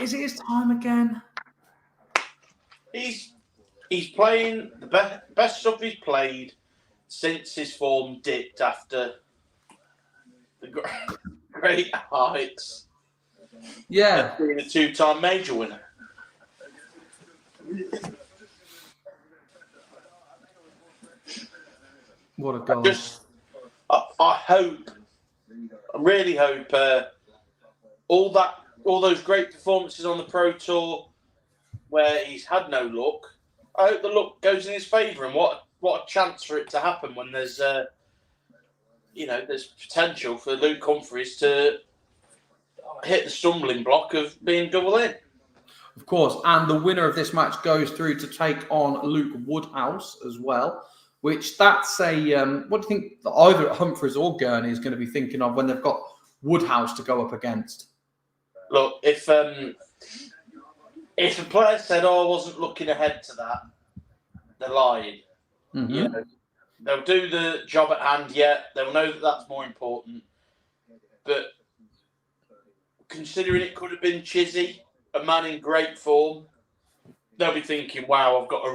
Is it his time again? He's playing the best stuff he's played since his form dipped after the great heights. Yeah. Being a two-time major winner. What a goal. I really hope all those great performances on the Pro Tour where he's had no luck, I hope the luck goes in his favour, and what a chance for it to happen when there's there's potential for Luke Humphries to hit the stumbling block of being double in. Of course, and the winner of this match goes through to take on Luke Woodhouse as well, which that's a what do you think that either Humphries or Gurney is going to be thinking of when they've got Woodhouse to go up against? Look, if a player said, "Oh, I wasn't looking ahead to that," they're lying. Mm-hmm. You know, they'll do the job at hand. Yeah, they'll know that that's more important. But considering it could have been Chizzy, a man in great form, they'll be thinking, "Wow, I've got a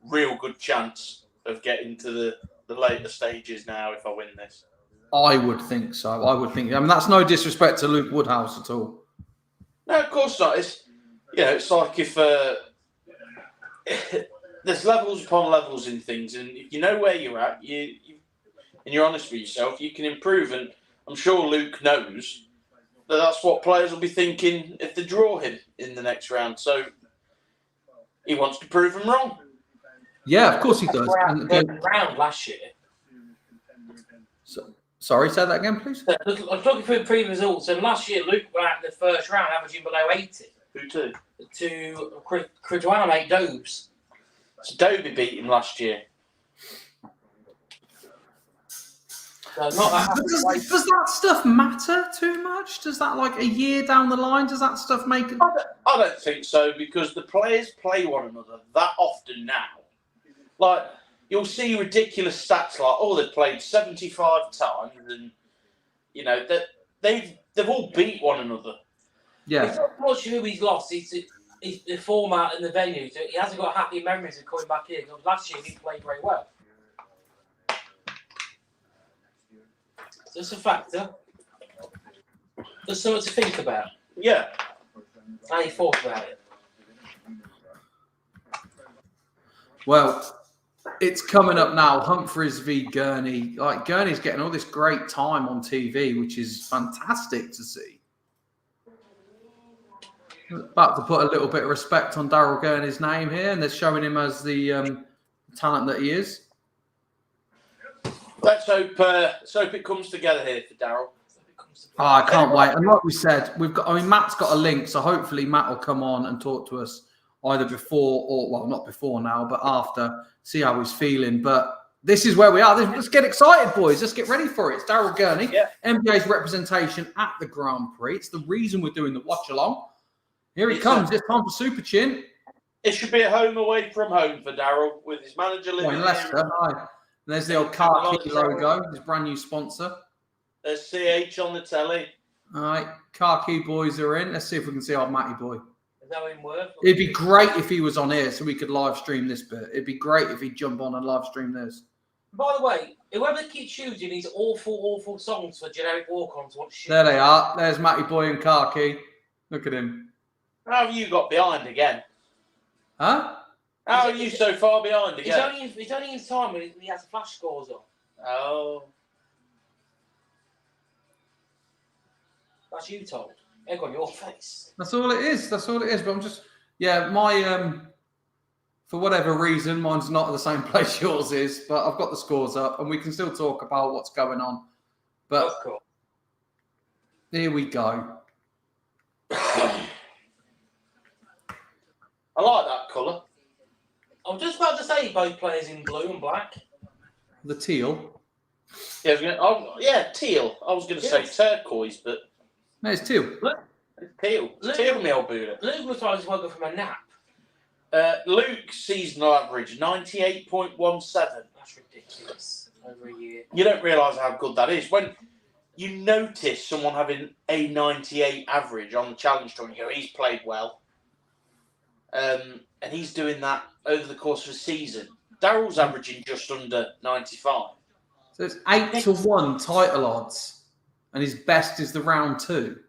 real good chance of getting to the later stages now if I win this." I would think so. I mean, that's no disrespect to Luke Woodhouse at all. No, of course not. It's like if there's levels upon levels in things, and if you know where you're at, and you're honest with yourself, you can improve. And I'm sure Luke knows that that's what players will be thinking if they draw him in the next round. So he wants to prove them wrong. Yeah, of course he does. Round last year. Sorry, say that again, please. I was looking through the previous results, and last year Luke went out in the first round, averaging below 80. Who to? To Cridwana, mate, Dobes. So Dobie beat him last year. So not that does that stuff matter too much? Does that, like, a year down the line, does that stuff make it? I don't think so, because the players play one another that often now. Like, you'll see ridiculous stats like, oh, they've played 75 times, and that they've all beat one another. Yeah. It's not much who he's lost. It's the format and the venue. So he hasn't got happy memories of coming back here. Because last year he didn't play very well. So it's a factor. There's something to think about. Yeah. How you thought about it. Well, it's coming up now. Humphries v Gurney. Like, Gurney's getting all this great time on TV, which is fantastic to see. About to put a little bit of respect on Daryl Gurney's name here, and they're showing him as the talent that he is. Let's hope it comes together here for Daryl. Oh, I can't wait. And like we said, Matt's got a link, so hopefully Matt will come on and talk to us either before or, well, not before now, but after, see how he's feeling. But this is where we are. Let's get excited, boys. Let's get ready for it. It's Daryl Gurney, NBA's representation at the Grand Prix. It's the reason we're doing the watch-along. Here he comes. It's time for Super Chin. It should be a home away from home for Daryl, with his manager living in Leicester. Hi. There's the old Car Key logo, his brand new sponsor. There's CH on the telly. All right, Car Key boys are in. Let's see if we can see our Matty boy. Is that in work? It'd be great if he was on here so we could live stream this bit. It'd be great if he'd jump on and live stream this. By the way, whoever keeps choosing these awful songs for generic walk-ons, what shit? There they are. There's Matty boy and Car Key. Look at him. How have you got behind again? Huh? How are you so far behind again? He's only in time when he has flash scores on. Oh. That's you told. Egg on your face. That's all it is. But I'm just, my, for whatever reason, mine's not at the same place yours is, but I've got the scores up and we can still talk about what's going on. But cool. Here we go. I like that colour. I was just about to say both players in blue and black. The teal. Yeah, teal. I was going to say turquoise, but No, it's teal. it's teal. It's teal, me old Buddha. Luke looks like he's woke up from a nap. Luke's seasonal average 98.17. That's ridiculous. Over a year. You don't realise how good that is when you notice someone having a 98 average on the challenge tour. And you go, he's played well, and he's doing that over the course of a season. Darrell's averaging just under 95. So it's 8-1 title odds, and his best is the round 2.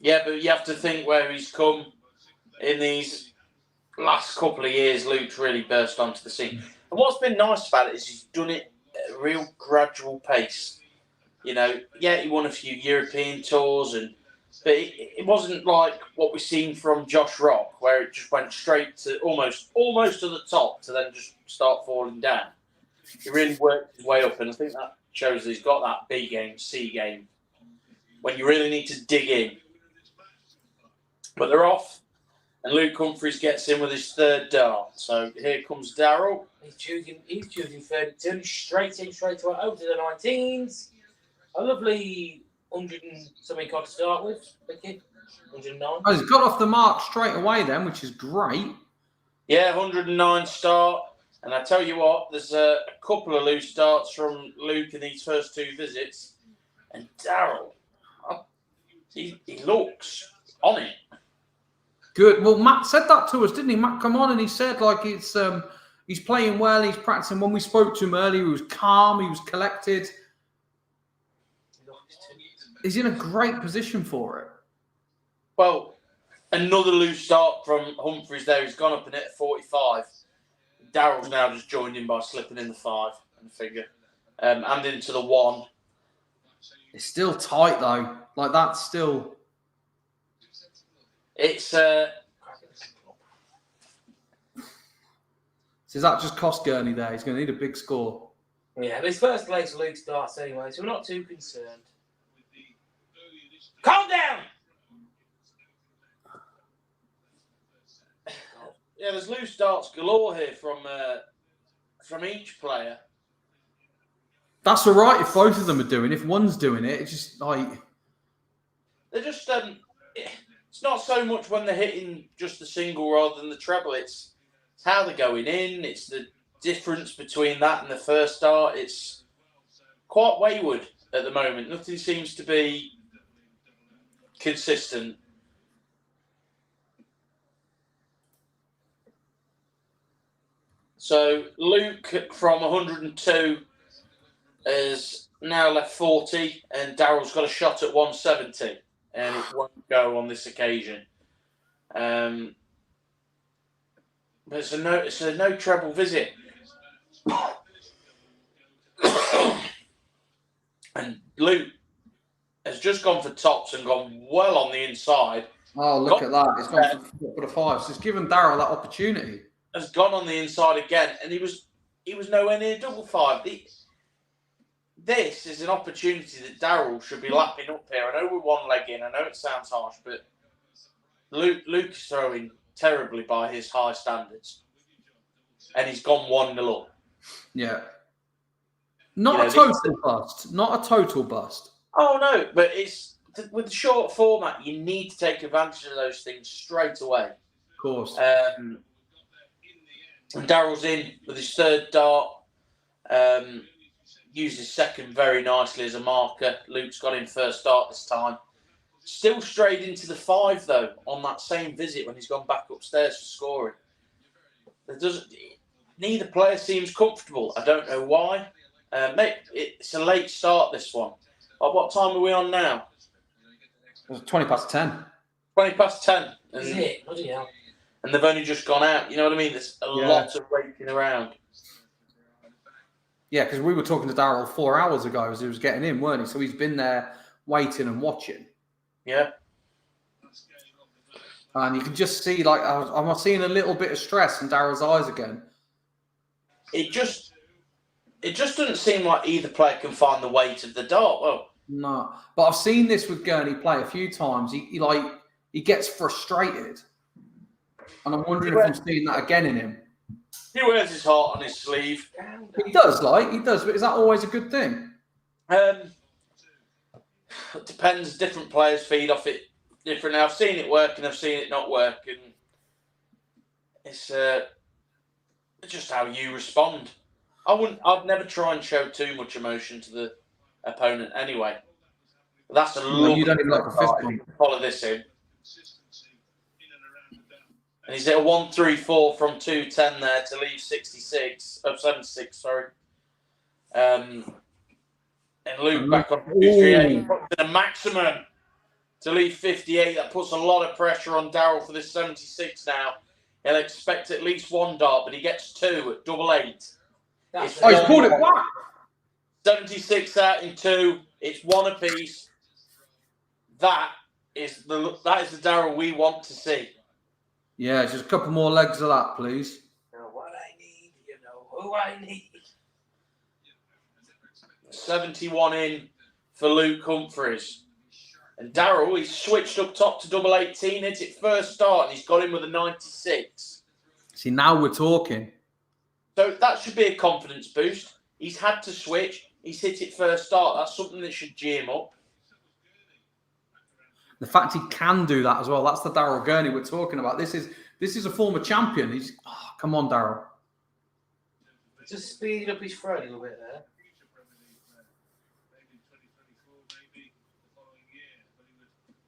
Yeah, but you have to think where he's come in these last couple of years. Luke's really burst onto the scene. And what's been nice about it is he's done it at a real gradual pace. You know, yeah, he won a few European tours, but it wasn't like what we've seen from Josh Rock, where it just went straight to almost to the top to then just start falling down. He really worked his way up, and I think that shows that he's got that B game, C game, when you really need to dig in. But they're off, and Luke Humphries gets in with his third dart. So here comes Darrell. He's choosing 32, straight away over to the 19s. A lovely 100 and something to start with, the kid. 109. Oh, he's got off the mark straight away then, which is great. Yeah, 109 start. And I tell you what, there's a couple of loose starts from Luke in these first 2 visits. And Darrell, he looks on it. Good. Well, Matt said that to us, didn't he? Matt come on and he said like it's he's playing well, he's practicing. When we spoke to him earlier, he was calm, he was collected. He's in a great position for it. Well, another loose start from Humphries there. He's gone up and hit 45. Darrell's now just joined in by slipping in the 5 and the figure. And into the 1. It's still tight though. Like that's still. It's So that just cost Gurney there. He's going to need a big score. Yeah, but his first place Luke starts anyway, so we're not too concerned. Calm down! Yeah, there's loose starts galore here from each player. That's all right if both of them are doing. If one's doing it, it's just like They're just it's not so much when they're hitting just the single rather than the treble. It's how they're going in. It's the difference between that and the first start. It's quite wayward at the moment. Nothing seems to be consistent. So Luke from 102 has now left 40, and Darrell's got a shot at 170, and it won't go on this occasion. But it's a no treble visit. And Luke has just gone for tops and gone well on the inside. oh, look at that. It's gone for the 5. So it's given Darrell that opportunity. Has gone on the inside again, and he was nowhere near double 5. This is an opportunity that Darrell should be lapping up here. I know we're one leg in. I know it sounds harsh, but Luke is throwing terribly by his high standards, and he's gone 1-0 up. Yeah. Not a total bust. Not a total bust. Oh no, but it's with the short format. You need to take advantage of those things straight away. Of course. And Darrell's in with his third dart. Used his second very nicely as a marker. Luke's got in first dart this time. Still strayed into the 5 though on that same visit when he's gone back upstairs for scoring. Neither player seems comfortable. I don't know why. Mate, it's a late start this one. What time are we on now? It was 20 past 10. 20 past 10. Is it? Bloody hell. And they've only just gone out. You know what I mean? There's a lot of waiting around. Yeah, because we were talking to Darrell 4 hours ago as he was getting in, weren't he? So he's been there waiting and watching. Yeah. And you can just see, like, I'm seeing a little bit of stress in Darrell's eyes again. It just doesn't seem like either player can find the weight of the dart. Well, no, but I've seen this with Gurney play a few times. He gets frustrated, and I'm wondering if I'm seeing that again in him. He wears his heart on his sleeve. He does, but is that always a good thing? It depends. Different players feed off it differently. I've seen it work and I've seen it not work, and it's just how you respond. I'd never try and show too much emotion to the opponent anyway. But that's a lovely. You don't even like a fist bump. Follow this in. And he's at a 1-3-4 from 2-10 there to leave 76, sorry. And Luke back on 2-3-8. The maximum to leave 58. That puts a lot of pressure on Daryl for this 76 now. He'll expect at least one dart, but he gets 2 at 8-8. He's pulled it back. 76 out in 2. It's 1 apiece. That is the Daryl we want to see. Yeah, just a couple more legs of that, please. You know what I need, you know who I need. 71 in for Luke Humphries. And Daryl, he's switched up top to 18, hits it first start, and he's got him with a 96. See, now we're talking. So that should be a confidence boost. He's had to switch. He's hit it first start. That's something that should G him up. The fact he can do that as well, that's the Daryl Gurney we're talking about. This is a former champion. Come on, Daryl. Just speed up his throw a little bit there.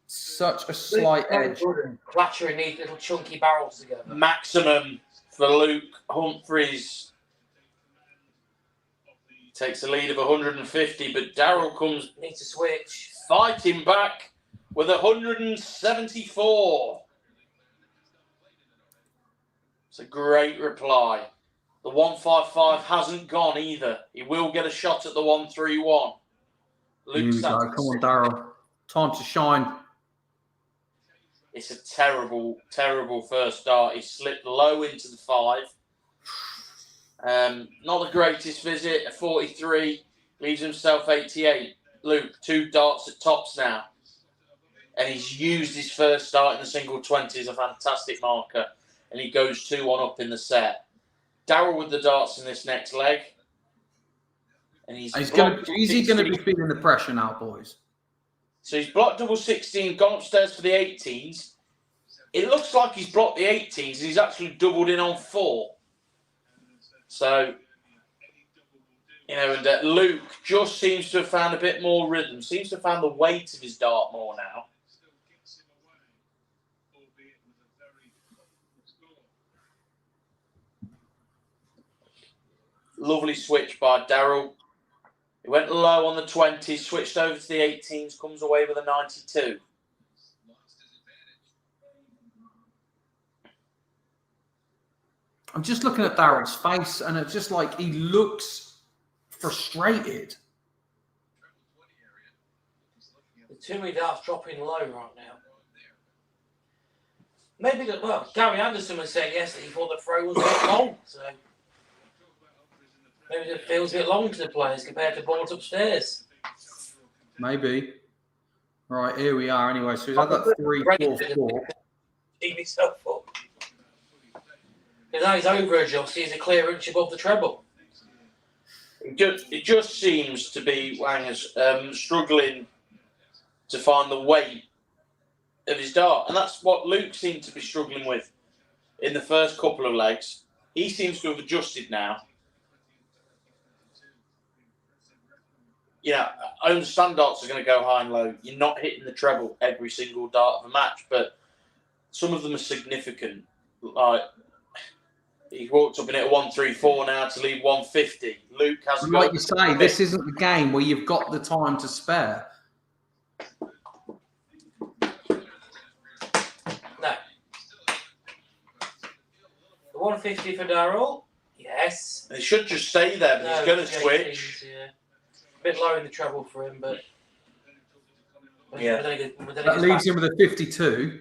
Such a slight edge. Clattering these little chunky barrels together. Maximum for Luke Humphries. Takes a lead of 150, but Daryl comes. Needs to switch. Fighting back with 174. It's a great reply. The 155 hasn't gone either. He will get a shot at the 131. Luke's Come on, Daryl. Time to shine. It's a terrible, terrible first start. He slipped low into the 5. Not the greatest visit. A 43. Leaves himself 88. Luke, 2 darts at tops now. And he's used his first start in the single 20 as a fantastic marker. And he goes 2-1 up in the set. Daryl with the darts in this next leg. And is he going to be feeling the pressure now, boys? So he's blocked double 16, gone upstairs for the 18s. It looks like he's blocked the 18s and he's actually doubled in on 4. So, and Luke just seems to have found a bit more rhythm, seems to have found the weight of his dart more now. Lovely switch by Daryl. He went low on the 20s, switched over to the 18s, comes away with a 92. I'm just looking at Daryl's face, and it's just like he looks frustrated. The too many darts dropping low right now. Maybe Gary Anderson was saying yesterday he thought the throw was a bit long, so maybe it feels a bit long to the players compared to balls upstairs. Maybe. Right, here we are anyway. So he's had that 3-4-4. Keep himself up. Now he's over adjusted, he's a clear inch above the treble. It just seems to be Wangers struggling to find the weight of his dart. And that's what Luke seemed to be struggling with in the first couple of legs. He seems to have adjusted now. Yeah, I understand darts are going to go high and low. You're not hitting the treble every single dart of a match, but some of them are significant. Like, he walked up in it at 134 now to leave 150. Luke has like you say, this isn't the game where you've got the time to spare. No. The 150 for Daryl. Yes. It should just stay there, but he's going to switch. Yeah. A bit low in the treble for him, but yeah. That leaves him with a 52.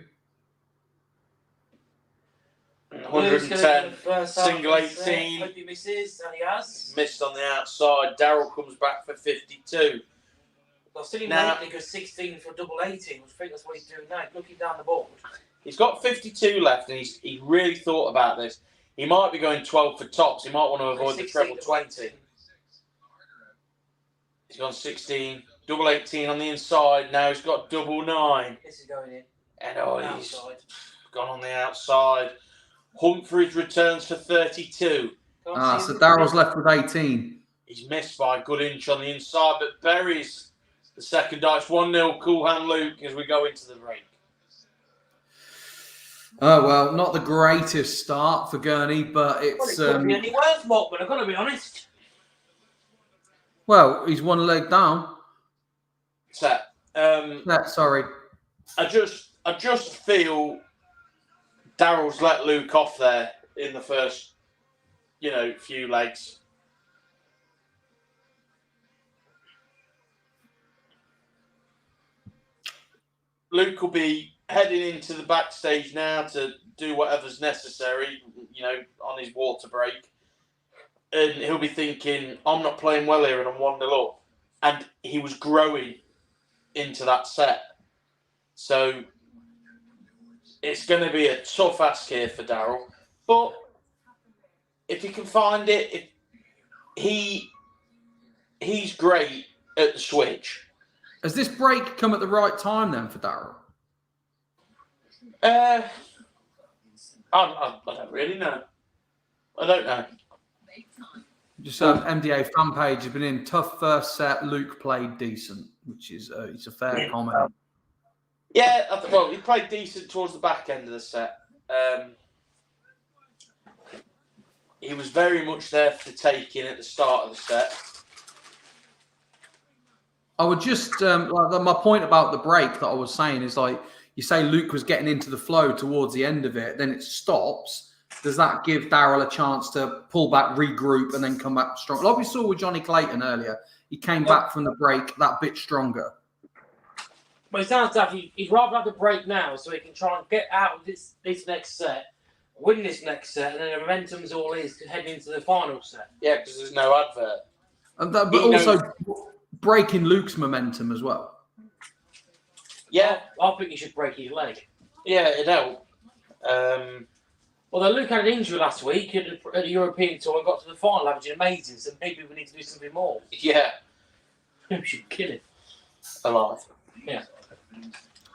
110, single 18. Hope he misses, and he has. Missed on the outside. Daryl comes back for 52. I've seen him lately go 16 for double 18. I think that's what he's doing now. Looking down the board. He's got 52 left, and he really thought about this. He might be going 12 for tops. He might want to avoid the treble 20. He's gone 16, double 18 on the inside. Now he's got double 9. This is going in. And he's gone on the outside. Humphries returns for 32. So Daryl's left with 18. He's missed by a good inch on the inside, but buries the second dice. 1-0, Cool Hand Luke as we go into the break. Oh, well, not the greatest start for Gurney, but it's... Well, it couldn't be any worse, Mockman, I've got to be honest. Well, he's one leg down. Set. Sorry. I just feel Daryl's let Luke off there in the first, few legs. Luke will be heading into the backstage now to do whatever's necessary, on his water break. And he'll be thinking, I'm not playing well here and I'm 1-0 up. And he was growing into that set. So it's going to be a tough ask here for Daryl. But if he can find it, he's great at the switch. Has this break come at the right time then for Daryl? I don't really know. I don't know. Just MDA fan page has been in tough first set. Luke played decent, which is it's a fair comment. Yeah, he played decent towards the back end of the set. He was very much there for the taking at the start of the set. I would just my point about the break that I was saying is like you say Luke was getting into the flow towards the end of it, then it stops. Does that give Daryl a chance to pull back, regroup, and then come back strong? Like we saw with Johnny Clayton earlier, he came back from the break that bit stronger. But it sounds like he'd rather have the break now so he can try and get out of this next set, win this next set, and then the momentum's all his to head into the final set. Yeah, because there's no advert. But also breaking Luke's momentum as well. Yeah. I think he should break his leg. Yeah, it'd help. Although Luke had an injury last week at the European Tour and got to the final, averaging amazing, so maybe we need to do something more. Yeah. We should kill him. Alive. Yeah.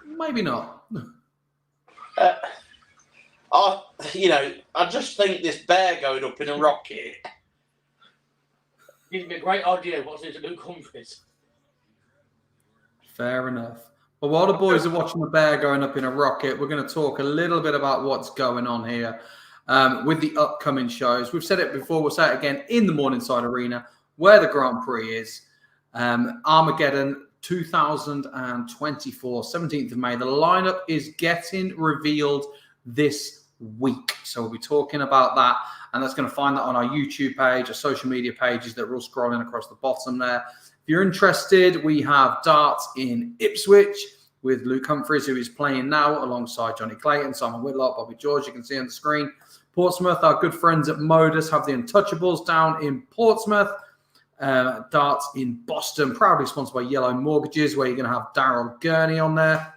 Maybe not. I just think this bear going up in a rocket gives me a great idea of what's into Luke Humphries. Fair enough. Well, while the boys are watching the bear going up in a rocket, we're going to talk a little bit about what's going on here with the upcoming shows. We've said it before, we'll say it again in the Morningside Arena, where the Grand Prix is. Armageddon 2024, 17th of May. The lineup is getting revealed this week. So we'll be talking about that, and that's going to find that on our YouTube page, our social media pages that are all scrolling across the bottom there. If you're interested, we have darts in Ipswich with Luke Humphries, who is playing now alongside Johnny Clayton, Simon Whitlock, Bobby George, you can see on the screen. Portsmouth, our good friends at Modus have the Untouchables down in Portsmouth. Darts in Boston, proudly sponsored by Yellow Mortgages, where you're going to have Daryl Gurney on there.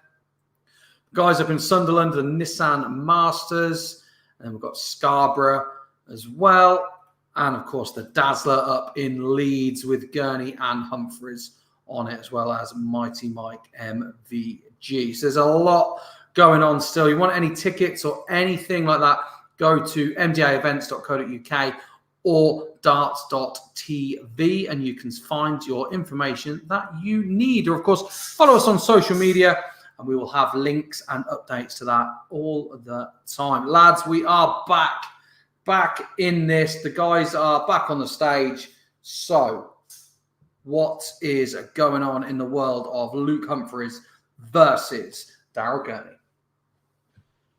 Guys up in Sunderland, the Nissan Masters. And we've got Scarborough as well. And, of course, the Dazzler up in Leeds with Gurney and Humphries on it, as well as Mighty Mike MVG. So there's a lot going on still. You want any tickets or anything like that, go to mdaevents.co.uk or darts.tv, and you can find your information that you need. Or, of course, follow us on social media, and we will have links and updates to that all the time. Lads, we are back in this. The guys are back on the stage. So what is going on in the world of Luke Humphries versus Daryl Gurney?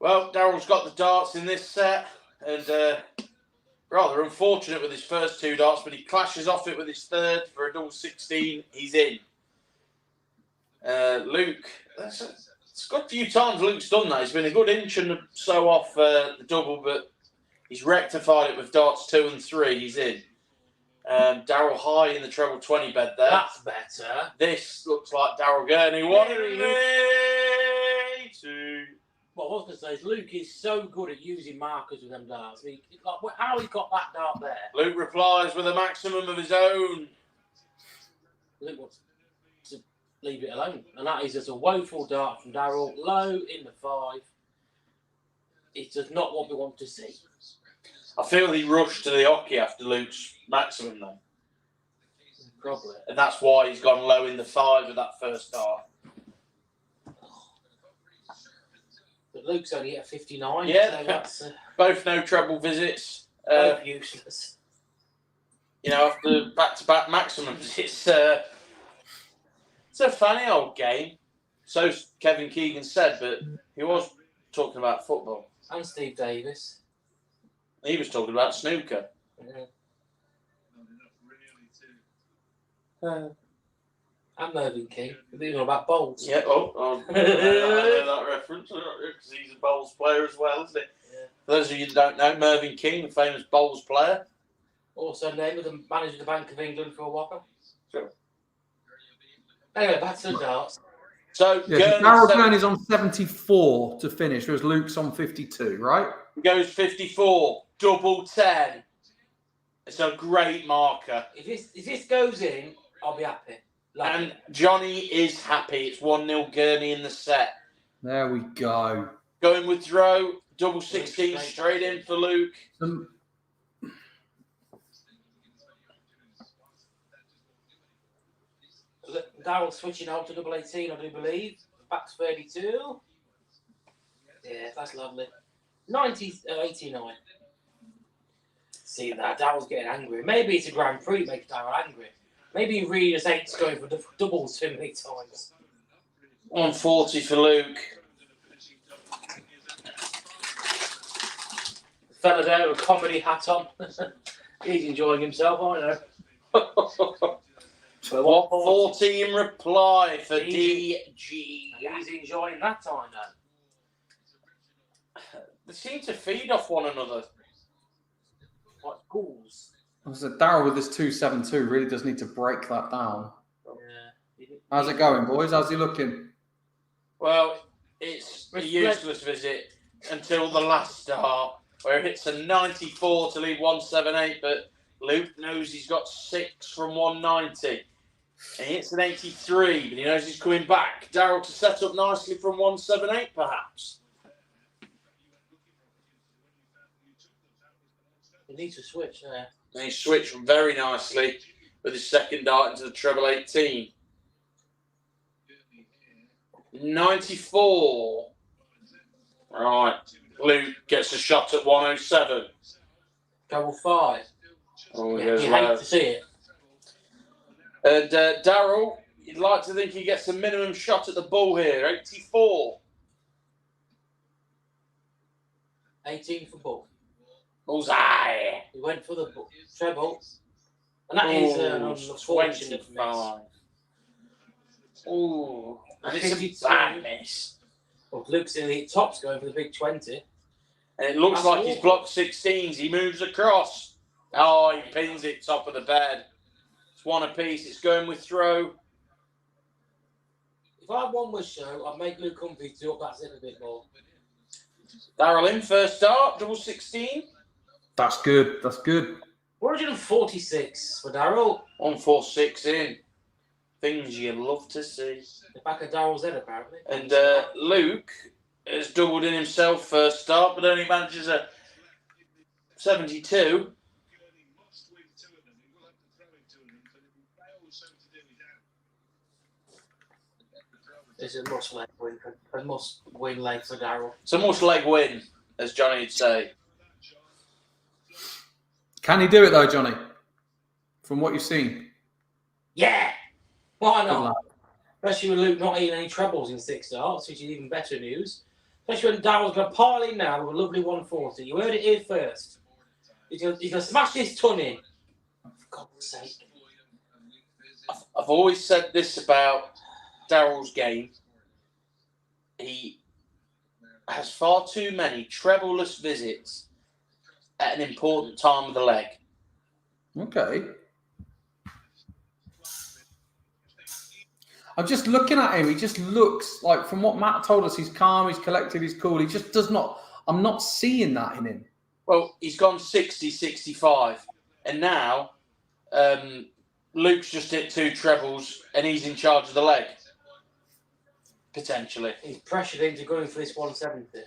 Well, Daryl's got the darts in this set, and rather unfortunate with his first two darts, but he clashes off it with his third for a double 16. He's in. Luke, it's got a few times Luke's done that. He's been a good inch and so off the double, but he's rectified it with darts 2 and 3. He's in. Daryl high in the treble 20 bed there. That's better. This looks like Daryl Gurney. What a way to... What I was going to say is Luke is so good at using markers with them darts. I mean, like, how he got that dart there? Luke replies with a maximum of his own. Luke wants to leave it alone. And that is just a woeful dart from Darryl, low in the 5. It's just not what we want to see. I feel he rushed to the hockey after Luke's maximum, though. Probably. And that's why he's gone low in the 5 with that first dart. But Luke's only at 59. Yeah, so that's both no treble visits. both useless. You know, after back-to-back maximums, it's a funny old game. So Kevin Keegan said, but he was talking about football. And Steve Davis. He was talking about snooker. Yeah. And Mervyn King. They're about bowls. Yeah, I know that reference, because he's a bowls player as well, isn't he? Yeah. For those of you who don't know, Mervyn King, the famous bowls player. Also named the manager of the Bank of England for a while. Sure. Anyway, back to the darts. So, Darryl Gurney's on 74 to finish, whereas Luke's on 52, right? Goes 54, double 10. It's a great marker. If this goes in, I'll be happy. And Johnny is happy. It's 1-0 Gurney in the set. There we go. Going with throw, double 16 straight in for Luke. Darryl switching out to double 18, I do believe. Back to 32. Yeah, that's lovely. 89. See that, Darryl's getting angry. Maybe it's a Grand Prix that makes Darryl angry. Maybe he really just hates going for doubles too many times. 140 for Luke. The fella there with a comedy hat on. He's enjoying himself, I know. 140 in reply for DG. He's enjoying that time now. They seem to feed off one another. Like ghouls. So Darryl with this 272 really does need to break that down. Yeah. How's it going, boys? How's he looking? Well, it's a useless visit until the last start, where it's a 94 to leave 178, but Luke knows he's got 6 from 190. And he hits an 83, but he knows he's coming back. Darryl to set up nicely from 178, perhaps. He needs to switch there. And he switched very nicely with his second dart into the treble 18. 94. Right. Luke gets a shot at 107. Double 5. Oh, You hate to see it. And Darryl, you'd like to think he gets a minimum shot at the ball here. 84. 18 for ball. Bullseye. He went for the treble. And that is an unfortunate miss. Oh, it's a bad miss. Well, Luke's in the tops going for the big 20. And it looks like he's blocked 16s. He moves across. Oh, he pins it top of the bed. It's one apiece. It's going with throw. If I had one wish show, I'd make Luke Humphrey to up that zip a bit more. Darryl in first start, double 16. That's good. That's good. 146 for Darryl. 146 in. Things you love to see. The back of Darryl's head, apparently. And Luke has doubled in himself first start, but only manages a 72. It's a must-leg win. A must-win leg for Darryl. It's a must-leg win, as Johnny would say. Can he do it though, Johnny? From what you've seen? Yeah! Why not? Especially with Luke not eating any trebles in 6 starts, which is even better news. Especially when Darryl's going to pile in now with a lovely 140. You heard it here first. He's going to smash this ton in. For God's sake. I've always said this about Darryl's game. He has far too many treble-less visits at an important time of the leg. Okay. I'm just looking at him. He just looks like, from what Matt told us, he's calm, he's collected, he's cool. He just does not. I'm not seeing that in him. Well, he's gone 60, 65. And now Luke's just hit 2 trebles and he's in charge of the leg. Potentially. He's pressured into going for this 170.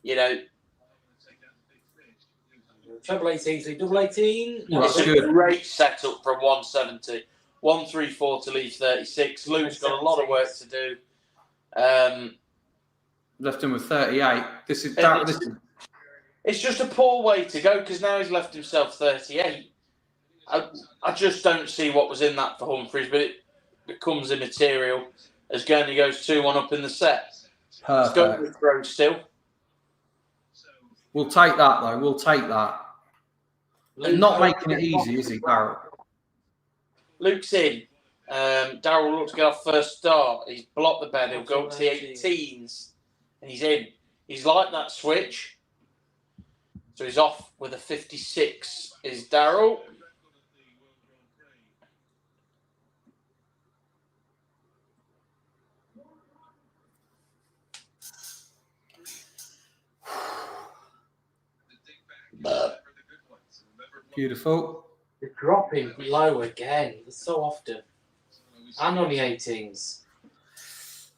You know, treble 18, so double 18. It's a great setup from 170. 134 to leave 36. Luke's got a lot of work to do. Left him with 38. It's just a poor way to go because now he's left himself 38. I just don't see what was in that for Humphries, but it becomes immaterial as Gurney goes 2-1 up in the set. Perfect. He's going with throw still. We'll take that, though. We'll take that. Luke, not making it easy, is he, Darryl? Luke's in. Darryl will look to get off first start. He's blocked the bed. He'll go up to the 18s. And he's in. He's like that switch. So he's off with a 56 is Darryl. Beautiful. They're dropping low again. So often. And on the 18s.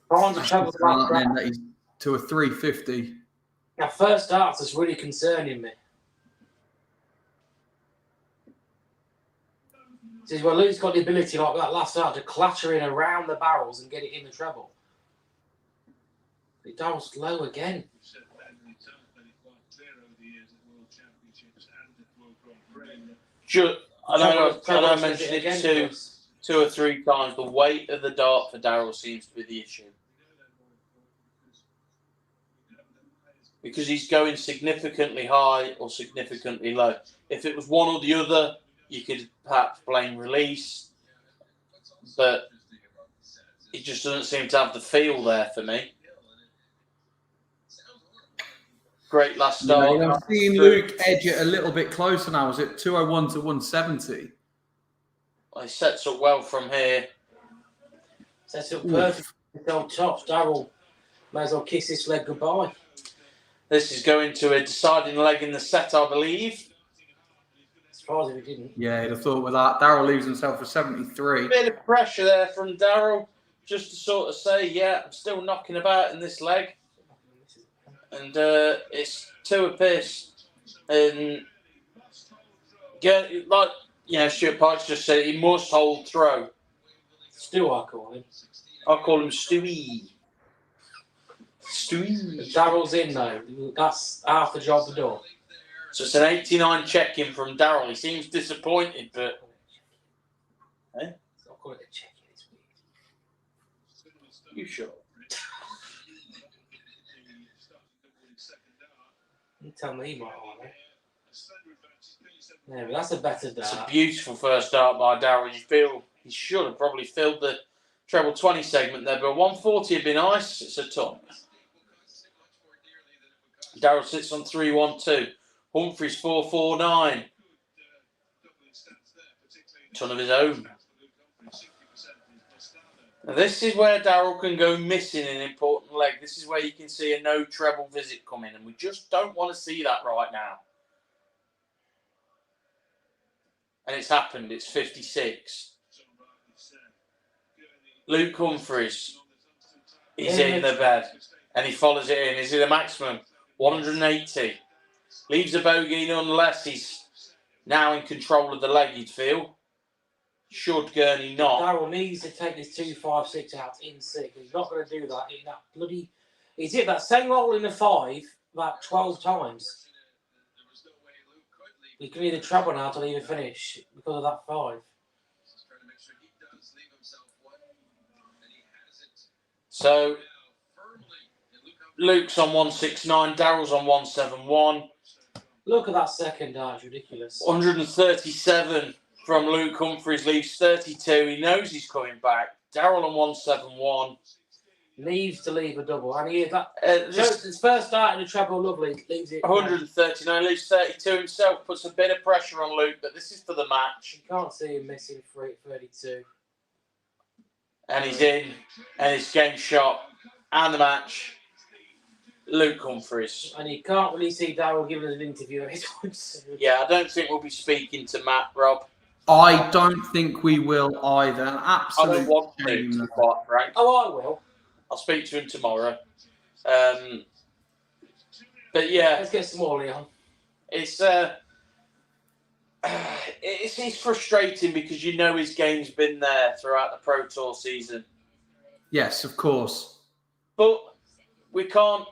That he's to a 350. Now, first starts is really concerning me. This is where Luke's got the ability, like that last start, to clatter in around the barrels and get it in the treble. But Darryl's low again. I know I mentioned it 2 or 3 times. The weight of the dart for Darryl seems to be the issue. Because he's going significantly high or significantly low. If it was one or the other, you could perhaps blame release. But he just doesn't seem to have the feel there for me. Great last start. I'm seeing Luke edge it a little bit closer now. Is it 201 to 170? Well, he sets up well from here. Sets up perfect. On top, Darryl may as well kiss this leg goodbye. This is going to a deciding leg in the set, I believe. As far as if he didn't. Yeah, he'd have thought with that. Darryl leaves himself for 73. Bit of pressure there from Darryl, just to sort of say, yeah, I'm still knocking about in this leg. And it's 2 apiece. And like, Stuart Pikes just said, he must hold throw. Stu, I call him. I call him Stewie. Darryl's in though. That's half the job done. So it's an 89 check-in from Darryl. He seems disappointed, but... Eh? I'll call it a check-in. It's weird. You sure? You tell me, might want it. Yeah, but that's a better dart. It's a beautiful first start by Darryl. You feel he should have probably filled the treble 20 segment there, but 140 would be nice. It's a ton. Darryl sits on 3-1-2. Humphries 4-4-9. Ton of his own. Now this is where Darryl can go missing an important leg. This is where you can see a no treble visit coming, and we just don't want to see that right now. And it's happened. It's 56. Luke Humphries. He's in the bed, and he follows it in. Is it a maximum? 180. Leaves a bogey nonetheless. He's now in control of the leg, you'd feel. Should Gurney not? Darryl needs to take this 2-5-6 out in 6. He's not going to do that in that bloody... He's hit that same roll in the 5 about 12 times. He can either treble now to leave a finish because of that 5. So, Luke's on 169, Darryl's on 171. Look at that second dart, it's ridiculous. 137 from Luke Humphries, leaves 32. He knows he's coming back. Darryl on 171. Needs to leave a double. And he is that. His first start in the treble, lovely. Leaves it. 139, leaves 32 himself. Puts a bit of pressure on Luke, but this is for the match. You can't see him missing 32. and he's in, and it's game shot, and the match. Luke Humphries. And you can't really see Darryl giving us an interview anytime soon. Yeah, I don't think we'll be speaking to Matt, Rob. I don't think we will either. An absolute I don't want shame. to be quite frank. Oh, I will. I'll speak to him tomorrow. But yeah, Let's get some more, Leon. it's frustrating because you know his game's been there throughout the Pro Tour season. Yes, of course. But we can't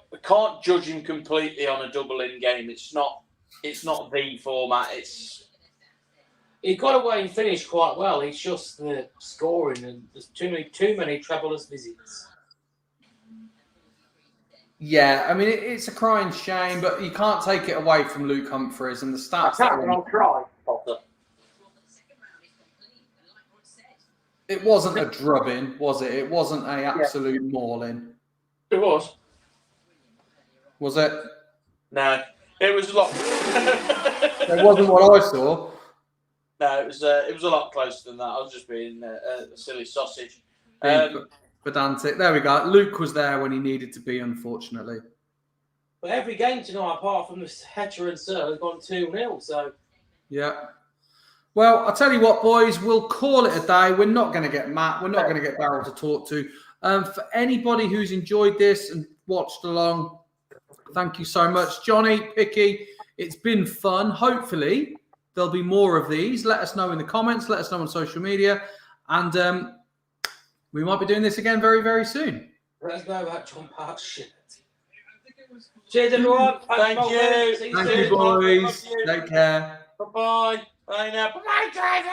judge him completely on a double in game. It's not the format. He got away and finished quite well. It's just the scoring, and there's too many troublous visits. Yeah, I mean, it's a crying shame, but you can't take it away from Luke Humphries and the stats. I'll try, Potter. It wasn't a drubbing, was it? It wasn't an absolute mauling. It was. Was it? No, it was a lot. It wasn't what I saw. No, it was a lot closer than that. I was just being a silly sausage. Pedantic. There we go. Luke was there when he needed to be, unfortunately. But every game tonight, apart from the Hetcher and Sir, has gone 2-0. So yeah. Well, I'll tell you what, boys. We'll call it a day. We're not going to get Matt. We're not going to get Darryl to talk to. For anybody who's enjoyed this and watched along, thank you so much, Johnny, Picky. It's been fun. Hopefully, there'll be more of these. Let us know in the comments. Let us know on social media. And we might be doing this again very, very soon. Let us know about John Park's shit. Cheers, everyone. Thank you. Thank you, boys. Take care. Bye-bye. Bye now. Bye-bye, driver.